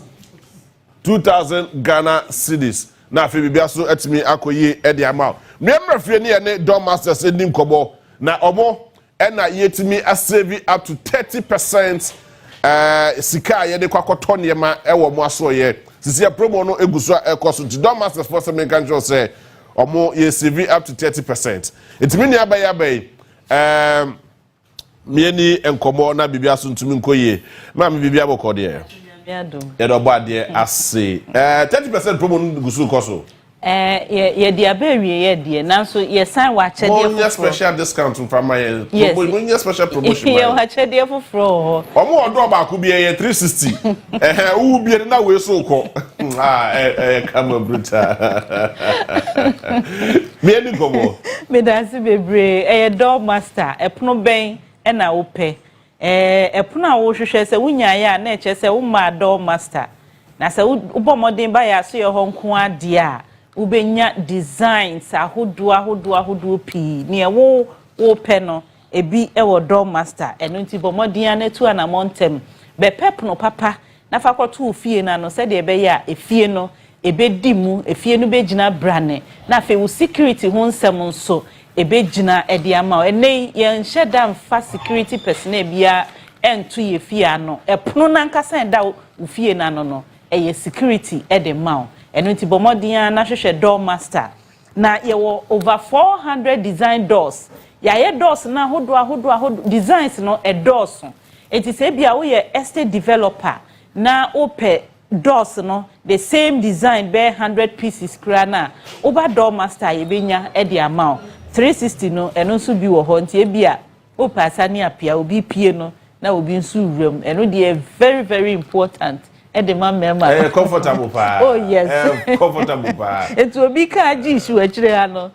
2,000 Ghana cedis. Na fe bibia so atimi akoye e de amount. Remember fe ne ne Don Masters edim kobo na omo e na yetimi asave up to 30% sika ye de kwakoto niema e wo mo aso ye. Sisi promo no eguso ekoso Don Masters for some control say omo ye save up to 30%. Etimi ne abaye mieni enkomo na bibia so ntumi nkoye. Ma me bibia bokode ye. Yeah, the body I say 30% promo gusu koso. Yeah, the aberry, yeah, now so yes, I watch a special discount from my special promotion. Yeah, watch a dear for fro. Or more drawback could be a 360. Who be in that way so called. Come on, Bruta. Me go. Me that's be brave, a dog master, a pno bang, and I will pay. Epuna wo hwehwe se wunya ya na eche se wo ma door master na se ubo modern ba ya so ye honko ade a ubenya designs ahodo pi ne wo pe no ebi e wo door master eno nti bo modern na tu ana montem be pepno papa na fa kwato ofie na no se de be ya efie no ebe dimu efie no be gina brane na fe wo security ho nsem nso ebe gina edi ama ene ye nheda mfa security personnel bia entu ye fie ano epono nankasa enda ufie na no eye security edi ma eno nti bomodian na hwehwe door master na ye wo over 400 design doors ya ye doors na hodo designs no e doors enti se bia wo ye estate developer na ope doors no the same design be 100 pieces kra na over door master ye benya edi ama 360 no eno nso bi wo ho nti ebia o pasa ni apia obi pie no na obi nso wrem eno dey very very important e de ma mema comfortable pa oh yes comfortable pa etu obi ka ji isu akire ha no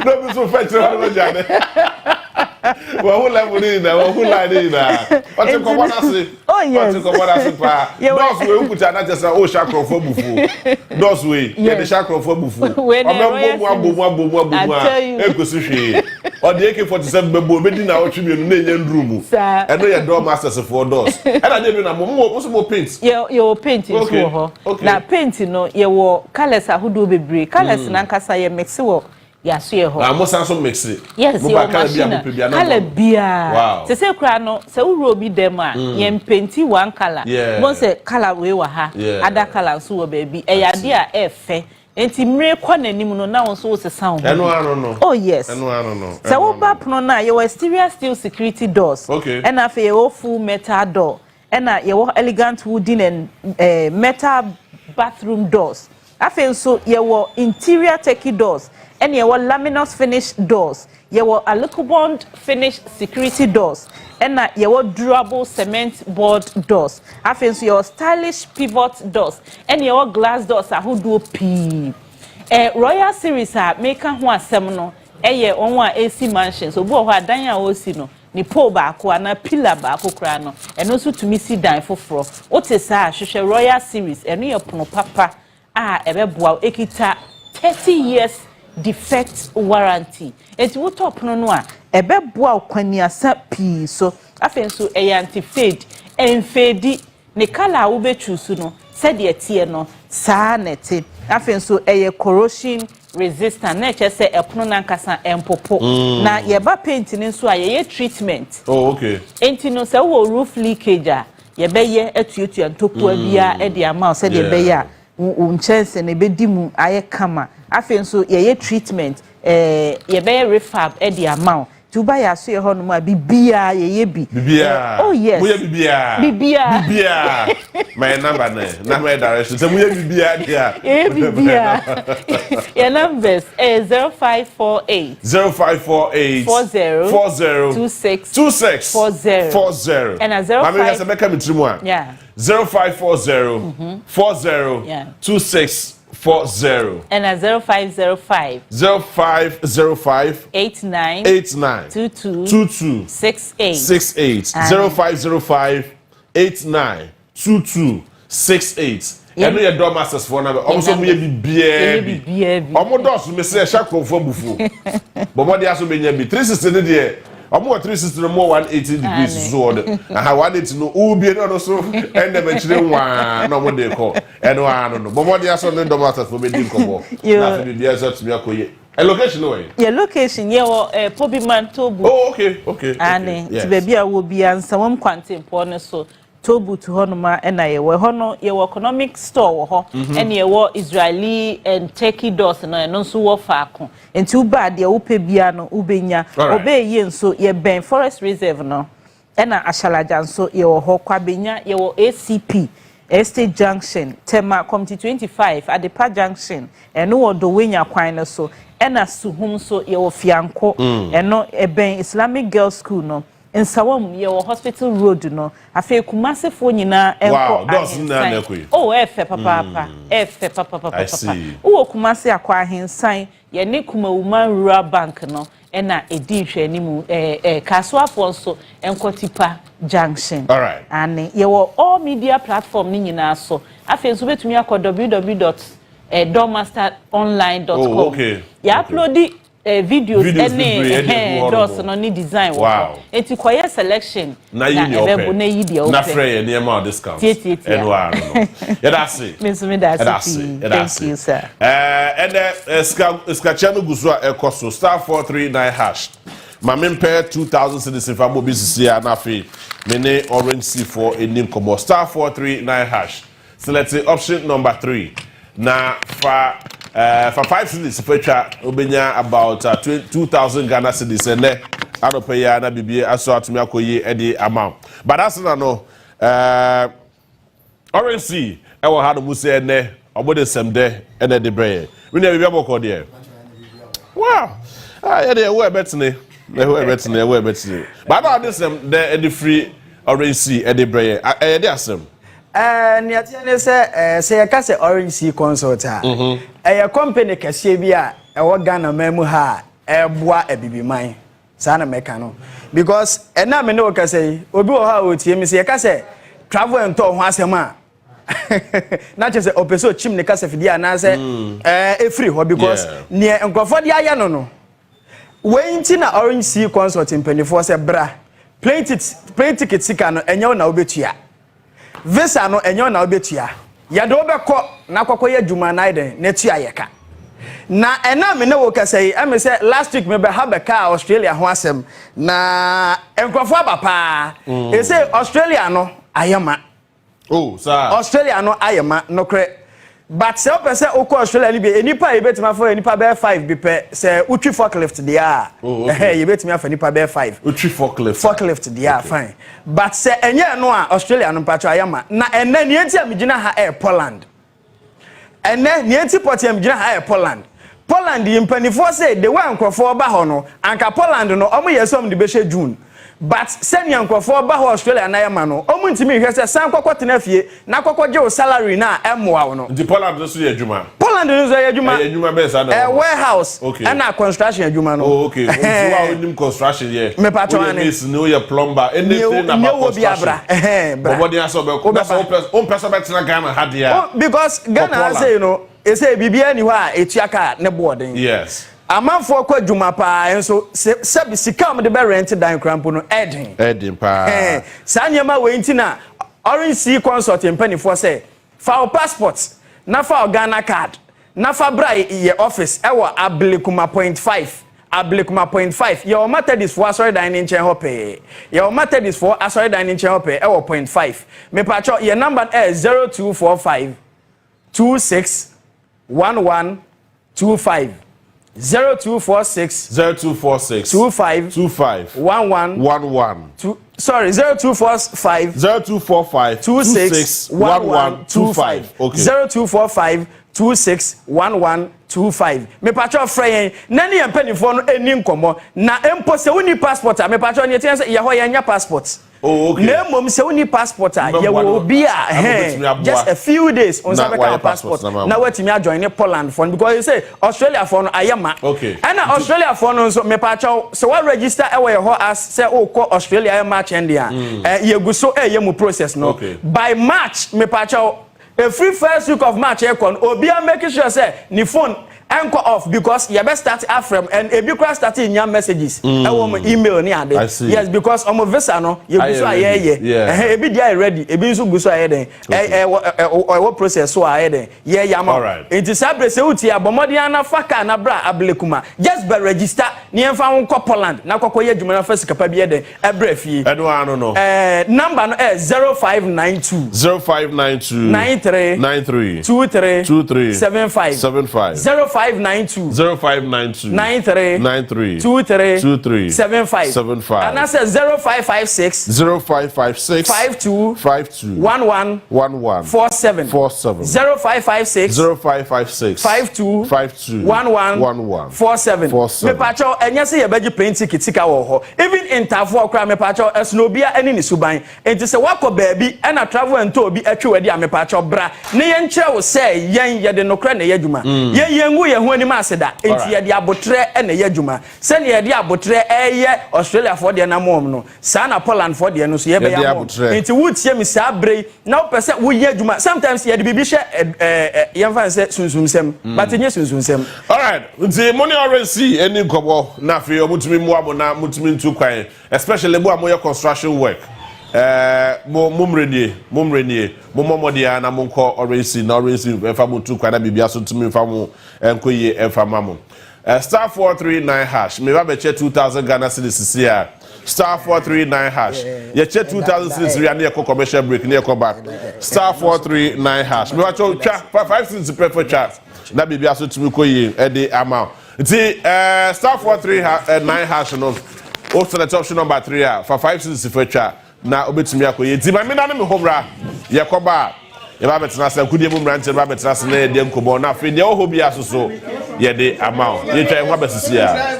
no bi so fetch no jane wa hula munina wa hula nina oti ko bona se oh yes oti ko bona se pa dos we ukuta na jesa o shakro fo bufu dos we ye de shakro fo bufu omo ekosi hwe o de AK47 bebo medi na otwemienu na enye ndrumu eno ye door masters for dos ena de bi na mo paint ye paint is wo ho na paint no ye wo colors ahodo bebre colors na nkasa ye mix wo ya so ye ho mo sanso mix it yes mo ba kala bia se kura no se wuro obi dem a ye painti one color mo se color we wa ha other color so wo ba bi e ya de a efe enti mre kwa nanim no na won so wo se sound no oh yes no se wo ba pno na ye wa exterior steel security doors and afa ye wo full metal door and ye wo elegant wooden and metal bathroom doors afa so ye wo interior techie doors and ye wo laminate finish doors ye wo alucobond finish security doors and ye wo durable cement board doors afa so your stylish pivot doors and ye wo glass doors ahodo p royal series a make ho asem no eye onwa AC mansion so bo ho adan a o si no ni pole baako ana pillar baako kra no eno so tumi si dan foforo o te sa hwehwe royal series eno ye pono papa a ebeboa ekita 30 years defect warranty enti wo top no a ebeboa kwaniasa pi so afen so anti fade enfade ne kala wo bechusu no se de tie no saa nete afen so corrosion resistant na chese epono nankasa empopo na ye ba paint ni so a ye treatment oh okay enti no se wo roof leakage a ye be ye atuatu antopo bia e de ama se de be ya unchense ne bedimu aye kama afen so ye treatment ye be refurb e de ama tuba ya so ye ho no ma bibia ye bi bibia oh yes muye bibia my number na my direction so muye bibia dia ye bibia your numbers is 0548 26 40 and a 05 mama say make me trimu a yeah 0540 40 26 40 and a 0505 89 22 68 0505 89 22 68 eno ye door masters for na omo mu ye bibia omo dos me se sha krofo bufu bo mo dia so benya bi 360 ne de omo 360 no more 180 degrees so order aha 180 no ubie no so ende be chire nwa na omo de ko eno ano no bo mo dia so ne door masters for be din kobo na fi bibia so tumi akoye a location no way your location ye wo Pobiman Tobu oh okay and ti baby a wo bia nsawam kwantempo ne so Tobu to honoma ena ye we hono ye wo economic store wo ho ena ye wo Israeli and Turkey doors no eno so wo faako enti uba de wo pe bia no ubenya obeye nso ye ben forest reserve no ena ashalaja nso ye wo ho kwabenya ye wo ACP Estate Junction Tema Committee 25 Adepa Junction eno wo do wenya kwan no so ena suhum so ye wo fianko eno eben Islamic Girls School no in Sawam ye wo hospital road no afi Kumase fo nyina enko efe papa I see wo Kumase akwa ahensan ye ne Kumawuma Rural Bank no ena edi hwe animu kasuafo nso enkotipa junction all right and ye wo all media platform ni nyina so afi nso betumi akọ www.doormasteronline.com okay ya upload videos any doors no ni design wow enti koye selection na ebe na yidi open na free any amount discount and one yeah that's it thank you sir and ska channel guso ekoso *439# mamempe 2000 cedis fa mobisi ya na fe mene orange C4 enim komo *439# select option number 3 na for 5 cedis feature obenya about 2000 Ghana cedis ene adope ya na bibie aso atumi akoyi edi amount but that's no orange C e wo ha do mu se ene obode semde ene de breye we na bibie aboko de wow yeah they were betting but all this the free orange C edi breye e dey asem niatia say ya kase orange C consult ha ya company kase bi a e wo Ghana mamu ha e boa ebibiman sa na meka no because na me ne wo kase obi wo ha o tie mi say ya kase travel and tour ho asem a na che say opeso chim ne kase fidi ana say e free ho because ne nkofo de aya no wenti na orange C consult mpanifo say bra plane ticket sika no enye na obetua visa no enyo na obetua ya do beko na kwakoye adwuma na iden na tua yeka na ena me ne wo kasai am say last week me be ha beka Australia ho asem na enkrofo abapa e say Australia no ayema oh sir Australia no ayema no kre but say opese oko Australia ni be enipa e betima for enipa be 5 bi pe say utwi forklift dia e betima for enipa be 5 utwi forklift dia fine but say enye no a Australia no patro ayama na enne ne enti amigina ha Poland enne ne enti port amigina ha Poland impanifo say the way nkrofo ba ho no anka Poland no omo yesom de be hye June but senior nkrofo ba ho Australia na yama no omo ntimi hwe se san kwakwote na fie na kwakwoje o salary na emoa wo no the Poland no so ye adwuma Poland no so ye adwuma be sa na warehouse and a construction adwuma no oh okay so how nim construction here me patro ani no ye plumber anything about construction bra body aso be ko on person bet na Ghana ha dia because Ghana say you know e say bibia ni ho a etuaka ne boarding yes amanfo kwa dwuma pa enso se sika de be rent dan krampo no edin pa sa nyema we ntina orange C consult mpanifo say fa passport na fa Ghana card na fa bra ye office e wo Ablekuma 0.5 your Methodist for asori dining chair hope your Methodist for asori dining chair hope e wo 0.5 me pacho your number is 0245 26 1125 0246 0246 25 25 11 11 sorry 0245 0245 26 1125 okay 0245 261125 me patcho frey na ne yempanifo no eni nkomo na empo se woni passport a me patcho ne tie se ye ho ye nya passport. Oh, okay. Na mom se woni passport a ye will be just a few days on sabeka passport na watimi join Poland for because you say Australia for no ayema okay and Australia for no so me patcho so what register e we ho as say o ko Australia match end dia ye go so ye mu process no by March me patcho a free first week of March aircon obia making sure say ni phone anchor off because you best start from and a big class starting your messages email ni ade yes because on visa no you go so aye e be dey ready e be so go so aye den what process so aye den yeah yama it is abre se uti abomodi ana faka na bra ablekuma just be register ni emfa won Poland na kokko ye dwuma na first kapa bi den abre fie eno ano no number no 0592 93 23 75 0592 93 23 75 and I said 0556 52 11 47 0556 52 11 47 me pacho enya se ye beji plane ticket tika wo ho even interview okra me pacho esnobia eni ni suban enti se wako baabi na travel and to obi atwe wadi a me pacho bra ne ye nkyere wo se yen ye de nokra na ye dwuma ye yengu ye ho ani ma aseda enti ye de abotre na ye dwuma se ne ye de abotre eye Australia for de na mom no sa na Poland for de no so ye be ya mom enti wutie mi sa brei na wo pese wo ye dwuma sometimes ye de bibi hye ye mfa se sunsunsem but nye sunsunsem all right nti money already any kobo na fe omutumi mu abo na mutumi ntu kwan especially bo amoye construction work mumrenie momodia na monko already na already efa mu ntu kwan na bibia so tumi fa mu enkoye efa mamu star 439 hash me ba be che 2000 Ghana cedis here star 439 hash ye che 2000 cedis ria na ye commercial break na ye come back star 439 hash me wa cho twa 5 cedis per for chat na bibia so tumi koye e de amount nti star 439 hash no o select option number 3 for 5 cedis for chat na obetumi akoye nti ma me na me hobra ye koba ye ba betena se kudie mu mranche ba betena se na ye de nkobo na fe de o hobi asoso ye de amount ye twa ho abesisi a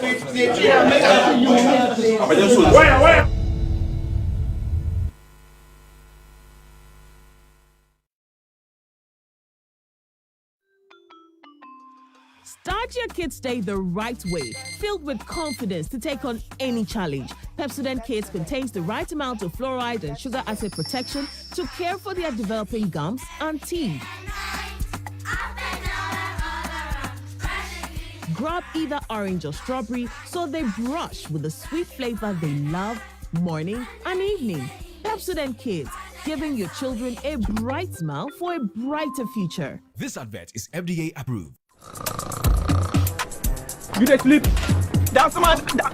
Start your kids' day the right way, filled with confidence to take on any challenge. Pepsodent Kids contains the right amount of fluoride and sugar acid protection to care for their developing gums and teeth. Grab either orange or strawberry so they brush with the sweet flavor they love morning and evening. Pepsodent Kids, giving your children a bright smile for a brighter future. This advert is FDA approved. You dey sleep. That's Madina.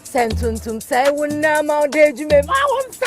Sentuntum say wunna ma de jume ma won sa.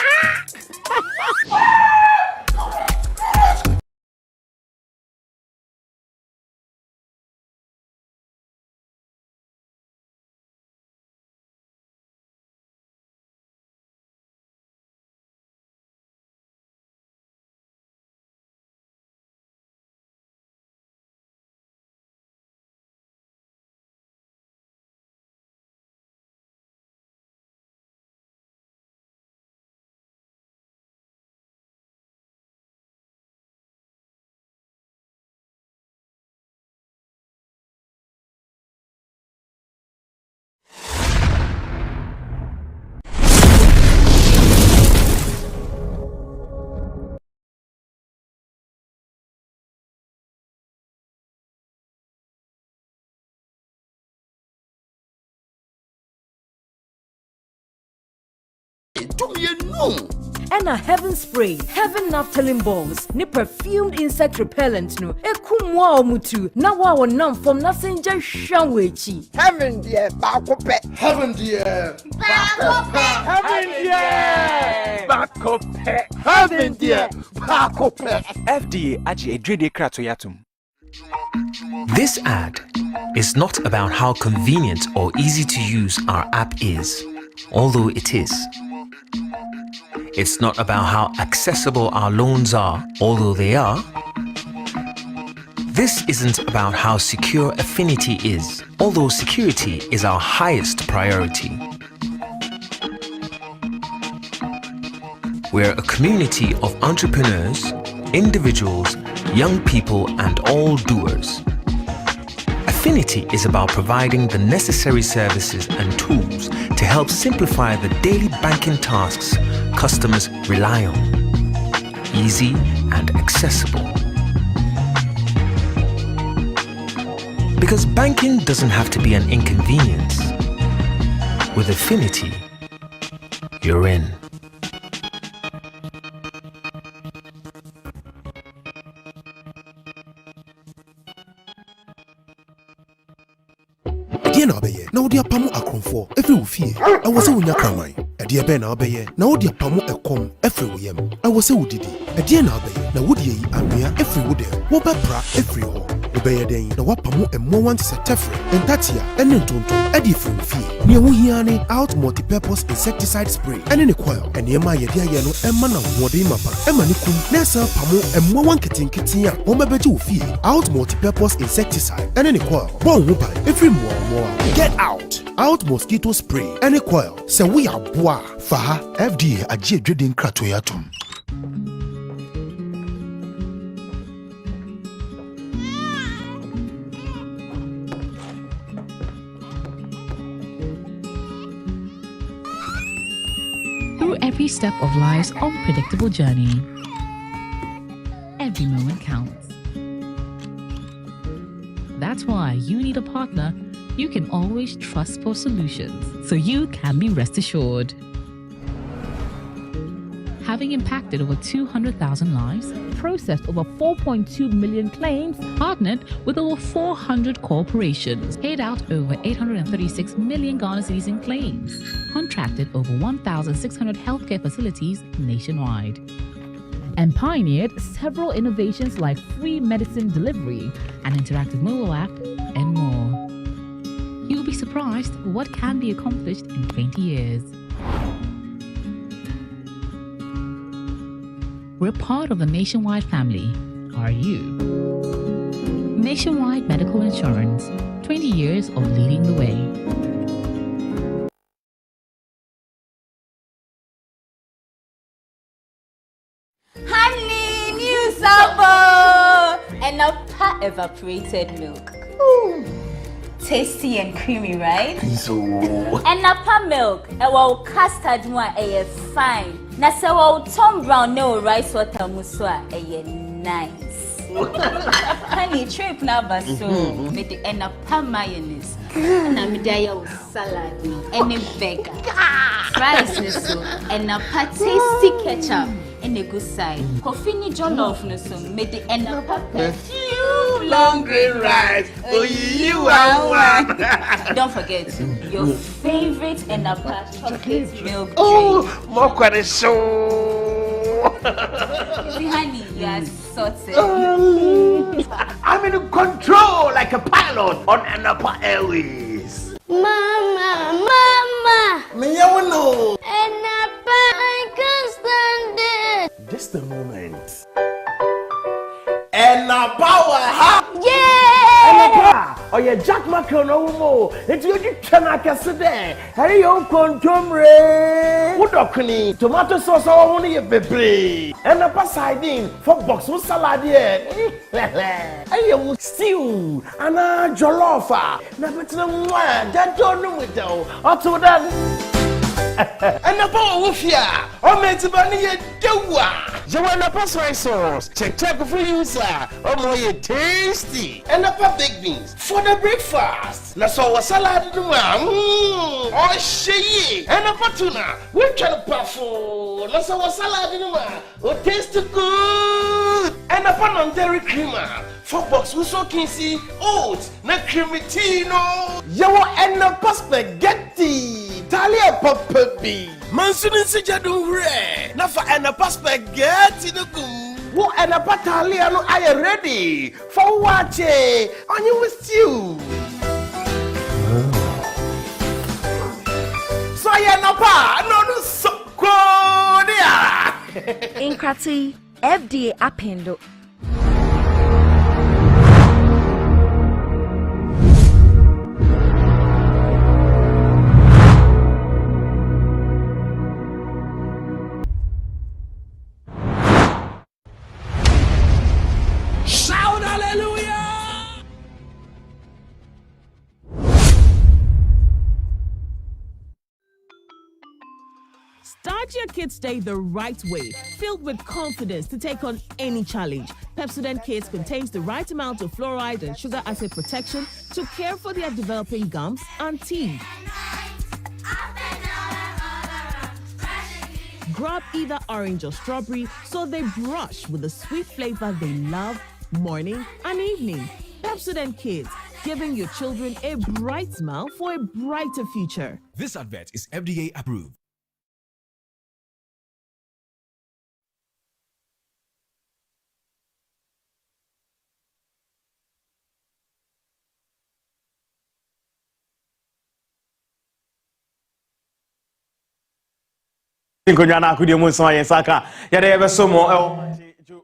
To me, no. and a heaven spray, heaven naphthalene balls, ni perfumed insect repellent no. Ekumwa omutu, na wa wonam from nothing just shanwechi. Heaven dear, bakope. Heaven dear. Heaven dear, bakope. Heaven dear, bakope. FDA aji edrede kratoyatum. This ad is not about how convenient or easy to use our app is, although it is. It's not about how accessible our loans are, although they are. This isn't about how secure Affinity is, although security is our highest priority. We're a community of entrepreneurs, individuals, young people, and all doers. Affinity is about providing the necessary services and tools to help simplify the daily banking tasks customers rely on. Easy and accessible. Because banking doesn't have to be an inconvenience. With Affinity, you're in. Na obeye na odi apamu akromfo efre wo fie awose wonya kraman ede be na obeye na odi apamu ekom efre wo yam awose wodidi ede na obeye na wodi yi anwea efre wo de wo bepra efre ho obeye den na wapamu emmo wanti se tefre entatia ene ntonto ede efre wo fie ne wo hia ne out multi-purpose insecticide spray ene ne coil ene ma yede aye no emma na wode mapa emma ne kum na sa pamu emmo wan ketenkete a wo mebeje wo fie out multi-purpose insecticide ene ne coil bon wo ba efre mo get out mosquito spray any coil say we are boa faha FDA agie dwedin kratoyatum. Through every step of life's unpredictable journey, every moment counts. That's why you need a partner you can always trust for solutions, so you can be rest assured. Having impacted over 200,000 lives, processed over 4.2 million claims, partnered with over 400 corporations, paid out over 836 million Ghana cedis in claims, contracted over 1,600 healthcare facilities nationwide, and pioneered several innovations like free medicine delivery, an interactive mobile app, and more. You'll be surprised what can be accomplished in 20 years. We're part of the Nationwide family. Are you? Nationwide Medical Insurance, 20 years of leading the way. Honey, new sabo! And a pot evaporated milk. Ooh. Tasty and creamy, right? So. And napa milk, well custard one fine. Na se Tom Brown no rice water muswa nice. Honey, trip na baso. Me the napa mayonnaise. Na me dia salad no. Any burger. Fries no so. And napa tasty ketchup. In a good side. Coffee ni jollof no so. Me the napa perfume long green rice. Oh, you are. Don't forget your favorite napa chocolate milk drink. Oh, more so. See, honey, you are sorted. I'm in control like a pilot on Napa Airways. Mama. Me you know. Napa, I can't stand it. Just a moment. Napa, ha? Yeah. Napa. Oh yeah, Jack Macron no more. It's you cannot guess it there. Hey yo, contomre. Udokuni. Tomato sauce only a baby. Napa sardine for box with salad here. Hey yo, stew. Ana jollofa. Na betina mwa. That don't know it though. Up to that. Anapa wofia o metibani ye dewa you want a soy sauce check for you sir oh you tasty Anapa baked beans for the breakfast na so salad no ma oh shey Anapa tuna we try pafo na so salad no ma o taste good Anapa non-dairy creamer for box we so kinsi oats na creamy tea no yawo Anapa spaghetti talia papa bi mansuni sijadu hre na fa Anapa spaghetti no kum wo Anapa talia no are ready for wache on you with you so Anapa no so kodia Inkrati FDA appendo. Shout hallelujah! Start your kids' day the right way, filled with confidence to take on any challenge. Pepsodent Kids contains the right amount of fluoride and sugar acid protection to care for their developing gums and teeth. Grab either orange or strawberry so they brush with the sweet flavor they love morning and evening. Pepsodent Kids, giving your children a bright smile for a brighter future. This advert is FDA approved. Nkonyana akudie mu nso ayensaka yade yebeso mo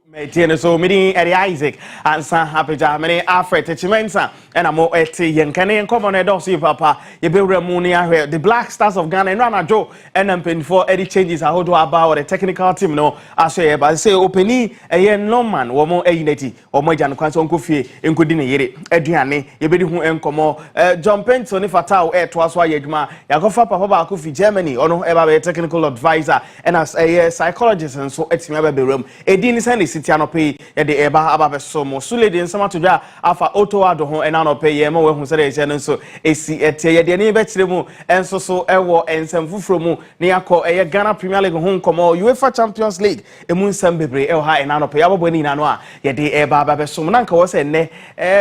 Metiene so mini Eddie Isaac and San Happy many Alfred Chimensa and a more eti yenkane common edosi papa yebewre mu ni ahwe the Black Stars of Ghana and Rana Joe and for Eddie changes how do about the technical team no aswe ba say openi eye norman wo mo eyineti wo mo jan kwanso nkofie enkodi ne yere aduane yebedi hu enkomo John Pento ni fatao to aso ayedwuma yakofa papa ba kofi Germany ono eba be technical advisor and as a psychologist and so etimi abebewrem edi ni sane Tianope ya de eba aba so mo sule de nsama to dwa afa auto ado ho ena no pe ye ma we hu se de no so esi etie ye de ne be kire mu enso so ewo ensam fufuro mu ne yakọ eye Ghana Premier League ho nkomo UEFA Champions League emu nsam bebre e ha ena no pe ya bobo ni na no a ye de eba aba be so mo nanka wo se ne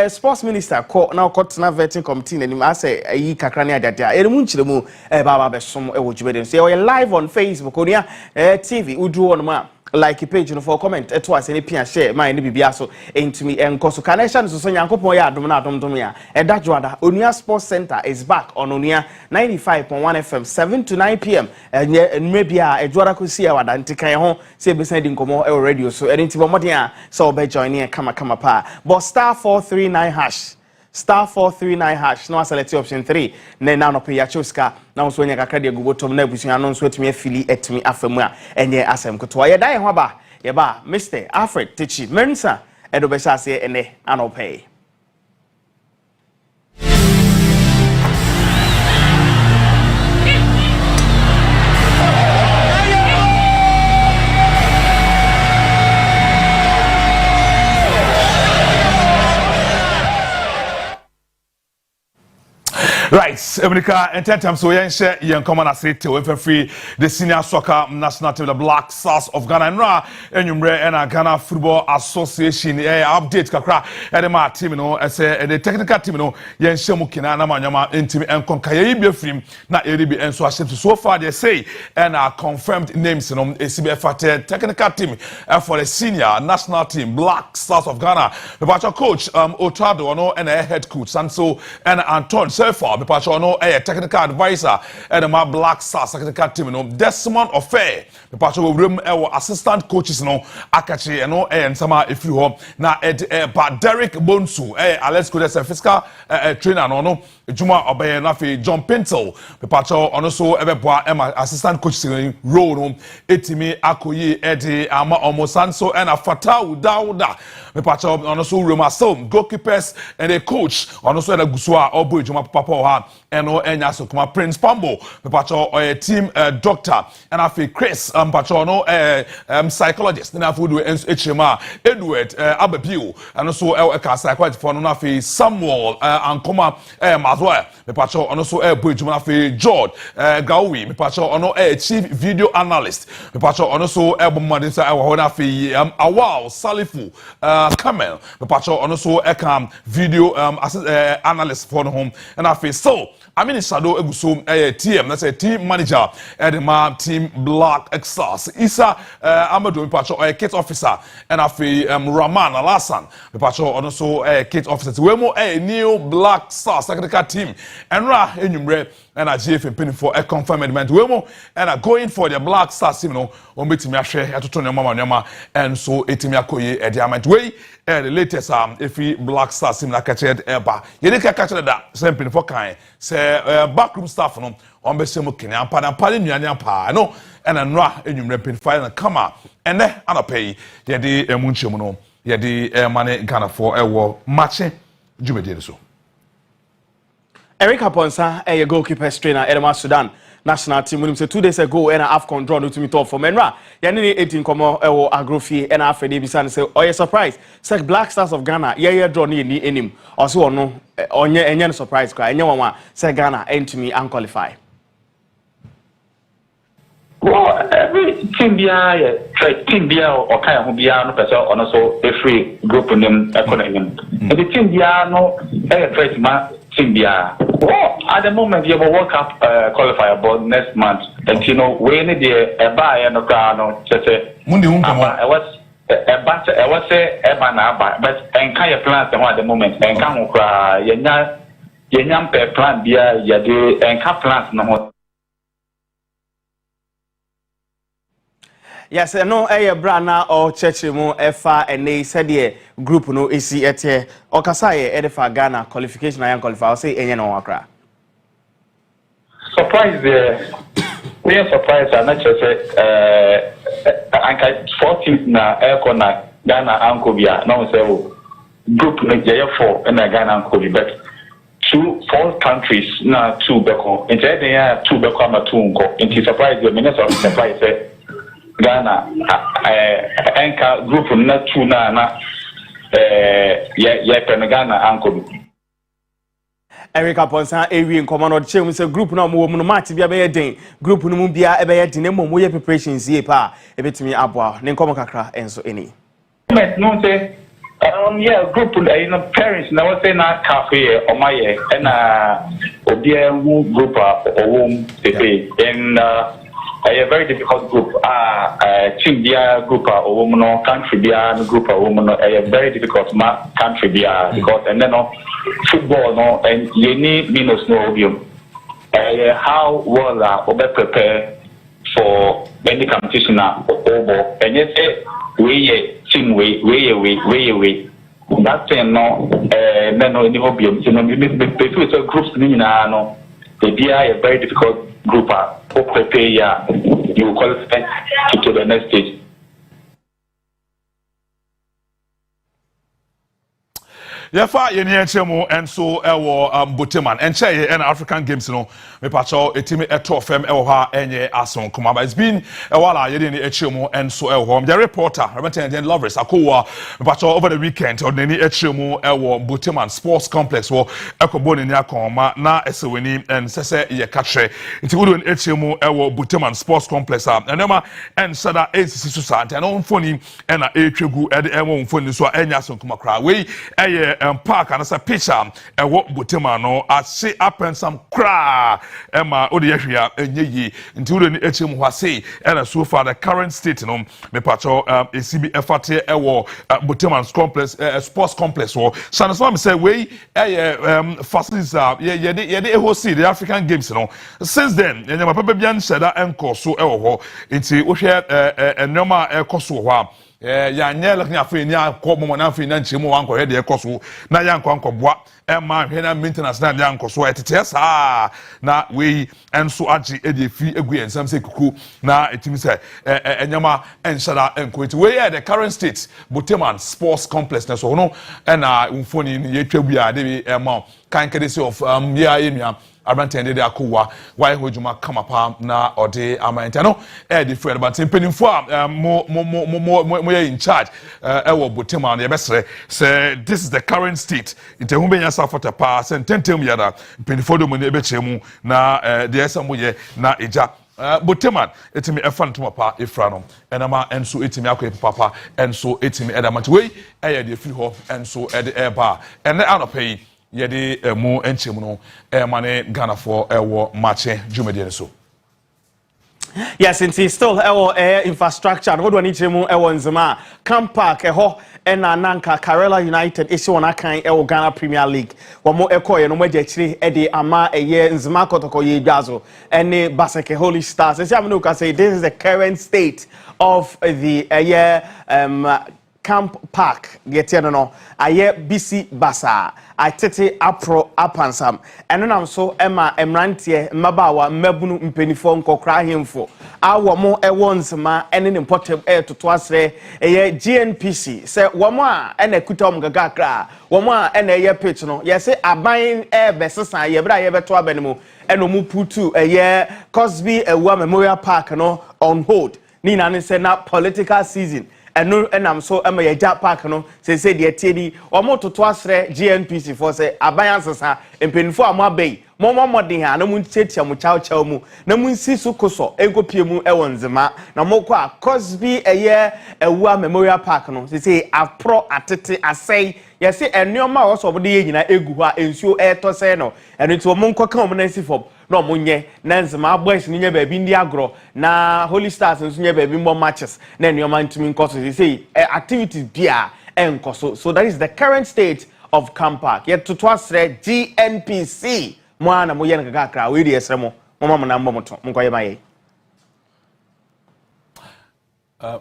sports minister ko na okotena vetting committee na nim ase ayi kakra ne adada e mu nkire mu eba aba be so e wo jibede so ye live on Facebook onia TV udu won ma like page no for comment twice any pia share my ni bibia so entumi enko so connection so nyankopon ya adom na adom ya eda joada Onua Sports Center is back on Onua 95.1 FM 7 to 9 p.m. maybe a joada Kusi ya wada ntikan ho se be send nkomo e radio so enti bomoden a so be join here kama pa but *439# *439# no select option 3 na no pay ya choska na so nya kakra de gubotom na abusuan no so etumi afili etumi afamu a enye asem koto ye dan ho ba ye ba Mr. Alfred Techi Mensa edo be sha se ene anopay. Right, America and time so share yen common as it to free the senior soccer national team the Black Stars of Ghana and Ghana Football Association update kakra edema team no as the technical team no yen shemu kina na manyama intimi and konkaye be film na eribi enso aship so far they say and are confirmed names no ACBF technical team for the senior national team Black Stars of Ghana the batch coach Otado no and head coach Sanso and Anton so far Mepacho no technical advisor and my Black Stars technical team no Desmond Ofe Mepacho room assistant coaches no Akachi no and sama if you home na but Derek Bonsu let's go there's physical trainer no Juma Obey Nafi John Pintel Mepacho also Emma assistant coaches role no etimi Akoyi Eddie Ama Omosanso and a Fatau Dauda Mepacho also room so goalkeepers and a coach also a Gusua Obo Juma Papa ha eno enya so kuma Prince Pambo me pacho team doctor and afi Chris pacho no psychologist na afi do echema Edward Abapio and so ka psychologist for no afi Samuel ankoma mazwa me pacho ono so boy juma afi George Gawi me pacho ono chief video analyst me pacho ono so bomade sa ho na afi Awal Salifu Kamel me pacho ono so video analyst for home and afi so I mean shadow eguso TM that's a team manager at the team Black Exas Isa Amado me pacho kit officer and afi Rahman Alasan me pacho ono so kit officer we mo new Black Stars secretary team and ra enumre and a GF penny for a confirmation we mo and going for the Black Stars team no on betimi ahwe atoto ne mama nyama and so etimi akoye e diamond we the latest if Black Stars team na catched eba ye dey catch that same penny for kan say backroom staff no on be semo kini ampa na pale nuane ampa no and anra enumre penny fire na kama and then anapay ye dey emunchemu no ye dey mane Ghana for ewo match jumede so Eric Aponsa, a goalkeeper trainer, Edema Sudan national team. When he said 2 days ago, and AFCON draw to me talk for Menra. Yani 18 komo ewo agrofi and after they bisan say, oh, you surprise. Say Black Stars of Ghana, yeah, draw ni him. Also, no, onye any surprise cry. Any one say Ghana to me unqualified. Well, every team bia or kind of bia no person on also a free group in them economy. And the team bia no first man team bia. Well, at the moment you have a World Cup qualifier but next month. And you know we need the buy and the no just say I was I was say but and kind of plans at the moment and come yenya per plan bia ya de and can plans no. Yes, no, brana or church mo efa and they said the group no isi ete or kasaye edefa Ghana qualification I am qualified. I'll say any no wakra. Surprise we are surprised and not just anka 14 na aircon Ghana ankobia no say group no J4 and Ghana ankobi but 4 countries na 2 beko into there 2 beko ma 2 nko into surprise the minister of surprise Ghana enka group na 2 na Ghana ankobi Eric Aponsa ewi nkomo chem say group na mo no match bia be den group no mu bia e be den mo ye preparations ye pa e betimi aboa ne nkomo kakra enso eni no say yeah group parents na we say na cafe o maye na obia group o pepe and a very difficult group team bia group o no country bia group o no a very difficult country bia because and then football no and you need minus no obium how well we prepare for any competition over and you say we team we that thing no no any obium so no be groups ni na no they be a very difficult group prepare you qualify to the next stage. Yafa yeni enchemo and so ewo Boteman and che and African Games no me pacho etimi eto fem ewo ha enye ason kuma but it's been a while yeni enchemo and so ewo the reporter Reverend Lovers akowa me pacho over the weekend on any enchemo ewo Boteman Sports Complex wo ekobo ni akoma na eseweni and sese ye katre nti wo enchemo ewo Boteman Sports Complex enema and sada ACC susa and no mfoni and etwegu e de enwo mfoni so enya ason kuma kra we eye park and as a picture what Botema no I say up and some cry Emma Odiashia enye until the HM Wase and so far the current state no me pacho ACB FAT ewo Botema complex sports complex or so so say we facilities ye host the African Games no since then my papa bian sheda enko so ewo ho nti wo hwe enoma ekoso ho ya nya looking afi ni akọ mo na afi na nchemu wan kọ he de ekoso na ya nkọ bua ma hwe na maintenance na ya nkọ so etete saa na we enso agi e de fi egu ensam se kuku na etimi se enyama enshara enko eti we the current state Boteman Sports Complex na so no na umfoni ni yetwa bia de bi ma kan kedesi of ya enua Abantende de akowa why hojuma kama pa na ode amanta no the friend but penifo mo in charge ewo Boteman na yebesre say this is the current state intehu benya safota pa sententem yada penifo do mo ne ebechemu na the esamo ye na eja Boteman etimi efan to pa efra no enama enso etimi akoye papa enso etimi edamant we de free ho enso de eba ene anopai yedi mu enchemu no mane Ghana for ewo Maakye jumede so. Yes, it's still infrastructure. What do I need to move? Nzema Camp Park, na nanka Karela United isi wana kan Ghana Premier League. Wamo eko no mweje chiri edi ama Nzema kotoko ye jazo ene Baseke Holy Stars. Esi amino ka say this is the current state of the Camp Park yetiano no aye BC Basa atete apro apansam eno nam so ema emrantie mabawa mabunu mpenifo nkokra hemfo awo mo ewo Nzema ene ne portable toto asre eye GNPC se womo a ene kutom gagakra womo a ene eye pitch no yese aban besesa ye bra ye beto abanemu eno mu putu eye Cosby Ewa Memorial Park no on hold ni na ne se na political season eno enam so ema ye ja park no se de tiedi omo toto asre GNPC for say aban asesa empenifo amabei momodin ha na mu tietia mu chawchaw mu na mu nsi so koso enkopie mu ewo Nzema na mokwa Cosby Ewa Memorial Park no se apro atete asai yesi enoma wo so bode ye nyina egu ha ensuo eto se no eno ti omo nkoka omo na nsi fob na omo nye na Nzema boys ni nya baabi ndi agro na Holy Stars nso nya baabi mbo matches na enoma ntumi nkoso se activities bia enkoso. So that is the current state of Camp Park. Yet to asre GNPC mwana mo yen kakakra we de esremo mama na mbom to mkoye maye.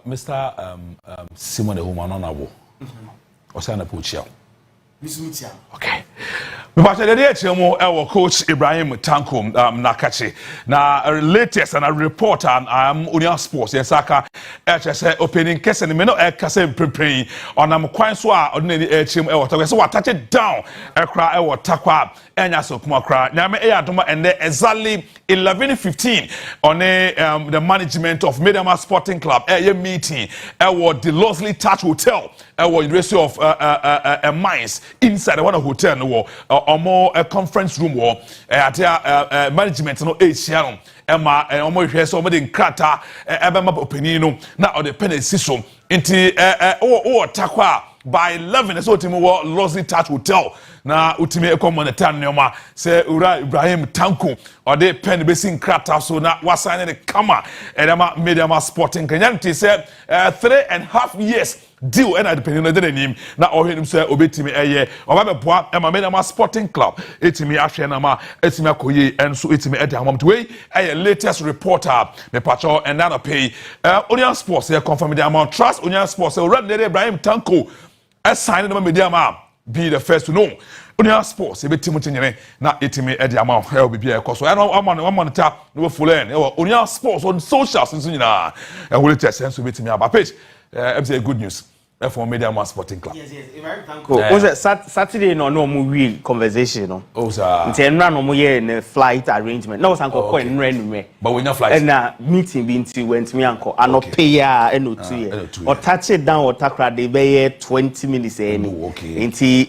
Mr. Simon Ehumano Nabo. Osana Puchia. Misumitia. Okay. But the day our coach Ibrahim Tanko Nakachi. Now latest and a report on Onua Sports Yesaka HSA opening case and me no kase prepare on am kwan so a ordinary HM e so what touch it down ekra e watakwa enya so kuma kra na me e adoma and exactly 11:15 on the management of Mediama Sporting Club meeting the Losley Touch Hotel University of Mines inside one hotel no a conference room at management no Asian Emma omo hwe so omo de nkrata ebema opinion no na o de penesi so nti takwa by 11 so timi wo Losley Touch Hotel na utimi ekomonitan neoma se ura Ibrahim Tanko o de pen besi nkrata so na wasane de kama edema Mediama Sporting kanyanti se 3.5 years deal and depending on the name na ohim say obetimi obabeboa ema Mediama Sporting Club etimi ahwe na ma etimi akoye enso etimi ede amam we latest reporter me pacho and na pay Onua Sports confirm the amount trust Onua Sports already Ibrahim Tanko assign the Mediama be the first to know Onua Sports ebetimu tinyere na etimi ede amam bibia ekoso am ta no fulen Onua Sports on socials nso nyina latest sense obetimi aba page say good news for Mediama Sporting Club. Yes, Ibrahim Tanko. Was it Saturday no real conversation no? Oh sir. Nti no mo ye in flight arrangement. No sanko ko enre. But when your flight. Na meeting be nti went me anko. Anope ya eno 2 year. Or touch it down or takra dey be 20 minutes any. Okay. Nti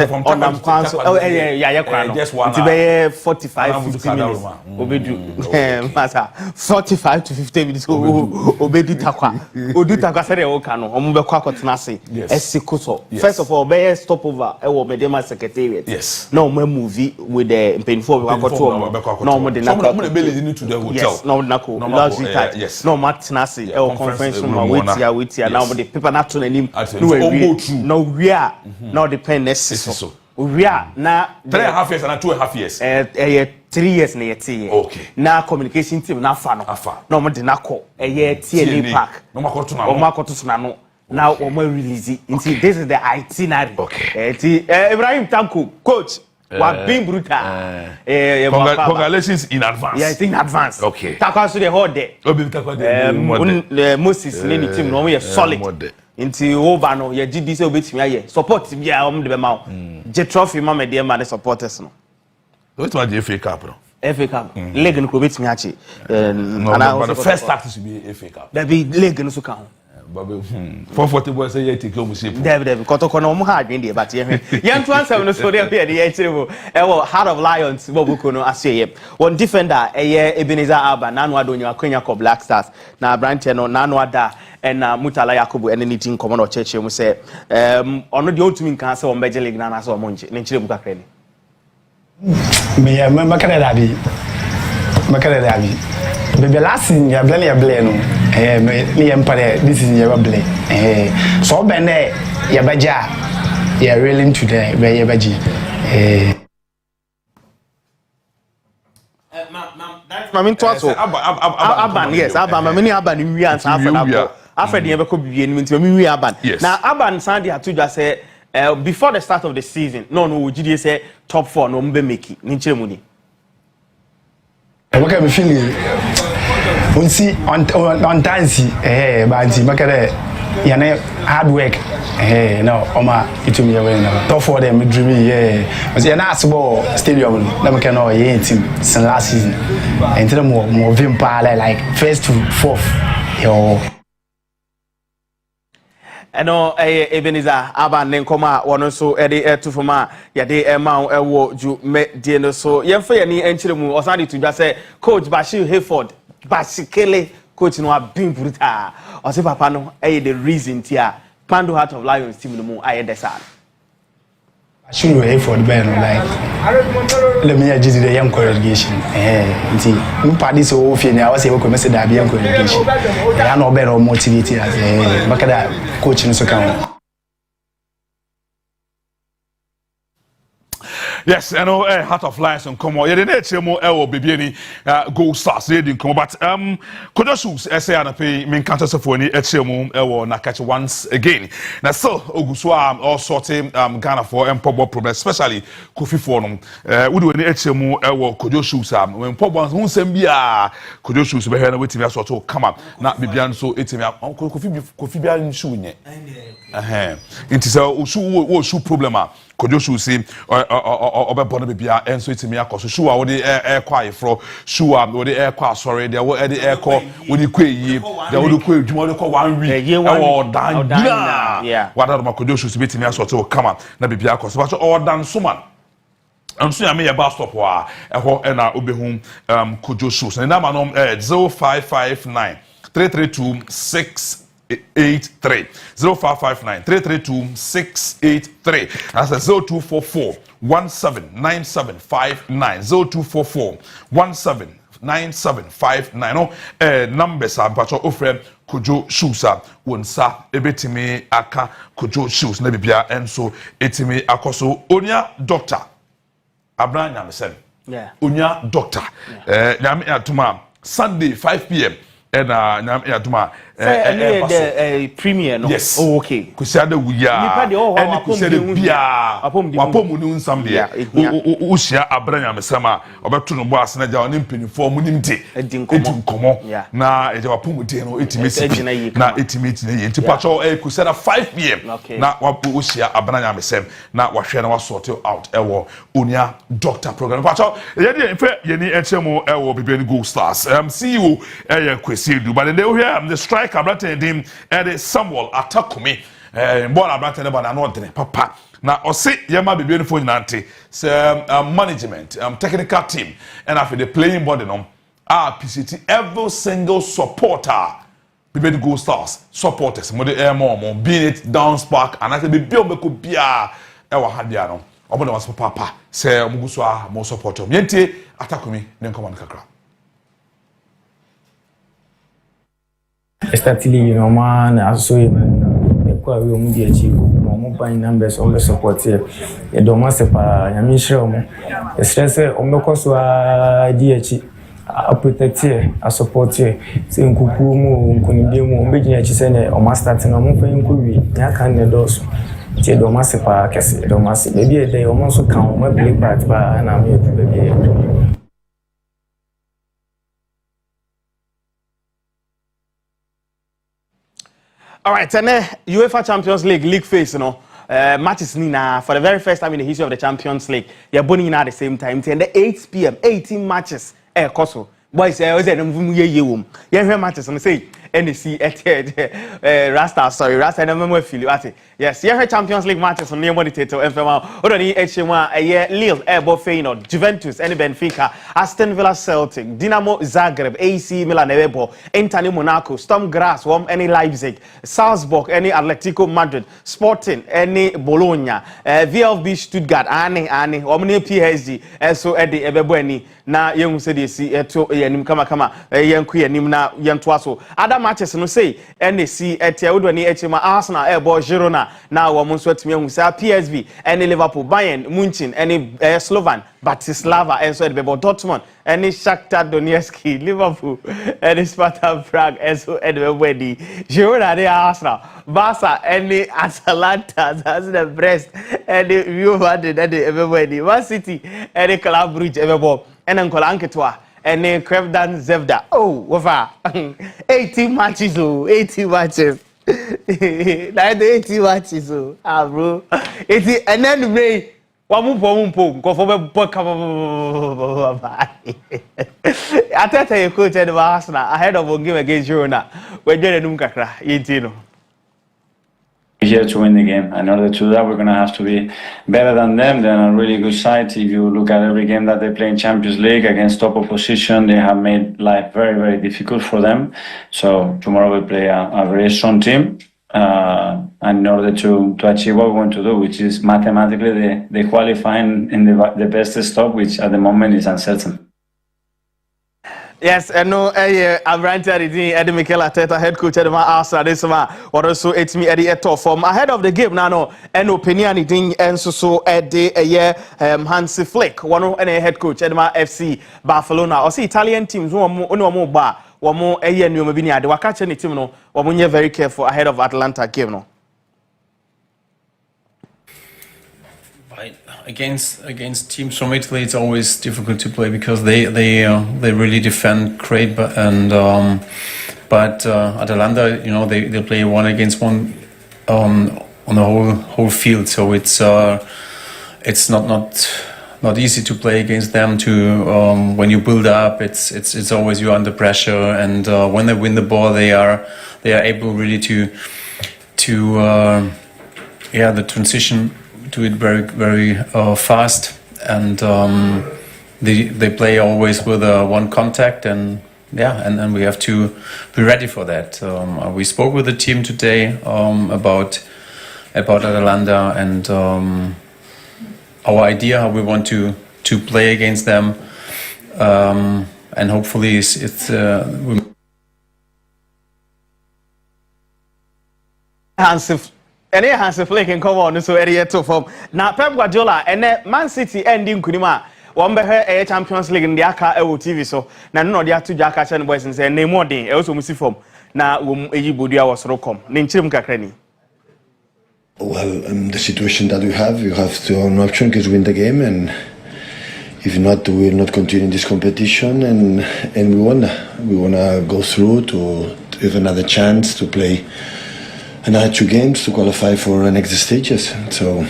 from on council. Oh yeah kra no. Nti be 45 50 minutes. Obedu. Masa 45 to 50 minutes. Obedu takwa. Odu takwa say dey o ka no. Omo be kwa akotena yes. First of all, be stopover Mediama Secretariat. Yes. No more movie with the Mpenfo no more the to the hotel. Yes, no nako. Yes. No matinasi conference room wait here now the paper not to him. No we are now the pen necessary. We are now 3.5 years and 2.5 years. 3 years na yeti. Okay. Na communication team na afa no. No more the nako. TNA park. No makoto na no. now omo release it. This is the itinerary. Okay. Ibrahim Tanko, coach. What being brutal. Congratulations in advance. Yeah, it's in advance. Okay. Takwa so the whole day. Moses ne team no we solid. Inti over no ye GD say obetimi aye. Support bia om de be ma. Je trophy ma me de ma the supporters no. What was the FA Cup no? FA Cup. League no ko betimi achi. But the first tax should be FA Cup. There be league no so kan. Babe 440 boys say you take home shape. David kotoko no mo ha adwen de but ye to answer no so dey be ye chirebo Heart of Lions bobuko no aseye one defender Ebenezer Alba na Onua donyo akwanya ko Black Stars na branch no na Onua da na Mutala Yakubu ene ni team komo no cheche mu say ono de otumi nkan say on beje league na na say on monje ne chirebo kakra ni me makana dabi bebe last ya blend no me empire this is your blend so ben ya baja ya really today be ya baji Mami twaso Aban yes Aban mami Aban wi ansa afred ye be ko biwie ni nti mami wi Aban na Aban san dey atoja say before the start of the season no gidi say top 4 no mbe make ni chiremu ni what can feel see on tansi banti makare yana hard work no oma itumi yawe na top 4 them dreaming because yana asbo stadium na make no team since last season and tell more vim pale like first to fourth yo eno Ebenezer Aban ne nkoma wono so to foma ya de ma wo ju me de no so yemfa ya ni enchiremu osadi to just say coach Bashir Hayford basically coach no abin brutal o se papa no the reason tia Pando Heart of Lions team no mu aye desal Bashir Hayford ben like let me just the young congregation nti mpadi so ofie ni awase we ko message da bi young congregation ya no be no motivate as makada coach no so kan. Yes, I know Heart of Lions and come on. Yeah, the next year more baby any Gold Stars ready come, but Kodoshoes say ana pay main counter for any more na catch once again. Now so Oguswa all sorting Ghana for Pobo problem, especially Kofi for them. We do any more Kodoshoes when Pobo who send be Kodoshoes be here waiting me so come up. Na bibian so etim Kofi bia shoe nye. It is a shoe problem Kodoshoes say obebona bibia enso itimi akoso shoe a we air kwa fro shoe a we air kwa sorry there we air ko we kwa yi there we kwa adwuma we ko 1 week e wo dan yeah what are my Kodoshoes bitimi aso come na bibia akoso but all dan so man so ya me ya bus stop wa eho na obehum Kodoshoes na number no 0559 332 683 0559 332 683 that's 0244 179759 0244 179759 numbers are but offer Kodoshoes wonsa ebetimi aka Kodoshoes na bibia enso etimi akoso onia doctor Abraham Nyamesen onia doctor nyame atuma Sunday 5 p.m. and nyame atuma the premier no yes. Oh, okay kusada wuya and kusada bia wapomu ni nsam de ushia Abraham Nyamesama obeto no bo asena ja oni mpinifo mu nimte edinkomo na eje wapomu de no etimesi na etimeti na yenti pacho kusada 5 p.m. na ushia Abraham Nyamesem na wahwe na wasort out ewo onia doctor program pacho ye ni enchemo ewo bibeni Gold Stars CEO Kusi do but they here the strike abrante dim Samuel Atakumi ball abrante ne ba na no dene papa na ose yema bibie fo nyante management technical team and after the playing body no PCT every single supporter bibie Gold Stars supporters mo de more being it down spark and I say bibie obeko bia e wa hadia no obodo was papa say omuguso mo supporter yente Atakumi ne nkoman kakra. Startly, man, I saw him. We will be achieved. Mobile numbers on the support here. You don't want to pay. I mean, sure, the stress on the course DH. a protect here, a support here. Say nkuku mu nkunimdie mu mbegina chi say na o master tin na mo fa nkuwi ya kan ne dos. Tie do master pa kese do master baby e dey o mo so kan o ma play part ba na me baby. All right, and UEFA Champions League phase, you know, matches nina for the very first time in the history of the Champions League. You're burning at the same time. And the 8 p.m. 18 matches. Koso. Boys, I was at the matches and say NEC Rasta and I feel you. Yes, yeah, Champions League matches on near monitor and from already HMA a year Lille, Airbo Feyenoord, Juventus, and Benfica, Aston Villa Celtic, Dinamo Zagreb, AC Milan, Ebo, Inter Monaco, Sturm Graz, any Leipzig, Salzburg, any Atletico Madrid, Sporting, any Bologna, VfB Stuttgart, any Omni PSG, so Eddie Ebebweni, na young said see to Yanim Kama, young queer Nimna Yantwaso. Other matches no say NEC at Yaudani HMA Arsenal, Ebo Girona. Now woman sweat me on PSV, any Liverpool, Bayern, Munchen, any Slovan, Bratislava, and so about Dortmund, any Shakhtar Donetsk, Liverpool, any Sparta Prague, and so Edward Girona, the Arsenal, Barca, any Atalanta, that's the Brest, any Real Madrid, any everybody, Man City, any Club Brugge, everybody, and Uncle Anketwa. And then Krevdan Zevda. Oh, wafa. 80 matches, 80 matches. Like the 80 matches, bro. 80, and then Ray, Wamumpo, go for I tell you, coach at Arsenal ahead of a game against Girona. We're doing a Numkakra, 18. Here to win the game. In order to do that, we're going to have to be better than them. They're on a really good side. If you look at every game that they play in Champions League against top opposition, they have made life very, very difficult for them. So tomorrow we play a very strong team. And in order to achieve what we want to do, which is mathematically they qualifying in the best stop, which at the moment is uncertain. Yes, and no, I'm ranting Eddie Mikel Arteta, head coach at Arsenal. This one, what also it's me Eddie Eto from ahead of the game. Now, and opinion thing, and so Eddie Hansi Flick, one of any head coach at FC Barcelona. Or see Italian teams, one more bar, one more a year new maybe they were catching the team. No, one you're very careful ahead of Atlanta game. No. Against teams from Italy, it's always difficult to play because they really defend great, but Atalanta, you know, they play 1 against 1 on the whole field, so it's not easy to play against them. When you build up, it's always you're under pressure, and when they win the ball, they are able really to the transition. Do it very, very fast, and they play always with one contact, and we have to be ready for that. We spoke with the team today about Atalanta and our idea how we want to play against them, and hopefully it's Any Hansi Flick can come on so area to form. Now Pep Guardiola and Man City ending Kunima. One be a Champions League in the Aka TV so na no dia to Jaka Chan boys and say name more day also musi form na Ejibudia was rokom. Ninchim kakreni. Well, the situation that we have, you have to no option is win the game, and if not, we will not continue this competition, and we wanna go through to have another chance to play another 2 games to qualify for the next stages. So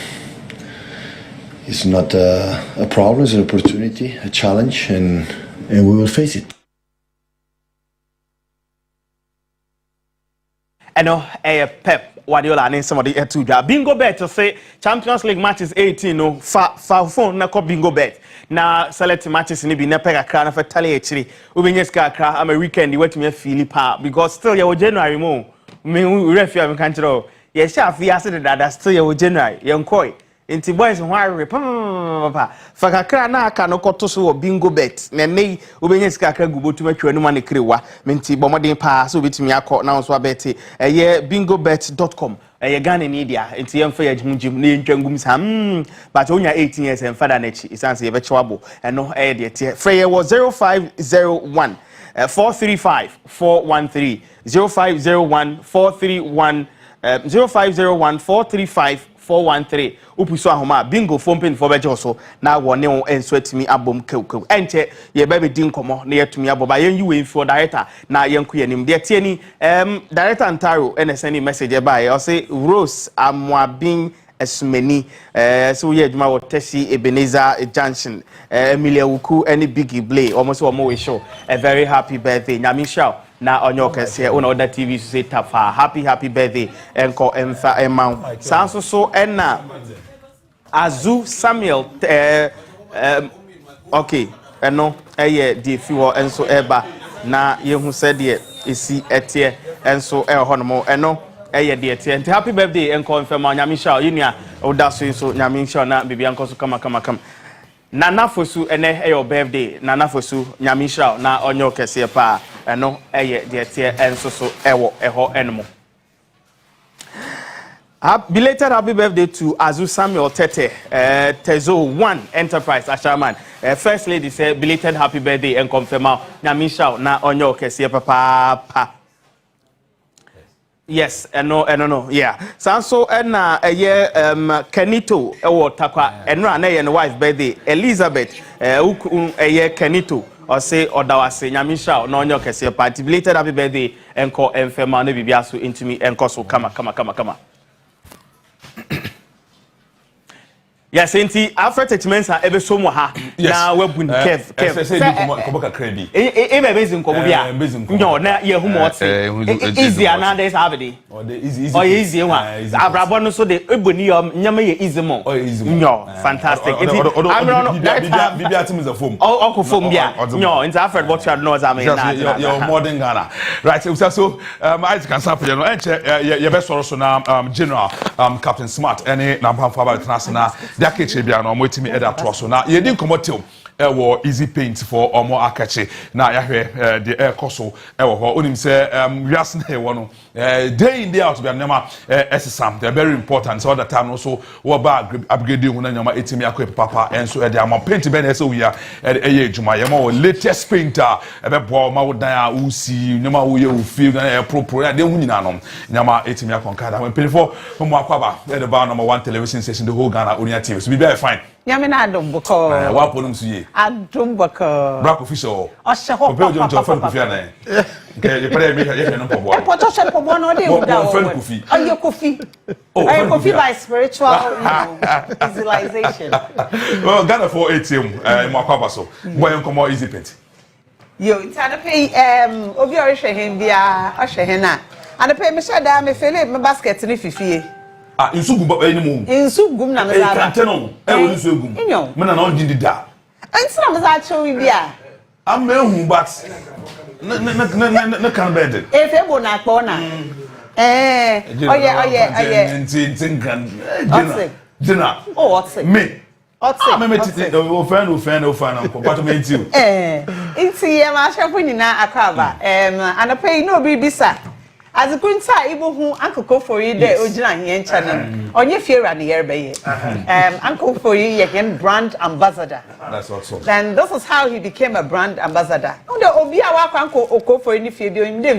it's not a problem, it's an opportunity, a challenge, and we will face it. I know Pep Guardiola and somebody to bingo bet to say Champions League matches 18 no fa phone na ko bingo bet na select matches ni bi na pega kra na fatale actually we be ska kra am a weekend we to me feel pa because still your January mo me refi am kan tro ye sha fi ase da still your January ye nkoi inti boys ho are pa fa kakra na aka no koto so bingo bet na nei we be ska kra gubotu matwa no ma ne krewa menti bomodin pa so betimi akọ na so abeti bingobet.com ye Ghana ni dia enti yemfa ye jimjim na ntwangum sam but onya 18 years en fada na chi isanse ye be chwabo eno de tie frɛ ye was 0501 435 413 0501 431 0501 435 413 upuso ahoma bingo phone pin for bejo so na wone won enso atimi abom kew enche ye bebe din komo na yatumi aboba yen yiwe for director na yenko yanim de tie ni director Antaro send message e ba e say Rose Amwabin Esmeni so ye adwuma wo Teshi Ebenezer Junction Emilia Wuku any Biggie Blay almost one more show a very happy birthday Nyamisha na onyo kese una other TV say tafa happy birthday enko emfa emma sanso so enna Azu Samuel okay eno eye di fiwo enso eba na yehu said ye esi etie enso honomo eno eye de etie enti happy birthday enko emfa Nyamisha yinia odaso so Nyamisha na bibi enko so kama Nana Fosu ene your birthday Nana Fosu Nyamisha na onyo kese pa eno eye de tie enso so ewo eho enmo belated happy birthday to Azu Samuel Tete Tezo 1 Enterprise Ashaman first lady say belated happy birthday and confirm Nyamisha na onyo kese pa yes no yeah sanso na Kenito ewo takwa enra na ye no wife birthday Elizabeth Kenito or say odawase Nyamisha na onyo kese party belated happy birthday enko emfema na bibia so intimi enko so kama yes enti after techimensa ebe so mo ha na wabu ni kev say komo kakra bi e be bezin komo bia nyo na ye hu mo easy ana dey sabedi easy wa abrabo no so de eboni yom nyama ye easy mo nyo fantastic bibi atim is a foam foam bia nyo enti after what you know as am na your modern Ghana right so I can sample no enche ye be soro so na general Captain Smart any na pamfa ba international dia keche bia no motimi eda to so na ye din komotel ewo easy paint for omo akache na yahwe the air koso ewo ho onim se wias na ewo no day in day out bia nema esesam they very important so that time also wo ba upgrading hu na nyama etimi akọ papa enso e dey am paint be na so we are eye ejuma ye ma latest painter ebe bo ma wo dan a usi nyama wo ye ofie na pro ya de hu nyina no nyama etimi akọ kada when pay for mo akwaba e dey ba number 1 television station the whole Ghana Onia TV so be very fine Yami na adum boko. Wa ponum suye. Adum boko. Black official. O she ho. Ope ojo nto fan Kofi ana. Ke ye pere me ye no pobo. E poto she pobo no dey uda o. Fan Kofi. Oh ye Kofi. Oh Kofi by spiritual visualization. Well Ghana for ATM mo akwaba so. Boy nkomo easy paint. Yo ntana pay obi ori hwe hen bia o hwe hen na. Ana pay me sha da me fele me basket ni fifie. Insugum ba enimu. Insugum na me za ba. Kanteno. Woni insugum. Me na no dindi da. Ensi na me za chewi bia. Am ehu but na kan bed. Efe bo na kpo na. Oye. Ntin kan. Dina. Oh, what's it? Me. What's it? Me titi o fan but me nti o. Nti ye ma hwefu nyina akwaba. Anapay no bi bisa. As a kunta ibo hu Uncle for you de ojina here channel. Onye fiera na yerbe Uncle for you ye brand ambassador. That's also. Then this is how he became a brand ambassador. Onde obi a wa Uncle Okofo ni fie bi onde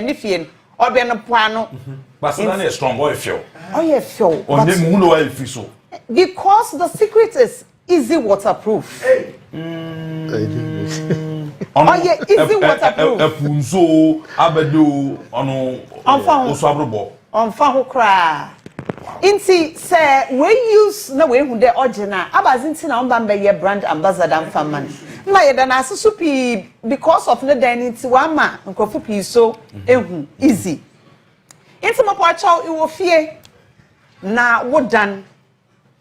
ni fie obi no poano. But na na strong boy feel. Oh yeah feel. Onde mu no wa fi so. Because the secret is easy waterproof. Oh yeah, easy waterproof. Epunso abedo ono osabrobo. Onfa ho kra. Inti say we use na we hu de original. Abazinti na omba mbe ye brand ambassador mfa man. Na ye da na asusu pi because of no danity wa ma nkofu pi so ehu easy. Inti mo po achaw iwo fie na wodan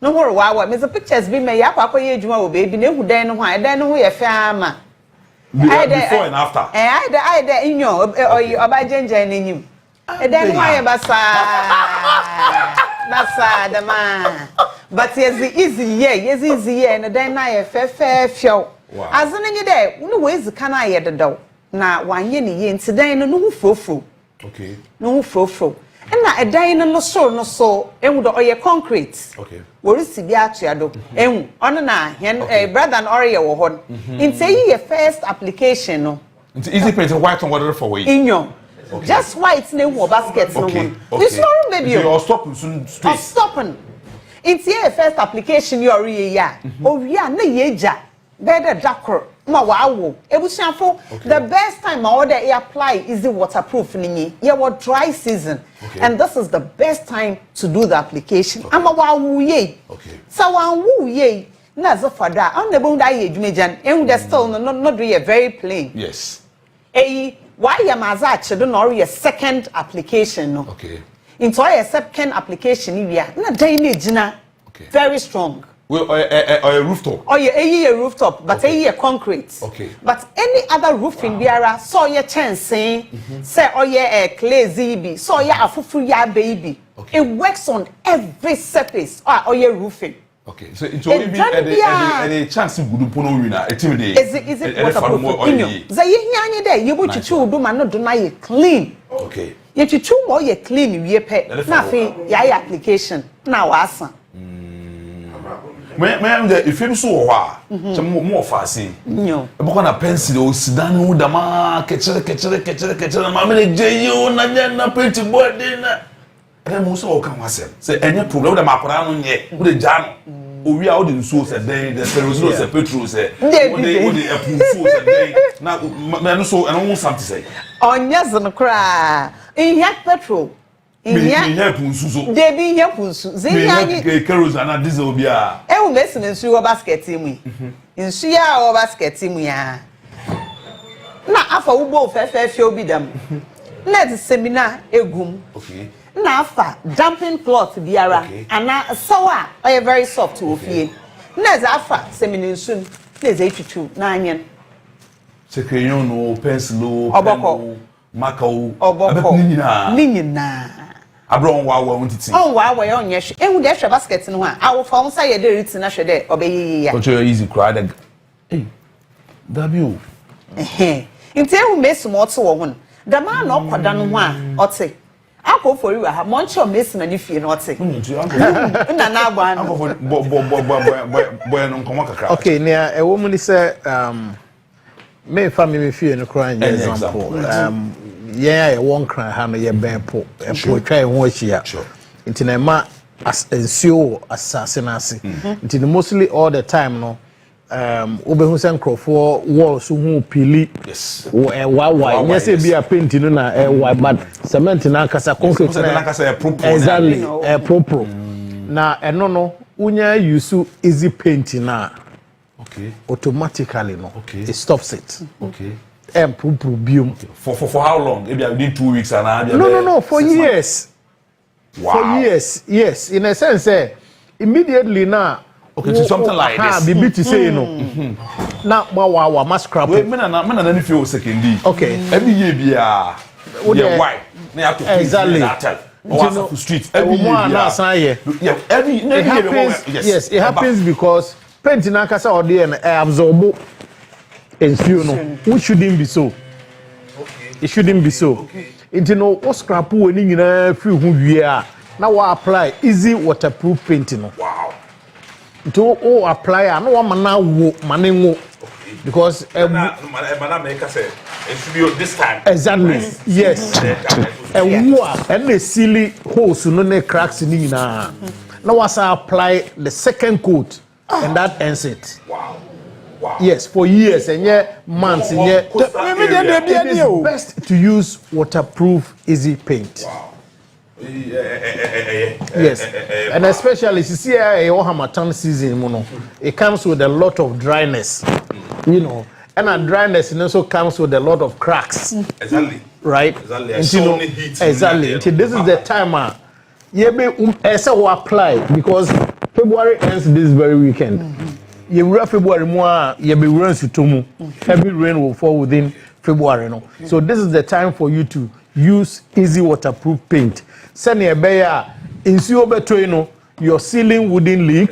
no horo wa me the pictures bi me ya kwakwa ye adwuma wo baby na ehu dan no ho dan no ho ye fe ama. Before and after. I inyo oba jenja n'enyim. Dan ho ye basa. Basa the man. But yes easy na dan na ye fe fio. Azene nyi de no we zika na ye dedaw. Na wanye ne ye nti dan no hu frofro. Okay. No hu frofro. na edan no no so enwu do oye concrete okay wori si bi atuado enwu ono na brother and ore ye wo ho nti ye first application no nti easy paint white on whatever for way inyo just white na enwu basket no one this one baby you stop soon straight stopping nti ye first application you ore ye ya owia na ye ja better dakor ma wawo ebusiafo the best time I order apply is the waterproof ninyi ye what dry season and this is the best time to do the application ama wawo ye so wawo ye na za fada on the bond aye dwumejan en the still no do ye very plain yes why ya maza do no your second application no into your second application area na dan na gina very strong. Well, a rooftop. Oh, yeah, a rooftop, but a concrete. Okay. But any other roofing biara, so your chance say, oh yeah, a clay ZB, so yeah, a fufu ya baby. Okay. It works on every surface. Or your roofing. Okay. So it's only be a chance to go to Pono a team day. Is it waterproof? Zayi there, you would chew do man not deny clean. Okay. Yet you chew more ye clean ye pay. Nothing, ya application. Now asa. If you so some more fasting. No. A book on a pencil, Sudan, with the mark, catcher, mamma, J.U. Nana, pretty boy dinner. And I'm also come myself. Say, any problem with the macaron yet, with the jam. We are out in source a day, the Perusos, the Petrus, now, man, so and almost something to say. On yes, and cry. In yet petrol. In here, they be here, Carol and diesel be a. Oh, listen, and see basket in in see our basket in me. Now, after we both fair be them. Let's seminar a goom. Okay. Now, after dumping cloth, the ara, and now sour, I am very soft to feed. Let's after seminar soon. There's 82, 9 yen. Secretion, no pencil, Oboko, Macao, Oboko, Nina. Abron wa want it. Oh, wow, we on yes. And with extra baskets in one. Our phone say there it's in a shade, obey. But you're easy cried. Hey, W. Until we make some more to one. The man not quite done one, or say. I'll go for you. I have Moncho missing and if you're not sick. Okay, now a woman is me family fear no crying example. Yeah, one cry hand ye ben po e po try won hia nti na ma ensure assassination nti mostly all the time no obehu sen crofo walls hu pili yes why yes e be a paint no na why but cement na kasa concrete na kasa exactly proper na eno no unya use easy paint na okay automatically no okay it stops it okay for how long? Maybe within 2 weeks and no, for years. Wow. For years, yes. In a sense, immediately now. Okay, so something like this. Be to say, you know. Now, wow, must scrap. Wait, me feel second. Okay. Every year, yeah, why? Exactly. On street. Every year, yeah. Every it happens. Yes, it happens because painting akasa or the absorb. And you know, which shouldn't be so. Okay. It shouldn't be so. Okay. You know, what scrap winning in a few who are now apply easy waterproof painting. Wow. To all apply, I know one now money because it should be this time. Exactly. Yes. And the silly holes, no cracks in now. Now I apply the second coat, and that ends it. Wow. Wow. Yes, for years and months and it is best to use waterproof easy paint. Wow. Yes, and especially you see Hamatan season, it comes with a lot of dryness, you know, and a dryness also comes with a lot of cracks. Exactly. Right. Exactly. Until this is the time, you apply because February ends this very weekend. February more be rains to heavy rain will fall within February no. So this is the time for you to use easy waterproof paint. Send a bear in Suobeto your ceiling wouldn't leak,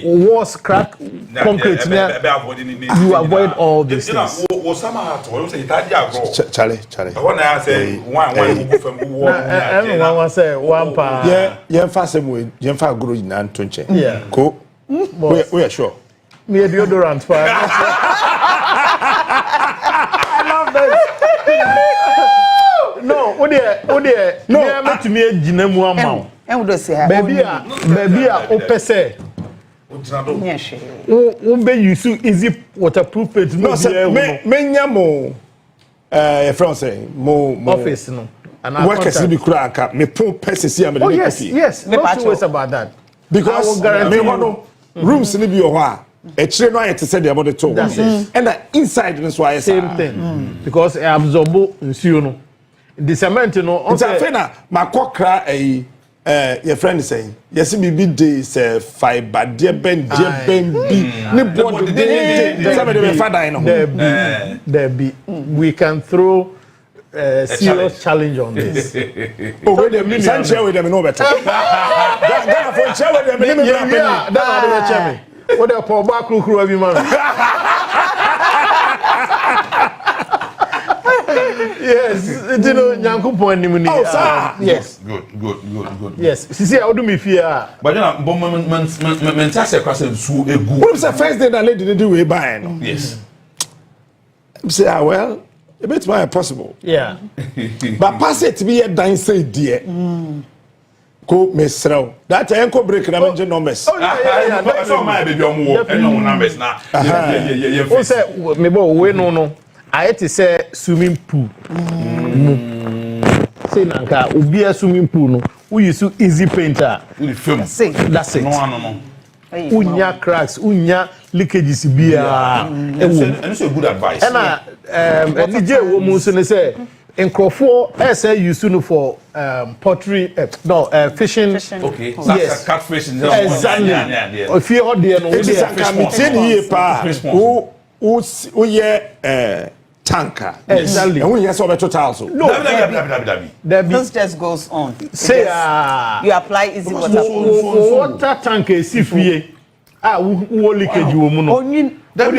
walls crack, concrete. You avoid all these things. Charlie. Everyone say one pa. Yeah, fast way. You fast grow in Antonche. Yeah. Cool. We are sure. Me a deodorant pa. I love this. No, what there? No, I met me a jinemu amount. Baby, opese. Be use easy waterproof paint. No, sir. Me nyamo. France, mo office no. Workers be crack. Me pon person see am. Oh yes. No two ways about that. Because I will guarantee you, rooms ni bi o ho a. Actually, no, I said the about the two. And inside this why same thing. Because I absorb nsuo no. The cement no. On say na makokra your friend saying yes be day say fiber dear ben bi ni board there be we can throw serious challenge on this. Oh wait a minute, San share with them no better. That for share with them that what the poor back crew every man. Yes, you know, Nyanku point ni. Oh, sir. Yes. Good. Yes. See, how do me fear? But you know, men tax across so a good. What was the first day that lady did we buy? Yes. Say, well, a bit more possible. Yeah. But pass it to be a dance dear. Go mesrel. That enko break na menje numbers. Oh yeah. That's all my baby on war and no numbers now. Yeah. Who say me bo we no. I to say swimming pool. Say nanka obi a swimming pool no. We use easy painter. We film. That's it. No. Unya cracks, unya leakages bia. And it's a good advice. And DJ woman say Nkrofo say use no for pottery fishing. Okay. Yes. Catfish. Exactly. If you out there no we dey tanker. Exactly. And when you saw better tiles. No. This just goes on. Say you apply easy water. Water tank is fie. Wo leakage wo mu no. That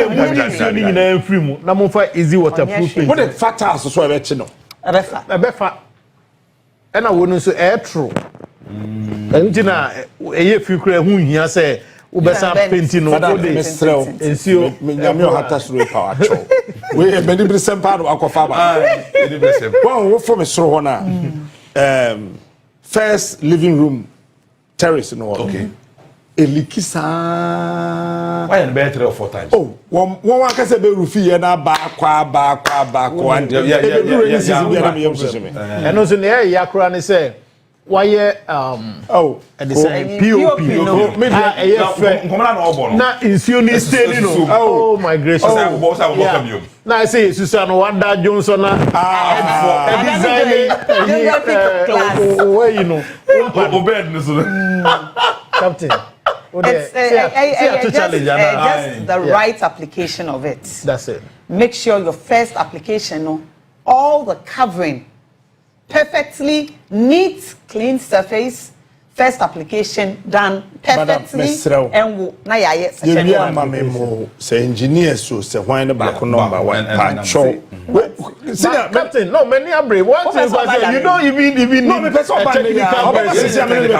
be na free mu. Na mo fa easy waterproof. What the fat tiles so e be chi no. Ebefa. E na wo no so e true. Entina eye fi kura hu hia say ubesa painting no go dey ensio nyame o hata suru power cho we many be sempa no akofa ba wo from soro ho na first living room terrace no okay elikisa why in bed 3 or 4 times oh one ka say be rufi ye na ba kwa and and also na ya kura ni say why and they say POP no na insioni stay no oh my gracious na I say Susan Wanda Johnson na design where you know obed no captain it's just the right application of it. That's it. Make sure your first application all the covering perfectly neat, clean surface. First application done perfectly. And na ya second one. Say engineer so say why the back number one pancho. Captain, no many abre. One thing you don't even need a technical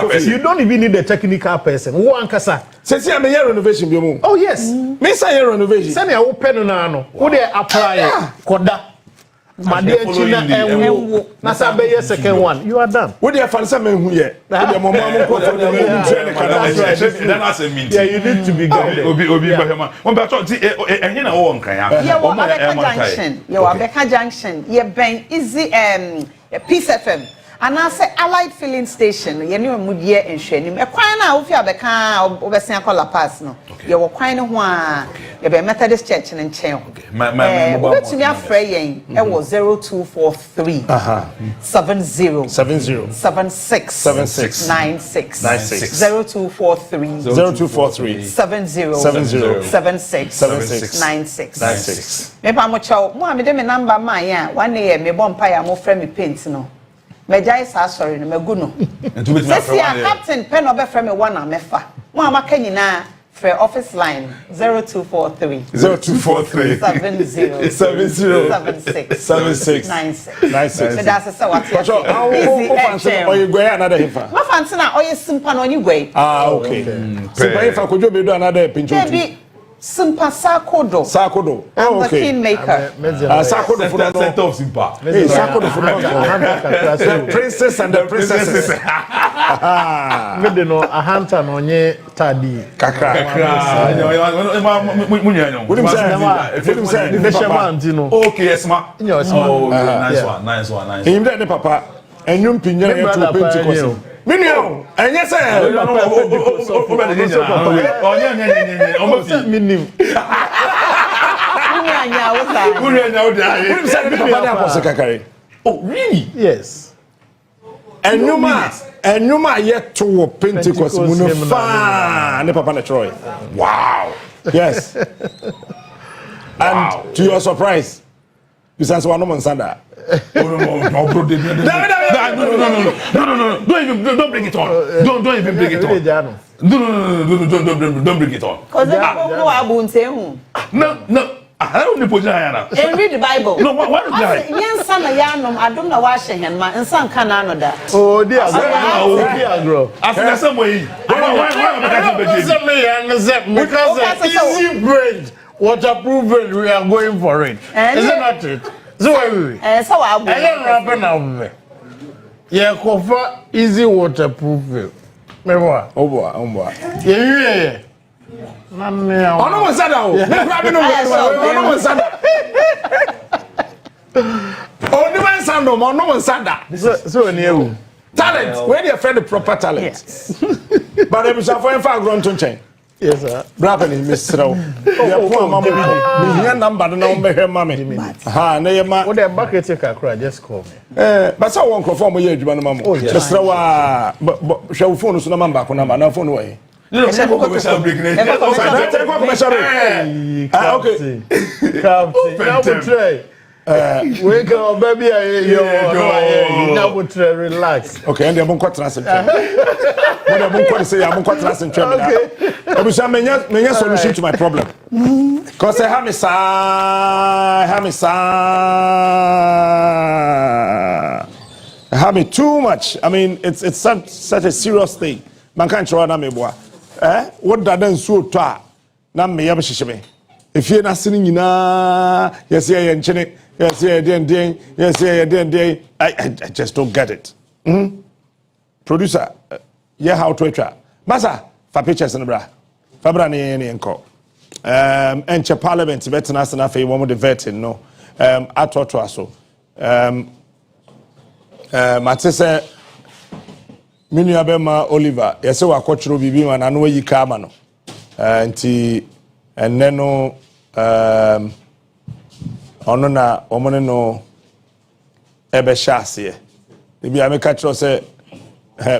person. You don't even need a technical person. One kasa. Say I'm a renovation bi mu. Oh yes. Me say renovation. Say na open na no. Wo dey apply koda. China na say second one you are done. What dey fancy me hu ye. Dey mama mo ko for dem yeah you need to be good. Obi bahema. Won be talk ehina wo nkan ya. Yeah, Abeka Junction. Yeah, ben easy Peace FM. And I say Allied filling station. You know mu die enhwani. E kwan na wo fi Abeka obesia call pass no. You wo kwan no ho a you be Methodist Church in nchen. My to me afre yen e wo 0243 70 76 96 0243 70 76 96. Me pa mo chaw mo a me de me number man ya one day me bomb pa ya mo frame me paint no. Mejai sa sorry no maguno. Sisi a captain pen obefrɛ me one amefa. Mo amaka nyina frɛ office line 0243 70 76 96. Me da se what you. How you go another hifa? Ma fancy na oye simpa no onyi gwai. Okay. Simpa hifa kojo be do another pincho. Simpa Sakodo. Sakodo. I'm the kingmaker. Sakodo for the center of Simpa. Hey, Sakodo for the princess and the princesses. Me de no a hunter no nye tadi. Kakra. What him say? The shaman dino. Okay, yes ma. Nice one. Him there papa. Enyum pinya ya to Pentecost. Minio, and yes, oh, really? Yes. And Numa yet to Pentecost. Munafa, Papa Troy. Wow. Yes. And to your surprise, you said one on Sunday. No, don't bring it on. Don't even bring it on. Don't bring it on. No. I don't need to and read the Bible. No, what is that? Yes, son, I don't know washing him, and son can that. Oh, dear, grow. After some way, because easy bread, waterproof bread, we are going for it. Isn't that it? So I will. Yeah, cover easy waterproof. Remember? Oh boy. Yeah. Ono Monsada. Ono Monsada. Ono Monsada. So near talent. Where they find the proper talent? Yes. But if you are far grown to change. Yes, sir. Brother is Mr. We have number no me her mommy. Ha, na yema. What the bucket take a cry, just call me. But so one conform ye adwuma no mama. Mr. Wa, but shall phone so na number ko number na phone way. No, commercial break. Okay. Captain. Now we try. Wake up, baby. Now we try. Relax. Okay, and I'm going to translate. When I'm going to say I'm going to translate. Okay. I wish I many solution to my problem. Because I have me too much. I mean, it's such a serious thing. Man can't try na me boy. What that then so to na me yam hihime. If you na sini nyina, yes yeah nchene, yes yeah den, yes yeah den. I just don't get it. Producer, yeah how to try. Masa, for pictures in the bra. Fabra ni enko. Enche parliament betina na fe one the vetting no. Atoto aso. Matese minu abema Oliver yese wakɔkyerɛ bibi ma na no yi ka ama no nti enne no ono na omone no ebe hyase e bi ameka kyerɛ sɛ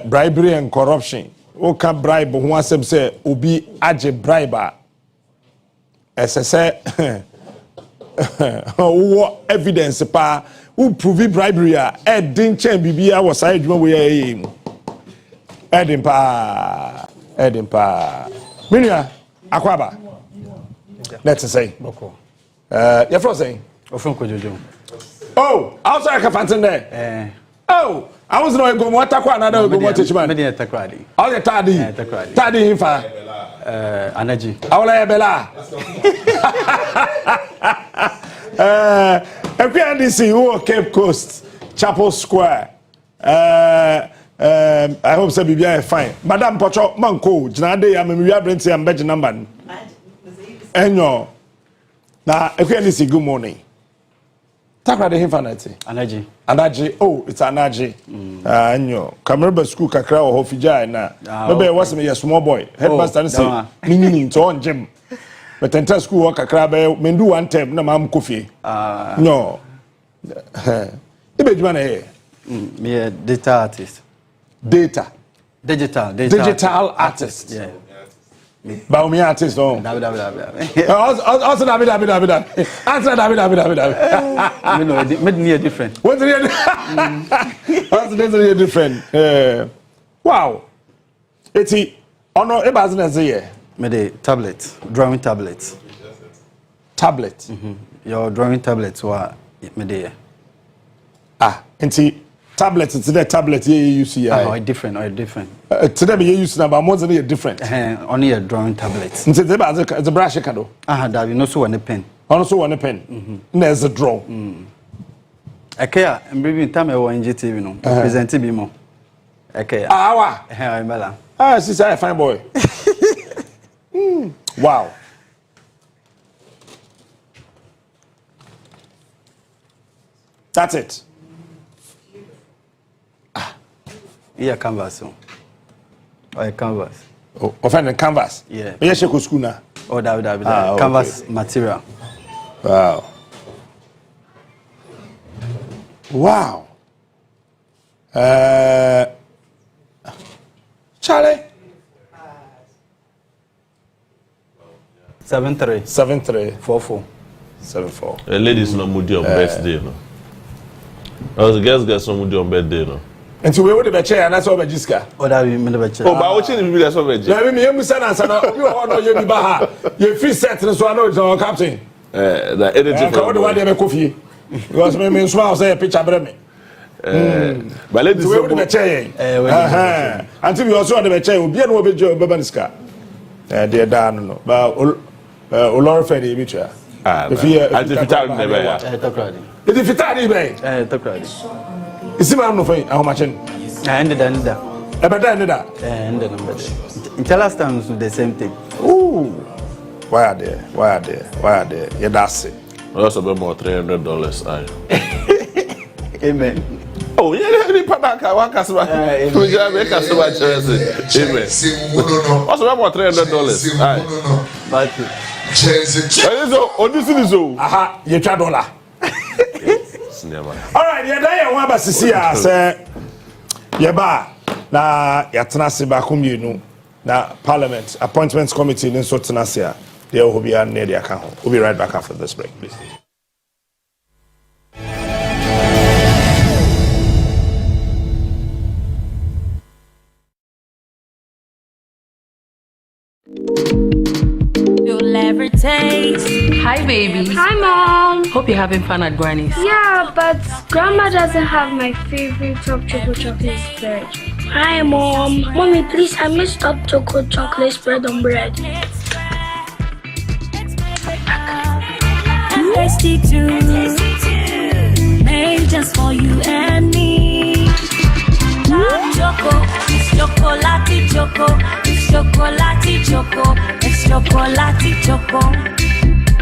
bribery and corruption o ka bribe ho asɛm sɛ obi agye bribe a ɛsɛ sɛ wo evidence pa wo prove bribery a ɛdin kyɛn bibi a wɔ saa adwuma we yɛ mu Edimpa. Minia, Akwaba. Let's say. You're from saying? From Kojojo. Oh, outside Kafantin there. Oh, I was not going to talk another go to teach man. Medina Takradi. All the Tadi. Tadi Infa. Anaji. Aula Bella. FPNDC, who Cape Coast, Chapel Square. I hope so be fine. Madam Pocho Manko, Janade, I'm a Brenti and Bedge number. Enyo. Now, if you any good morning. Takra de Infinity. Anaji. Oh, it's Anaji. Enyo. Kamerba school kakra or Hofija na. Maybe I was a small boy. Headmaster say, meaning to on gym. But enter school work kakra be mendu one term na mam kofi. No. Ibejman here. Me a data artist. Digital artist. Yeah. But me artist on. David. Also David. Answer David. Me no, me near different. What's the also near different. Wow. It's Onua e bazin eze ye. Me the tablet, drawing tablet. Tablet. Your drawing tablet wa me the. Enti tablet it's the tablet you use here. Or different. Today be use na but more than different. Only a drawing tablet. Enti the ba it's a brush kado. David no so one pen. Also one pen. There's a draw. Ekea, mbrebi time e wo NGTV no. Present bi mo. Ekea. Wa. Imela. Sister, a fine boy. Wow. That's it. Yeah, canvas. A canvas. Offending canvas. Yeah. Yes, school now. Oh, David. Canvas material. Wow. Charlie. 7344 74. The ladies no moody on birthday no. As the girls get some moody on birthday no. And so we would be chair and that's all Jiska. Oh, that we me the chair. Oh, but watching the people that's over there. Let me hear sana sana. You all you be baha. You free set so I know it's our captain. The editor. How do I dey coffee? Because me smile say picture bre me. But ladies we would be chair. Until we also dey chair, obi na obi jo baba niska. Dey da no. But Olor fe dey bitua. If you anti-fitar never ya. It's fitari be. Tokradi. Isi ma no fe how much? Ended. Ebeda endeda. Ended. In last times the same thing. Ooh. Why are there? Yeah, that's it. Also be more $300 Amen. Oh, yeah, any panaka one customer. We got make customer choice. Amen. Also be more $300. But aha, you try dollar. All right, yeah, there one basisi a say yeah ba na yatena se ba komienu na parliament appointments committee in so tenasia there will be an near account. We'll be right back after this break, please. You'll ever taste. Hi, baby. Hi, Mom. Hope you're having fun at Granny's. Yeah, but Grandma doesn't have my favorite top chocolate spread. Hi, Mom. Mommy, please, I missed top chocolate spread on bread. Tasty too. Made just for you and me. Top choco, it's chocolate choco. It's chocolate choco. It's chocolate choco.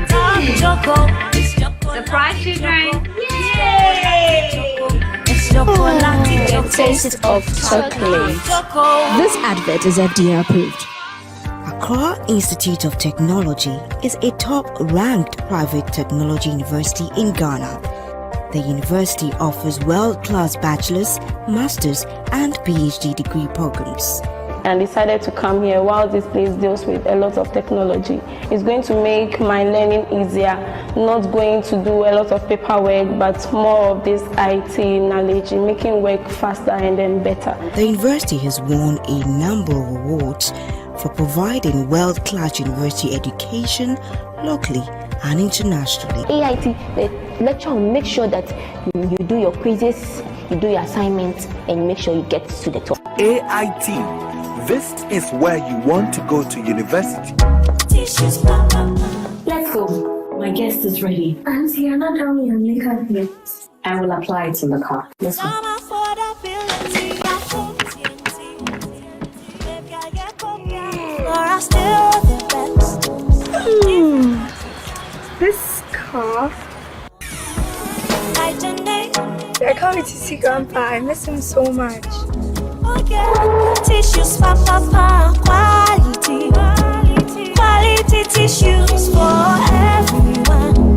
Top choco, it's chocolate. Surprise children! Yay! It's chocolate choco. Taste of chocolate. This advert is FDA approved. Accra Institute of Technology is a top-ranked private technology university in Ghana. The university offers world-class bachelor's, master's, and PhD degree programs. And decided to come here while this place deals with a lot of technology. It's going to make my learning easier, not going to do a lot of paperwork, but more of this IT knowledge, making work faster and then better. The university has won a number of awards for providing world-class university education locally and internationally. AIT, the lecturer will make sure that you do your quizzes, you do your assignments, and make sure you get to the top. AIT, this is where you want to go to university. Let's go. My guest is ready. Auntie, you're not done with your makeup yet. I will apply it in the car. Let's go. This scarf. I can't wait to see Grandpa. I miss him so much. Tissues for Papa, quality tissues for everyone.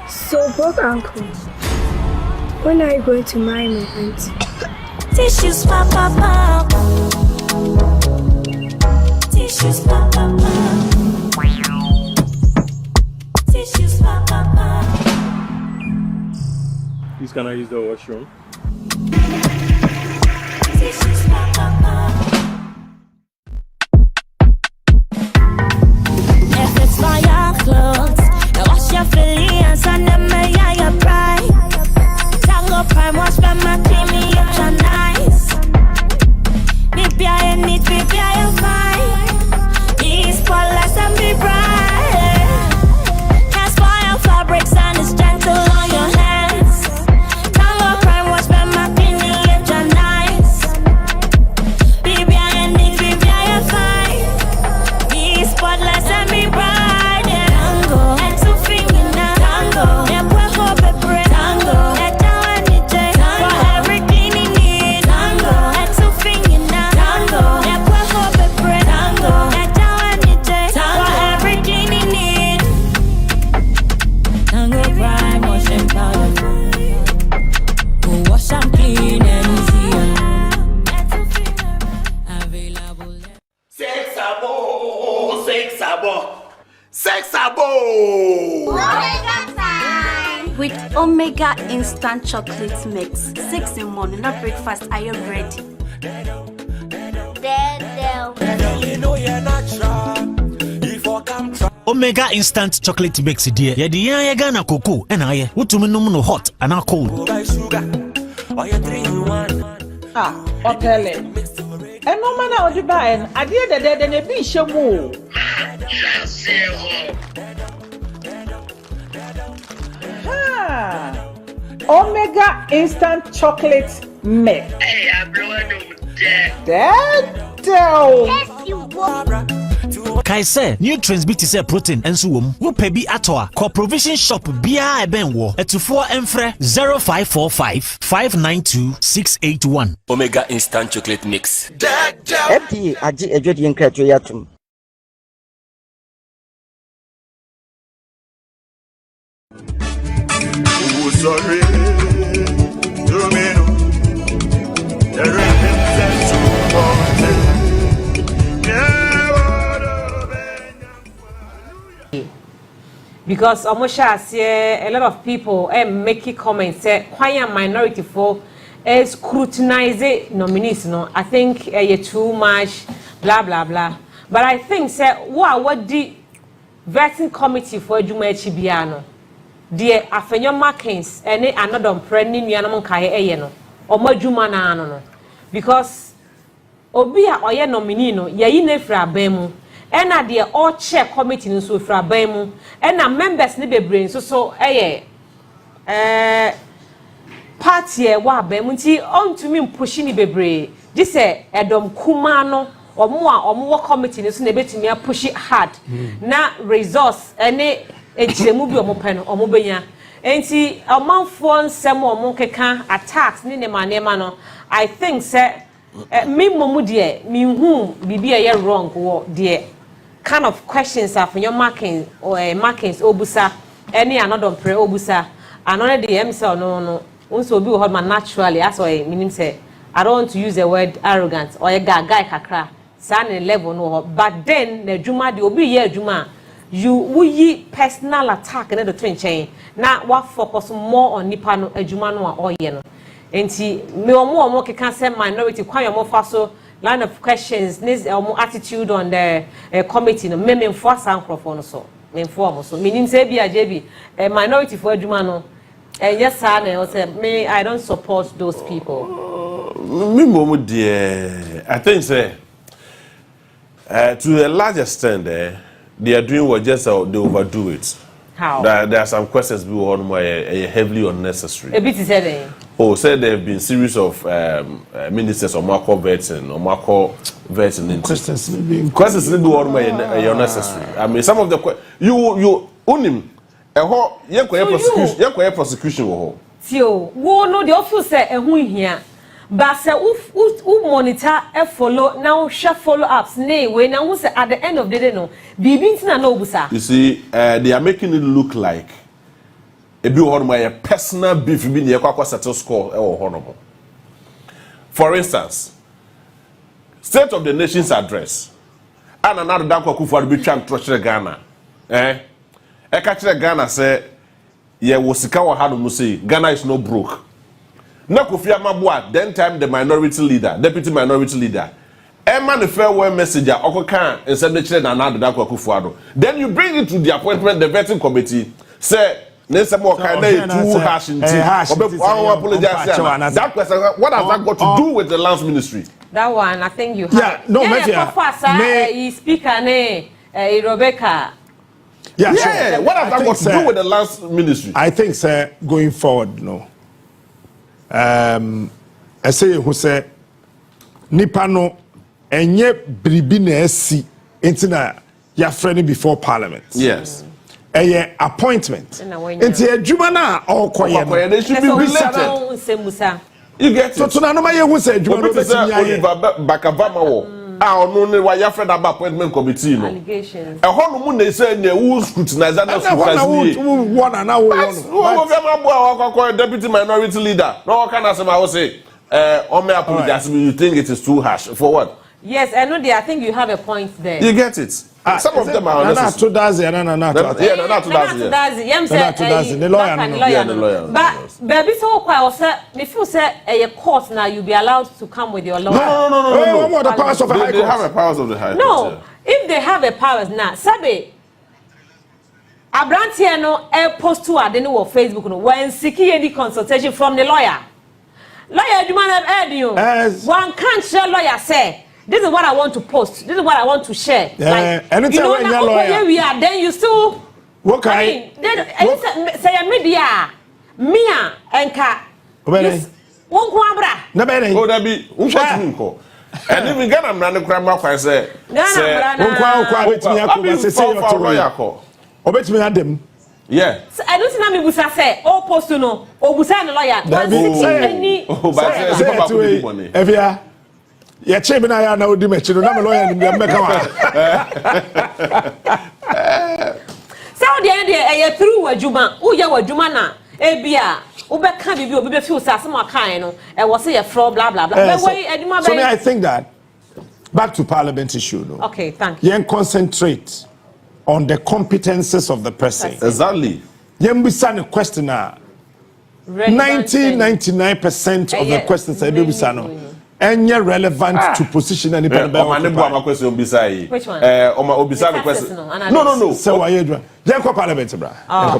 So, broke uncle, when are you going to marry me, auntie? Tissues for Papa. Please can I use the washroom? If it's for your clothes, now wash your feelings and then may I your pride. Tango prime, wash by my creamy, you're nice. Maybe I need, maybe I am fine. These spotless and be bright. Cast fire fabrics and it's gentle on your hands. Tango prime, wash by my creamy, you're nice. Maybe I need, maybe I am fine. These spotless and be bright. Tango, and to finger now. Tango, and we're hoping for tango. And down and it for everything you need. Tango, and to finger now. Tango, and we're hoping for tango. And down and it for everything you need. Tango prime, washing powder. Go wash and clean and easier. Available. Sex abo, sex abo, sex abo. With Omega Instant Chocolate Mix, 6 in 1, not breakfast, are you ready? Omega Instant Chocolate Mix dear. Ya di ya Ghana cocoa and I utumi no hot and cold. Otele. E no mana odi ba en ade de na bi hwemu. Omega Instant Chocolate Mix. Hey, I'm blowing That Yes, you Kai say nutrients be to say protein and so wo pe bi atoa ko provision shop bia e ben wo etufo enfre 0545 592 681 Omega Instant Chocolate Mix. FDA agi edwedi enkrato yatum. Sorry, Domino. Because a lot of people make comments say why a minority for scrutinize nominees. No, I think you're too much, blah blah blah. But I think say what the vetting committee for Juma Chibiano. Dear Afenyo Markins and another pregnant Yanamon Kaya no or Majuma no because Obia or ye nominino, ye nefra bemu, and a dear all chair committee no so fra bemu, and a members nibe brain so party wa bemunti on to me pushing bebre. This Edom Kumano or more committee so nebet me push it hard. Na resource any ejiremu bi omopeno omobenya enti amanfo nsem omokeka attacks ni nema no I think say me momu de me hu bibia ye wrong wo de kind of questions are for your markings or markings obusa any another pre obusa another de em say no unso obi wo man naturally as why meaning say I don't want to use the word arrogant or guy kakra san level no but then na djuma de obi ye djuma you we personal attack in the twin chain now what focus more on nipa no adwuma no a oye no enti me omo can say minority kwan your faso line of questions this attitude on the committee no me enforce ankrofo no so me inform so meaning say bia jebi minority for adwuma no yes sir say me I don't support those people me momo dear I think say to a large extent they are doing what just they overdo it. How? There are some questions being on more heavily unnecessary. A bit is saying. Oh, said there have been series of ministers or Marco vetting questions being on more unnecessary. I mean, some of the you unim prosecution wo. Tio, wo no the office say ehun hia. But say who monitor follow now share follow ups nay we now who say at the end of the day no bibi ntina no busa. You see they are making it look like a bit on my personal beef be near kwa settle score honorable. For instance, State of the Nation's address ana na da kwa kufu be twa ntrochire Ghana e ka kire Ghana say ye wo sika wo ha no mu say Ghana is no broke na Kofi Amaboa then time the minority leader deputy minority leader Emma the farewell message okoka instead the chire na da kwa kufu ado then you bring it to the appointment the vetting committee say Nessa more kind of too harsh in apologize. That question, what has that got to do with the lands ministry? That one, I think you have. Yeah, speaker, Rebecca. Yeah, what has that got to do with the lands ministry? I think, sir, going forward, no. I say who say Nipano enye bribine esi intina ya friendly before Parliament. Yes. A appointment. It's a Jumana or Koya. They should be related. You get it. So tonight, my who said Bakavama. I don't know why you're friend about appointment committee. Allegations. A whole moon they say they will scrutinize that. One and now deputy minority leader. No, can I say, on my apologize, you think it is too harsh for what? Yes, I know. I think you have a point there. You get it. Some of them are not too dazzling. The lawyer. But baby, so quite if you say a court now, you'll be allowed to come with your lawyer. No. The powers of the High Court. They have a powers of the High Court. No, if they have a powers now, Sabe. Abrantia no post to add on Facebook no when seeking any consultation from the lawyer. Lawyer, you might have heard you. One can't share lawyer say. This is what I want to post. This is what I want to share. Like, you know, now where we are, then you still. Okay. Say a media, Mia and Ka. Won't oh, that be unko. And even get a man grandma can say, Obet me Adam. Yeah. I don't know me busa say, oh, post to know, or busa the lawyer. Evia. Yeah, chairman, I know the match. I'm a lawyer in the America. So the idea through a Juma, oh, you were Jumana, Abia, Uber can be a few Sassama kind, and was say a fraud, blah, blah, blah. So I think that back to Parliament issue. No? Okay, thank you. You concentrate on the competences of the person. Exactly. You understand the question now. 99% of the questions I do and you're relevant to position any Which one? No. So why you doing? Parliament, bro.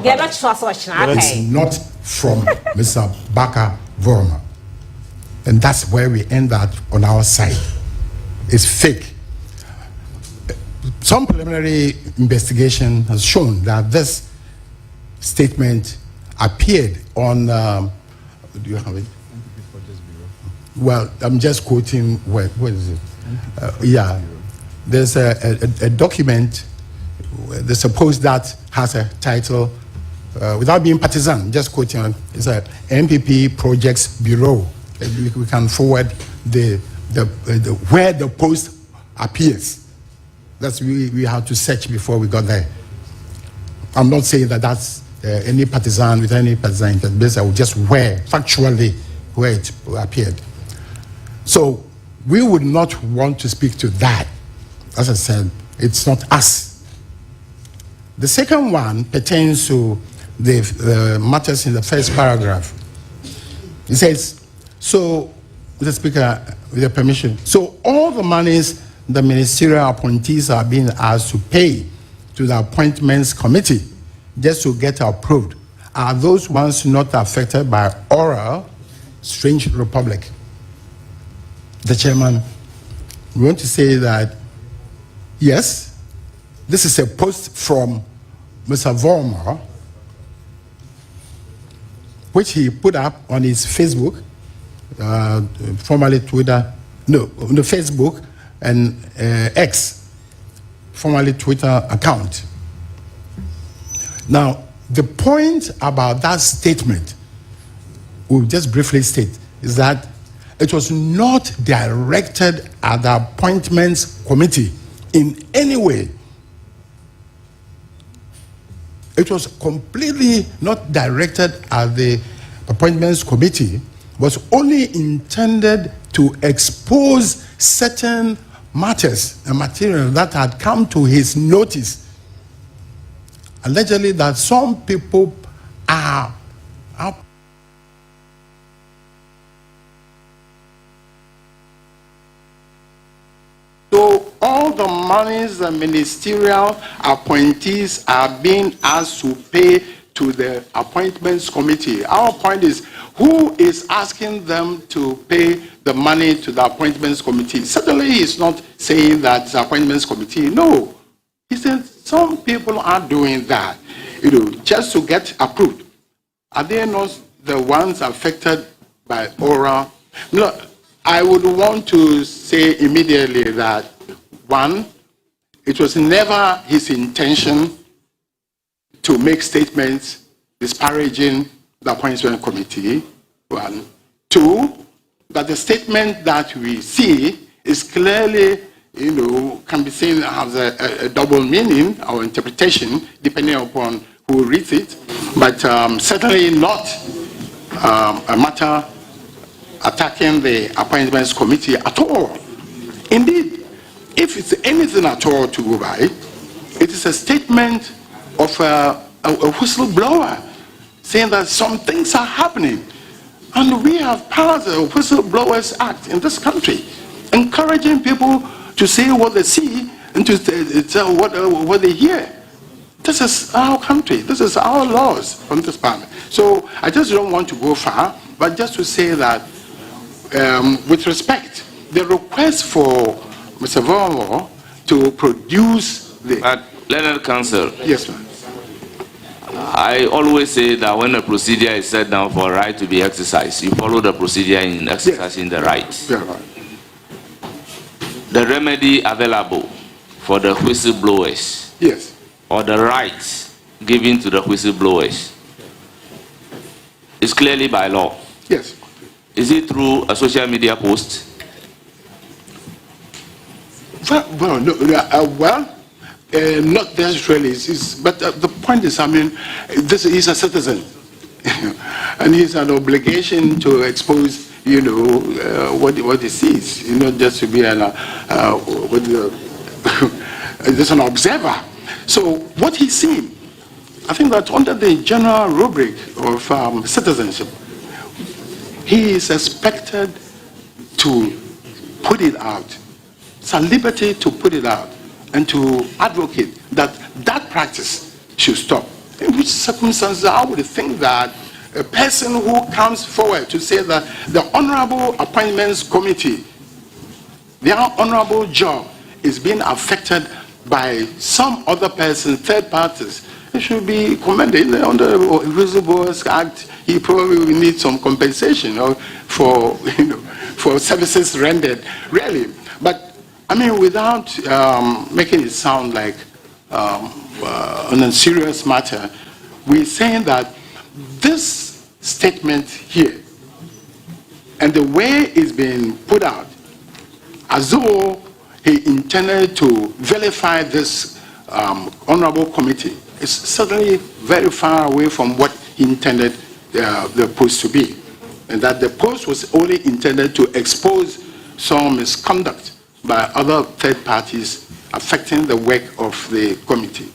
It's not from Mr. Baka Vorma. And that's where we end that on our side. It's fake. Some preliminary investigation has shown that this statement appeared on, do you have it? Well, I'm just quoting, what is it? Yeah, there's a document, they suppose that has a title, without being partisan, just quoting, it's a MPP Projects Bureau. We can forward the where the post appears. That's we had to search before we got there. I'm not saying that that's any partisan with any partisan interest, but I will just factually where it appeared. So we would not want to speak to that. As I said, it's not us. The second one pertains to the matters in the first paragraph. It says, so, Mr. Speaker, with your permission, so all the monies the ministerial appointees are being asked to pay to the appointments committee just to get approved are those ones not affected by oral strange republic. The chairman, we want to say that, yes, this is a post from Mr. Vorma, which he put up on his Facebook, formerly Twitter, no, on the Facebook and X, formerly Twitter account. Now, the point about that statement, we'll just briefly state, is that it was not directed at the appointments committee in any way. It was completely not directed at the appointments committee, was only intended to expose certain matters and material that had come to his notice, allegedly that some people are so all the monies the ministerial appointees are being asked to pay to the appointments committee. Our point is, who is asking them to pay the money to the appointments committee? Certainly he's not saying that the appointments committee, no. He said some people are doing that, just to get approved. Are they not the ones affected by oral? No, I would want to say immediately that, one, it was never his intention to make statements disparaging the appointment committee, one. Two, that the statement that we see is clearly, can be seen as a double meaning or interpretation, depending upon who reads it, but certainly not a matter attacking the appointments committee at all. Indeed, if it's anything at all to go by, it is a statement of a whistleblower saying that some things are happening. And we have passed the Whistleblowers Act in this country, encouraging people to say what they see and to tell what they hear. This is our country. This is our laws from this parliament. So I just don't want to go far, but just to say that with respect, the request for Mr. Vomo to produce the... Leonard Counsel. Yes, ma'am. I always say that when a procedure is set down for a right to be exercised, you follow the procedure in exercising the right. Yeah, right. The remedy available for the whistleblowers, yes, or the rights given to the whistleblowers, is clearly by law. Yes. Is it through a social media post? Well, no, not necessarily, but the point is, I mean, this is a citizen, and he has an obligation to expose, what he sees, just to be just an observer. So what he's seeing, I think that under the general rubric of citizenship, he is expected to put it out. It's a liberty to put it out and to advocate that that practice should stop. In which circumstances I would think that a person who comes forward to say that the Honorable Appointments Committee, their honorable job is being affected by some other person, third parties, it should be commended. Under the Whistleblowers Act, he probably will need some compensation for services rendered, really. But I mean, without making it sound like an unserious matter, we're saying that this statement here and the way it's been put out, as though he intended to vilify this honorable committee, is certainly very far away from what he intended the post to be. And that the post was only intended to expose some misconduct by other third parties affecting the work of the committee.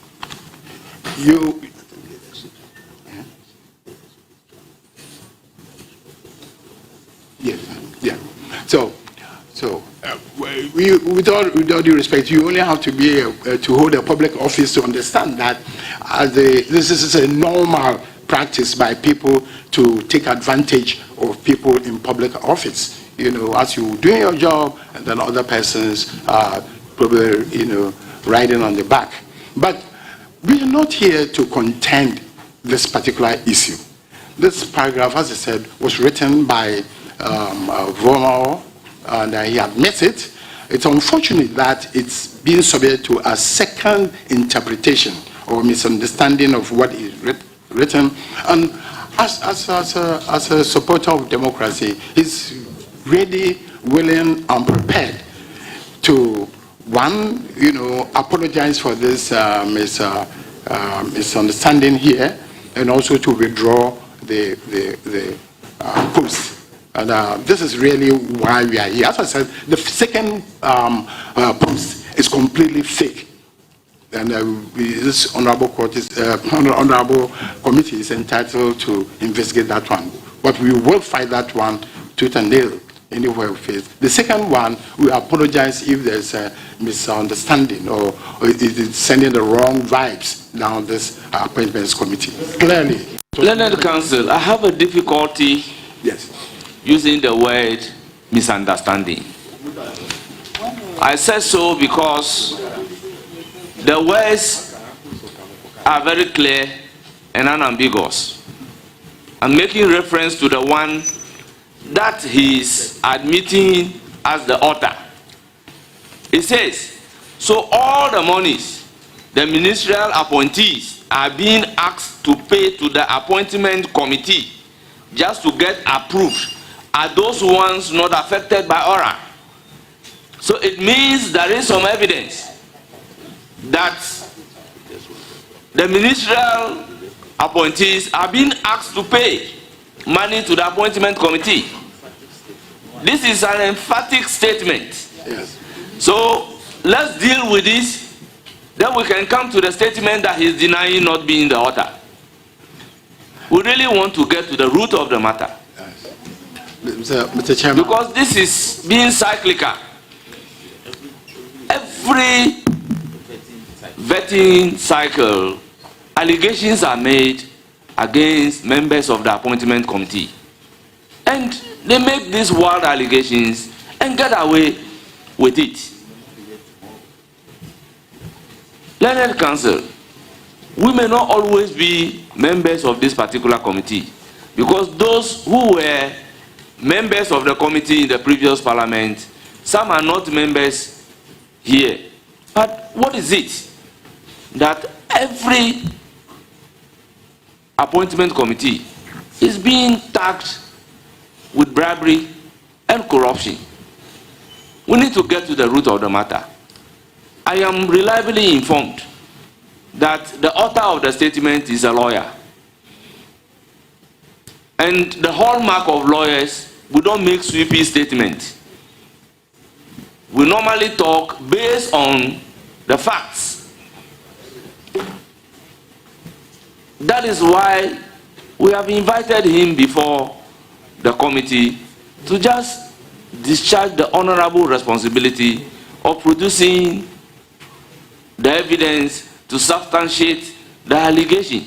With all due respect, you only have to be to hold a public office to understand that this is a normal practice by people to take advantage of people in public office. As you're doing your job, and then other persons are probably, riding on the back. But we are not here to contend this particular issue. This paragraph, as I said, was written by Vomo, and he admits it. It's unfortunate that it's being subject to a second interpretation or misunderstanding of what is written. And as a supporter of democracy, he's ready, willing, and prepared to, one, apologize for this misunderstanding here, and also to withdraw the post. And this is really why we are here. As I said, the second post is completely fake. And this honorable committee is entitled to investigate that one. But we will fight that one tooth and nail anywhere we face. The second one, we apologize if there's a misunderstanding or it is sending the wrong vibes down this appointments committee. Clearly. Learned Council, I have a difficulty using the word misunderstanding. I said so because the words are very clear and unambiguous. I'm making reference to the one that he is admitting as the author. It says, so all the monies the ministerial appointees are being asked to pay to the appointment committee just to get approved are those ones not affected by aura. So it means there is some evidence that the ministerial appointees are being asked to pay money to the appointment committee. This is an emphatic statement. Yes. So let's deal with this. Then we can come to the statement that he's denying not being the author. We really want to get to the root of the matter. Yes. Mr. Chairman. Because this is being cyclical. Every vetting cycle, allegations are made against members of the appointment committee. And they make these wild allegations and get away with it. Learned Council, we may not always be members of this particular committee because those who were members of the committee in the previous parliament, some are not members here. But what is it that every appointment committee is being tagged with bribery and corruption? We need to get to the root of the matter. I am reliably informed that the author of the statement is a lawyer. And the hallmark of lawyers, we don't make sweepy statements. We normally talk based on the facts. That is why we have invited him before the committee to just discharge the honorable responsibility of producing the evidence to substantiate the allegation.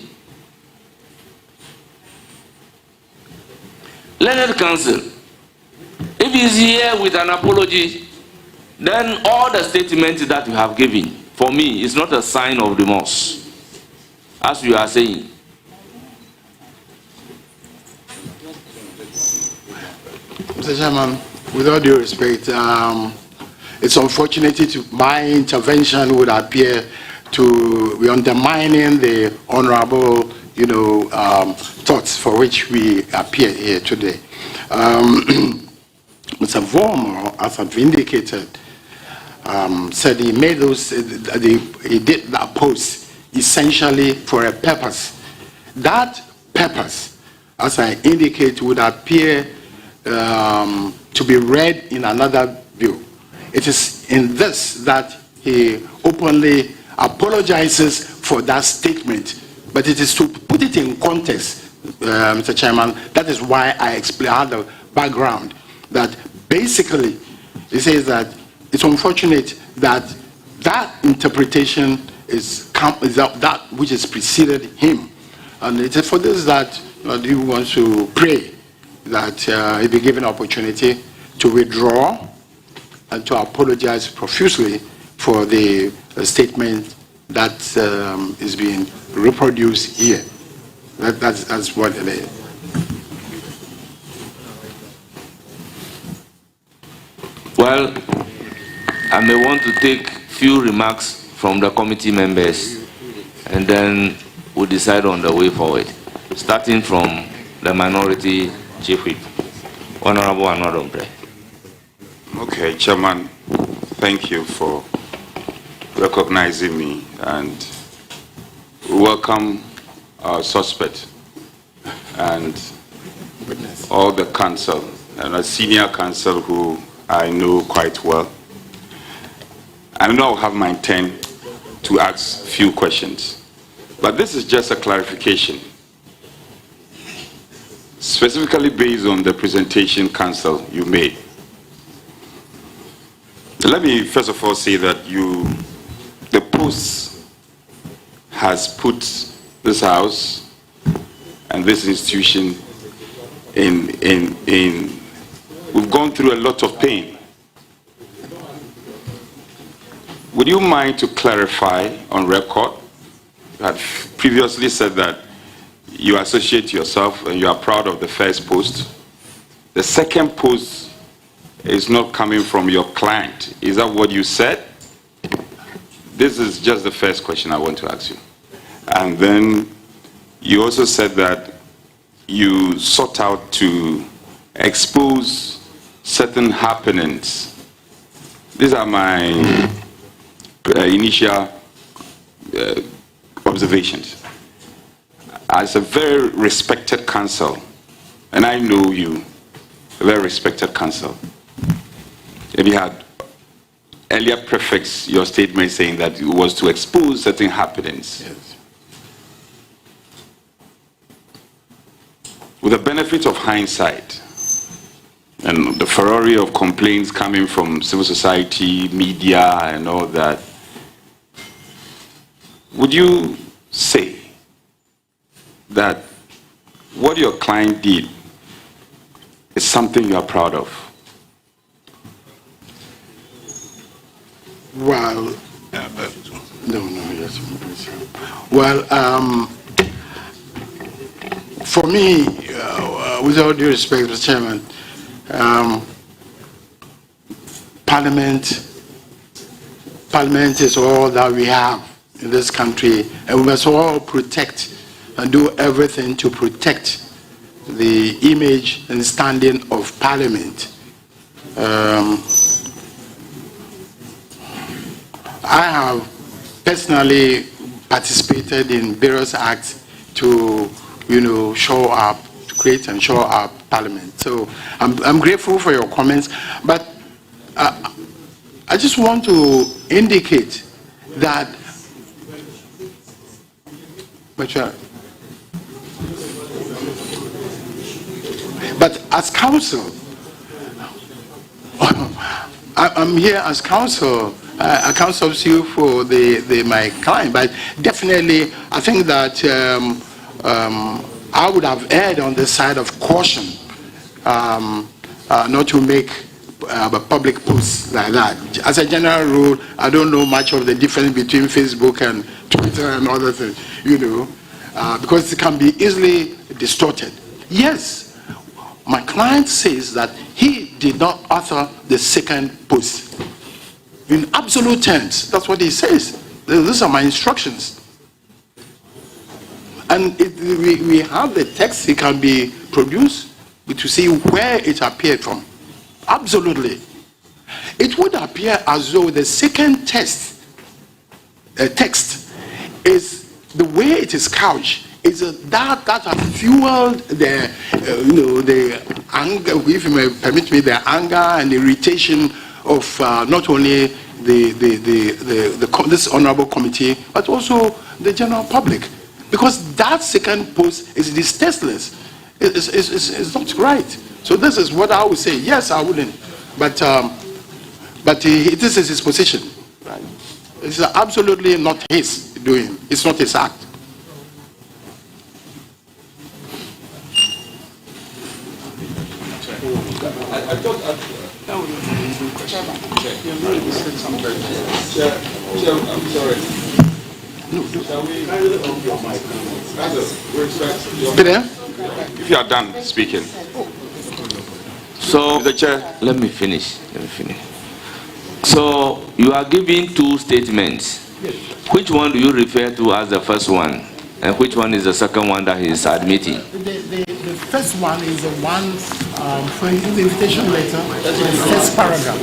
Learned Council, if he's here with an apology, then all the statements that you have given, for me, is not a sign of remorse, as you are saying. Mr. Chairman, with all due respect, it's unfortunate my intervention would appear to be undermining the honorable, thoughts for which we appear here today. Mr. Vorm, as I've indicated, said he made he did that post essentially for a purpose. That purpose, as I indicate, would appear to be read in another view. It is in this that he openly apologizes for that statement, but it is to put it in context, Mr. Chairman. That is why I explained the background. That basically, he says that it's unfortunate that that interpretation is that which has preceded him, and it is for this that he wants to pray that he be given opportunity to withdraw and to apologize profusely for the statement that is being reproduced here. That's what it is. Well, I may want to take few remarks from the committee members, and then we'll decide on the way forward, starting from the minority chief whip, Honorable Onua. Okay, Chairman, thank you for recognizing me, and welcome our suspect and all the council and a senior counsel who I know quite well. I know I'll have my turn to ask few questions. But this is just a clarification, specifically based on the presentation, counsel, you made. Let me first of all say that the post has put this house and this institution we've gone through a lot of pain. Would you mind to clarify on record? You had previously said that you associate yourself and you are proud of the first post. The second post is not coming from your client. Is that what you said? This is just the first question I want to ask you. And then you also said that you sought out to expose certain happenings. These are my initial observations. As a very respected counsel, and I know you, a very respected counsel, and you had earlier prefixed your statement saying that it was to expose certain happenings. Yes. With the benefit of hindsight and the furore of complaints coming from civil society, media, and all that, would you say that what your client did is something you are proud of? Well, well, for me, with all due respect, Mr. Chairman, Parliament is all that we have in this country, and we must all protect and do everything to protect the image and standing of Parliament. I have personally participated in various acts to, show up, to create and show up Parliament. So I'm grateful for your comments, but I just want to indicate that, but as counsel, I'm here as counsel. I counsel you for my client, but definitely I think that I would have erred on the side of caution, not to make public posts like that. As a general rule, I don't know much of the difference between Facebook and Twitter and other things, because it can be easily distorted. Yes, my client says that he did not author the second post. In absolute terms, that's what he says. These are my instructions. And we have the text, it can be produced to see where it appeared from. Absolutely. It would appear as though the second text is the way it is couched. Is that has fueled the anger, if you may permit me, the anger and irritation of not only this honorable committee, but also the general public, because that second post is tasteless. It's not right. So this is what I would say. Yes, I wouldn't, but this is his position. Right? It's absolutely not his doing. It's not his act. I thought that would be a question. I'm sorry. Shall we? If you are done speaking. So, the chair, let me finish. So, you are giving two statements. Which one do you refer to as the first one? And which one is the second one that he is admitting? The first one is the one from the invitation letter, the first paragraph.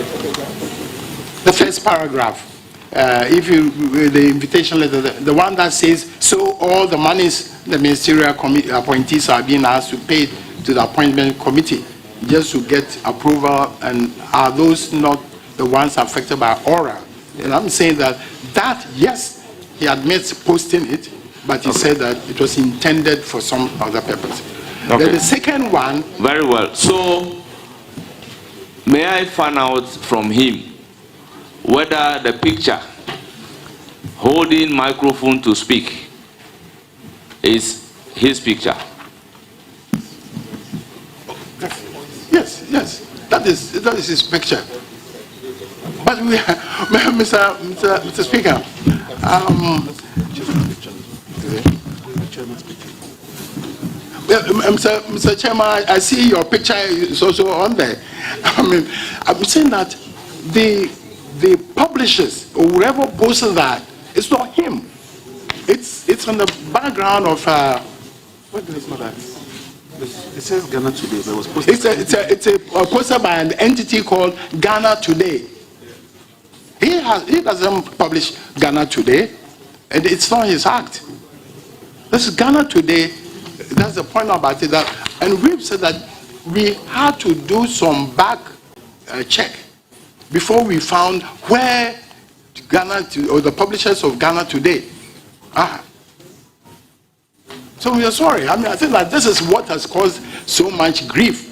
The first paragraph. If you the invitation letter, the one that says, so all the monies the ministerial appointees are being asked to pay to the appointment committee. just to get approval, and are those not the ones affected by aura? And I'm saying that yes, he admits posting it, but he said that it was intended for some other purpose. Okay. Then the second one. Very well. So, may I find out from him whether the picture holding microphone to speak is his picture? Yes, that is his picture. But we, Mr. Speaker, Mr. Chairman, I see your picture is also on there. I mean, I'm saying that the publishers or whoever posted that, it's not him. It's on the background of what do you call that? It says Ghana Today, but it was posted. It's a posted by an entity called Ghana Today. He doesn't publish Ghana Today, and it's not his act. This is Ghana Today. That's the point about it. And we've said that we had to do some back check before we found where or the publishers of Ghana Today are. So we are sorry. I mean, I think that this is what has caused so much grief.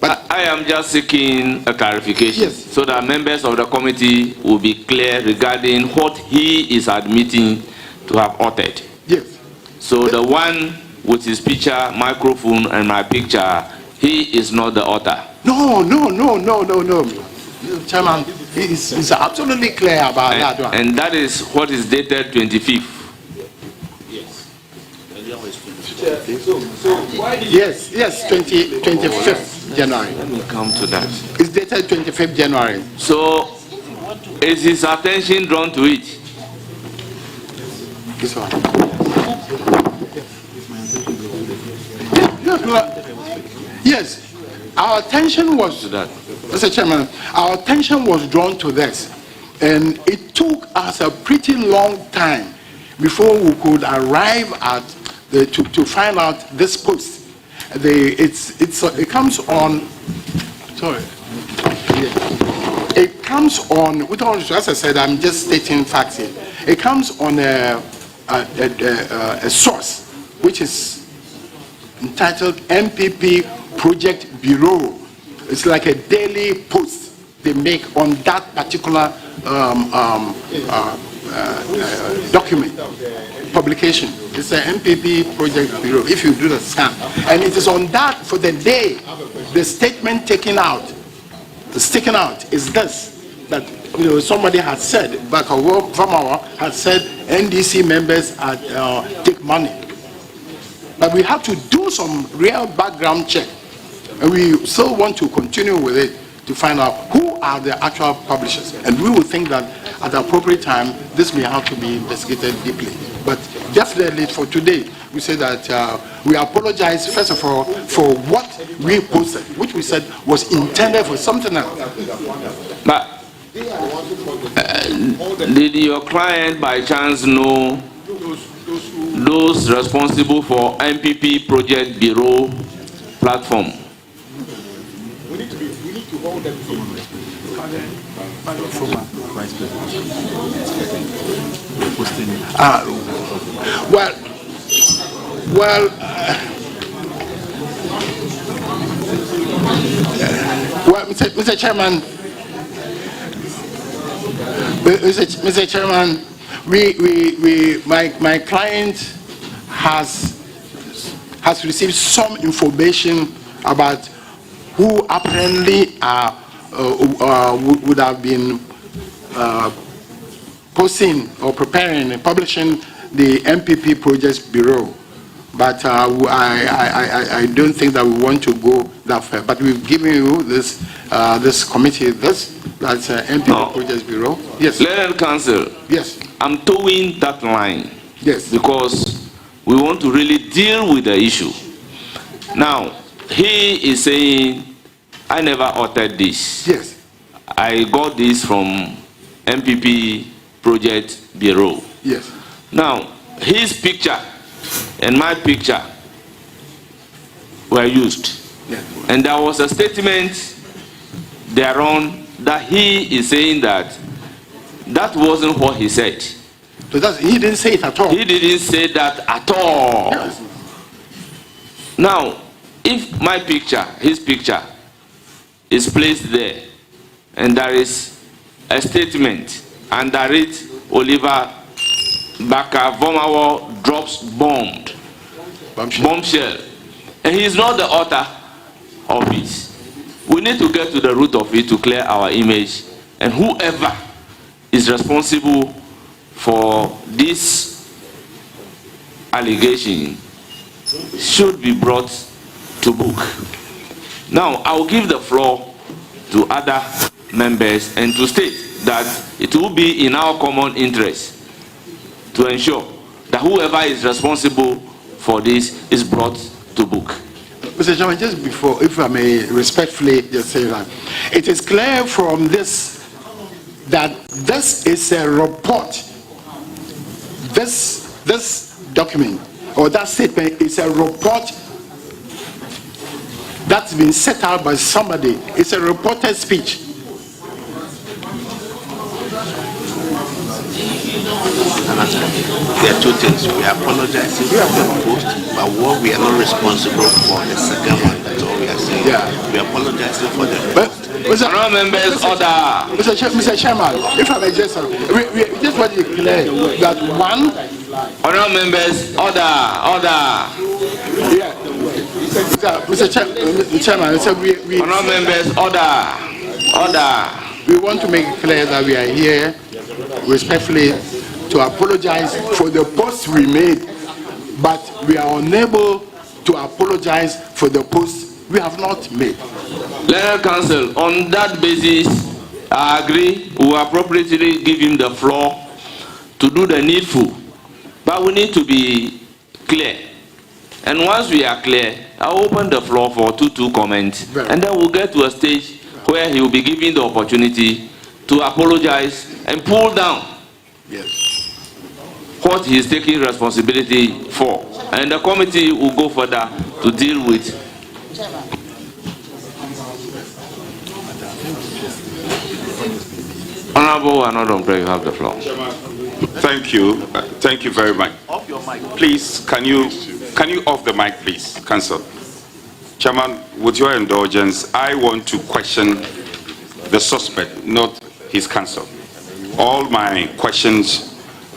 But I am just seeking a clarification so that members of the committee will be clear regarding what he is admitting to have authored. Yes. So the one with his picture, microphone, and my picture, he is not the author. No. Chairman, he's absolutely clear about that one. And that is what is dated 25th. Yes, 25th January. Let me come to that. It's dated 25th January. So, is his attention drawn to it? This one. Yes, our attention was to that. Mr. Chairman, our attention was drawn to this, and it took us a pretty long time before we could arrive at to find out this post. It comes on. Sorry. It comes on. With all, as I said, I'm just stating facts here. It comes on a source which is entitled MPP Project Bureau. It's like a daily post they make on that particular document, publication. It's an MPP Project Bureau, if you do the scan. And it is on that for the day, the statement taken out is this, that somebody had said, Vamawa had said NDC members take money. But we have to do some real background check. And we still want to continue with it to find out who are the actual publishers. And we will think that at the appropriate time, this may have to be investigated deeply. But definitely for today, we say that we apologize, first of all, for what we posted, which we said was intended for something else. But did your client by chance know those responsible for MPP Project Bureau platform? We need to hold them to Mr. Chairman, Mr. Chairman, my client has received some information about who apparently would have been posting or preparing and publishing the MPP Projects Bureau. But I don't think that we want to go that far. But we've given you this committee, that's MPP Projects Bureau. Yes. Learned Council. Yes. I'm towing that line. Yes. Because we want to really deal with the issue. Now, he is saying, I never authored this. Yes. I got this from MPP Project Bureau. Yes. Now, his picture and my picture were used. And there was a statement thereon that he is saying that wasn't what he said. So he didn't say it at all. He didn't say that at all. Yes. Now, if my picture, his picture, is placed there, and there is a statement under it, Oliver Baka Vomawo drops bombshell, and he is not the author of it. We need to get to the root of it to clear our image, and whoever is responsible for this allegation should be brought to book. Now, I will give the floor to other members and to state that it will be in our common interest to ensure that whoever is responsible for this is brought to book. Mr. Chairman, just before, if I may respectfully just say that, it is clear from this that this is a report. This document or that statement is a report that's been set out by somebody. It's a reported speech. There are two things. We apologize if we have been post, but what we are not responsible for the second one. That's all we are saying. Yeah. We apologize for the Mr. Chairman, if I may just we just want to declare that one. Honourable members, order. Yeah. Mr. Chairman, so we honourable members, order. We want to make it clear that we are here respectfully to apologize for the post we made, but we are unable to apologize for the post we have not made. Learned Counsel, on that basis, I agree. We will appropriately give him the floor to do the needful, but we need to be clear. And once we are clear, I'll open the floor for two comments, and then we'll get to a stage where he will be given the opportunity to apologize and pull down what he is taking responsibility for. And the committee will go further to deal with. Honorable Anodon, you have the floor. Thank you. Thank you very much. Off your mic. Please, can you off the mic, please, Counsel? Chairman, with your indulgence, I want to question the suspect, not his counsel. All my questions,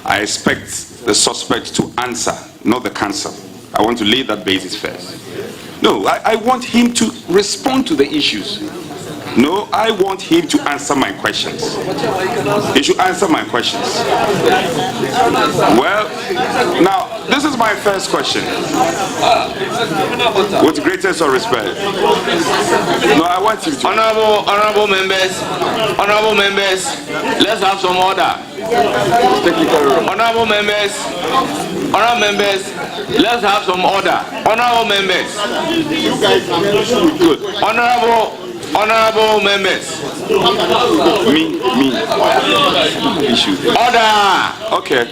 I expect the suspect to answer, not the counsel. I want to lay that basis first. No, I want him to respond to the issues. No, I want him to answer my questions. He should answer my questions. Well, now, this is my first question. With greatest of respect. No, I want you to... Honorable members, let's have some order. Honorable members, let's have some order. Honorable members. Good. Honorable members. Me. Issue. Order. Okay.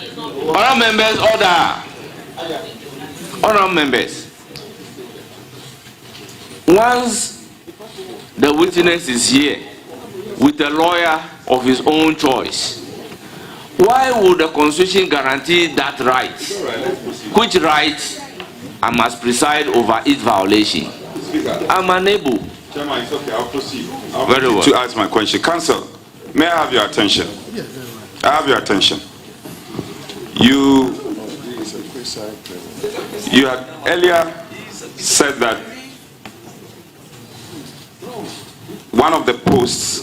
Honorable members, order. Honorable members. Once the witness is here with a lawyer of his own choice, why would the Constitution guarantee that right? Which right I must preside over its violation? I'm unable. Chairman, it's okay. I'll proceed. Very well. To ask my question. Counsel, may I have your attention? I have your attention. You had earlier said that one of the posts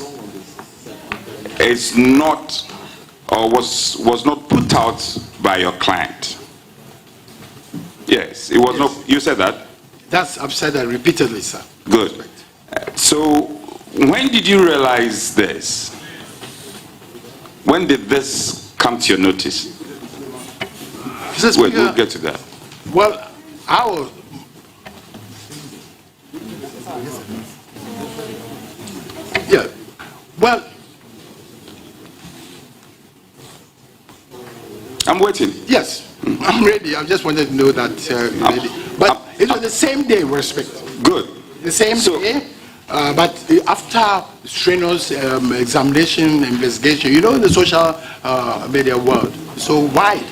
is not or was not put out by your client. Yes, it was not. You said that? I've said that repeatedly, sir. Good. So, when did you realize this? When did this come to your notice? Wait, we'll get to that. Well, I was... Yeah. Well... I'm waiting. Yes, I'm ready. I just wanted to know that... but it was the same day, respect. Good. The same day, but after strenuous examination, investigation, you know, in the social media world, so wide.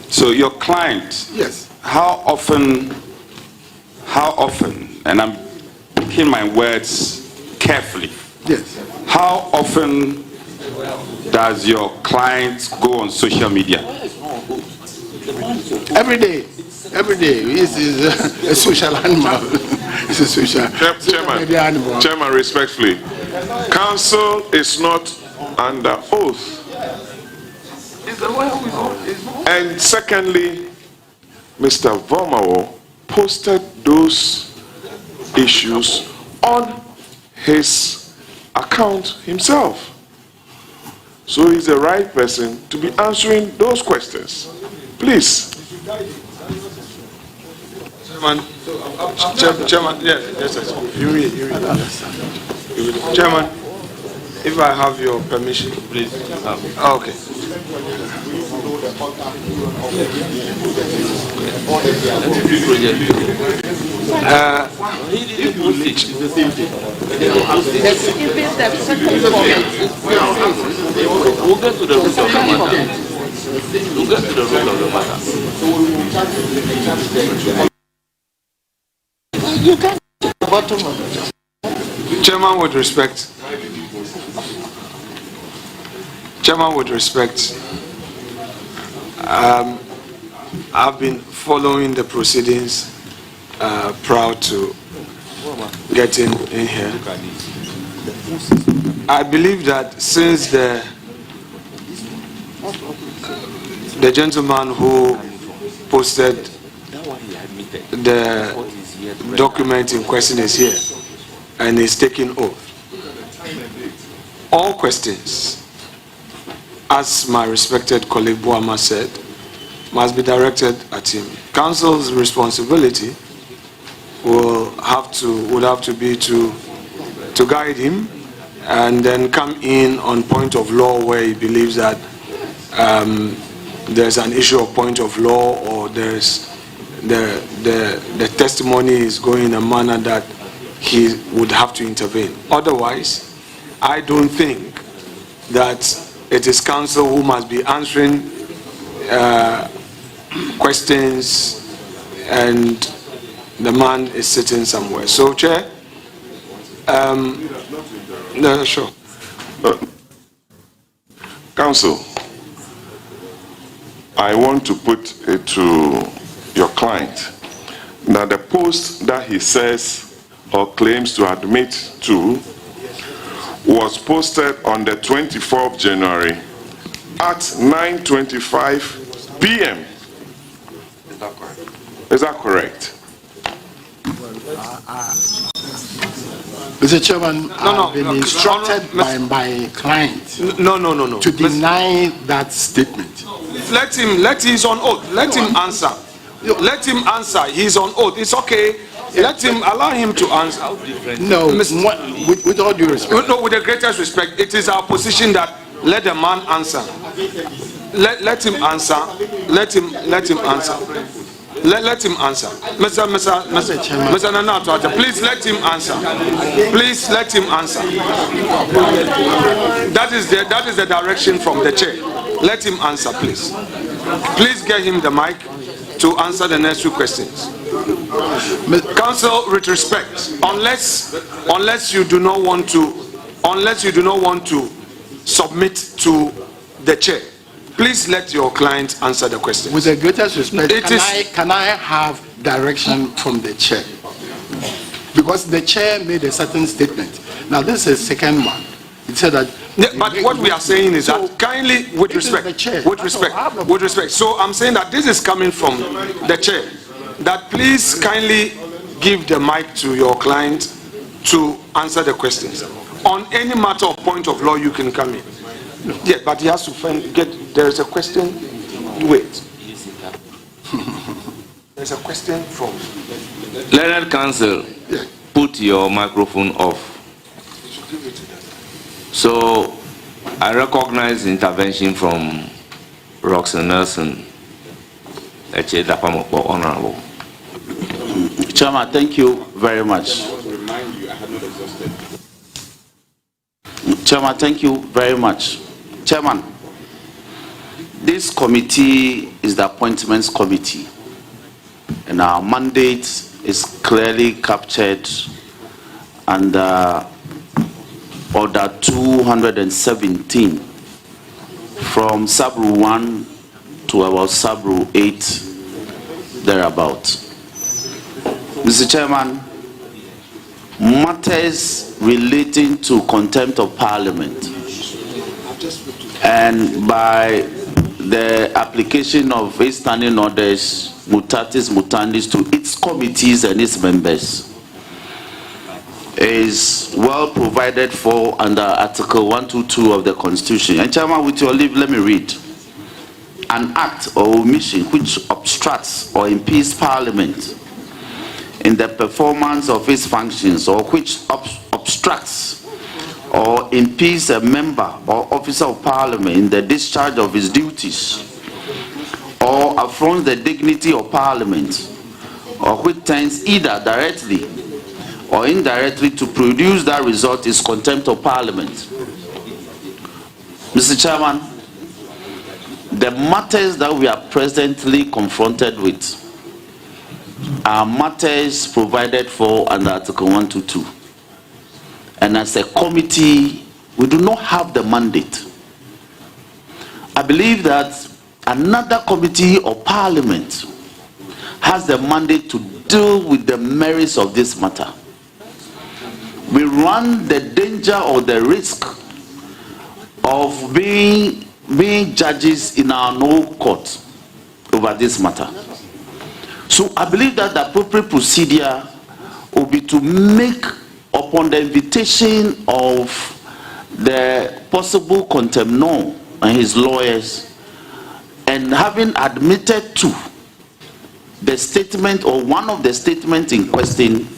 So your client, yes, how often, and I'm picking my words carefully. Yes. How often does your client go on social media? Every day. Every day. He's a social animal. He's a social media animal. Chairman, respectfully, counsel is not under oath. And secondly, Mr. Vomawo posted those issues on his account himself. So he's the right person to be answering those questions. Please. Chairman, yes, you read. Chairman, if I have your permission, please. Okay. We'll get to the root of the matter. We'll get to the root of the matter. You can bottom of Chairman, with respect. Chairman, with respect, I've been following the proceedings, proud to get in here. I believe that since the gentleman who posted the document in question is here and is taking oath, all questions, as my respected colleague Boama said, must be directed at him. Counsel's responsibility would have to be to guide him and then come in on point of law where he believes that there's an issue of point of law, or there's the testimony is going in a manner that he would have to intervene. Otherwise, I don't think that it is counsel who must be answering questions and the man is sitting somewhere. So, Chair, no, sure. Counsel, I want to put it to your client that the post that he says or claims to admit to was posted on the 24th of January at 9:25 p.m. Is that correct? Mr. Chairman, I've been instructed by my client to deny that statement. He's on oath. Let him answer. Let him answer. He's on oath. It's okay. Allow him to answer. No, with all due respect. No, with the greatest respect, it is our position that let the man answer. Let him answer. Let him answer. Let him answer. Mr. Nanatu, please let him answer. Please let him answer. That is the direction from the chair. Let him answer, please. Please get him the mic to answer the next two questions. Counsel, with respect, unless you do not want to submit to the chair, please let your client answer the question. With the greatest respect, can I have direction from the chair? Because the chair made a certain statement. Now this is the second one. It said that. But what we are saying is that kindly, with respect. So I'm saying that this is coming from the chair. That please kindly give the mic to your client to answer the questions. On any matter of point of law, you can come in. Yeah, but he has to there is a question. Wait. There's a question from. Learned counsel, put your microphone off. So, I recognize intervention from Roxanne Nelson, Honorable. Chairman, thank you very much. Chairman, thank you very much. Chairman, this committee is the appointments committee, and our mandate is clearly captured under Order 217 from Sub-Rule 1 to about Sub-Rule 8 thereabout. Mr. Chairman, matters relating to contempt of Parliament and by the application of its standing orders, mutatis mutandis, to its committees and its members is well provided for under Article 122 of the Constitution. And Chairman, with your leave, let me read. An act or omission which obstructs or impedes Parliament in the performance of its functions, or which obstructs or impedes a member or officer of Parliament in the discharge of his duties, or affronts the dignity of Parliament, or which tends either directly or indirectly to produce that result, is contempt of Parliament. Mr. Chairman, the matters that we are presently confronted with are matters provided for under Article 122. And as a committee, we do not have the mandate. I believe that another committee of Parliament has the mandate to deal with the merits of this matter. We run the danger or the risk of being judges in our own court over this matter. So I believe that the appropriate procedure will be to make, upon the invitation of the possible contemnor and his lawyers, and having admitted to the statement or one of the statements in question,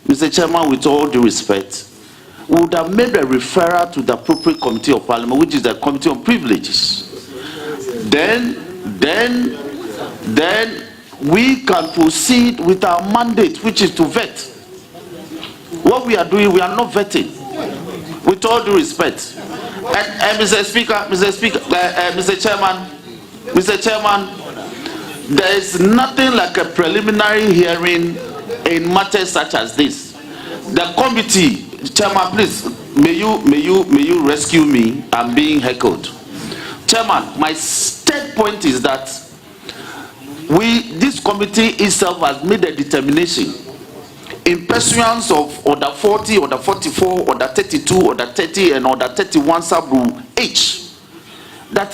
Mr. Chairman, with all due respect, we would have made a referral to the appropriate committee of Parliament, which is the Committee on Privileges. Then we can proceed with our mandate, which is to vet. What we are doing, we are not vetting. With all due respect. And Mr. Chairman, there is nothing like a preliminary hearing in matters such as this. The committee, Chairman, please, may you rescue me? I'm being heckled. Chairman, my third point is that this committee itself has made a determination in pursuance of Order 40, Order 44, Order 32, Order 30, and Order 31 Sub-Rule H, that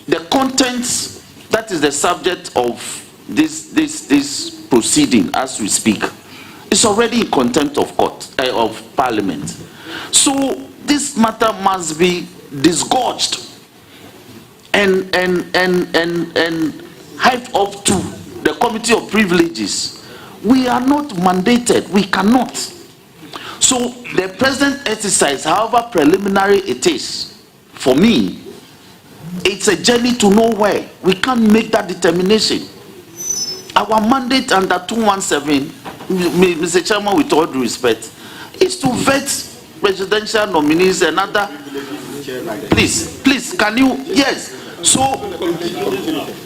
the contents that is the subject of this proceeding as we speak is already in contempt of court of Parliament. So this matter must be disgorged and hyped up to the Committee of Privileges. We are not mandated. We cannot. So the present exercise, however preliminary it is, for me, it's a journey to nowhere. We can't make that determination. Our mandate under 217, Mr. Chairman, with all due respect, is to vet presidential nominees and other. Please, can you? Yes. So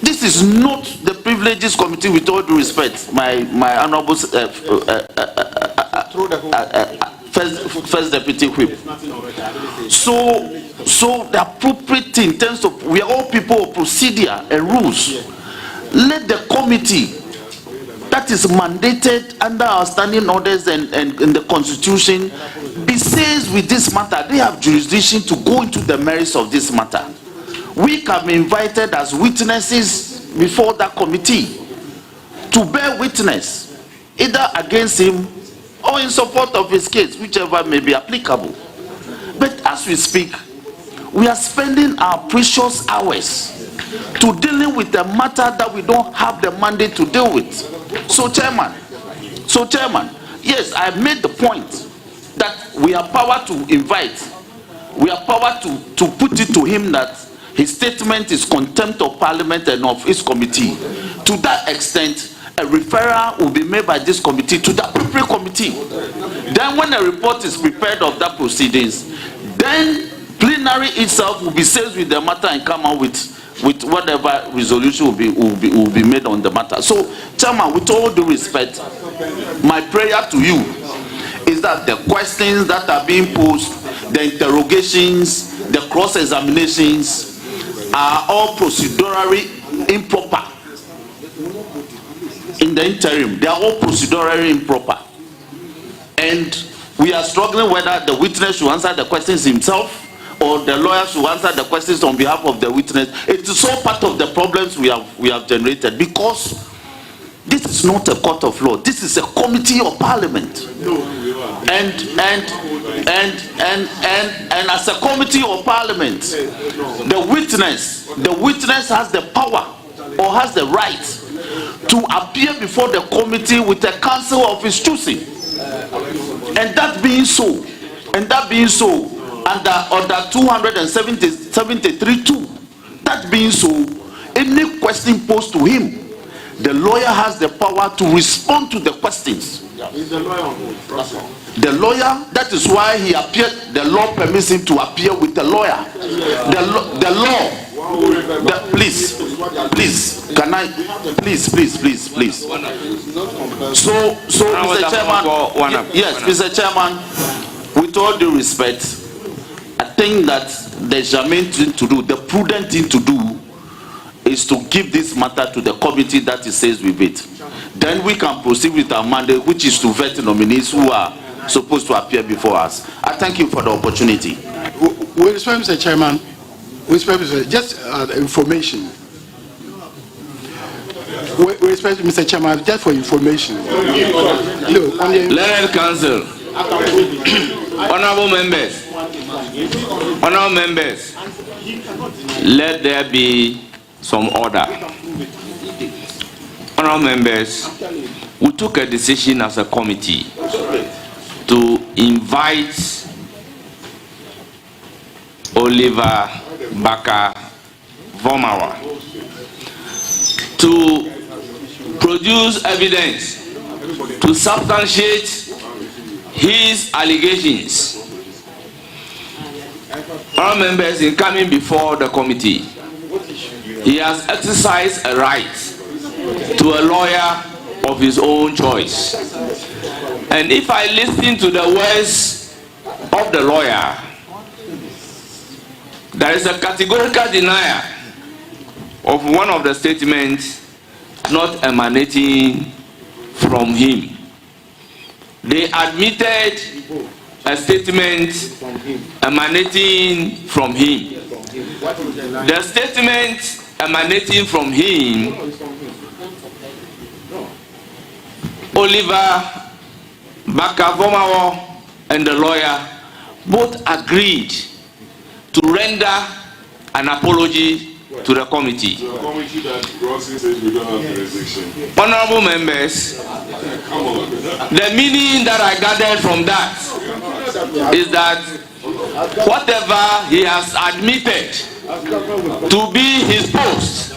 this is not the Privileges Committee, with all due respect, my honorable first deputy whip. So the appropriate thing in terms of, we are all people of procedure and rules. Let the committee that is mandated under our standing orders and in the Constitution be seized with this matter. They have jurisdiction to go into the merits of this matter. We can be invited as witnesses before that committee to bear witness either against him or in support of his case, whichever may be applicable. But as we speak, we are spending our precious hours to dealing with a matter that we don't have the mandate to deal with. So Chairman, yes, I made the point that we have power to invite, we have power to put it to him that his statement is contempt of Parliament and of his committee. To that extent, a referral will be made by this committee to the appropriate committee. Then when a report is prepared of that proceedings, then plenary itself will be seized with the matter and come out with whatever resolution will be made on the matter. So, Chairman, with all due respect, my prayer to you is that the questions that are being posed, the interrogations, the cross-examinations are all procedurally improper. In the interim, they are all procedurally improper. And we are struggling whether the witness should answer the questions himself or the lawyer should answer the questions on behalf of the witness. It is all part of the problems we have generated, because this is not a court of law. This is a committee of parliament. And as a committee of parliament, the witness has the power or has the right to appear before the committee with a counsel of his choosing. And that being so, under 273(2), that being so, any question posed to him, the lawyer has the power to respond to the questions. The lawyer, that is why he appeared, the law permits him to appear with the lawyer. The law, please, can I, please. So, Mr. Chairman, yes, Mr. Chairman, with all due respect, I think that the germane thing to do, the prudent thing to do, is to give this matter to the committee that is says with it. Then we can proceed with our mandate, which is to vet nominees who are supposed to appear before us. I thank you for the opportunity. With respect, Mr. Chairman, just information. With respect, Mr. Chairman, just for information. Learned Council, honorable members, let there be some order. Honorable members, we took a decision as a committee to invite Oliver Baka-Vomawa to produce evidence to substantiate his allegations. Our members, in coming before the committee, he has exercised a right to a lawyer of his own choice. And if I listen to the words of the lawyer, there is a categorical denial of one of the statements not emanating from him. They admitted a statement emanating from him. The statement emanating from him, Oliver Baka-Vomawa and the lawyer both agreed to render an apology to the committee. Honorable members, the meaning that I gathered from that is that whatever he has admitted to be his post,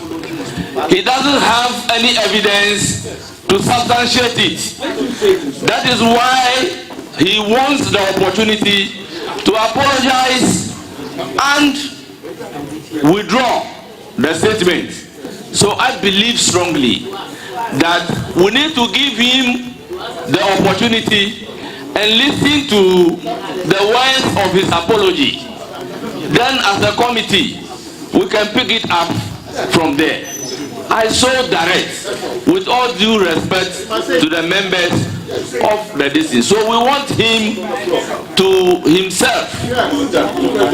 he doesn't have any evidence to substantiate it. That is why he wants the opportunity to apologize and withdraw the statement. So I believe strongly that we need to give him the opportunity and listen to the words of his apology. Then as a committee, we can pick it up from there. I so direct, with all due respect to the members of the district. So we want him to himself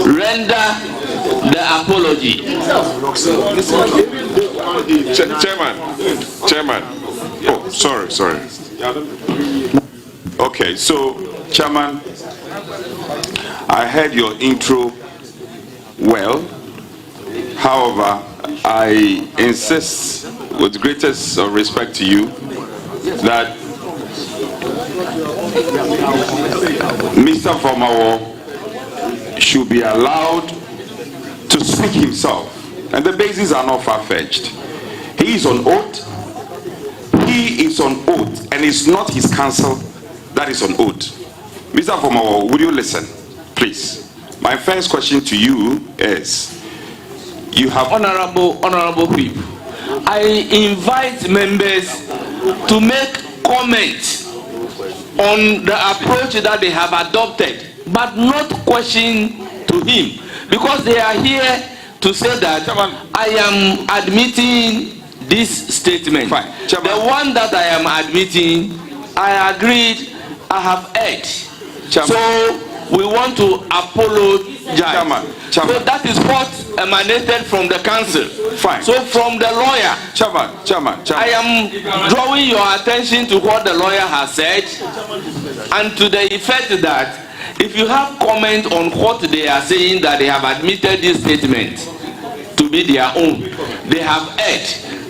render the apology. Chairman. Oh, sorry. Okay, so Chairman, I heard your intro well. However, I insist with greatest respect to you that Mr. Vomawa should be allowed to speak himself. And the bases are not far-fetched. He is on oath. And it's not his counsel that is on oath. Mr. Vomawa, would you listen, please? My first question to you is, you have honorable people. I invite members to make comments on the approach that they have adopted, but not question to him, because they are here to say that I am admitting this statement. Fine. The one that I am admitting, I agreed, I have heard. So we want to apologize. So that is what emanated from the council. Fine. So from the lawyer, I am drawing your attention to what the lawyer has said, and to the effect that if you have comment on what they are saying, that they have admitted this statement to be their own, they have heard.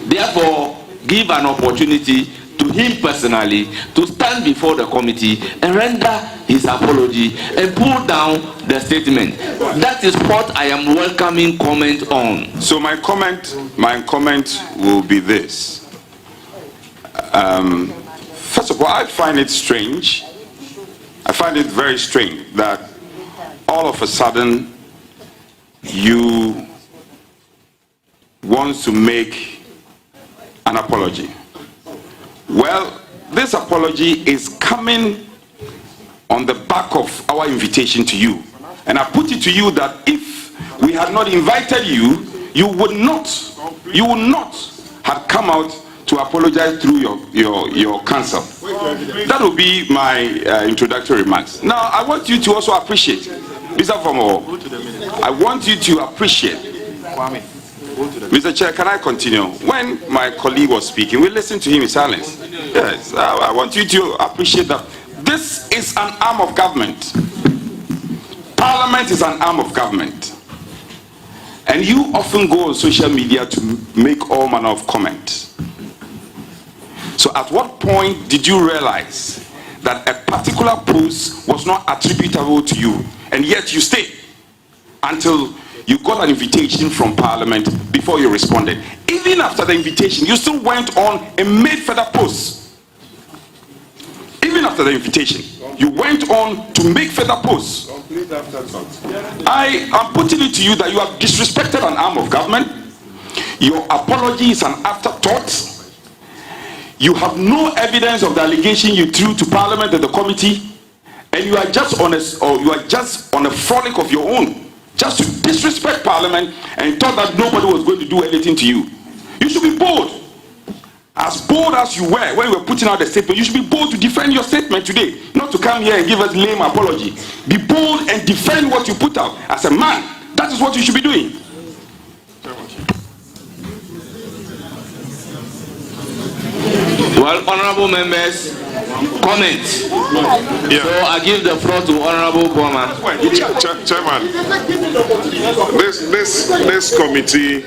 Therefore, give an opportunity to him personally to stand before the committee and render his apology and pull down the statement. That is what I am welcoming comment on. So my comment will be this. First of all, I find it strange. I find it very strange that all of a sudden you want to make an apology. Well, this apology is coming on the back of our invitation to you. And I put it to you that if we had not invited you, you would not have come out to apologize through your counsel. That will be my introductory remarks. Now, I want you to also appreciate, Mr. Fomo, I want you to appreciate, Mr. Chair, can I continue? When my colleague was speaking, we listened to him in silence. Yes, I want you to appreciate that this is an arm of government. Parliament is an arm of government. And you often go on social media to make all manner of comments. So at what point did you realize that a particular post was not attributable to you, and yet you stayed until you got an invitation from Parliament before you responded? Even after the invitation, you still went on and made further posts. Even after the invitation, you went on to make further posts. I am putting it to you that you have disrespected an arm of government. Your apology is an afterthought. You have no evidence of the allegation you threw to Parliament and the committee, and you are just on a frolic of your own, just to disrespect Parliament and thought that nobody was going to do anything to you. You should be bold. As bold as you were when you were putting out the statement, you should be bold to defend your statement today, not to come here and give us lame apology. Be bold and defend what you put out as a man. That is what you should be doing. Well, honorable members, comment. Yeah. So I give the floor to Honorable Bowman. Chairman, this committee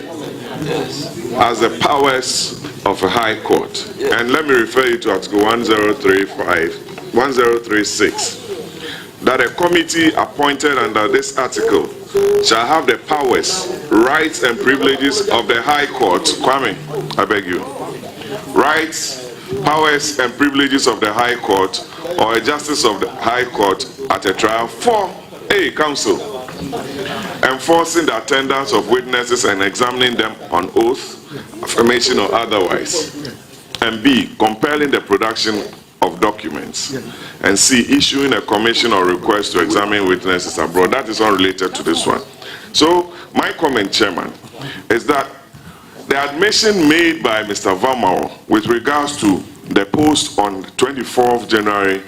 has the powers of a high court. And let me refer you to Article 1036, that a committee appointed under this article shall have the powers, rights, and privileges of the High Court. Kwame, I beg you. Rights, powers, and privileges of the High Court or a justice of the High Court at a trial for A, counsel, enforcing the attendance of witnesses and examining them on oath, affirmation, or otherwise, and B, compelling the production of documents, and C, issuing a commission or request to examine witnesses abroad. That is unrelated to this one. So my comment, Chairman, is that the admission made by Mr. Vamao with regards to the post on 24th January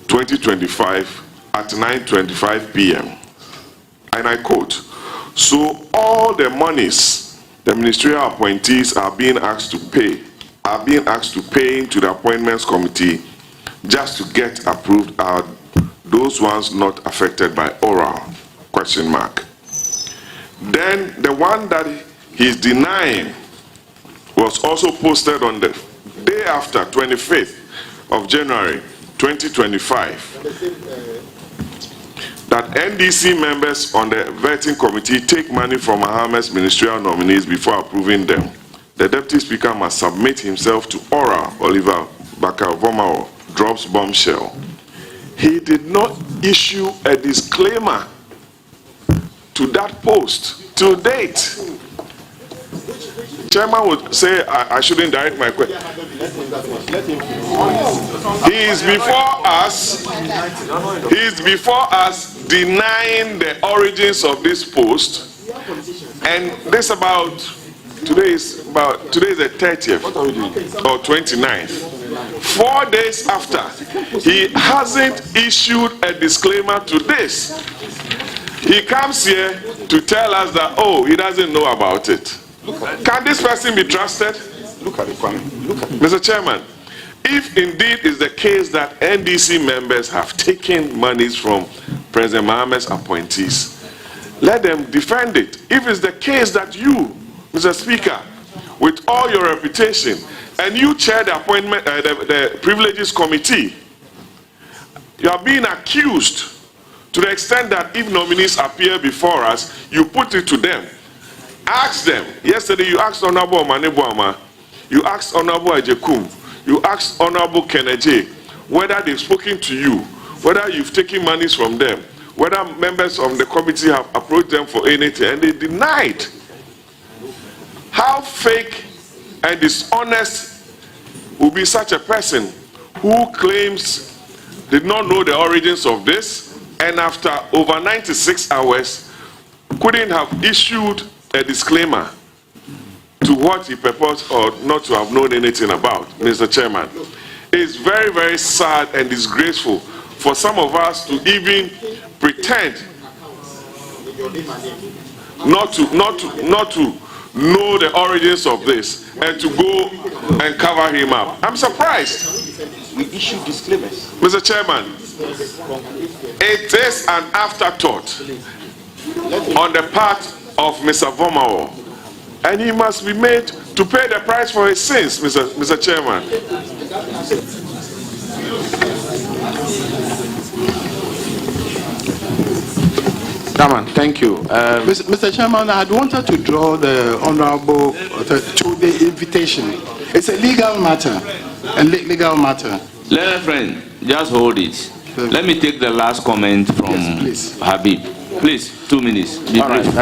2025 at 9:25 p.m. and I quote, "So all the monies the ministerial appointees are being asked to pay into the appointments committee just to get approved are those ones not affected by oral ? Then the one that he's denying was also posted on the day after, 25th of January 2025, that NDC members on the vetting committee take money from Mohammed's ministerial nominees before approving them. The deputy speaker must submit himself to oral. Oliver Bakar-Vomao drops bombshell. He did not issue a disclaimer to that post to date. Chairman would say I shouldn't direct my question. He is before us. He is before us denying the origins of this post, and this today is the 30th or 29th. 4 days after, he hasn't issued a disclaimer to this. He comes here to tell us that, oh, he doesn't know about it. Can this person be trusted? Look at it, Kwame. Look at it. Mr. Chairman, if indeed is the case that NDC members have taken monies from President Mohammed's appointees, let them defend it. If it's the case that you, Mr. Speaker, with all your reputation, and you chair the appointment, the privileges committee, you are being accused to the extent that if nominees appear before us, you put it to them. Ask them. Yesterday you asked Honorable Manebuama, you asked Honorable Ejekum, you asked Honorable Keneje whether they've spoken to you, whether you've taken monies from them, whether members of the committee have approached them for anything, and they denied. How fake and dishonest will be such a person who claims did not know the origins of this, and after over 96 hours couldn't have issued a disclaimer to what he purports or not to have known anything about, Mr. Chairman. It's very, very sad and disgraceful for some of us to even pretend not to know the origins of this and to go and cover him up. I'm surprised. We issue disclaimers. Mr. Chairman, it is an afterthought on the part of Mr. Vomao, and he must be made to pay the price for his sins, Mr. Chairman. Chairman, thank you. Mr. Chairman, I had wanted to draw the Honorable to the invitation. It's a legal matter. Learned friend, just hold it. Let me take the last comment from Habib. Please, 2 minutes. Be brief.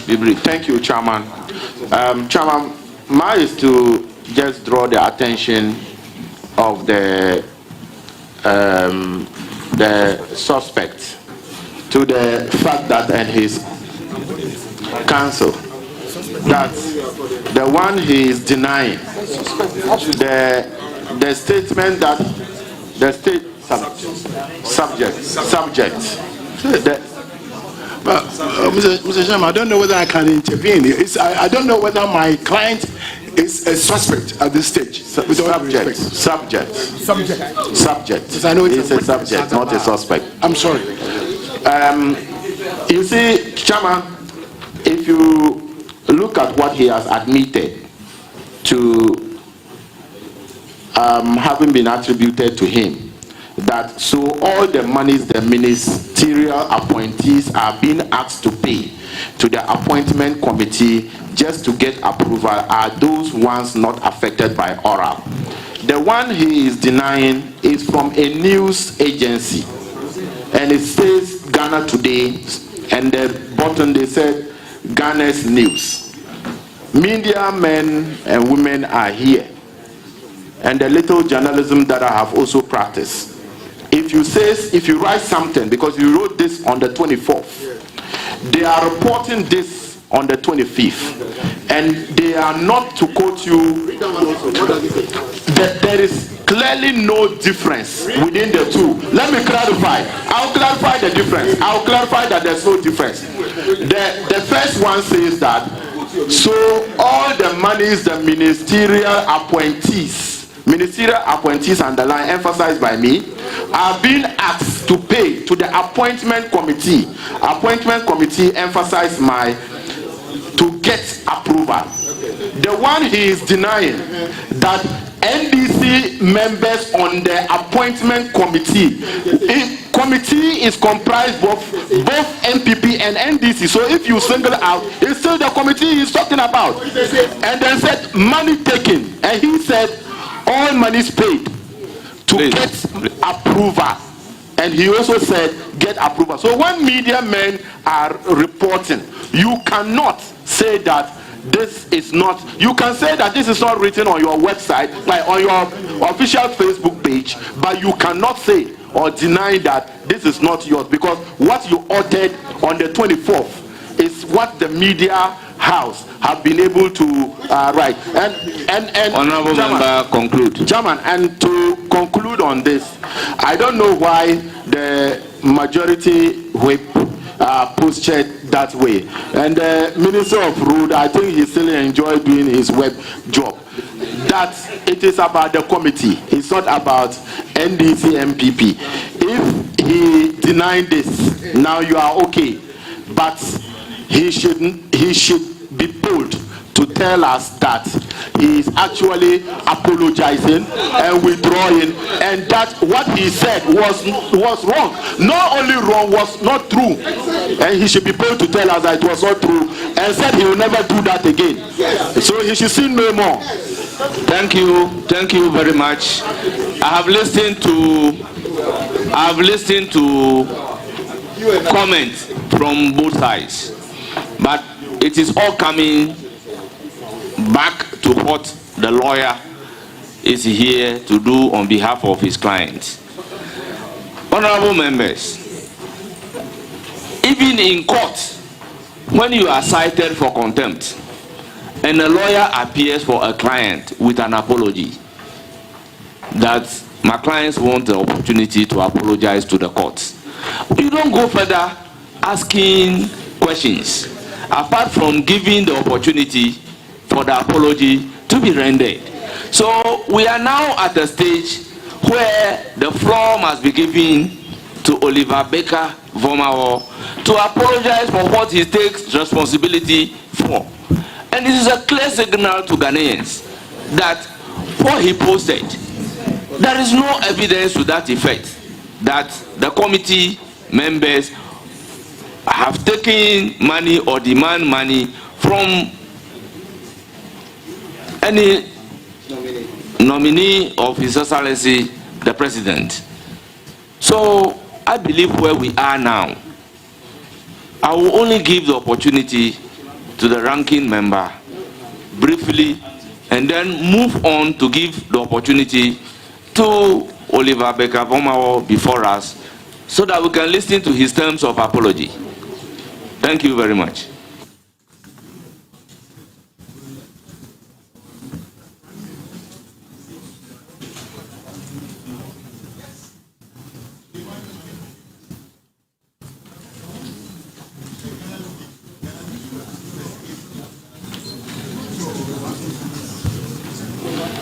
Be brief. Thank you, Chairman. Chairman, mine is to just draw the attention of the suspect to the fact that and his counsel that the one he is denying the statement that the state subject Mr. Chairman, I don't know whether I can intervene. I don't know whether my client is a suspect at this stage. Subject. I know it's a subject, not a suspect. I'm sorry. You see, Chairman, if you look at what he has admitted to having been attributed to him, that so all the monies the ministerial appointees are being asked to pay to the appointment committee just to get approval are those ones not affected by oral. The one he is denying is from a news agency, and it says Ghana Today, and the bottom they said Ghana's News. Media men and women are here, and the little journalism that I have also practiced. If you write something, because you wrote this on the 24th, they are reporting this on the 25th, and they are not to quote you. There is clearly no difference within the two. Let me clarify. I'll clarify the difference. I'll clarify that there's no difference. The first one says that so all the monies the ministerial appointees underline emphasized by me are being asked to pay to the appointment committee. Appointment committee emphasized to get approval. The one he is denying that NDC members on the appointment committee. Committee is comprised of both MPP and NDC. So if you single out, it's still the committee he's talking about. And then said money taken, and he said all money is paid to get approval. And he also said, get approval. So when media men are reporting, you cannot say that this is not, you can say that this is not written on your website, like on your official Facebook page, but you cannot say or deny that this is not yours, because what you uttered on the 24th is what the media house have been able to write. And Honorable Member, conclude. Chairman, and to conclude on this, I don't know why the majority whip posted that way. And the Minister of Road, I think he still enjoys doing his web job. That it is about the committee. It's not about NDC MPP. If he denied this, now you are okay. But he should be pulled to tell us that he is actually apologizing and withdrawing, and that what he said was wrong. Not only wrong, was not true. And he should be pulled to tell us that it was not true, and said he will never do that again. So he should see no more. Thank you very much. I have listened to comments from both sides, but it is all coming back to what the lawyer is here to do on behalf of his client. Honorable members, even in court, when you are cited for contempt and a lawyer appears for a client with an apology, that my clients want the opportunity to apologize to the court, you don't go further asking questions apart from giving the opportunity for the apology to be rendered. So we are now at a stage where the floor must be given to Oliver Baker Vomawo to apologize for what he takes responsibility for. And this is a clear signal to Ghanaians that what he posted, there is no evidence to that effect that the committee members have taken money or demand money from any nominee of His Excellency the President. So I believe where we are now, I will only give the opportunity to the ranking member briefly, and then move on to give the opportunity to Oliver Baker Vomawo before us, so that we can listen to his terms of apology. Thank you very much.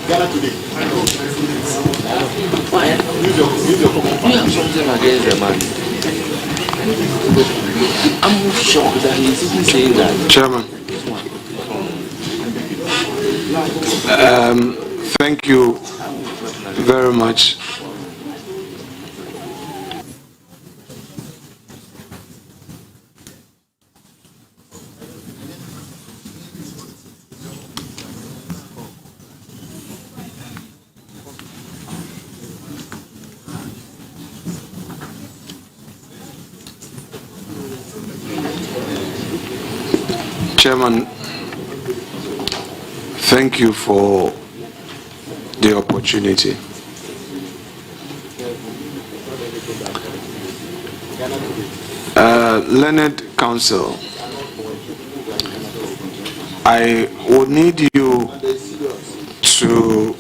Ghana today. You have something against the man. I'm shocked that he's even saying that. Chairman. Thank you very much. Chairman, thank you for the opportunity. Learned Counsel, I would need you to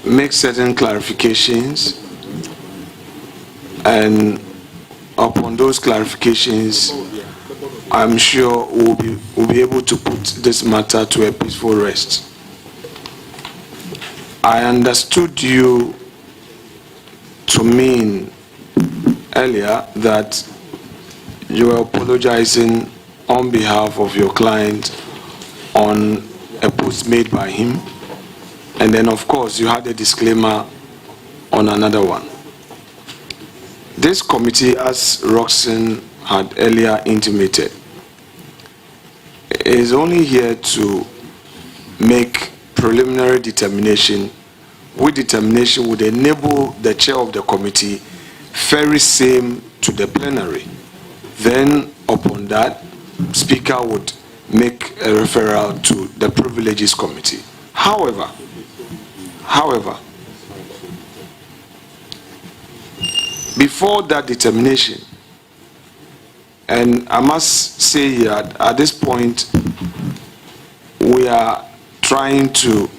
make certain clarifications, and upon those clarifications, I'm sure we'll be able to put this matter to a peaceful rest. I understood you to mean earlier that you were apologizing on behalf of your client on a post made by him, and then of course you had a disclaimer on another one. This committee, as Roxanne had earlier intimated, is only here to make preliminary determination with determination would enable the chair of the committee ferry same to the plenary. Then upon that, Speaker would make a referral to the Privileges Committee. However, before that determination, and I must say here at this point, we are trying to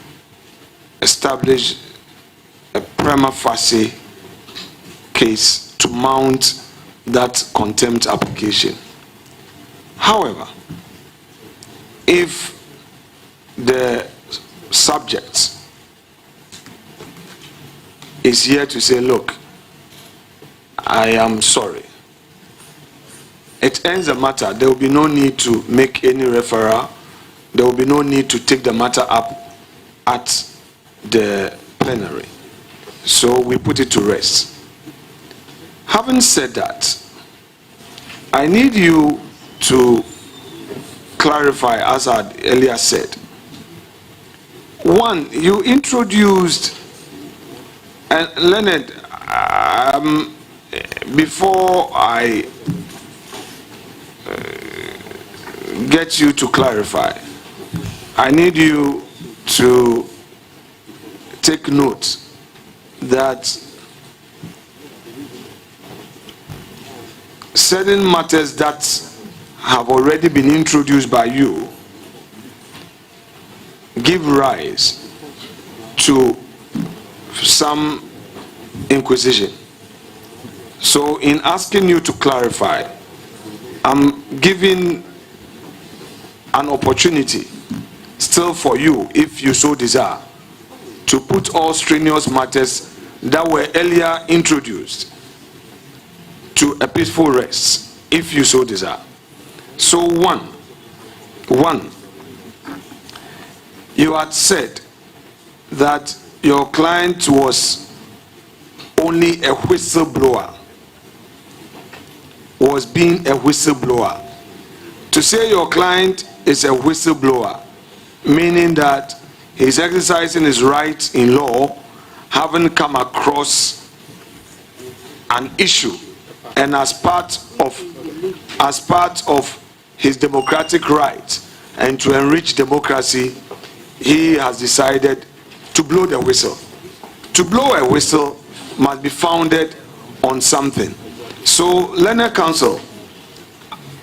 establish a prima facie case to mount that contempt application. However, if the subject is here to say, look, I am sorry, it ends the matter. There will be no need to make any referral. There will be no need to take the matter up at the plenary. So we put it to rest. Having said that, I need you to clarify, as I earlier said. One, you introduced, and Leonard, before I get you to clarify, I need you to take note that certain matters that have already been introduced by you give rise to some inquisition. So in asking you to clarify, I'm giving an opportunity still for you, if you so desire, to put all strenuous matters that were earlier introduced to a peaceful rest, if you so desire. So one, you had said that your client was only a whistleblower, was being a whistleblower. To say your client is a whistleblower, meaning that he's exercising his rights in law, having come across an issue, and as part of his democratic rights and to enrich democracy, he has decided to blow the whistle. To blow a whistle must be founded on something. So, Learned Counsel,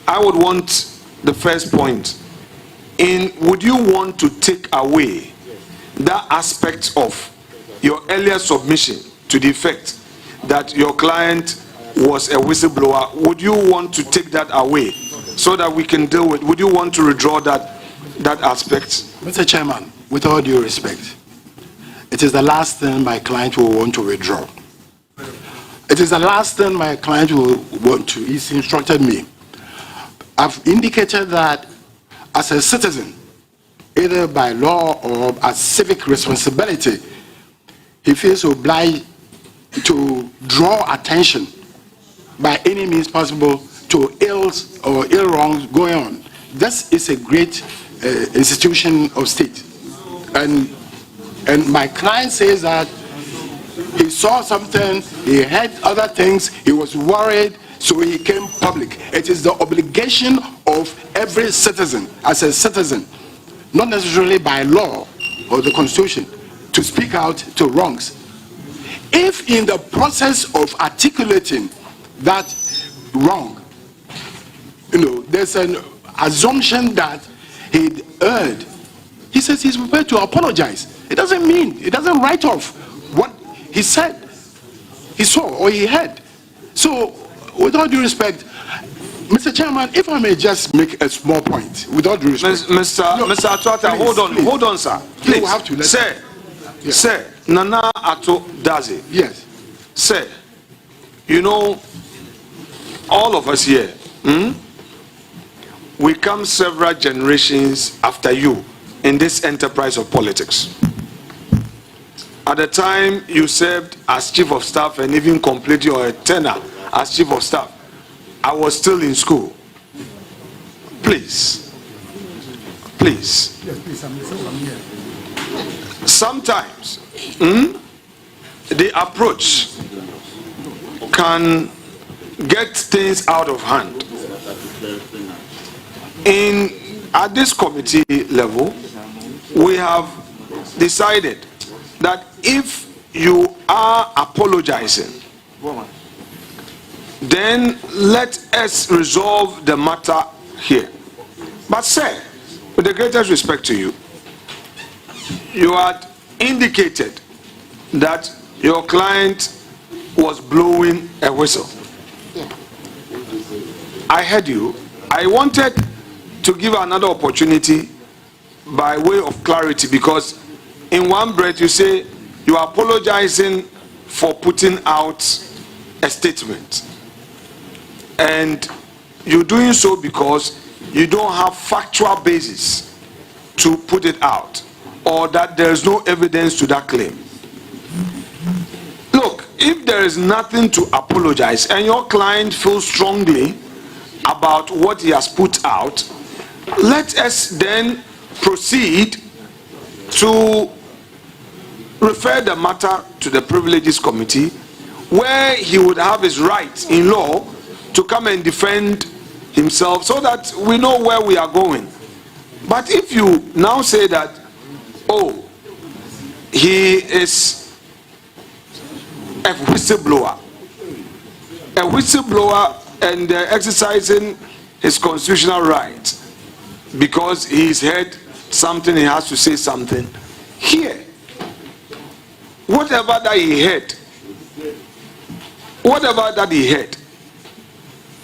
I would want the first point. Would you want to take away that aspect of your earlier submission to the effect that your client was a whistleblower? Would you want to take that away so that we can deal with? Would you want to withdraw that aspect? Mr. Chairman, with all due respect, it is the last thing my client will want to withdraw. It is the last thing my client will want to. He's instructed me. I've indicated that as a citizen, either by law or as civic responsibility, he feels obliged to draw attention by any means possible to ills or ill wrongs going on. This is a great institution of state. And my client says that he saw something, he heard other things, he was worried, so he came public. It is the obligation of every citizen, as a citizen, not necessarily by law or the Constitution, to speak out to wrongs. If in the process of articulating that wrong, there's an assumption that he'd erred, he says he's prepared to apologize. It doesn't mean, it doesn't write off what he said, he saw, or he heard. So, with all due respect, Mr. Chairman, if I may just make a small point, with all due respect. Mr. Atuata, hold on, sir. Please, you have to let Sir, Nana Ato Dazi. Yes. Sir, all of us here, we come several generations after you in this enterprise of politics. At the time you served as chief of staff and even completed your tenure as chief of staff, I was still in school. Please. Sometimes the approach can get things out of hand. At this committee level, we have decided that if you are apologizing, then let us resolve the matter here. But sir, with the greatest respect to you, you had indicated that your client was blowing a whistle. I heard you. I wanted to give another opportunity by way of clarity, because in one breath you say you are apologizing for putting out a statement, and you're doing so because you don't have factual basis to put it out, or that there is no evidence to that claim. Look, if there is nothing to apologize and your client feels strongly about what he has put out, let us then proceed to refer the matter to the Privileges Committee, where he would have his right in law to come and defend himself, so that we know where we are going. But if you now say that, oh, he is a whistleblower and exercising his constitutional right because he's heard something, he has to say something here. Whatever that he heard,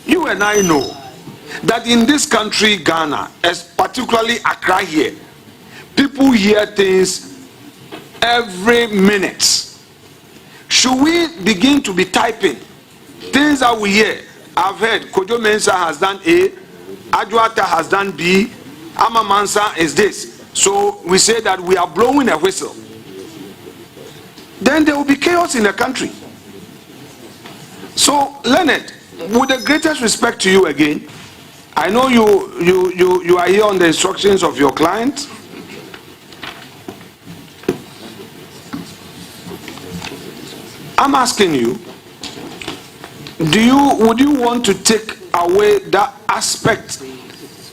you and I know that in this country, Ghana, as particularly Accra here, people hear things every minute. Should we begin to be typing things that we hear? I've heard Kojo Mensah has done A, Adjuata has done B, Ama Mansa is this. So we say that we are blowing a whistle. Then there will be chaos in the country. So, Leonard, with the greatest respect to you again, I know you are here on the instructions of your client. I'm asking you, would you want to take away that aspect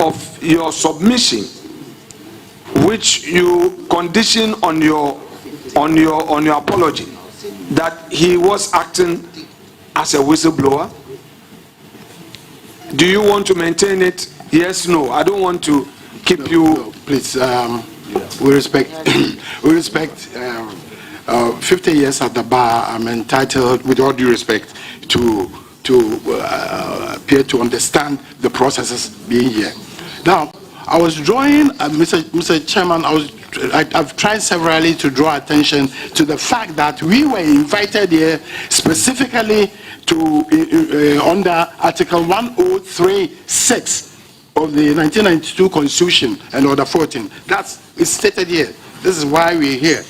of your submission which you condition on your apology, that he was acting as a whistleblower? Do you want to maintain it? Yes, no. I don't want to keep you. No, please, we respect 50 years at the bar. I'm entitled, with all due respect, to appear to understand the processes being here. Now, I was drawing, Mr. Chairman, I've tried severally to draw attention to the fact that we were invited here specifically to under Article 1036 of the 1992 Constitution and Order 14. That's stated here. This is why we're here.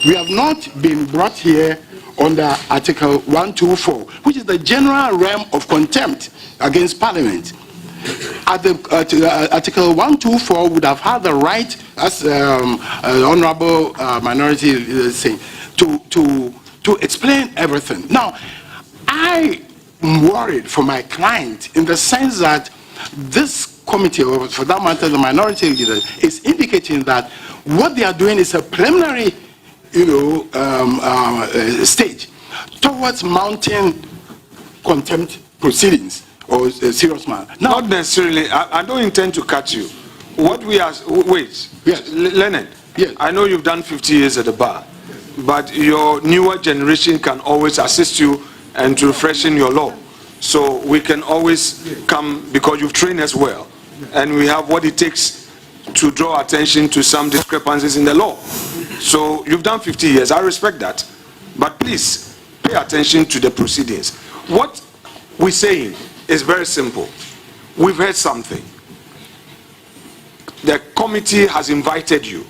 We have not been brought here under Article 124, which is the general realm of contempt against Parliament. Article 124 would have had the right, as Honorable Minority is saying, to explain everything. Now, I am worried for my client in the sense that this committee, or for that matter, the minority leader, is indicating that what they are doing is a preliminary, stage towards mounting contempt proceedings or a serious matter. Now, not necessarily. I don't intend to cut you. What we are, wait, yes, Leonard. Yes. I know you've done 50 years at the bar, but your newer generation can always assist you and to freshen your law. So we can always come, because you've trained us well, and we have what it takes to draw attention to some discrepancies in the law. So you've done 50 years. I respect that. But please pay attention to the proceedings. What we're saying is very simple. We've heard something. The committee has invited you.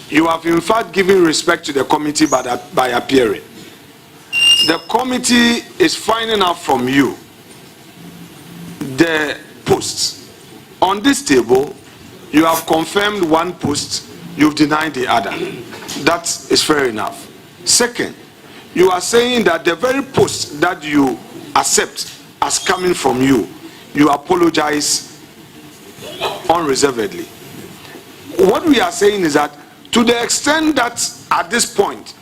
You have in fact given respect to the committee by appearing. The committee is finding out from you the posts. On this table, you have confirmed one post, you've denied the other. That is fair enough. Second, you are saying that the very post that you accept as coming from you, you apologize unreservedly. What we are saying is that to the extent that at this point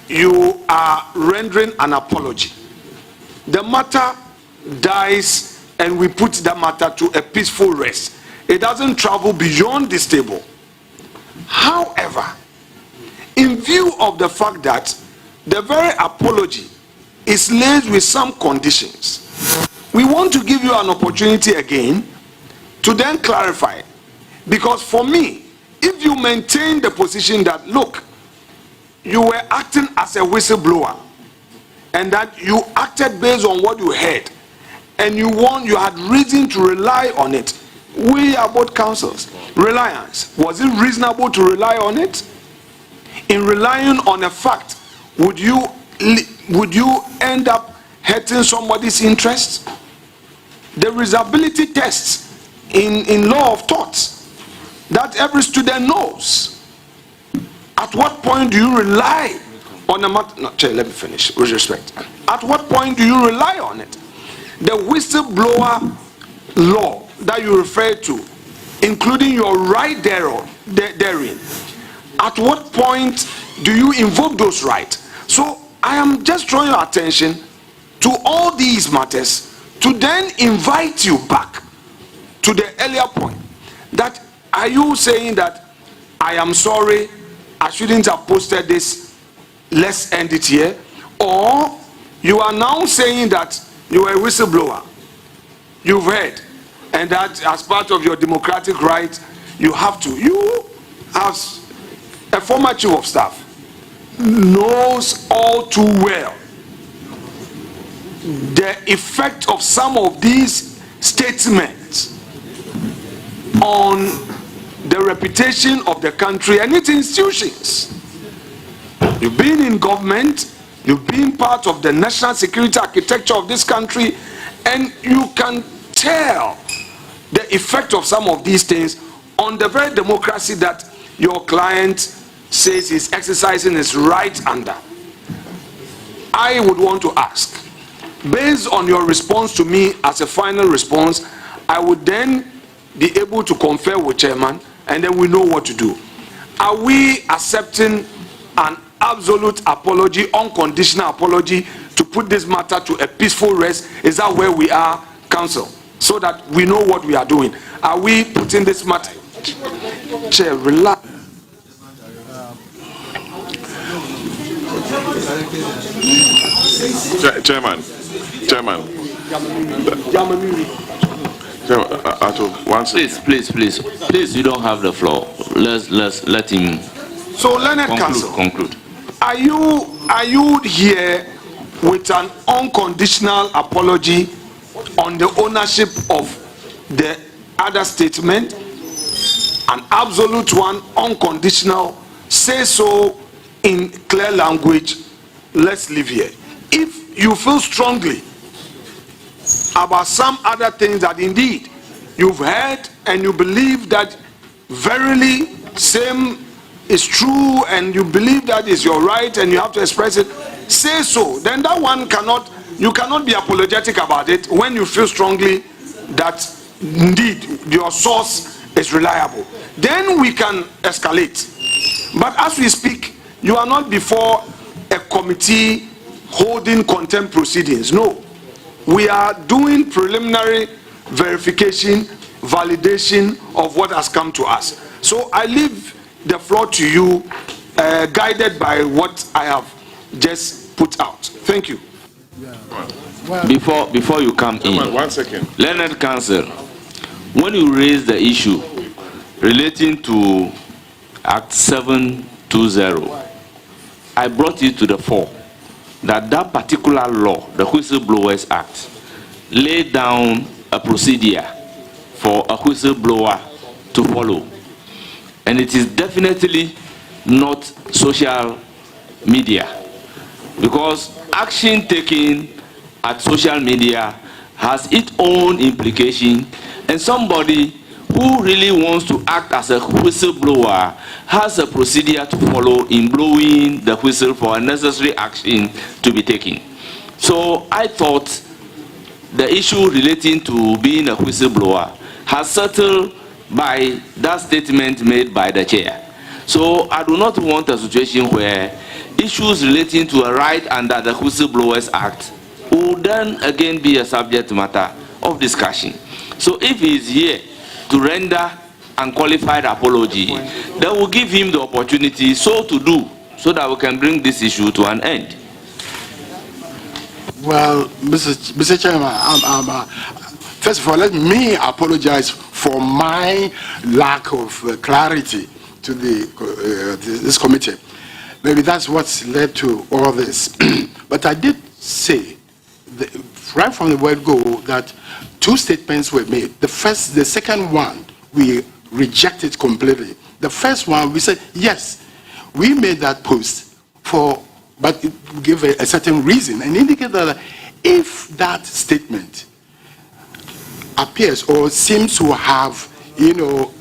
you are rendering an apology, the matter dies and we put the matter to a peaceful rest. It doesn't travel beyond this table. However, in view of the fact that the very apology is laced with some conditions, we want to give you an opportunity again to then clarify. Because for me, if you maintain the position that, look, you were acting as a whistleblower and that you acted based on what you heard and you had reason to rely on it, we are both counsels. Reliance, was it reasonable to rely on it? In relying on a fact, would you end up hurting somebody's interest? There is ability tests in law of torts that every student knows. At what point do you rely on a matter? No, let me finish with respect. At what point do you rely on it? The whistleblower law that you refer to, including your right therein, at what point do you invoke those rights? So I am just drawing your attention to all these matters to then invite you back to the earlier point. That are you saying that I am sorry, I shouldn't have posted this, let's end it here? Or you are now saying that you are a whistleblower, you've heard, and that as part of your democratic right, you have to. You, as a former chief of staff, knows all too well the effect of some of these statements on the reputation of the country and its institutions. You've been in government, you've been part of the national security architecture of this country, and you can tell the effect of some of these things on the very democracy that your client says is exercising his right under. I would want to ask, based on your response to me as a final response, I would then be able to confer with chairman and then we know what to do. Are we accepting an absolute apology, unconditional apology, to put this matter to a peaceful rest? Is that where we are, council? So that we know what we are doing. Are we putting this matter? Chair, relax. Chairman. Please, you don't have the floor. Let's let him. So, Leonard Council, conclude. Are you here with an unconditional apology on the ownership of the other statement? An absolute one, unconditional. Say so in clear language. Let's leave here. If you feel strongly about some other things that indeed you've heard and you believe that verily same is true and you believe that is your right and you have to express it, say so. Then that one you cannot be apologetic about it when you feel strongly that indeed your source is reliable. Then we can escalate. But as we speak, you are not before a committee holding contempt proceedings. No. We are doing preliminary verification, validation of what has come to us. So I leave the floor to you, guided by what I have just put out. Thank you. Before you come in, 1 second. Leonard Council, when you raise the issue relating to Act 720, I brought it to the fore that particular law, the Whistleblowers Act, laid down a procedure for a whistleblower to follow. And it is definitely not social media, because action taken at social media has its own implication, and somebody who really wants to act as a whistleblower has a procedure to follow in blowing the whistle for a necessary action to be taken. So I thought the issue relating to being a whistleblower has settled by that statement made by the chair. So I do not want a situation where issues relating to a right under the Whistleblowers Act will then again be a subject matter of discussion. So if he is here to render unqualified apology, that will give him the opportunity so to do, so that we can bring this issue to an end. Well, Mr. Chairman, first of all, let me apologize for my lack of clarity to this committee. Maybe that's what's led to all this. But I did say, right from the word go, that two statements were made. The second one, we rejected completely. The first one, we said, yes, we made that post but give a certain reason and indicate that if that statement appears or seems to have,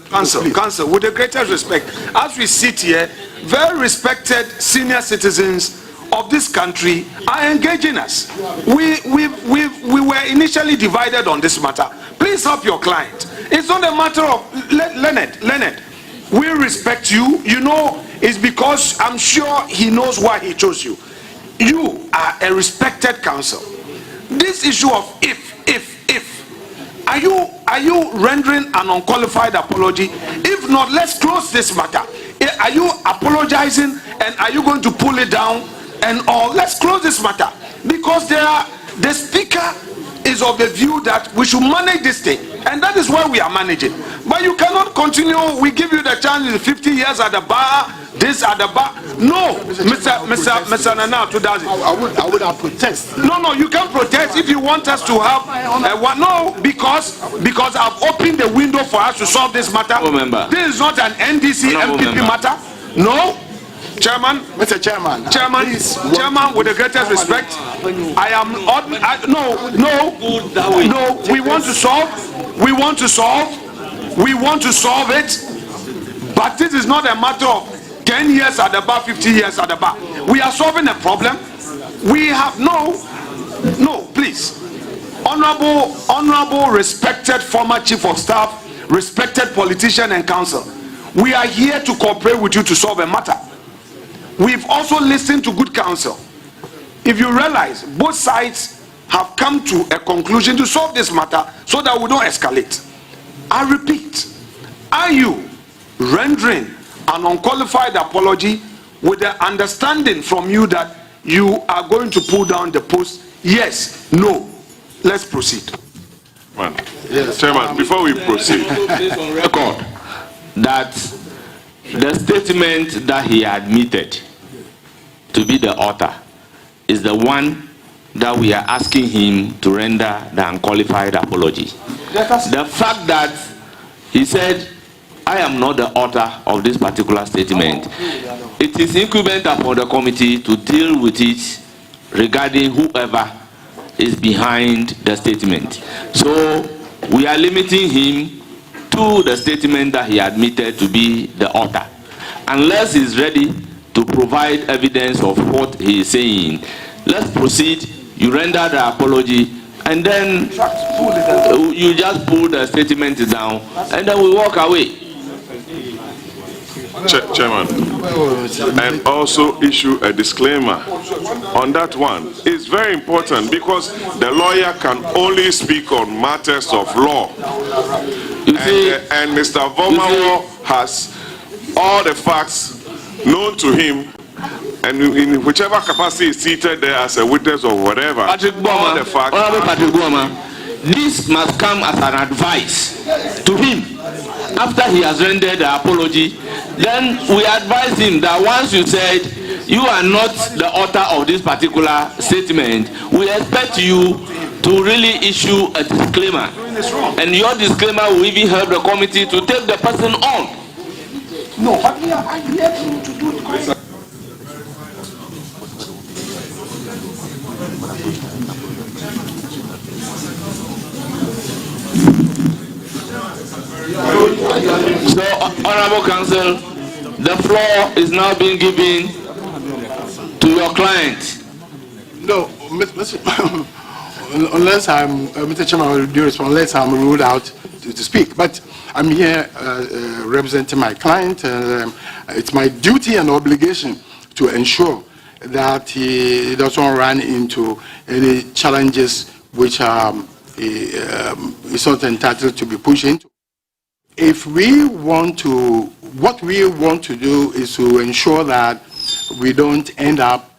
Counsel, with the greatest respect, as we sit here, very respected senior citizens of this country are engaging us. We were initially divided on this matter. Please help your client. It's not a matter of Leonard. We respect you. You know, it's because I'm sure he knows why he chose you. You are a respected counsel. This issue of if, are you rendering an unqualified apology? If not, let's close this matter. Are you apologizing and are you going to pull it down and all? Let's close this matter because the speaker is of the view that we should manage this thing, and that is why we are managing. But you cannot continue. We give you the chance. 50 years at the bar, this at the bar. No, Mr. Nana, 2000. I would have protest. No, you can't protest if you want us to have no, because I've opened the window for us to solve this matter. This is not an NDC MPP matter. No. Chairman, Mr. Chairman, please, Chairman, with the greatest respect, I am no. We want to solve it, but this is not a matter of 10 years at the bar, 50 years at the bar. We are solving a problem. We have no, please, honorable, respected former chief of staff, respected politician and counsel. We are here to cooperate with you to solve a matter. We've also listened to good counsel. If you realize, both sides have come to a conclusion to solve this matter so that we don't escalate. I repeat, are you rendering an unqualified apology with the understanding from you that you are going to pull down the post? Yes, no. Let's proceed. Yes. Chairman, before we proceed, on record that the statement that he admitted to be the author is the one that we are asking him to render the unqualified apology. The fact that he said, I am not the author of this particular statement, it is incumbent upon the committee to deal with it regarding whoever is behind the statement. So we are limiting him to the statement that he admitted to be the author. Unless he's ready to provide evidence of what he is saying, let's proceed. You render the apology, and then you just pull the statement down, and then we walk away. Chairman, and also issue a disclaimer on that one. It's very important because the lawyer can only speak on matters of law. And Mr. Vomawo has all the facts known to him, and in whichever capacity is seated there as a witness or whatever, all the facts. This must come as an advice to him after he has rendered the apology. Then we advise him that once you said you are not the author of this particular statement, we expect you to really issue a disclaimer, and your disclaimer will even help the committee to take the person on. No, but we are here to do it. Honorable Counsel, the floor is now being given to your client. No, unless I'm, Mr. Chairman, I will do response, unless I'm ruled out to speak. But I'm here representing my client. It's my duty and obligation to ensure that he doesn't run into any challenges which is not entitled to be pushed into. If we want to, what we want to do is to ensure that we don't end up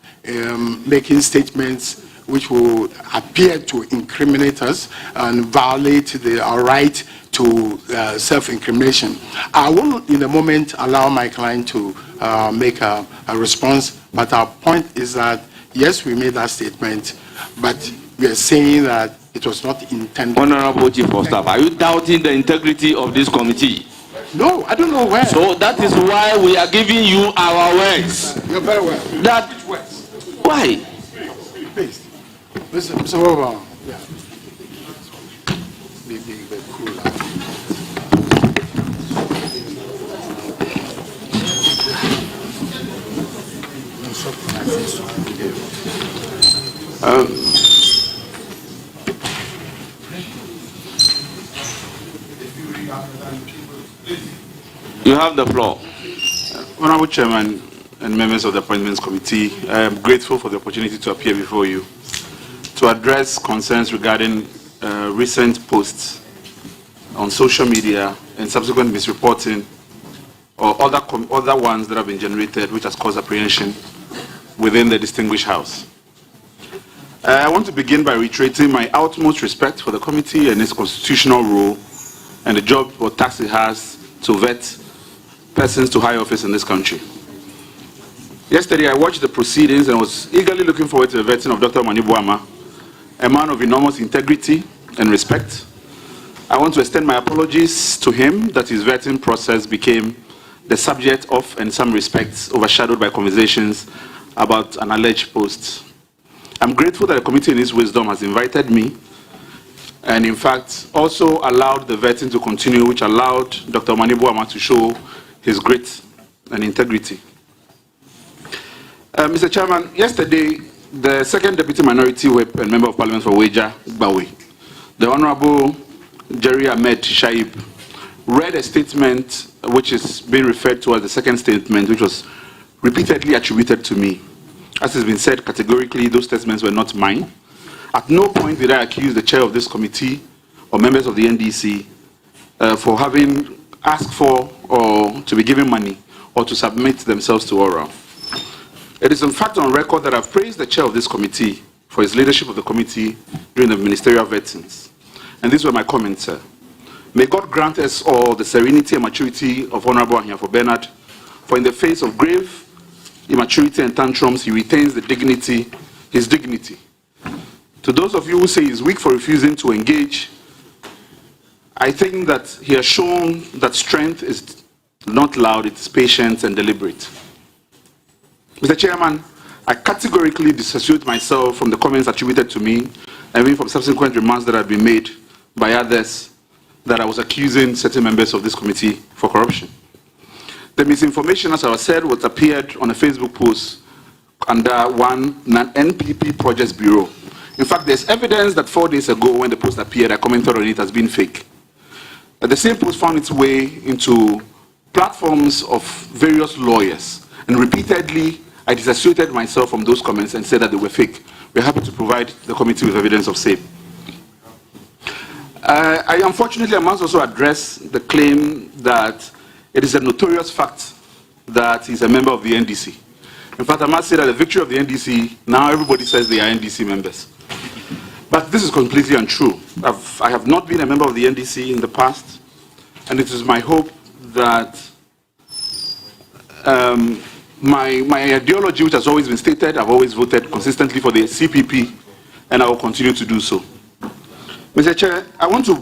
making statements which will appear to incriminate us and violate our right to self-incrimination. I will, in a moment, allow my client to make a response, but our point is that, yes, we made that statement, but we are saying that it was not intended. Honorable Chief of Staff, are you doubting the integrity of this committee? No, I don't know where. So that is why we are giving you our words. You're very well. That why? Please, Mr. Wilbur. Yeah. Be cool. You have the floor. Honorable Chairman and members of the Appointments Committee, I am grateful for the opportunity to appear before you to address concerns regarding recent posts on social media and subsequent misreporting or other ones that have been generated which has caused apprehension within the distinguished House. I want to begin by reiterating my utmost respect for the committee and its constitutional role and the job or task it has to vet persons to high office in this country. Yesterday, I watched the proceedings and was eagerly looking forward to the vetting of Dr. Manibuama, a man of enormous integrity and respect. I want to extend my apologies to him that his vetting process became the subject of, in some respects, overshadowed by conversations about an alleged post. I'm grateful that the committee in its wisdom has invited me and, in fact, also allowed the vetting to continue, which allowed Dr. Manibuama to show his grit and integrity. Mr. Chairman, yesterday, the second Deputy Minority Whip and Member of Parliament for Weja, Bawe, the Honorable Jerry Ahmed Shaib, read a statement which is being referred to as the second statement, which was repeatedly attributed to me. As has been said categorically, those statements were not mine. At no point did I accuse the chair of this committee or members of the NDC for having asked for or to be given money or to submit themselves to oral. It is in fact on record that I've praised the chair of this committee for his leadership of the committee during the ministerial vettings. And these were my comments, sir. May God grant us all the serenity and maturity of Honorable Ahiafo Bernard, for in the face of grave immaturity and tantrums, he retains the dignity, his dignity. To those of you who say he's weak for refusing to engage, I think that he has shown that strength is not loud, it's patient and deliberate. Mr. Chairman, I categorically dissociate myself from the comments attributed to me, and even from subsequent remarks that have been made by others that I was accusing certain members of this committee for corruption. The misinformation, as I said, was appeared on a Facebook post under one NPP Projects Bureau. In fact, there's evidence that 4 days ago when the post appeared, I commented on it as being fake. But the same post found its way into platforms of various lawyers, and repeatedly I disassociated myself from those comments and said that they were fake. We're happy to provide the committee with evidence of same. I unfortunately must also address the claim that it is a notorious fact that he's a member of the NDC. In fact, I must say that the victory of the NDC, now everybody says they are NDC members. But this is completely untrue. I have not been a member of the NDC in the past, and it is my hope that my ideology, which has always been stated, I've always voted consistently for the CPP, and I will continue to do so. Mr. Chair, I want to,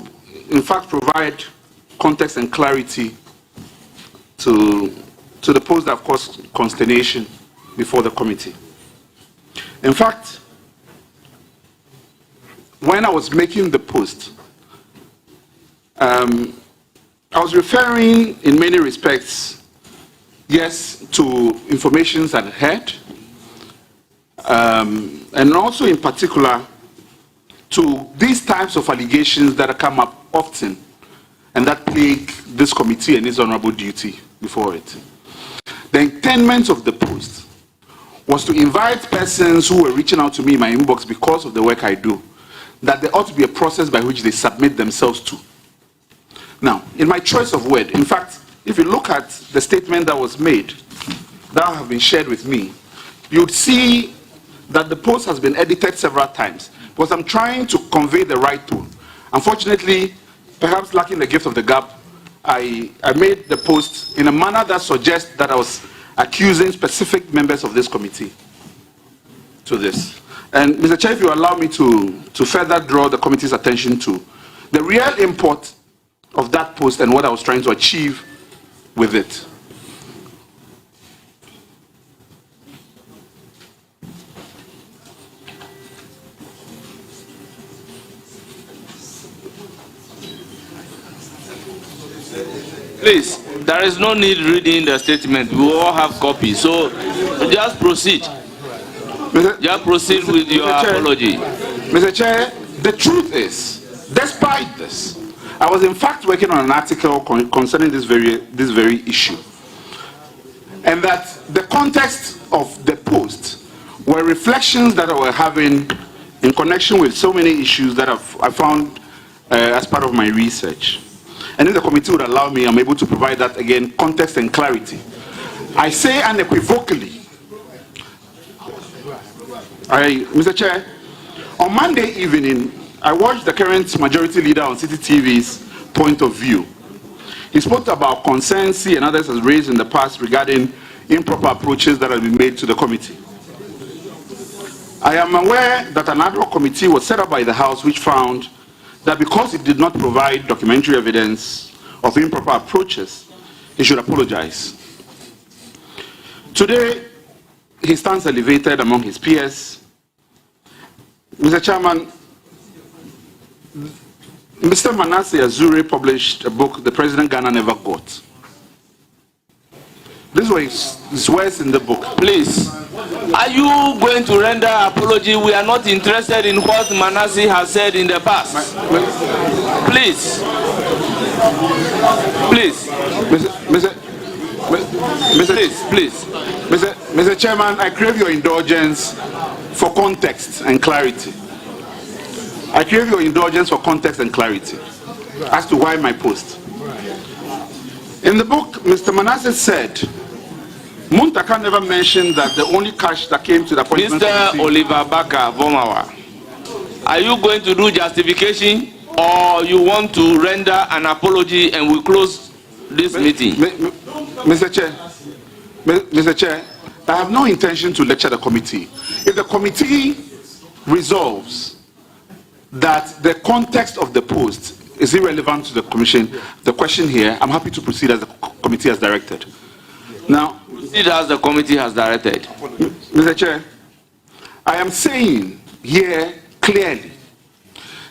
in fact, provide context and clarity to the post that have caused consternation before the committee. In fact, when I was making the post, I I was referring in many respects, yes, to information that I had, and also in particular to these types of allegations that come up often and that plague this committee and its honorable duty before it. The intent of the post was to invite persons who were reaching out to me in my inbox because of the work I do, that there ought to be a process by which they submit themselves to. Now, in my choice of word, in fact, if you look at the statement that was made, that have been shared with me, you'd see that the post has been edited several times because I'm trying to convey the right tone. Unfortunately, perhaps lacking the gift of the gab, I made the post in a manner that suggests that I was accusing specific members of this committee to this. And Mr. Chair, if you allow me to further draw the committee's attention to the real import of that post and what I was trying to achieve with it. Please, there is no need reading the statement. We all have copies. So just proceed. Just proceed with your apology. Mr. Chair, the truth is, despite this, I was in fact working on an article concerning this very issue. And that the context of the post were reflections that I were having in connection with so many issues that I found as part of my research. And if the committee would allow me, I'm able to provide that again, context and clarity. I say unequivocally, Mr. Chair, on Monday evening, I watched the current majority leader on City TV's point of view. He spoke about concerns he and others has raised in the past regarding improper approaches that have been made to the committee. I am aware that an ad hoc committee was set up by the House which found that because it did not provide documentary evidence of improper approaches, he should apologize. Today, he stands elevated among his peers. Mr. Chairman, Mr. Manasseh Azure published a book, The President Ghana Never Got. This was his words in the book. Please, are you going to render apology? We are not interested in what Manasseh has said in the past. Please. Please. Mr. Chairman, I crave your indulgence for context and clarity. I crave your indulgence for context and clarity as to why my post. In the book, Mr. Manasseh said, Muntaka never mentioned that the only cash that came to the appointment Mr. Oliver Baka Vomawa, are you going to do justification or you want to render an apology and we close this meeting? Mr. Chair, I have no intention to lecture the committee. If the committee resolves that the context of the post is irrelevant to the commission, the question here, I'm happy to proceed as the committee has directed. Now, proceed as the committee has directed. Mr. Chair, I am saying here clearly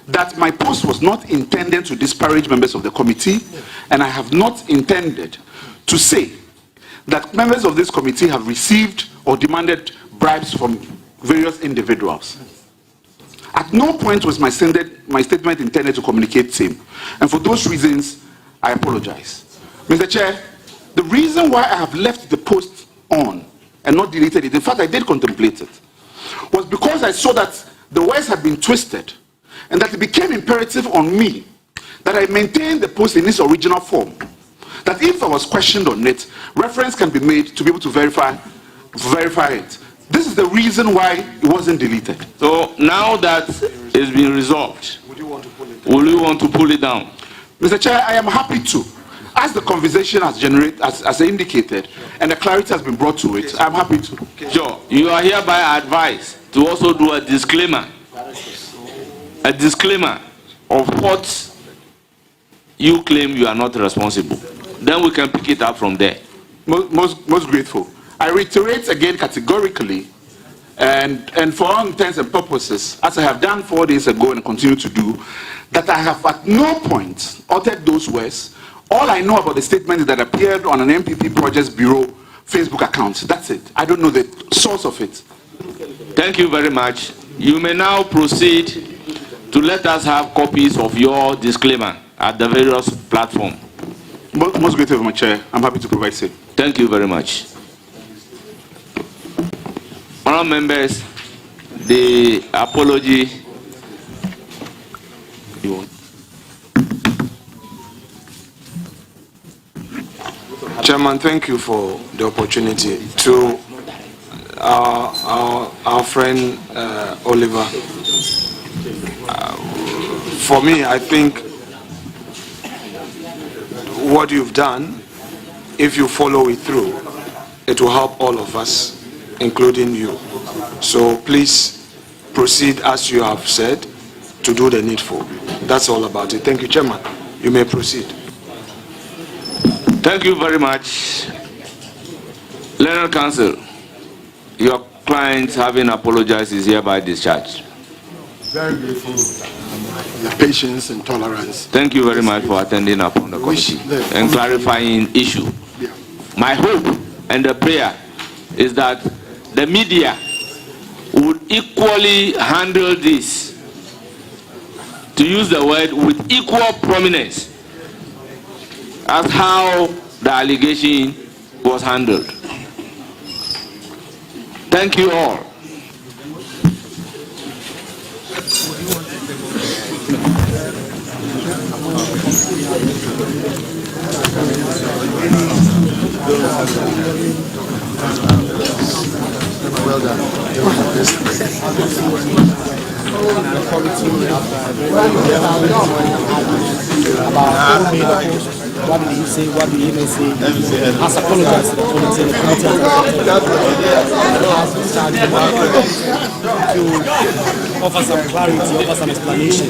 that my post was not intended to disparage members of the committee, and I have not intended to say that members of this committee have received or demanded bribes from various individuals. At no point was my statement intended to communicate same. And for those reasons, I apologize. Mr. Chair, the reason why I have left the post on and not deleted it, in fact, I did contemplate it, was because I saw that the words had been twisted and that it became imperative on me that I maintain the post in its original form. That if I was questioned on it, reference can be made to be able to verify it. This is the reason why it wasn't deleted. So now that it's been resolved, will you want to pull it down? Mr. Chair, I am happy to. As the conversation has generated, as indicated, and the clarity has been brought to it, I'm happy to. Sure. You are hereby advised to also do a disclaimer. A disclaimer of what you claim you are not responsible. Then we can pick it up from there. Most grateful. I reiterate again categorically, and for all intents and purposes, as I have done 4 days ago and continue to do, that I have at no point uttered those words All I know about the statement is that it appeared on an MPP Projects Bureau Facebook account. That's it. I don't know the source of it. Thank you very much. You may now proceed to let us have copies of your disclaimer at the various platforms. Most grateful, my chair. I'm happy to provide it. Thank you very much. Honourable members, the apology. Chairman, thank you for the opportunity. To our friend Oliver, for me, I think what you've done, if you follow it through, it will help all of us, including you. So please proceed as you have said to do the needful. That's all about it. Thank you, Chairman. You may proceed. Thank you very much. Learned Counsel, your client, having apologized, is hereby discharged. Very grateful. Your patience and tolerance. Thank you very much for attending upon the committee and clarifying issue. Yeah. My hope and the prayer is that the media would equally handle this, to use the word, with equal prominence as how the allegation was handled. Thank you all. Well done. What did he say? What did he even say? Has apologized to the committee. The committee to offer some clarity, offer some explanation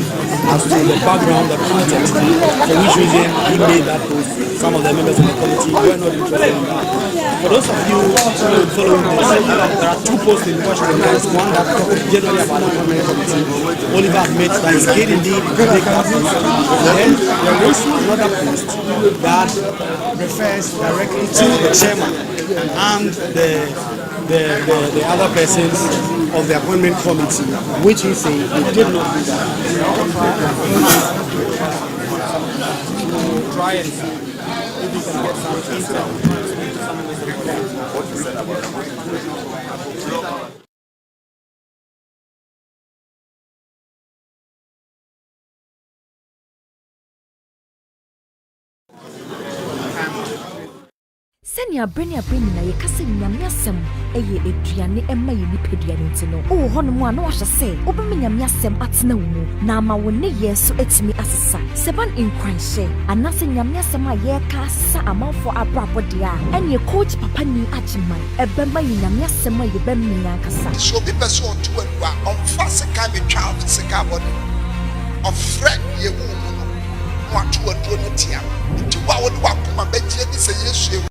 as to the background, the context, for which reason he made that post. Some of the members of the committee were not interested in that. For those of you following this, there are two posts in question. There is one that talks generally about the permanent committee. Oliver admits that he did indeed make that post. Then there is another post that refers directly to the chairman and the other persons of the appointment committee, which he said he did not do that. Try and see if you can get some intel. What you said about Senya Brenia Brenia, ye casting Yamiasem, a ye Adriani, and my Nipedia. Oh, Honor, no, I shall say, open me Yamiasem at no more. Now, my one year, so it's me as a son. Seven in Cranshay, and nothing Yamiasem, my year cast a mouth for a proper dear, and your coach Papa Ni Achimai, a Bemba Yamiasem, you bem me Yankasa. So be person to and on fast a kind of child, the carbon of Fred, ye woman, what to a donatia. To our walk, my bed, say yes.